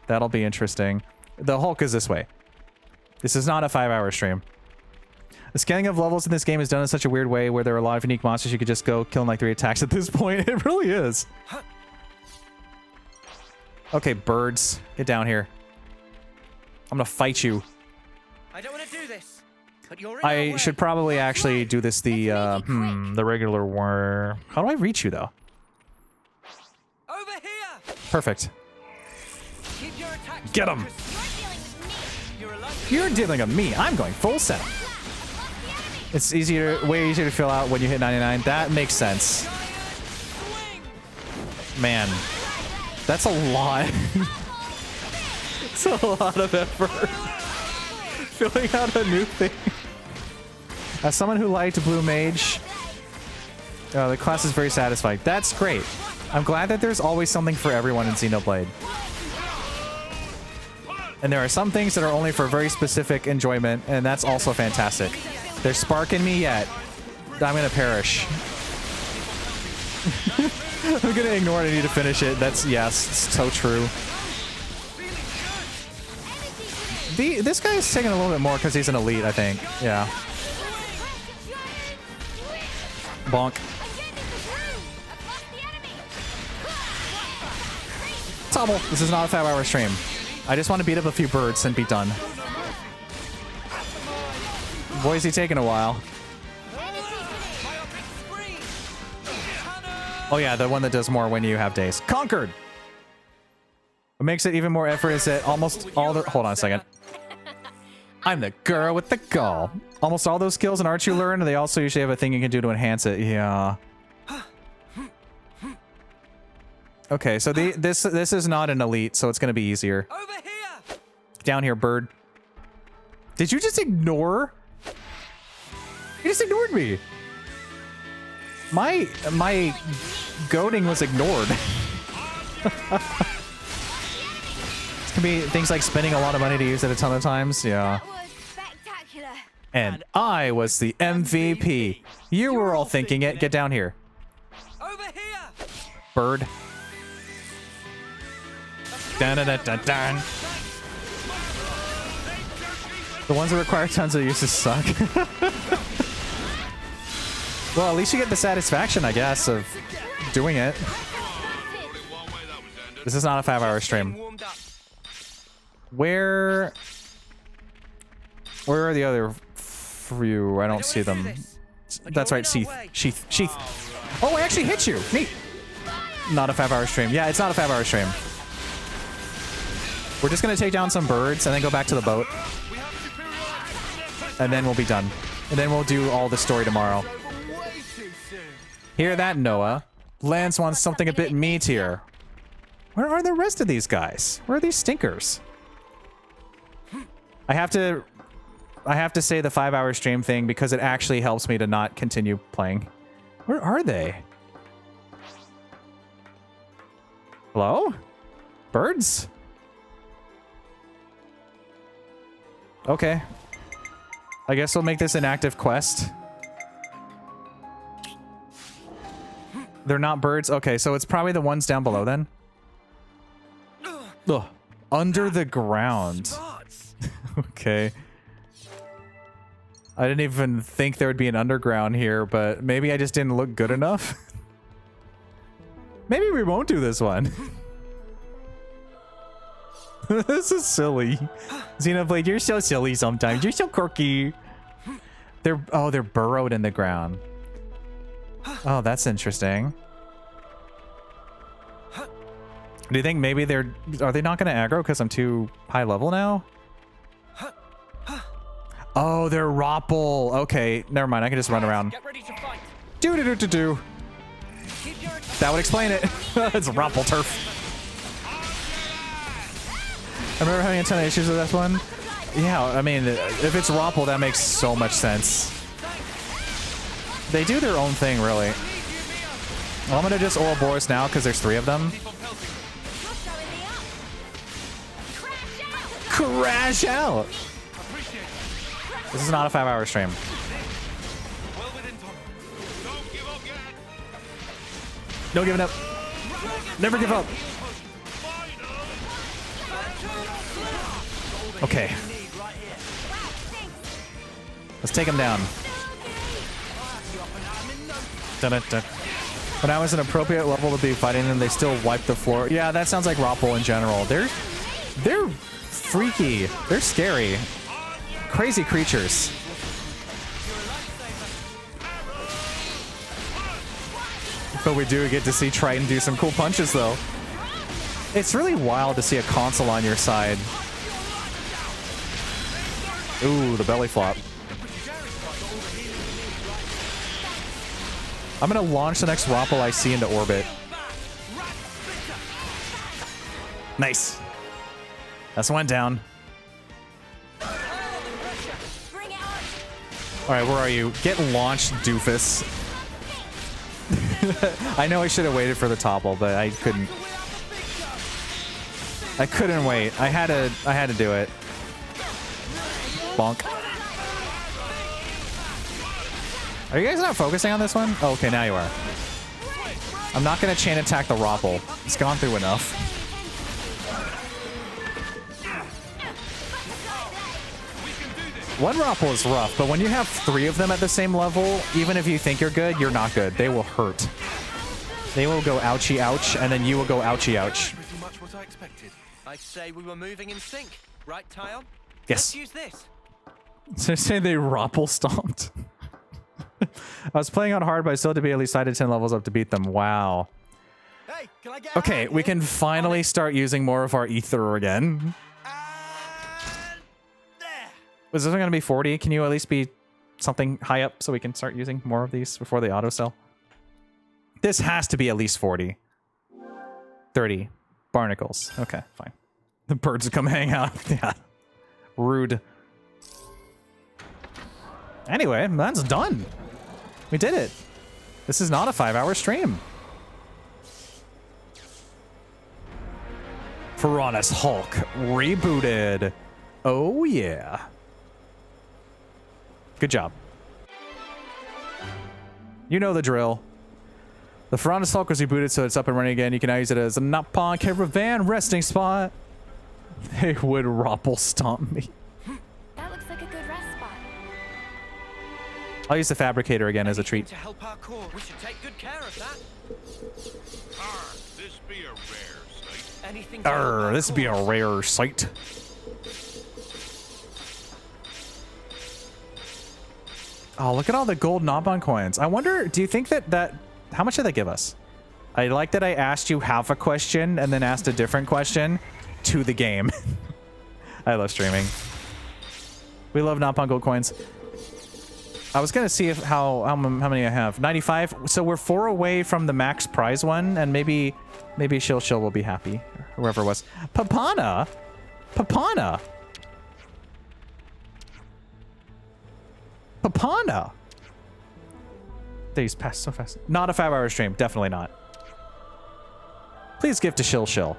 that'll be interesting. The Hulk is this way. This is not a 5-hour stream. The scaling of levels in this game is done in such a weird way where there are a lot of unique monsters you could just go kill in like 3 attacks at this point. It really is. Okay, birds. Get down here. I'm gonna fight you. I don't want to do this, but you're in I should probably actually do this the regular war. How do I reach you though? Over here. Perfect. Keep your attacks Get him. You're dealing with me. I'm going full set. It's easier, way easier to fill out when you hit 99. That makes sense. Man, that's a lot. It's a lot of effort. Filling out a new thing. As someone who liked Blue Mage, the class is very satisfying. That's great. I'm glad that there's always something for everyone in Xenoblade. And there are some things that are only for very specific enjoyment, and that's also fantastic. There's spark in me yet. I'm gonna perish. I'm gonna ignore it. I need to finish it. That's, yes, it's so true. This guy is taking a little bit more because he's an elite, I think. Yeah. Bonk. Tobble. This is not a 5-hour stream. I just want to beat up a few birds and be done. Boy, is he taking a while. Oh yeah, the one that does more when you have days. Conquered! What makes it even more effort is that almost all the... Hold on a second. I'm the girl with the gall. Almost all those skills and arts you learn, they also usually have a thing you can do to enhance it. Yeah. Okay, so this is not an elite, so it's going to be easier. Over here. Down here, bird. Did you just ignore? You just ignored me. My goading was ignored. It's gonna be things like spending a lot of money to use it a ton of times. Yeah. And I was the MVP. You were all thinking it. Get down here. Over here. Bird. Dun, dun, dun, dun, dun. The ones that require tons of uses suck. Well, at least you get the satisfaction, I guess, of doing it. This is not a 5-hour stream. Where are the other few? I don't see them. That's right, Sheath. Oh, I actually hit you. Neat. Not a 5-hour stream. Yeah, it's not a 5-hour stream. We're just going to take down some birds and then go back to the boat. And then we'll be done. And then we'll do all the story tomorrow. Hear that, Noah? Lance wants something a bit meatier. Where are the rest of these guys? Where are these stinkers? I have to I have to say the 5-hour stream thing because it actually helps me to not continue playing. Where are they? Hello? Birds? Okay. I guess we'll make this an active quest. They're not birds? Okay, so it's probably the ones down below then. Ugh. Under the ground. Okay. I didn't even think there would be an underground here, but maybe I just didn't look good enough. Maybe we won't do this one. This is silly. Xenoblade, you're so silly sometimes. You're so quirky. They're burrowed in the ground. Oh, that's interesting. Do you think maybe are they not going to aggro because I'm too high level now? Oh, they're Roppel. Okay, never mind. I can just run around. Do. That would explain it. It's Roppel turf. I remember having a ton of issues with this one. Yeah, I mean, if it's Roppel, that makes so much sense. They do their own thing, really. Well, I'm going to just Ouroboros now because there's 3 of them. Crash out! This is not a 5-hour stream. No giving up. Never give up. Okay. Let's take him down. Dun-dun-dun. When I was an appropriate level to be fighting them, they still wipe the floor. Yeah, that sounds like Roppel in general. They're freaky. They're scary. Crazy creatures. But we do get to see Triton do some cool punches, though. It's really wild to see a console on your side. Ooh, the belly flop. I'm gonna launch the next Roppel I see into orbit. Nice. That's one down. Alright, where are you? Get launched, doofus. I know I should have waited for the topple, but I couldn't. I couldn't wait. I had to do it. Bonk. Are you guys not focusing on this one? Oh, okay, now you are. I'm not going to chain attack the Roppel. It's gone through enough. One Roppel is rough, but when you have 3 of them at the same level, even if you think you're good, you're not good. They will hurt. They will go ouchie ouch, and then you will go ouchie ouch. Pretty much what I expected. I'd say we were moving in sync, right, Tyon? Yes. Let's use this. So say they Roppel stomped. I was playing on hard, but I still had to be at least 5 to 10 levels up to beat them. Wow. Hey, can I get Okay, we can finally start using more of our ether again. Was this one going to be 40? Can you at least be something high up so we can start using more of these before they auto sell? This has to be at least 40. 30. Barnacles. Okay, fine. The birds come hang out. Yeah. Rude. Anyway, that's done. We did it. This is not a 5-hour stream. Piranha's Hulk rebooted. Oh, yeah. Good job. You know the drill. The Piranha's Hulk was rebooted, so it's up and running again. You can now use it as a Napon Caravan resting spot. They would Roppel stomp me. That looks like a good rest spot. I'll use the Fabricator again as a treat. To help our core, we should take good care of that. This be a rare sight. Anything. This would be a rare sight. Oh, look at all the gold Nabon coins. I wonder, do you think that how much did they give us? I like that I asked you half a question and then asked a different question to the game. I love streaming. We love Nabon gold coins. I was gonna see if how many I have. 95. So we're 4 away from the max prize one, and maybe Shill will be happy. Whoever it was. Papana. Papana. Days pass so fast. Not a 5-hour stream. Definitely not. Please give to Shill Shill.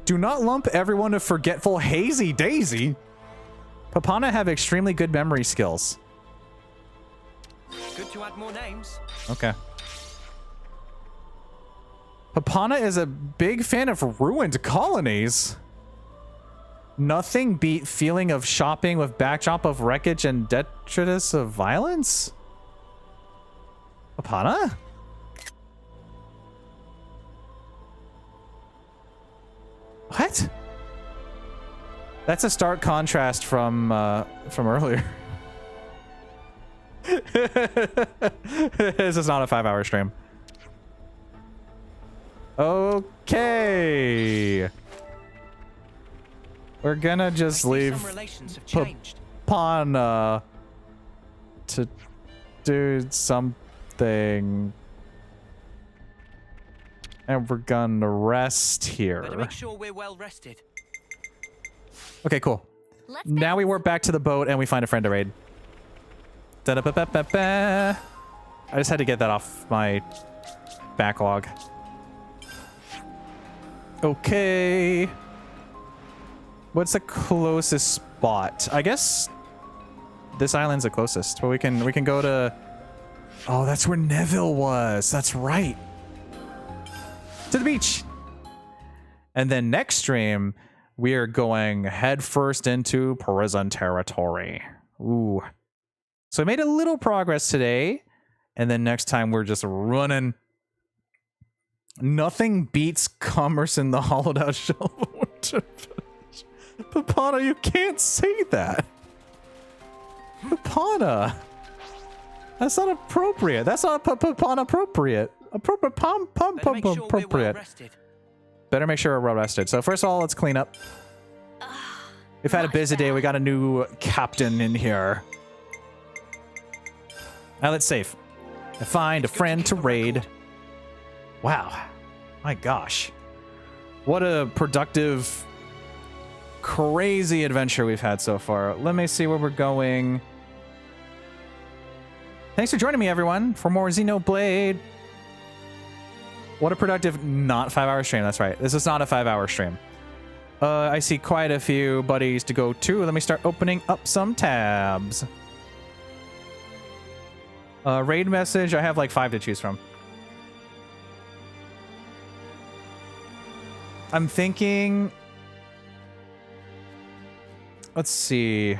Do not lump everyone to forgetful Hazy Daisy. Papana have extremely good memory skills. Good to add more names. Okay. Papana is a big fan of ruined colonies. Nothing beat feeling of shopping with backdrop of wreckage and detritus of violence? Papana? What? That's a stark contrast from earlier. This is not a 5-hour stream. Okay. We're gonna just leave Papana to do something. And we're gonna rest here. Better make sure we're well rested. Okay, cool. Now we warp back to the boat and we find a friend to raid. Da-da-ba-ba-ba-ba. I just had to get that off my backlog. Okay. What's the closest spot? I guess this island's the closest, but we can go to. Oh, that's where Neville was. That's right. To the beach. And then next stream, we are going headfirst into prison territory. Ooh. So I made a little progress today, and then next time we're just running. Nothing beats commerce in the hollowed out shell. Papana, you can't say that. Papana. That's not appropriate. That's not Papana appropriate. Appropriate. Better make sure we're well rested. So first of all, let's clean up. We've had a busy day. We got a new captain in here. Now let's save. And find a friend to raid. Wow. My gosh. What a productive, crazy adventure we've had so far. Let me see where we're going. Thanks for joining me, everyone, for more Xenoblade. What a productive, not 5-hour stream. That's right. This is not a 5-hour stream. I see quite a few buddies to go to. Let me start opening up some tabs. Raid message. I have like 5 to choose from. I'm thinking. Let's see.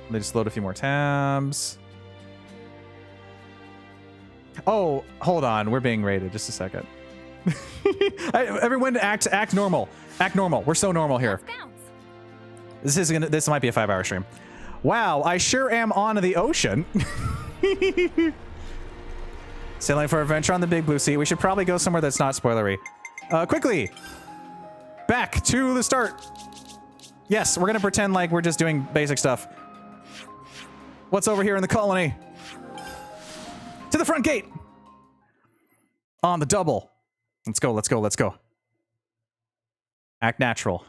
Let me just load a few more tabs. Oh, hold on. We're being raided. Just a second. Everyone act normal. Act normal. We're so normal here. This might be a 5-hour stream. Wow, I sure am on the ocean. Sailing for adventure on the big blue sea. We should probably go somewhere that's not spoilery. Quickly. Back to the start. Yes, we're going to pretend like we're just doing basic stuff. What's over here in the colony? To the front gate. On the double. Let's go, let's go, let's go. Act natural.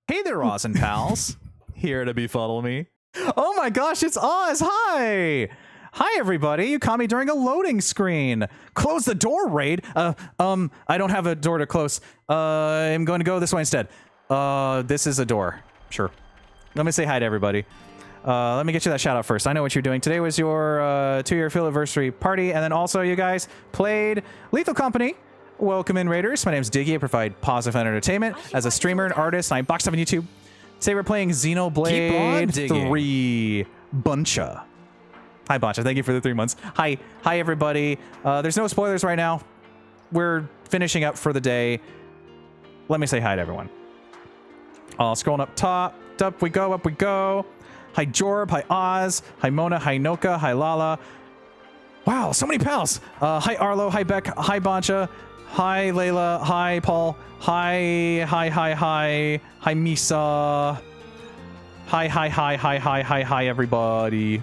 Hey there, Oz and pals. Here to befuddle me. Oh my gosh, it's Oz. Hi. Hi, everybody. You caught me during a loading screen. Close the door, raid. I don't have a door to close. I'm going to go this way instead. This is a door. Sure. Let me say hi to everybody. Let me get you that shout out first. I know what you're doing. Today was your 2-year anniversary party, and then also you guys played Lethal Company. Welcome in, Raiders. My name's Diggy. I provide positive entertainment as a streamer and artist. I box up on YouTube. Today we're playing Xenoblade 3 Buncha. Hi, Buncha. Thank you for the 3 months. Hi, everybody. There's no spoilers right now. We're finishing up for the day. Let me say hi to everyone. Scrolling up top. Up we go. Up we go. Hi, Jorb. Hi, Oz. Hi, Mona. Hi, Noka. Hi, Lala. Wow, so many pals. Hi, Arlo. Hi, Beck. Hi, Bancha. Hi, Layla. Hi, Paul. Hi, Misa. Hi, everybody.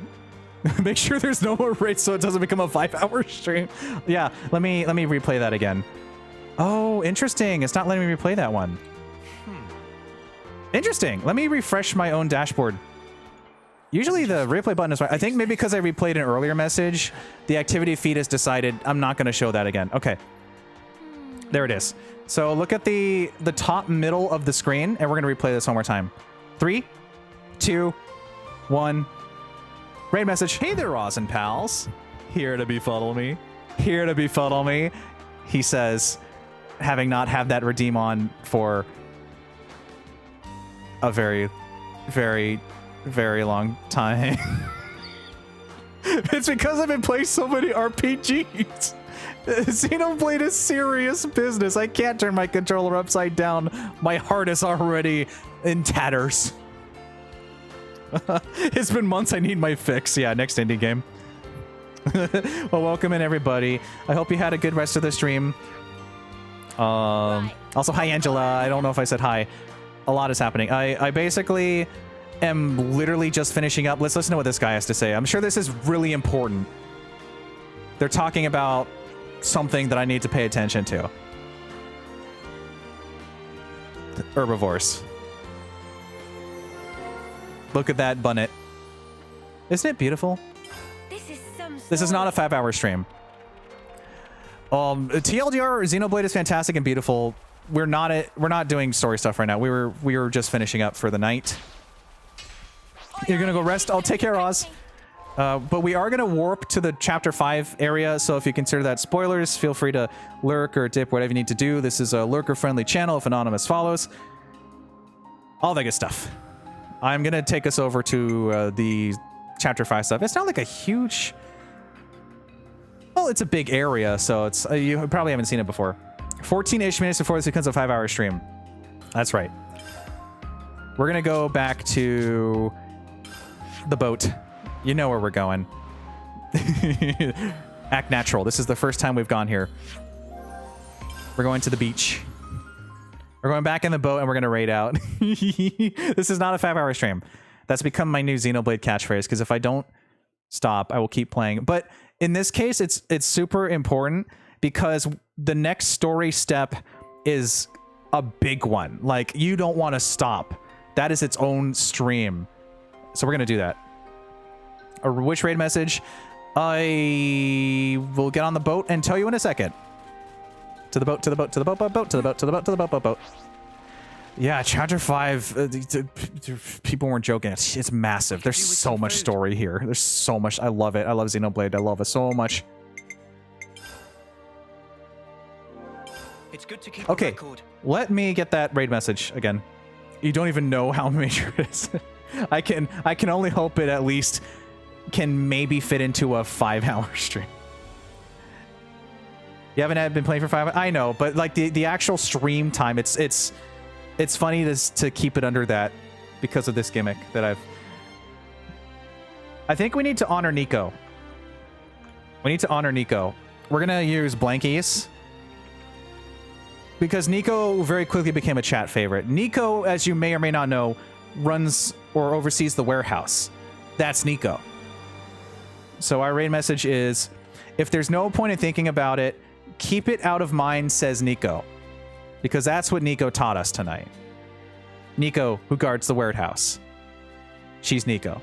Make sure there's no more raids so it doesn't become a 5-hour stream. Yeah, let me replay that again. Oh, interesting. It's not letting me replay that one. Interesting. Let me refresh my own dashboard. Usually the replay button is right. I think maybe because I replayed an earlier message, the activity feed has decided I'm not going to show that again. Okay. There it is. So look at the top middle of the screen, and we're going to replay this one more time. 3, 2, 1. Raid message. Hey there, Rosin pals. Here to befuddle me. Here to befuddle me. He says, having not had that redeem on for a very, very, very long time. It's because I've been playing so many RPGs. Xenoblade is serious business. I can't turn my controller upside down. My heart is already in tatters. It's been months. I need my fix. Yeah, next indie game. Well, welcome in, everybody. I hope you had a good rest of the stream. Also, hi, Angela. I don't know if I said hi. A lot is happening. I basically am literally just finishing up. Let's listen to what this guy has to say. I'm sure this is really important. They're talking about something that I need to pay attention to. The herbivores. Look at that bunnet. Isn't it beautiful? This is not a 5-hour stream. TLDR, Xenoblade is fantastic and beautiful. We're not doing story stuff right now. We were just finishing up for the night. You're gonna go rest. I'll take care, Oz. But we are gonna warp to the chapter 5 area, so if you consider that spoilers, feel free to lurk or dip, whatever you need to do. This is a lurker-friendly channel if Anonymous follows. All that good stuff. I'm gonna take us over to the chapter 5 stuff. It's not like a huge... Well, it's a big area, so it's you probably haven't seen it before. 14-ish minutes before this becomes a 5-hour stream. That's right. We're gonna go back to the boat. You know where we're going. Act natural. This is the first time we've gone here. We're going to the beach. We're going back in the boat and we're gonna raid out. This is not a 5-hour stream. That's become my new Xenoblade catchphrase, because if I don't stop, I will keep playing. But in this case, it's super important because the next story step is a big one. Like, you don't want to stop. That is its own stream. So we're going to do that. Which raid message? I will get on the boat and tell you in a second. To the boat, to the boat, to the boat, boat, boat, to the boat, to the boat, to the boat, boat, boat. Yeah, chapter 5, people weren't joking. It's massive. There's so much story here. There's so much. I love it. I love Xenoblade. I love it so much. It's good to keep okay, let me get that raid message again. You don't even know how major it is. I can only hope it at least can maybe fit into a 5-hour stream. You haven't been playing for 5 hours? I know, but like the actual stream time, it's funny to keep it under that because of this gimmick that I think we need to honor Nico. We need to honor Nico. We're gonna use Blankies because Nico very quickly became a chat favorite. Nico, as you may or may not know, runs or oversees the warehouse. That's Nico. So our raid message is, if there's no point in thinking about it, keep it out of mind, says Nico. Because that's what Nico taught us tonight. Nico, who guards the warehouse. She's Nico.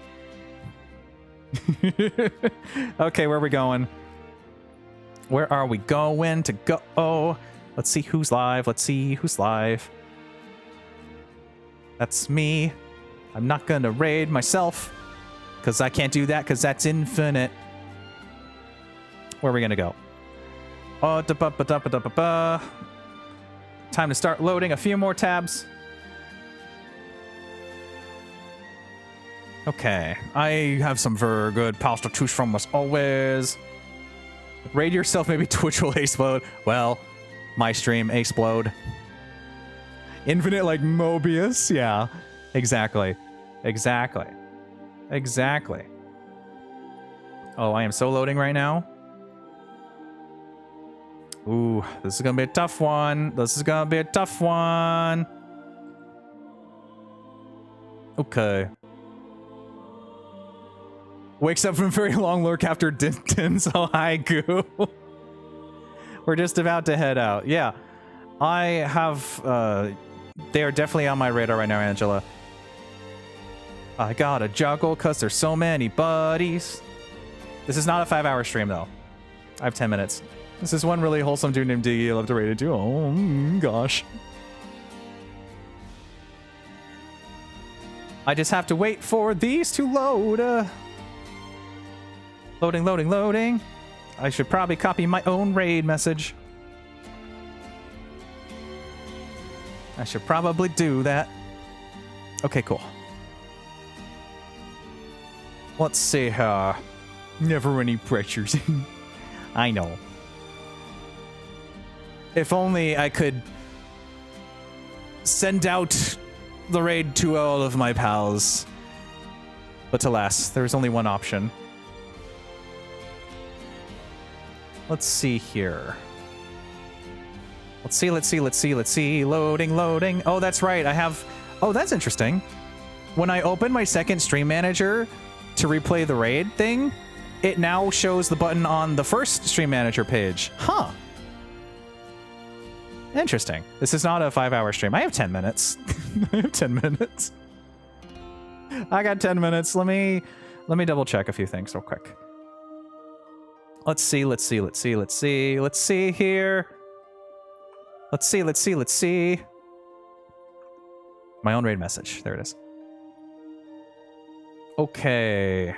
Okay, where are we going? Where are we going to go? Oh, let's see who's live. Let's see who's live. That's me. I'm not gonna raid myself because I can't do that because that's infinite. Where are we gonna go? Oh, da-ba-ba-da-ba-da-ba-ba. Time to start loading a few more tabs. Okay, I have some very good pals to choose from as always. Raid yourself, maybe Twitch will explode. Well, my stream explode. Infinite like Mobius? Yeah, exactly. Exactly. Exactly. Oh, I am so loading right now. Ooh, this is gonna be a tough one. This is gonna be a tough one. Okay. Wakes up from very long lurk after Din's haiku. We're just about to head out. Yeah. I have, they are definitely on my radar right now, Angela. I gotta juggle because there's so many buddies. This is not a 5-hour stream, though. I have 10 minutes. This is one really wholesome dude named Diggy I love to rate it to. Oh, gosh. I just have to wait for these to load. Loading, loading, loading. I should probably copy my own raid message. I should probably do that. Okay, cool. Let's see here. Never any pressures. I know. If only I could send out the raid to all of my pals. But alas, there's only one option. Let's see here. Let's see, let's see, let's see, let's see. Loading, loading. Oh, that's right. I have... Oh, that's interesting. When I open my second stream manager to replay the raid thing, it now shows the button on the first stream manager page. Huh. Interesting. This is not a 5-hour stream. I have 10 minutes. I have 10 minutes. I got 10 minutes. Let me double check a few things real quick. Let's see, let's see, let's see, let's see. Let's see here. Let's see, let's see, let's see. My own raid message. There it is. Okay.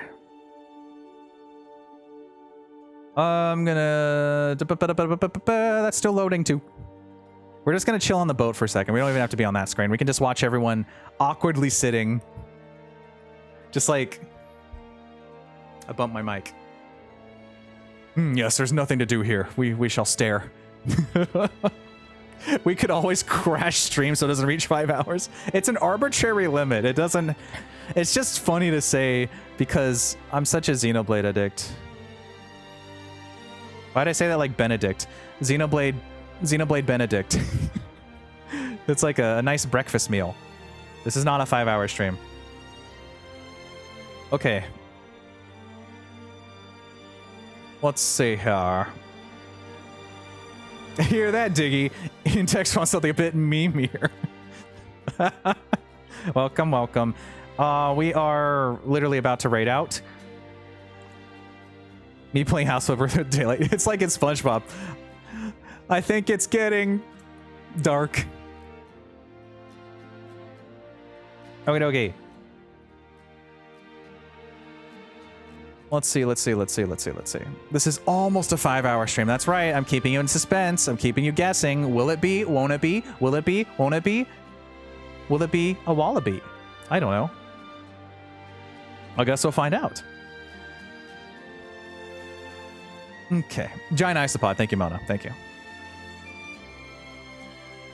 I'm gonna... That's still loading too. We're just gonna chill on the boat for a second. We don't even have to be on that screen. We can just watch everyone awkwardly sitting. Just like... I bumped my mic. Yes, there's nothing to do here. We shall stare. We could always crash stream so it doesn't reach 5 hours. It's an arbitrary limit. It doesn't... It's just funny to say because I'm such a Xenoblade addict. Why'd I say that like Benedict? Xenoblade Benedict. It's like a nice breakfast meal. This is not a 5-hour stream. Okay. Let's see here. Hear that, Diggy? In text wants something a bit memeier. Welcome, welcome. We are literally about to raid out. Me playing House Flipper with Daylight. It's like it's SpongeBob. I think it's getting dark. Okay, okay. Let's see, let's see, let's see, let's see, let's see. This is almost a 5-hour stream. That's right. I'm keeping you in suspense. I'm keeping you guessing. Will it be? Won't it be? Will it be? Won't it be? Will it be a wallaby? I don't know. I guess we'll find out. Okay. Giant Isopod. Thank you, Mona. Thank you.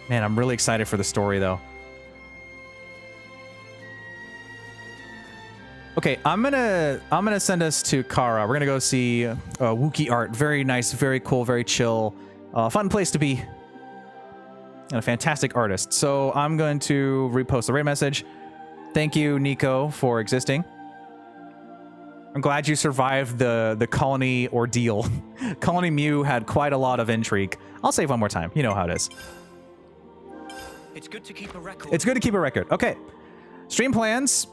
Man, I'm really excited for the story, though. Okay, I'm gonna send us to Kara. We're gonna go see Wookiee art. Very nice, very cool, very chill, fun place to be, and a fantastic artist. So I'm going to repost the raid message. Thank you, Nico, for existing. I'm glad you survived the colony ordeal. Colony Mew had quite a lot of intrigue. I'll save one more time. You know how it is. It's good to keep a record. It's good to keep a record. Okay, stream plans.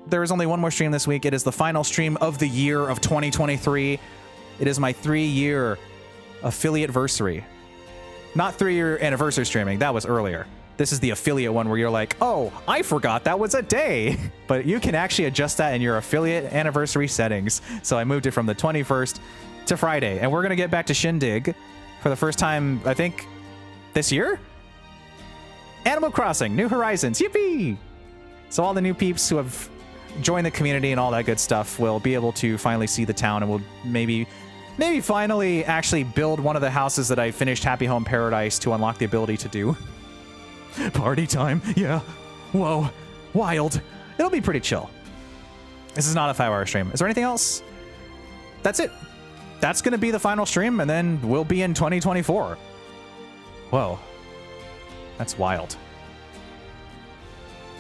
There is only one more stream this week. It is the final stream of the year of 2023. It is my 3-year affiliate-versary. Not 3-year anniversary streaming. That was earlier. This is the affiliate one where you're like, oh, I forgot that was a day. But you can actually adjust that in your affiliate anniversary settings. So I moved it from the 21st to Friday. And we're going to get back to Shindig for the first time, I think, this year? Animal Crossing, New Horizons, yippee! So all the new peeps who have join the community and all that good stuff, we'll be able to finally see the town, and we'll maybe finally actually build one of the houses that I finished Happy Home Paradise to unlock the ability to do. Party time, yeah. Whoa, wild. It'll be pretty chill. This is not a 5-hour stream. Is there anything else? That's it. That's going to be the final stream, and then we'll be in 2024. Whoa. That's wild.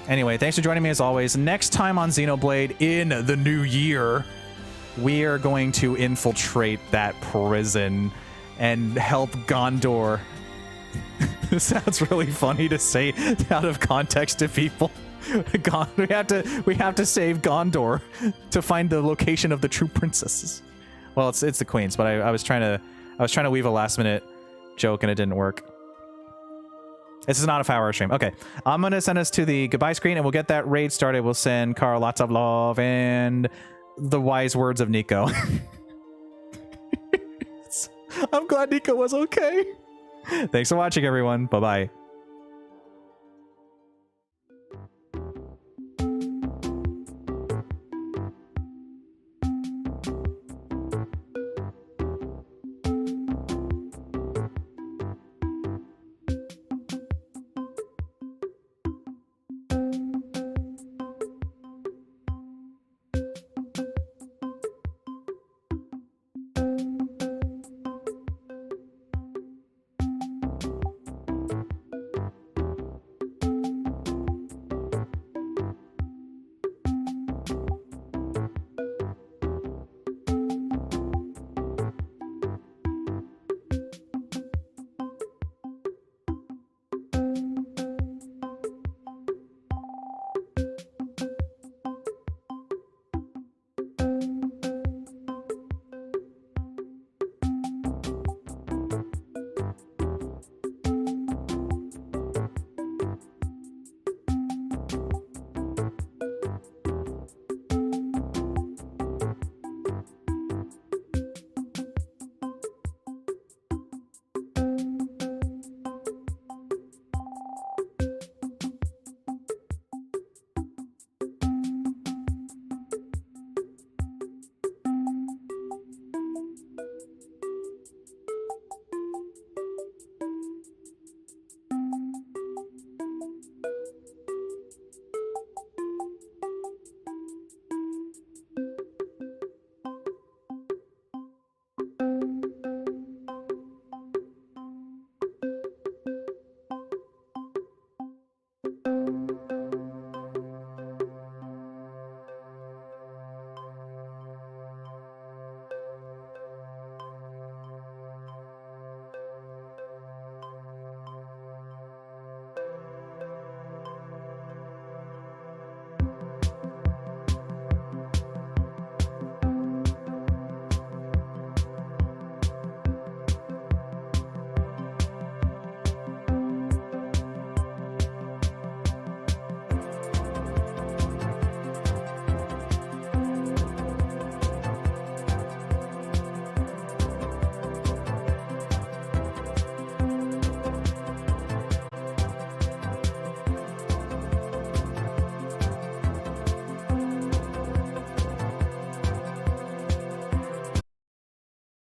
Anyway, thanks for joining me as always. Next time on Xenoblade in the new year, we are going to infiltrate that prison and help Gondor It sounds really funny to say out of context to people. We have to save Gondor to find the location of the true princesses. Well, it's the queens, but I was trying to weave a last minute joke and it didn't work. This is not a 5-hour stream. Okay, I'm gonna send us to the goodbye screen and we'll get that raid started. We'll send Carl lots of love and the wise words of Nico. I'm glad Nico was okay. Thanks for watching, everyone. Bye bye.